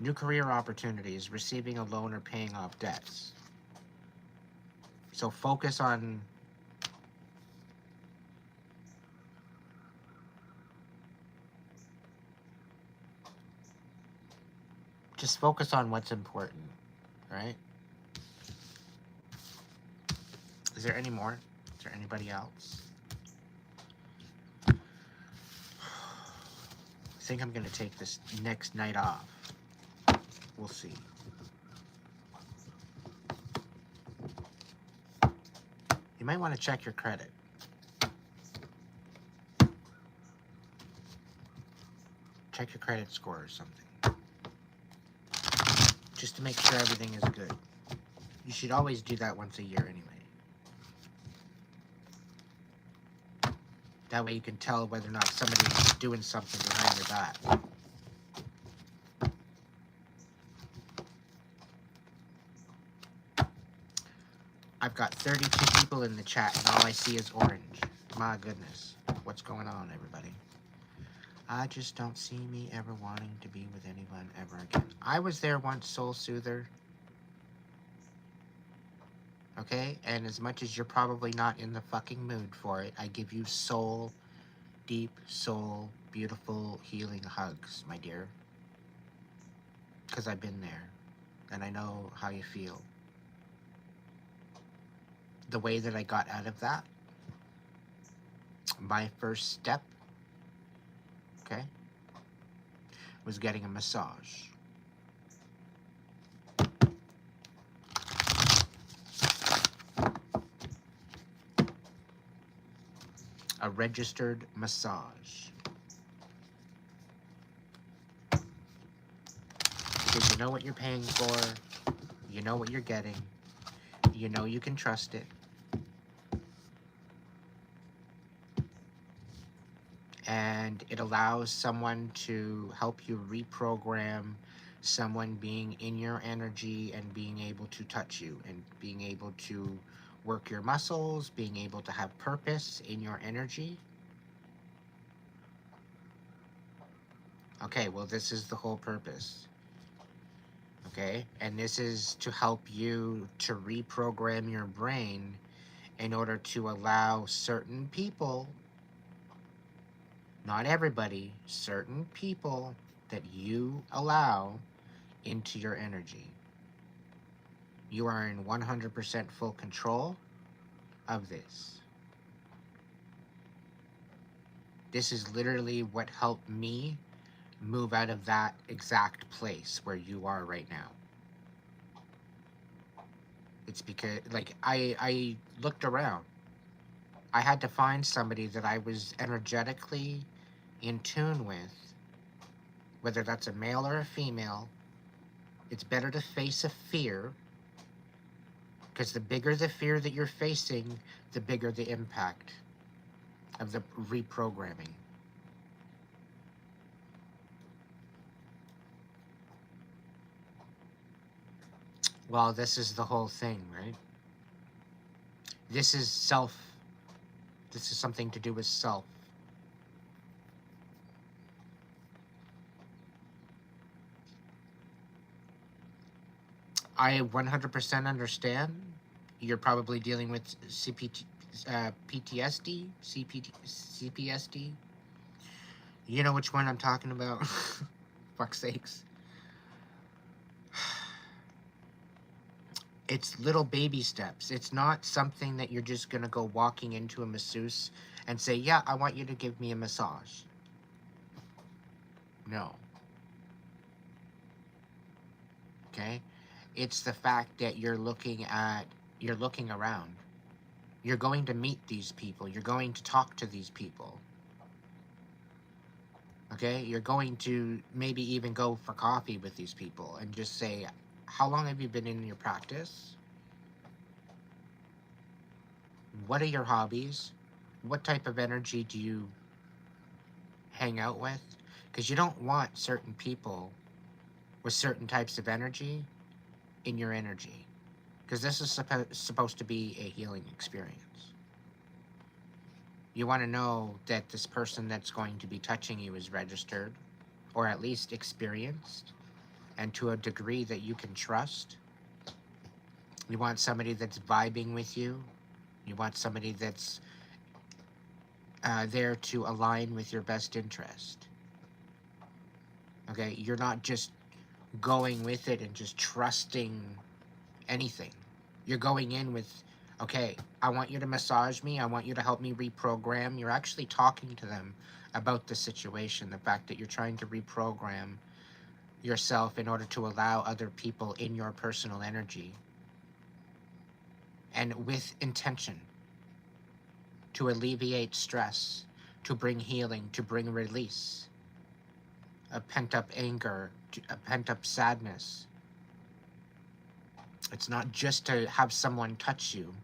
new career opportunities, receiving a loan or paying off debts. So focus on just focus on what's important, right? Is there any more? Is there anybody else? I think I'm going to take this next night off. We'll see. You might want to check your credit. Check your credit score or something. just to make sure everything is good. You should always do that once a year anyway. That way you can tell whether or not somebody's doing something behind your back. I've got 32 people in the chat and all I see is orange. My goodness. What's going on, everybody? I just don't see me ever wanting to be with anyone ever again. I was there once, Soul Soother. Okay? And as much as you're probably not in the fucking mood for it, I give you soul, deep soul, beautiful, healing hugs, my dear. Because I've been there. And I know how you feel. The way that I got out of that, my first step, okay, was getting a massage. A registered massage. Because you know what you're paying for, you know what you're getting, you know you can trust it. And it allows someone to help you reprogram someone being in your energy and being able to touch you and being able to work your muscles, being able to have purpose in your energy. Okay, well, this is the whole purpose. Okay, and this is to help you to reprogram your brain in order to allow certain people, not everybody, certain people that you allow into your energy. You are in 100% full control of this. This is literally what helped me move out of that exact place where you are right now. It's because, like, I looked around. I had to find somebody that I was energetically in tune with, whether that's a male or a female. It's better to face a fear, because the bigger the fear that you're facing, the bigger the impact of the reprogramming. Well, this is the whole thing, right? This is self. This is something to do with self. I 100% understand. You're probably dealing with PTSD, CPSD. You know which one I'm talking about? Fuck's sakes. It's little baby steps. It's not something that you're just going to go walking into a masseuse and say, yeah, I want you to give me a massage. No. Okay? It's the fact that you're looking around. You're going to meet these people. You're going to talk to these people. Okay? You're going to maybe even go for coffee with these people and just say, how long have you been in your practice? What are your hobbies? What type of energy do you hang out with? Because you don't want certain people with certain types of energy in your energy. Because this is supposed to be a healing experience. You want to know that this person that's going to be touching you is registered, or at least experienced, and to a degree that you can trust. You want somebody that's vibing with you. You want somebody that's there to align with your best interest. Okay, you're not just going with it and just trusting anything. You're going in with, okay, I want you to massage me. I want you to help me reprogram. You're actually talking to them about the situation, the fact that you're trying to reprogram yourself in order to allow other people in your personal energy, and with intention to alleviate stress, to bring healing, to bring release of pent-up anger, a pent-up sadness, It's not just to have someone touch you.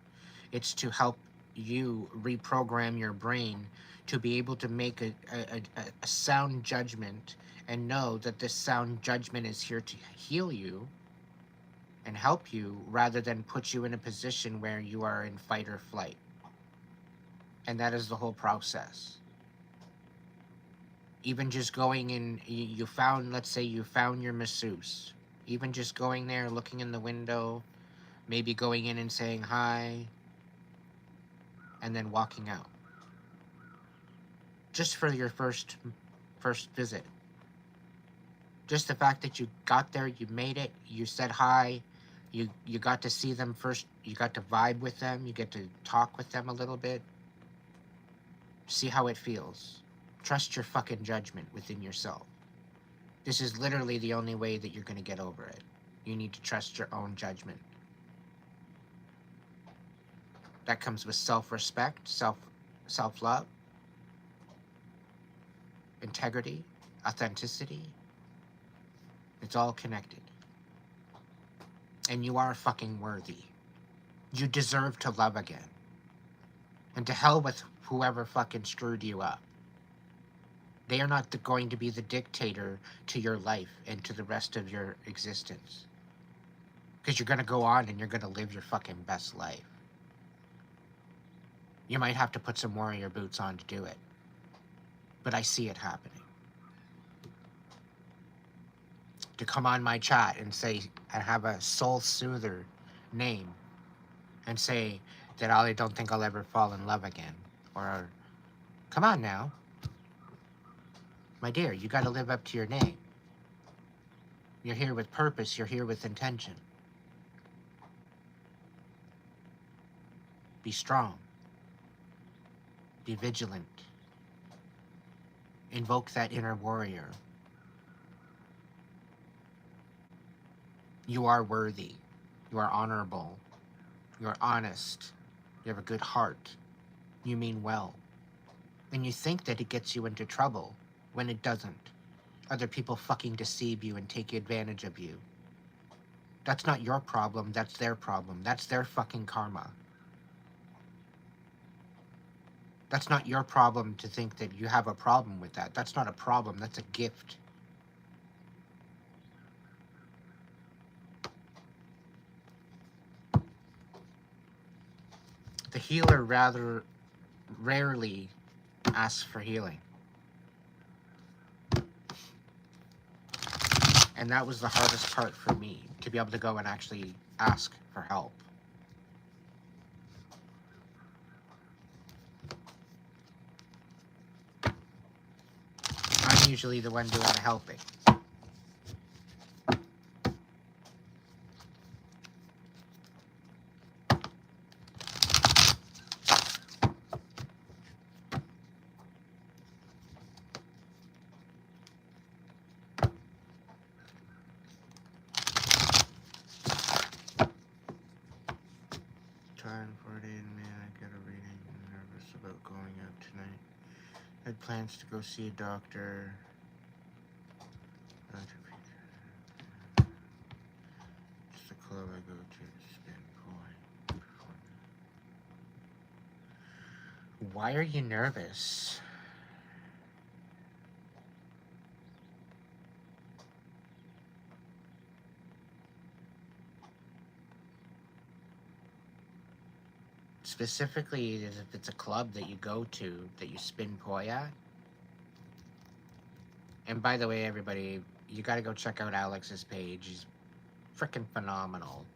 It's to help you reprogram your brain to be able to make a sound judgment and know that this sound judgment is here to heal you and help you rather than put you in a position where you are in fight or flight. And that is the whole process. Even just going in, you found, let's say you found your masseuse. Even just going there, looking in the window, maybe going in and saying hi, and then walking out. Just for your first visit. Just the fact that you got there, you made it, you said hi, you got to see them first, you got to vibe with them, you get to talk with them a little bit. See how it feels. Trust your fucking judgment within yourself. This is literally the only way that you're going to get over it. You need to trust your own judgment. That comes with self-respect, self-love, integrity, authenticity. It's all connected. And you are fucking worthy. You deserve to love again. And to hell with whoever fucking screwed you up. They are not going to be the dictator to your life and to the rest of your existence. Because you're going to go on and you're going to live your fucking best life. You might have to put some warrior boots on to do it. But I see it happening. To come on my chat and say, and have a soul soother name and say that I don't think I'll ever fall in love again. Or, come on now. My dear, you got to live up to your name. You're here with purpose. You're here with intention. Be strong. Be vigilant. Invoke that inner warrior. You are worthy. You are honorable. You are honest. You have a good heart. You mean well. And you think that it gets you into trouble when it doesn't. Other people fucking deceive you and take advantage of you. That's not your problem. That's their problem. That's their fucking karma. That's not your problem to think that you have a problem with that. That's not a problem. That's a gift. The healer rather rarely asks for healing. And that was the hardest part for me, to be able to go and actually ask for help. I'm usually the one doing the helping. Time for it in, man. I got a reading. I'm nervous about going out tonight. I had plans to go see a doctor. Just the club I go to spend point. Why are you nervous? Specifically, if it's a club that you go to, that you spin poi at. And by the way, everybody, you gotta go check out Alex's page. He's freaking phenomenal.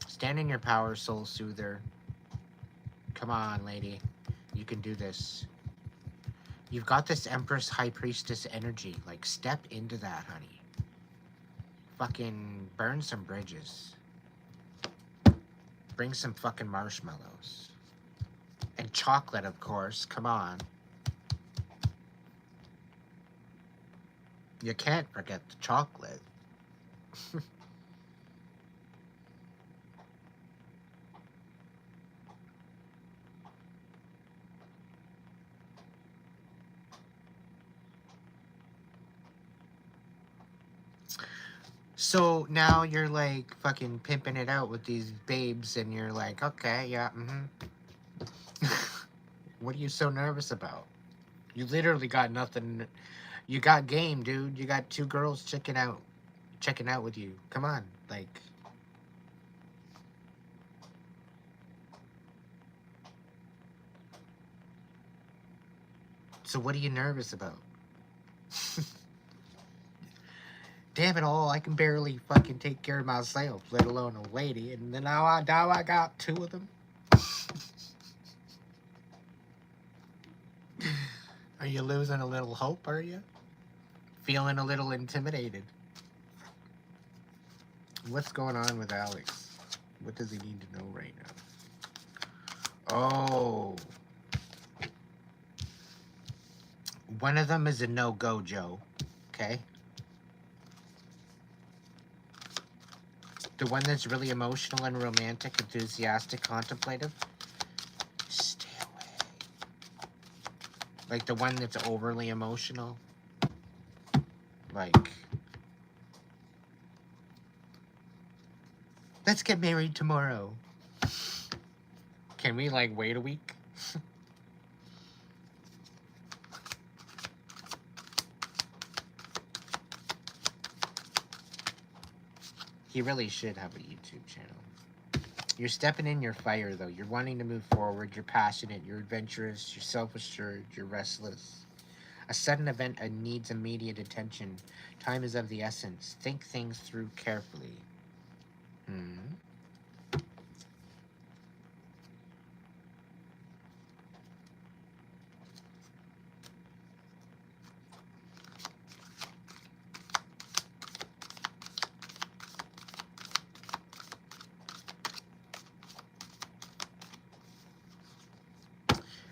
Stand in your power, soul soother. Come on, lady. You can do this. You've got this Empress High Priestess energy. Like, step into that, honey. Fucking burn some bridges. Bring some fucking marshmallows. And chocolate, of course. Come on. You can't forget the chocolate. So now you're like fucking pimping it out with these babes, and you're like, okay, yeah, What are you so nervous about? You literally got nothing. You got game, dude. You got two girls checking out with you. Come on, like. So what are you nervous about? Damn it all, I can barely fucking take care of myself, let alone a lady, and then now I got two of them. Are you losing a little hope, are you? Feeling a little intimidated. What's going on with Alex? What does he need to know right now? Oh. One of them is a no-go, Joe. Okay? The one that's really emotional and romantic, enthusiastic, contemplative. Stay away. Like the one that's overly emotional. Like, let's get married tomorrow. Can we, like, wait a week? He really should have a YouTube channel. You're stepping in your fire, though. You're wanting to move forward. You're passionate. You're adventurous. You're self-assured. You're restless. A sudden event needs immediate attention. Time is of the essence. Think things through carefully.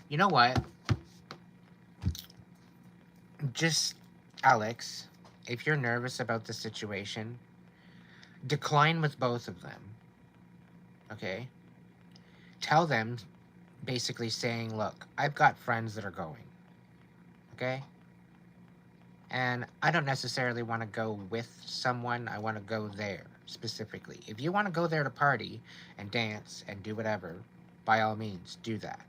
You know what? Just, Alex, if you're nervous about the situation, decline with both of them. Okay? Tell them, basically saying, look, I've got friends that are going. Okay? And I don't necessarily want to go with someone. I want to go there, specifically. If you want to go there to party and dance and do whatever, by all means, do that.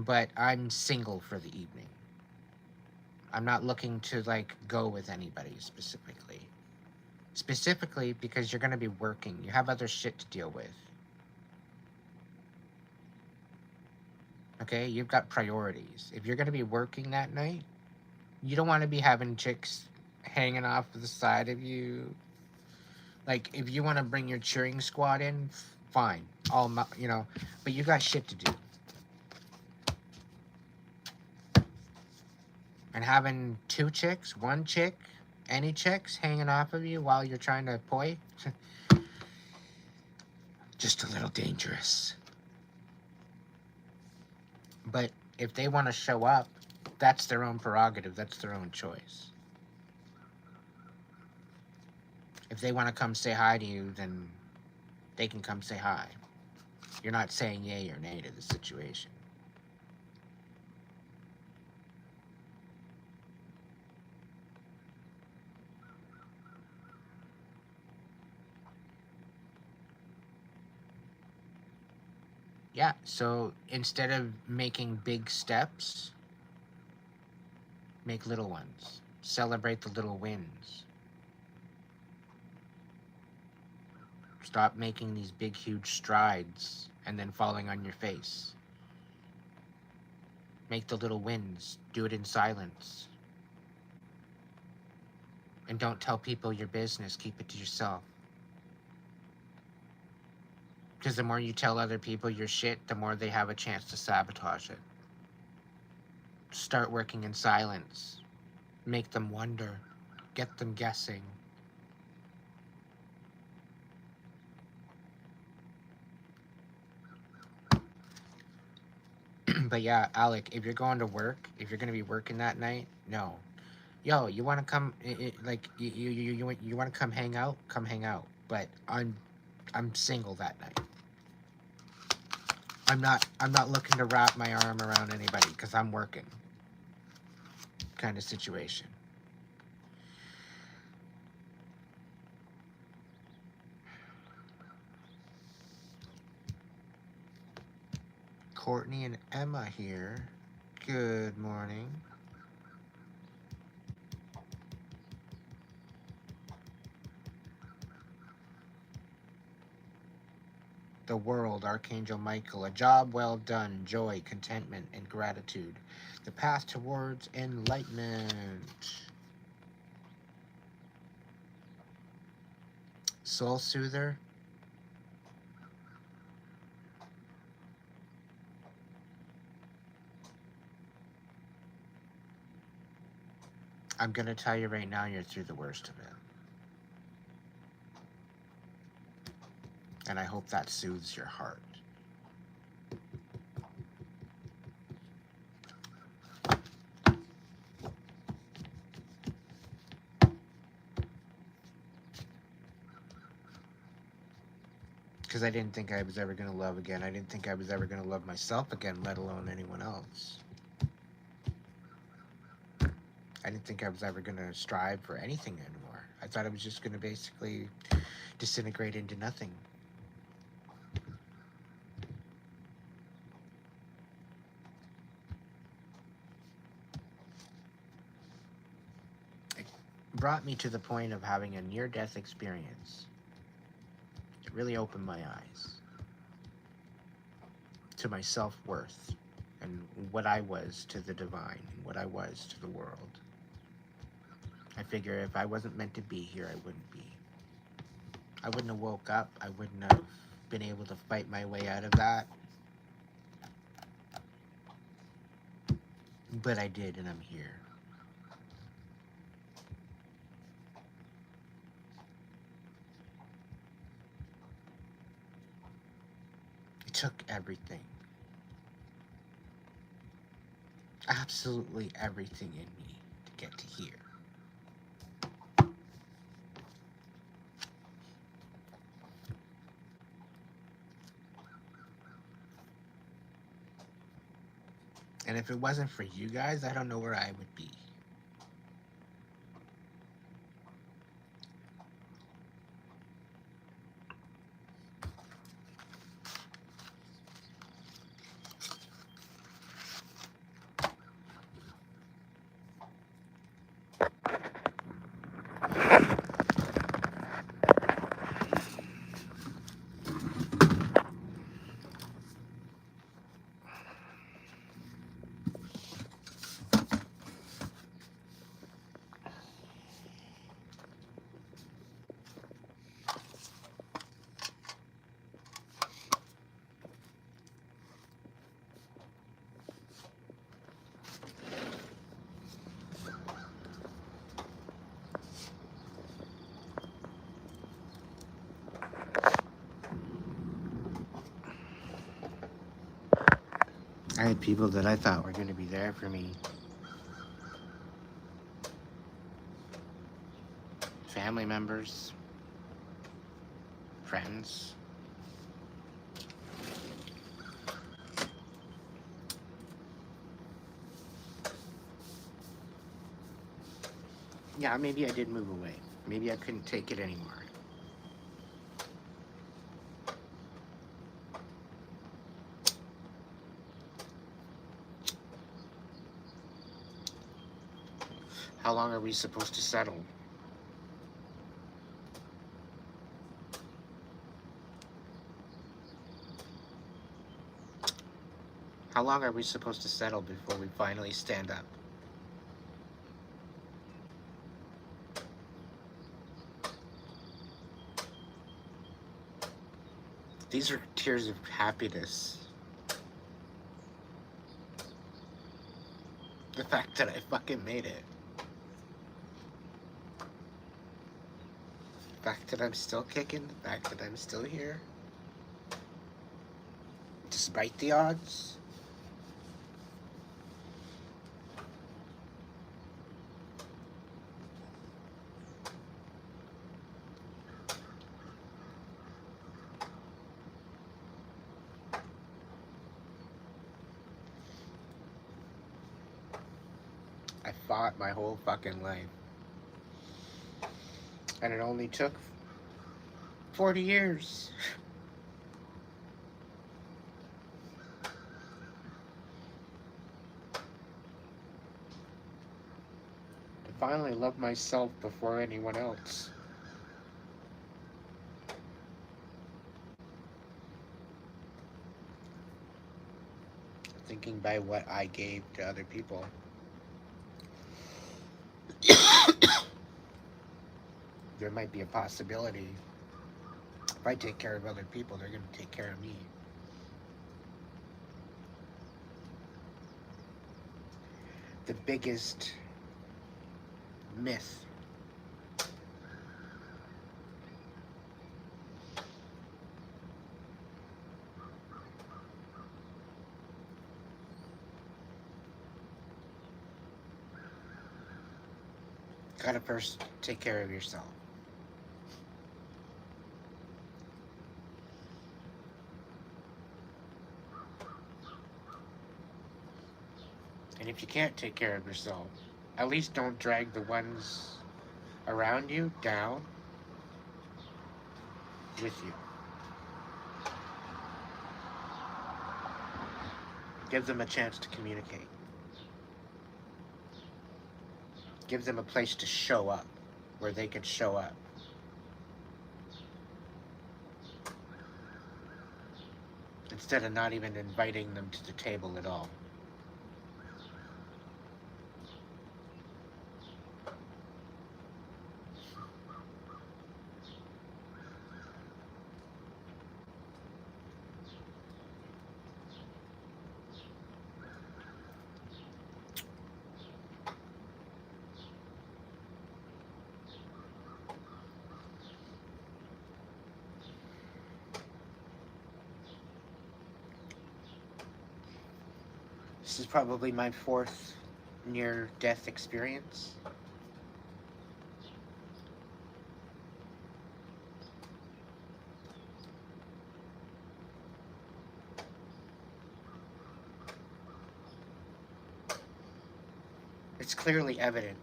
But I'm single for the evening. I'm not looking to, like, go with anybody specifically. Specifically because you're going to be working. You have other shit to deal with. Okay? You've got priorities. If you're going to be working that night, you don't want to be having chicks hanging off the side of you. Like, if you want to bring your cheering squad in, fine. But you got shit to do. And having two chicks, one chick, any chicks hanging off of you while you're trying to poi, just a little dangerous. But if they want to show up, that's their own prerogative. That's their own choice. If they want to come say hi to you, then they can come say hi. You're not saying yay or nay to the situation. Yeah, so instead of making big steps, make little ones. Celebrate the little wins. Stop making these big, huge strides and then falling on your face. Make the little wins. Do it in silence. And don't tell people your business. Keep it to yourself. Because the more you tell other people your shit, the more they have a chance to sabotage it. Start working in silence. Make them wonder. Get them guessing. But yeah, Alec, if you're going to work, if you're going to be working that night, no. Yo, you want to come, you want to come hang out? Come hang out. But I'm single that night. I'm not looking to wrap my arm around anybody because I'm working. Kind of situation. Courtney and Emma here. Good morning. The world, Archangel Michael. A job well done, joy, contentment, and gratitude. The path towards enlightenment. Soul Soother. I'm going to tell you right now, you're through the worst of it. And I hope that soothes your heart. Because I didn't think I was ever going to love again. I didn't think I was ever going to love myself again, let alone anyone else. I didn't think I was ever going to strive for anything anymore. I thought I was just going to basically disintegrate into nothing. It brought me to the point of having a near-death experience. It really opened my eyes to my self-worth and what I was to the divine and what I was to the world. I figure if I wasn't meant to be here, I wouldn't be. I wouldn't have woke up. I wouldn't have been able to fight my way out of that. But I did, and I'm here. It took everything. Absolutely everything in me to get to here. And if it wasn't for you guys, I don't know where I would be. I had people that I thought were going to be there for me. Family members, friends. Yeah, maybe I did move away. Maybe I couldn't take it anymore. How long are we supposed to settle? How long are we supposed to settle before we finally stand up? These are tears of happiness. The fact that I fucking made it. The fact that I'm still kicking. The fact that I'm still here. Despite the odds. I fought my whole fucking life. And it only took 40 years. finally love myself before anyone else. Thinking by what I gave to other people. There might be a possibility if I take care of other people, they're going to take care of me. The biggest myth gotta first take care of yourself. And if you can't take care of yourself, at least don't drag the ones around you down with you. Give them a chance to communicate. Give them a place to show up, where they can show up. Instead of not even inviting them to the table at all. This is probably my 4th near-death experience. It's clearly evident.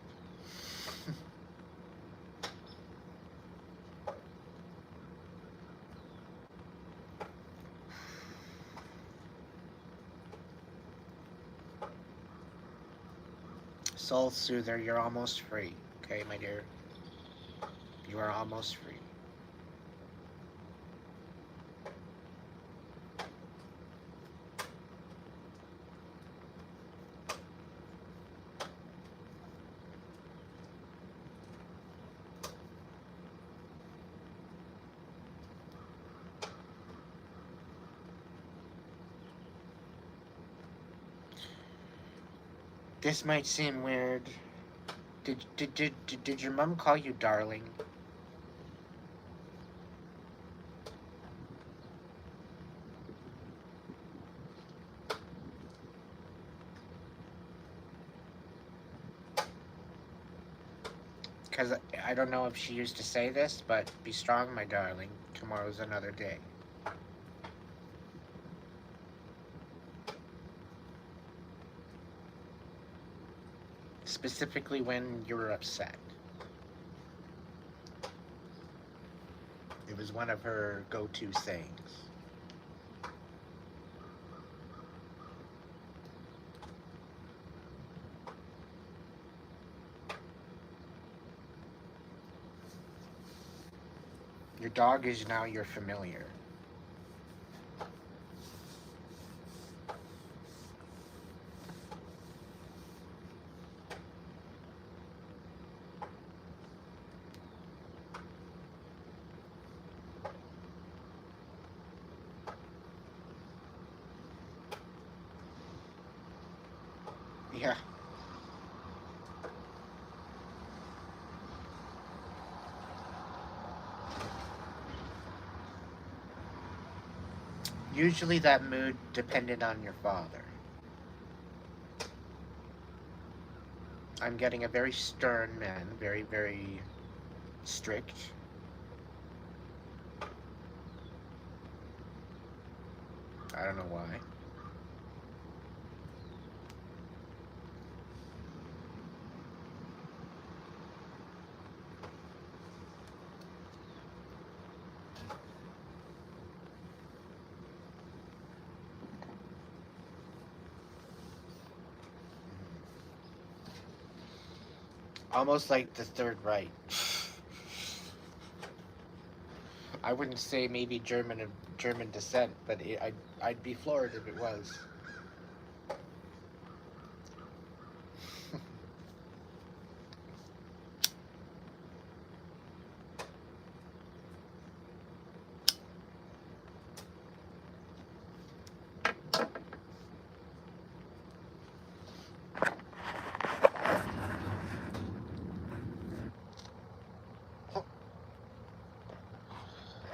Soul Soother, you're almost free. Okay, my dear? You are almost free. This might seem weird. Did your mom call you darling? Because I don't know if she used to say this, but be strong, my darling. Tomorrow's another day. Specifically when you were upset. It was one of her go-to sayings. Your dog is now your familiar. Yeah. Usually that mood depended on your father. I'm getting a very stern man, very, very strict. I don't know why. Almost like the Third Reich. I wouldn't say maybe German of German descent, but I'd be floored if it was.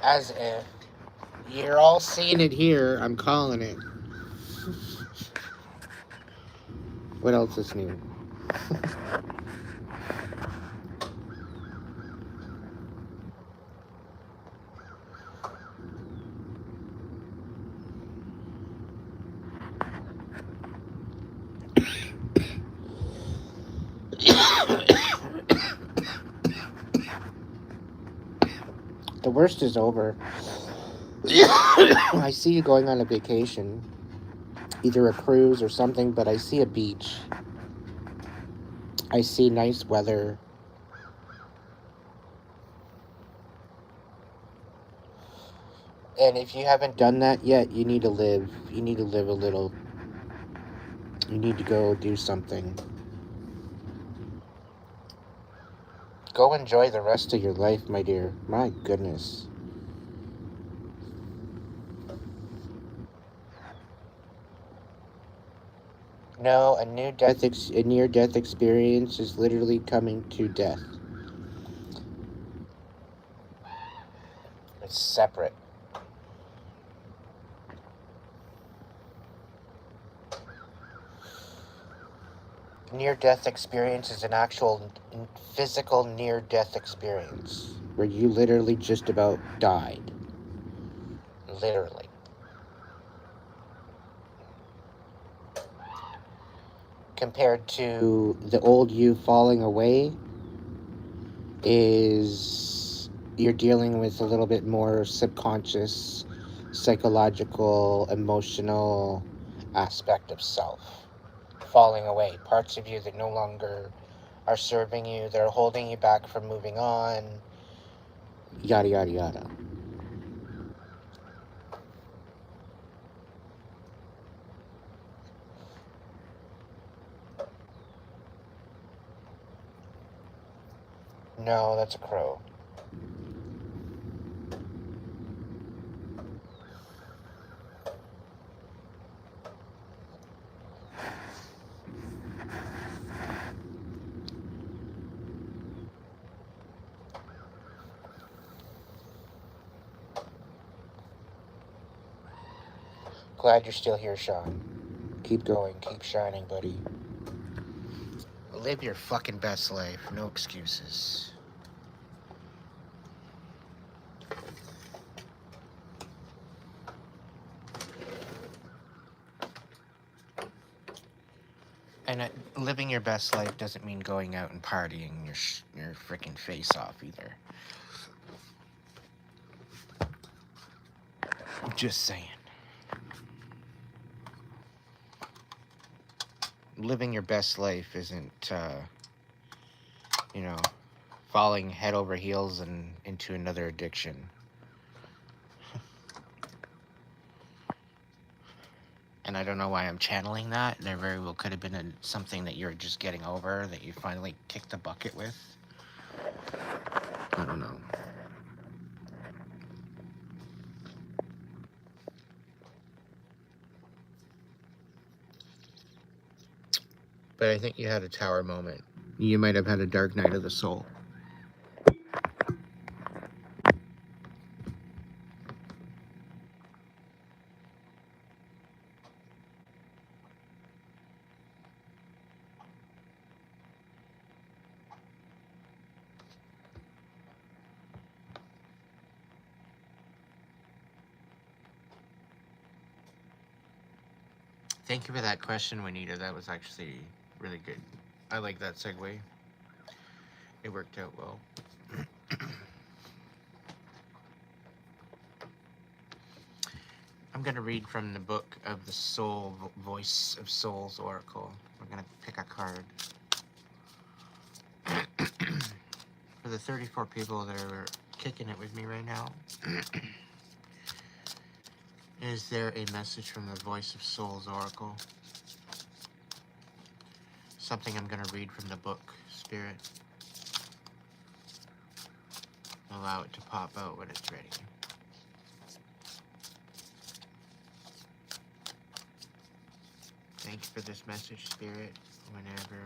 As if you're all seeing it here, I'm calling it. What else is new? The worst is over. I see you going on a vacation, either a cruise or something, but I see a beach. I see nice weather. And if you haven't done that yet, you need to live. You need to live a little. You need to go do something. Go enjoy the rest of your life, my dear. My goodness. No, a near-death experience is literally coming to death. It's separate. Near-death experience is an actual physical near-death experience where you literally just about died. Literally. Compared to the old you falling away, is you're dealing with a little bit more subconscious, psychological, emotional aspect of self. Falling away, parts of you that no longer are serving you, they're holding you back from moving on, yada yada yada. No, that's a crow. Glad you're still here, Sean. Keep going, keep shining, buddy. Live your fucking best life, no excuses. And living your best life doesn't mean going out and partying your freaking face off either. Just saying. Living your best life isn't, falling head over heels and into another addiction. And I don't know why I'm channeling that. There very well could have been something that you're just getting over, that you finally kicked the bucket with. I don't know. But I think you had a tower moment. You might have had a dark night of the soul. Thank you for that question, Juanita. That was actually really good. I like that segue. It worked out well. I'm going to read from the book of the Soul, Voice of Souls Oracle. We're going to pick a card. the 34 people that are kicking it with me right now, is there a message from the Voice of Souls Oracle? Something I'm going to read from the book, Spirit. Allow it to pop out when it's ready. Thanks for this message, Spirit, whenever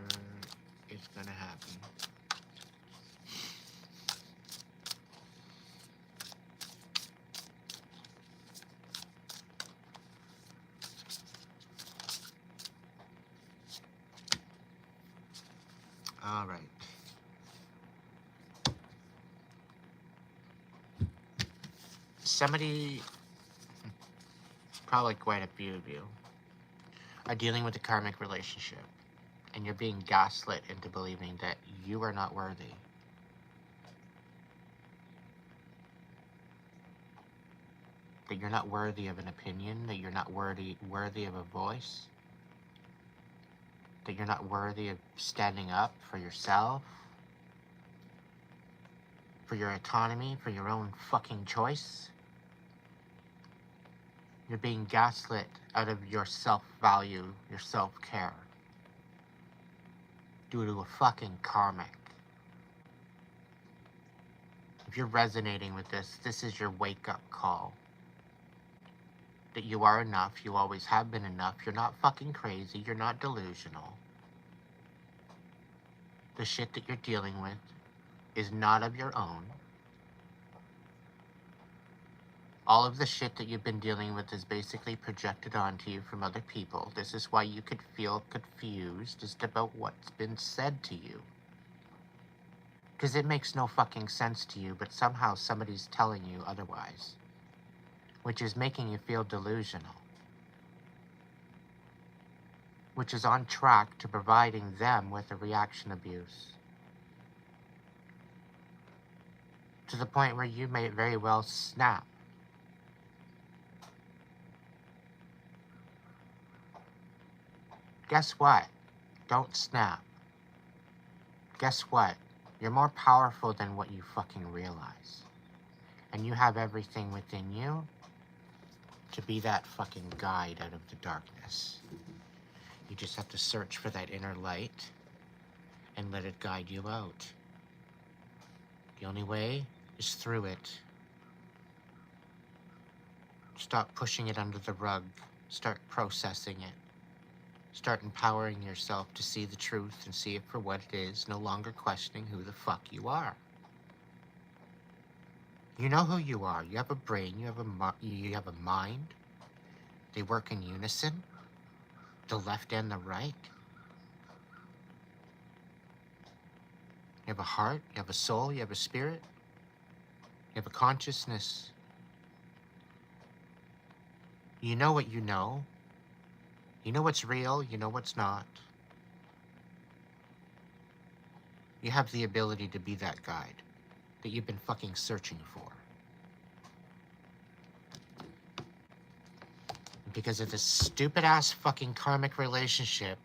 it's going to happen. All right. Somebody, probably quite a few of you, are dealing with a karmic relationship, and you're being gaslit into believing that you are not worthy. That you're not worthy of an opinion, that you're not worthy of a voice, that you're not worthy of standing up for yourself, for your autonomy, for your own fucking choice. You're being gaslit out of your self-value, your self-care, due to a fucking karmic. If you're resonating with this, this is your wake-up call. That you are enough, you always have been enough, you're not fucking crazy, you're not delusional. The shit that you're dealing with is not of your own. All of the shit that you've been dealing with is basically projected onto you from other people. This is why you could feel confused just about what's been said to you. Because it makes no fucking sense to you, but somehow somebody's telling you otherwise. Which is making you feel delusional. Which is on track to providing them with a reaction abuse. To the point where you may very well snap. Guess what? Don't snap. Guess what? You're more powerful than what you fucking realize. And you have everything within you to be that fucking guide out of the darkness. You just have to search for that inner light and let it guide you out. The only way is through it. Stop pushing it under the rug. Start processing it. Start empowering yourself to see the truth and see it for what it is, no longer questioning who the fuck you are. You know who you are. You have a brain, you have a mind. They work in unison, the left and the right. You have a heart, you have a soul, you have a spirit, you have a consciousness. You know what you know. You know what's real, you know what's not. You have the ability to be that guide that you've been fucking searching for. Because of this stupid-ass fucking karmic relationship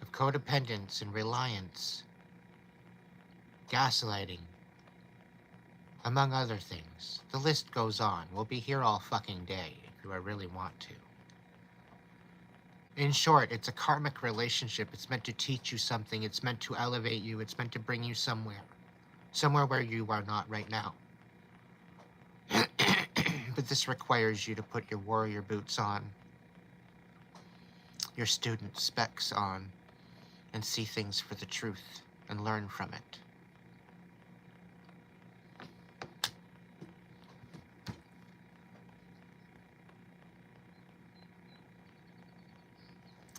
of codependence and reliance, gaslighting, among other things. The list goes on. We'll be here all fucking day if you really want to. In short, it's a karmic relationship. It's meant to teach you something. It's meant to elevate you. It's meant to bring you somewhere. Somewhere where you are not right now. But this requires you to put your warrior boots on, your student specs on, and see things for the truth and learn from it.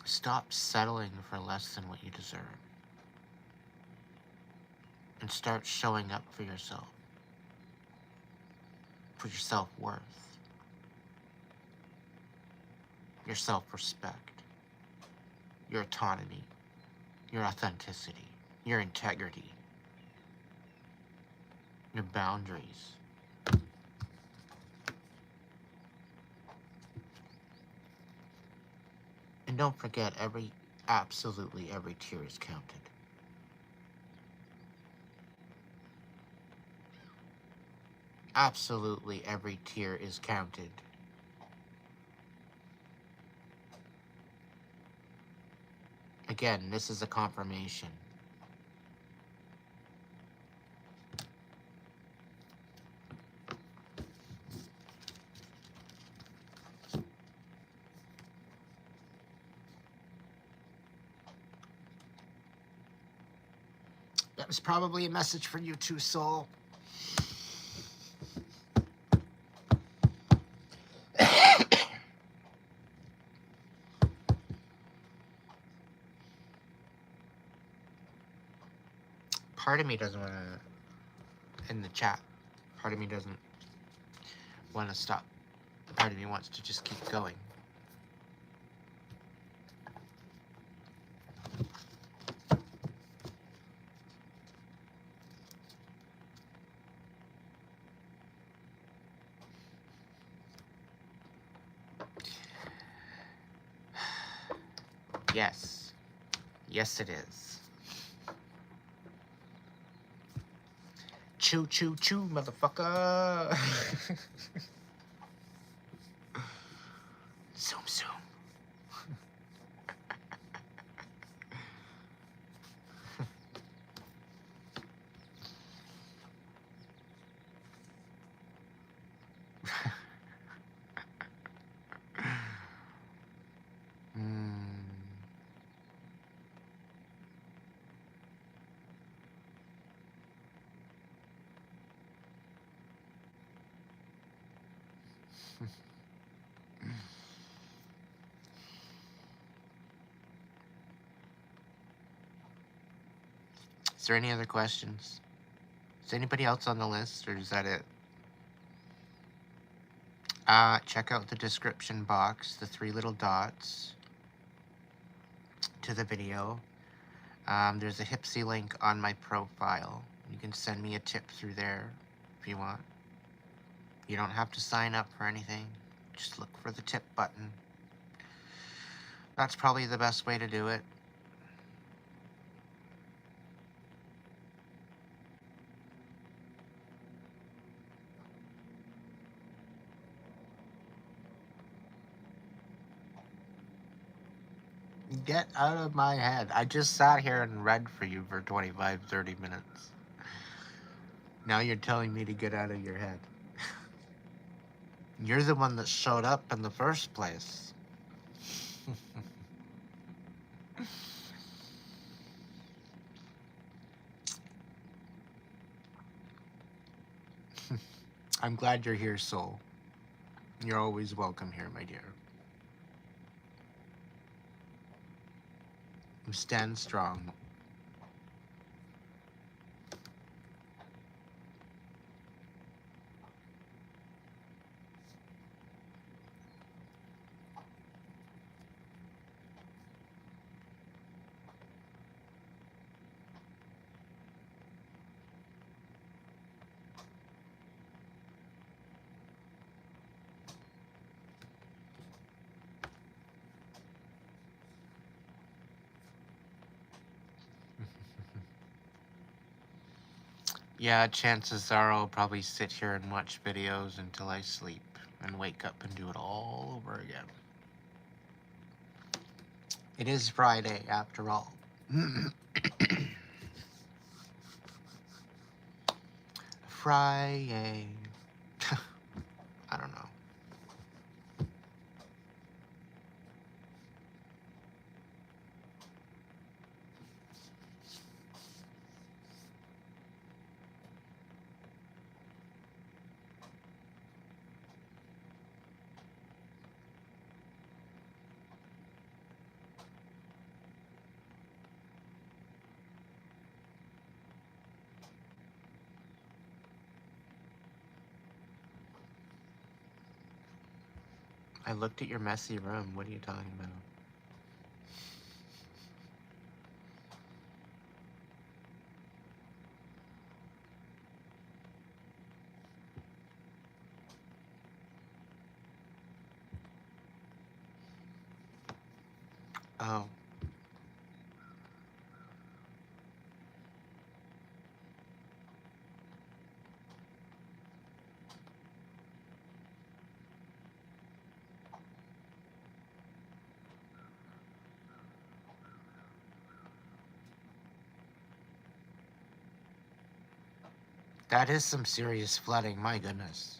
Stop settling for less than what you deserve. And start showing up for yourself. For your self-worth. Your self-respect. Your autonomy. Your authenticity. Your integrity. Your boundaries. And don't forget, absolutely every tear is counted. Absolutely every tear is counted. Again, this is a confirmation. That was probably a message for you too, soul. Part of me doesn't want to, in the chat, part of me doesn't want to stop. Part of me wants to just keep going. Yes. Yes, it is. Choo, choo, choo, motherfucker. Zoom, zoom. Is there any other questions? Is anybody else on the list, or is that it? Check out the description box, the 3 little dots to the video. There's a Hipsy link on my profile. You can send me a tip through there if you want. You don't have to sign up for anything. Just look for the tip button. That's probably the best way to do it. Get out of my head. I just sat here and read for you for 25, 30 minutes. Now you're telling me to get out of your head. You're the one that showed up in the first place. I'm glad you're here, soul. You're always welcome here, my dear. Stand strong. Yeah, chances are I'll probably sit here and watch videos until I sleep and wake up and do it all over again. It is Friday, after all. Friday. I don't know. I looked at your messy room. What are you talking about? Oh. That is some serious flooding, my goodness.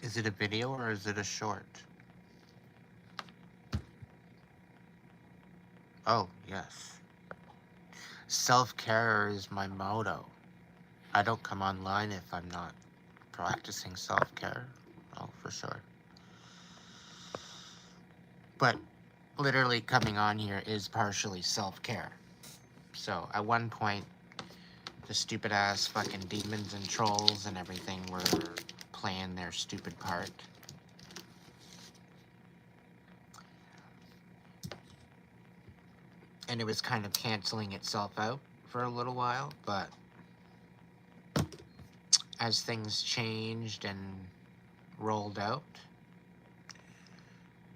Is it a video or is it a short? Oh, yes. Self-care is my motto. I don't come online if I'm not practicing self-care. Oh, for sure. But literally coming on here is partially self-care. So at one point, the stupid ass fucking demons and trolls and everything were playing their stupid part. And it was kind of canceling itself out for a little while, but as things changed and rolled out,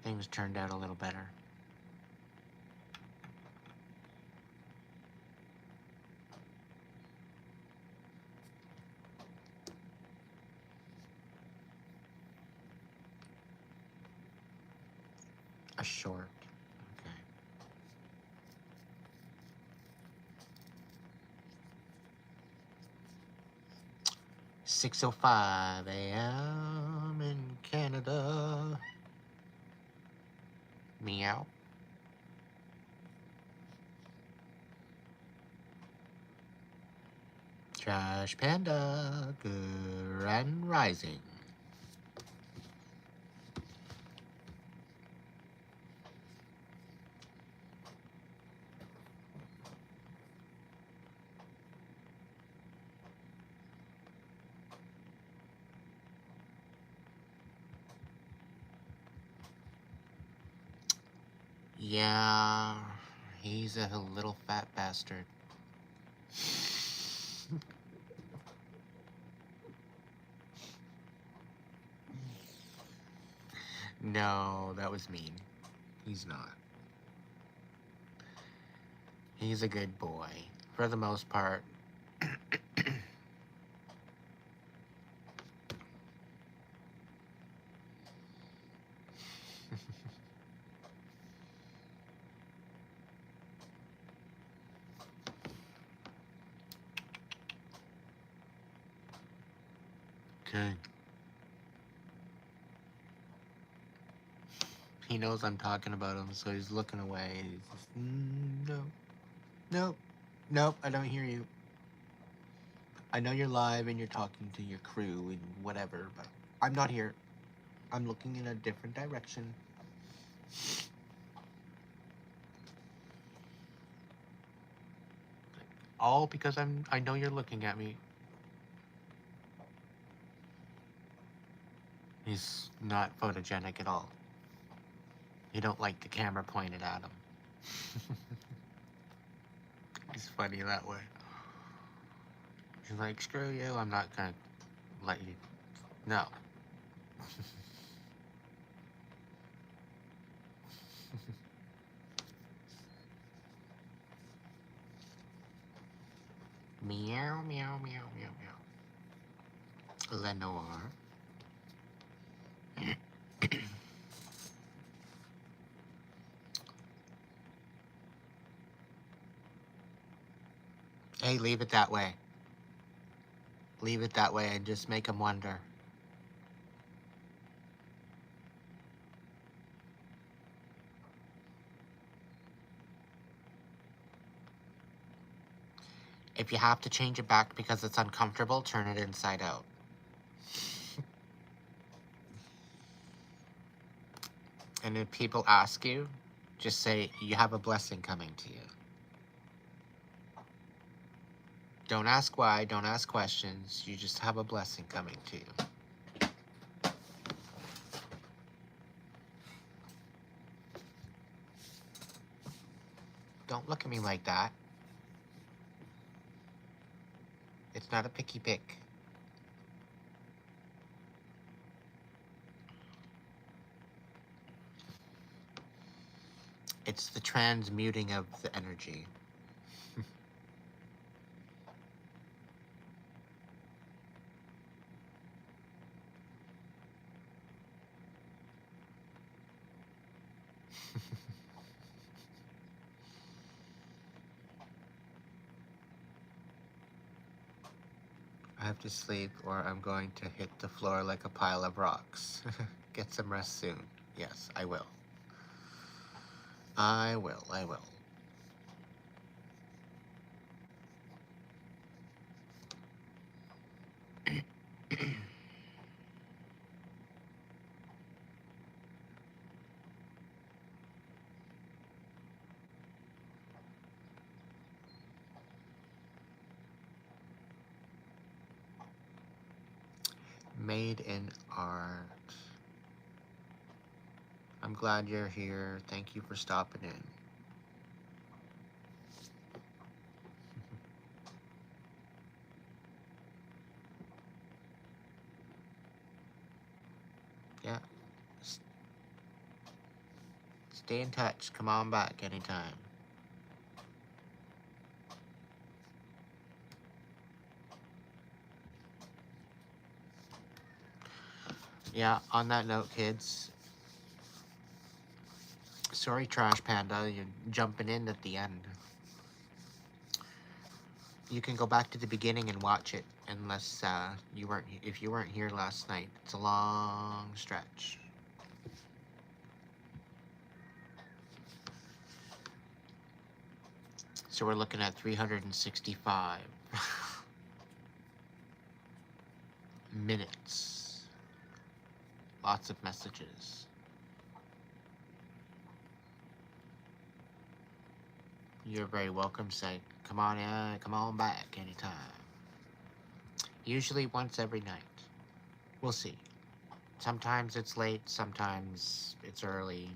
things turned out a little better. A short. Okay. 6:05 a.m. in Canada. Meow. Trash Panda, Grand Rising. Yeah, he's a little fat bastard. No, that was mean. He's not. He's a good boy, for the most part. Okay. He knows I'm talking about him, so he's looking away. He's just, no. Nope. Nope, I don't hear you. I know you're live and you're talking to your crew and whatever, but I'm not here. I'm looking in a different direction. All because I know you're looking at me. He's not photogenic at all. You don't like the camera pointed at him. He's funny that way. He's like, screw you, I'm not gonna let you. No. Meow, meow, meow, meow, meow. Lenore. Hey, leave it that way. Leave it that way and just make him wonder. If you have to change it back because it's uncomfortable, turn it inside out. And if people ask you, just say, you have a blessing coming to you. Don't ask why, don't ask questions, you just have a blessing coming to you. Don't look at me like that. It's not a picky pick. It's the transmuting of the energy. I have to sleep or I'm going to hit the floor like a pile of rocks. Get some rest soon. Yes, I will. I will. Made in art. I'm glad you're here. Thank you for stopping in. Yeah. Stay in touch. Come on back anytime. Yeah, on that note, kids. Sorry, Trash Panda, you're jumping in at the end. You can go back to the beginning and watch it, unless if you weren't here last night. It's a long stretch. So we're looking at 365 minutes. Lots of messages. You're very welcome, Say. Come on back anytime. Usually once every night. We'll see. Sometimes it's late, sometimes it's early.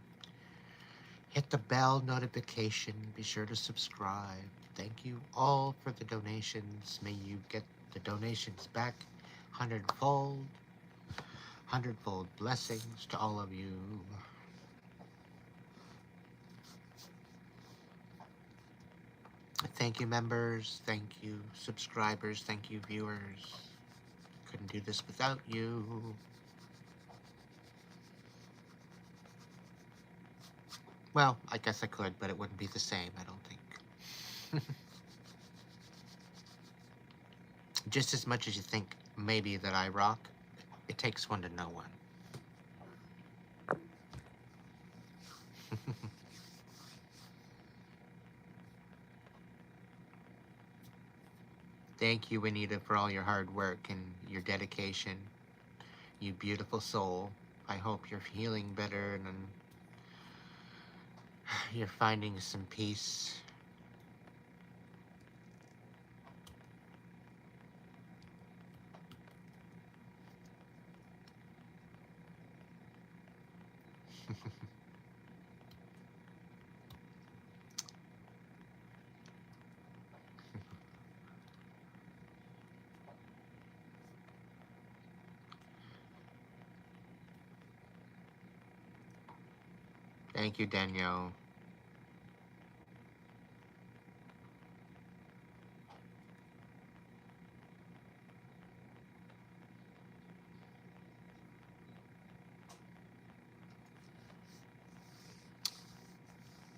Hit the bell notification. Be sure to subscribe. Thank you all for the donations. May you get the donations back hundredfold. Hundredfold blessings to all of you. Thank you, members. Thank you, subscribers. Thank you, viewers. Couldn't do this without you. Well, I guess I could, but it wouldn't be the same, I don't think. Just as much as you think maybe that I rock, it takes one to know one. Thank you, Anita, for all your hard work and your dedication. You beautiful soul. I hope you're feeling better and you're finding some peace. Thank you, Danielle.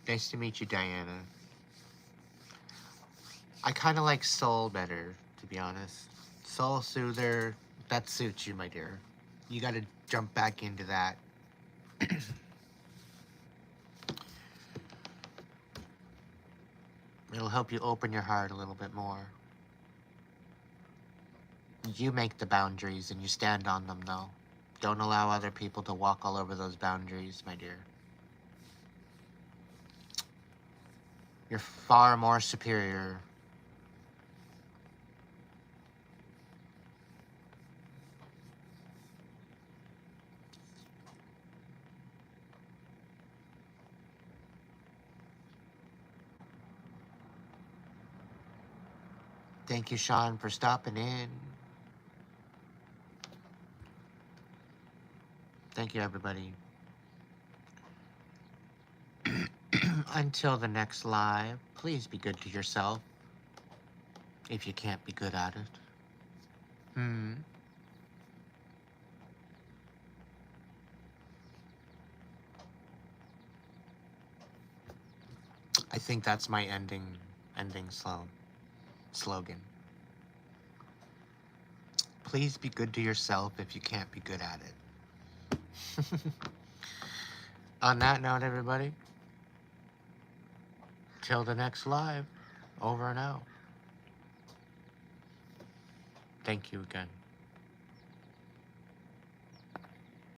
Nice to meet you, Diana. I kind of like Soul better, to be honest. Soul Soother, that suits you, my dear. You gotta jump back into that. It'll help you open your heart a little bit more. You make the boundaries and you stand on them, though. Don't allow other people to walk all over those boundaries, my dear. You're far more superior. Thank you, Sean, for stopping in. Thank you, everybody. Until the next live, please be good to yourself if you can't be good at it. I think that's my ending slogan. Please be good to yourself if you can't be good at it. On that note, everybody, till the next live, over and out. Thank you again.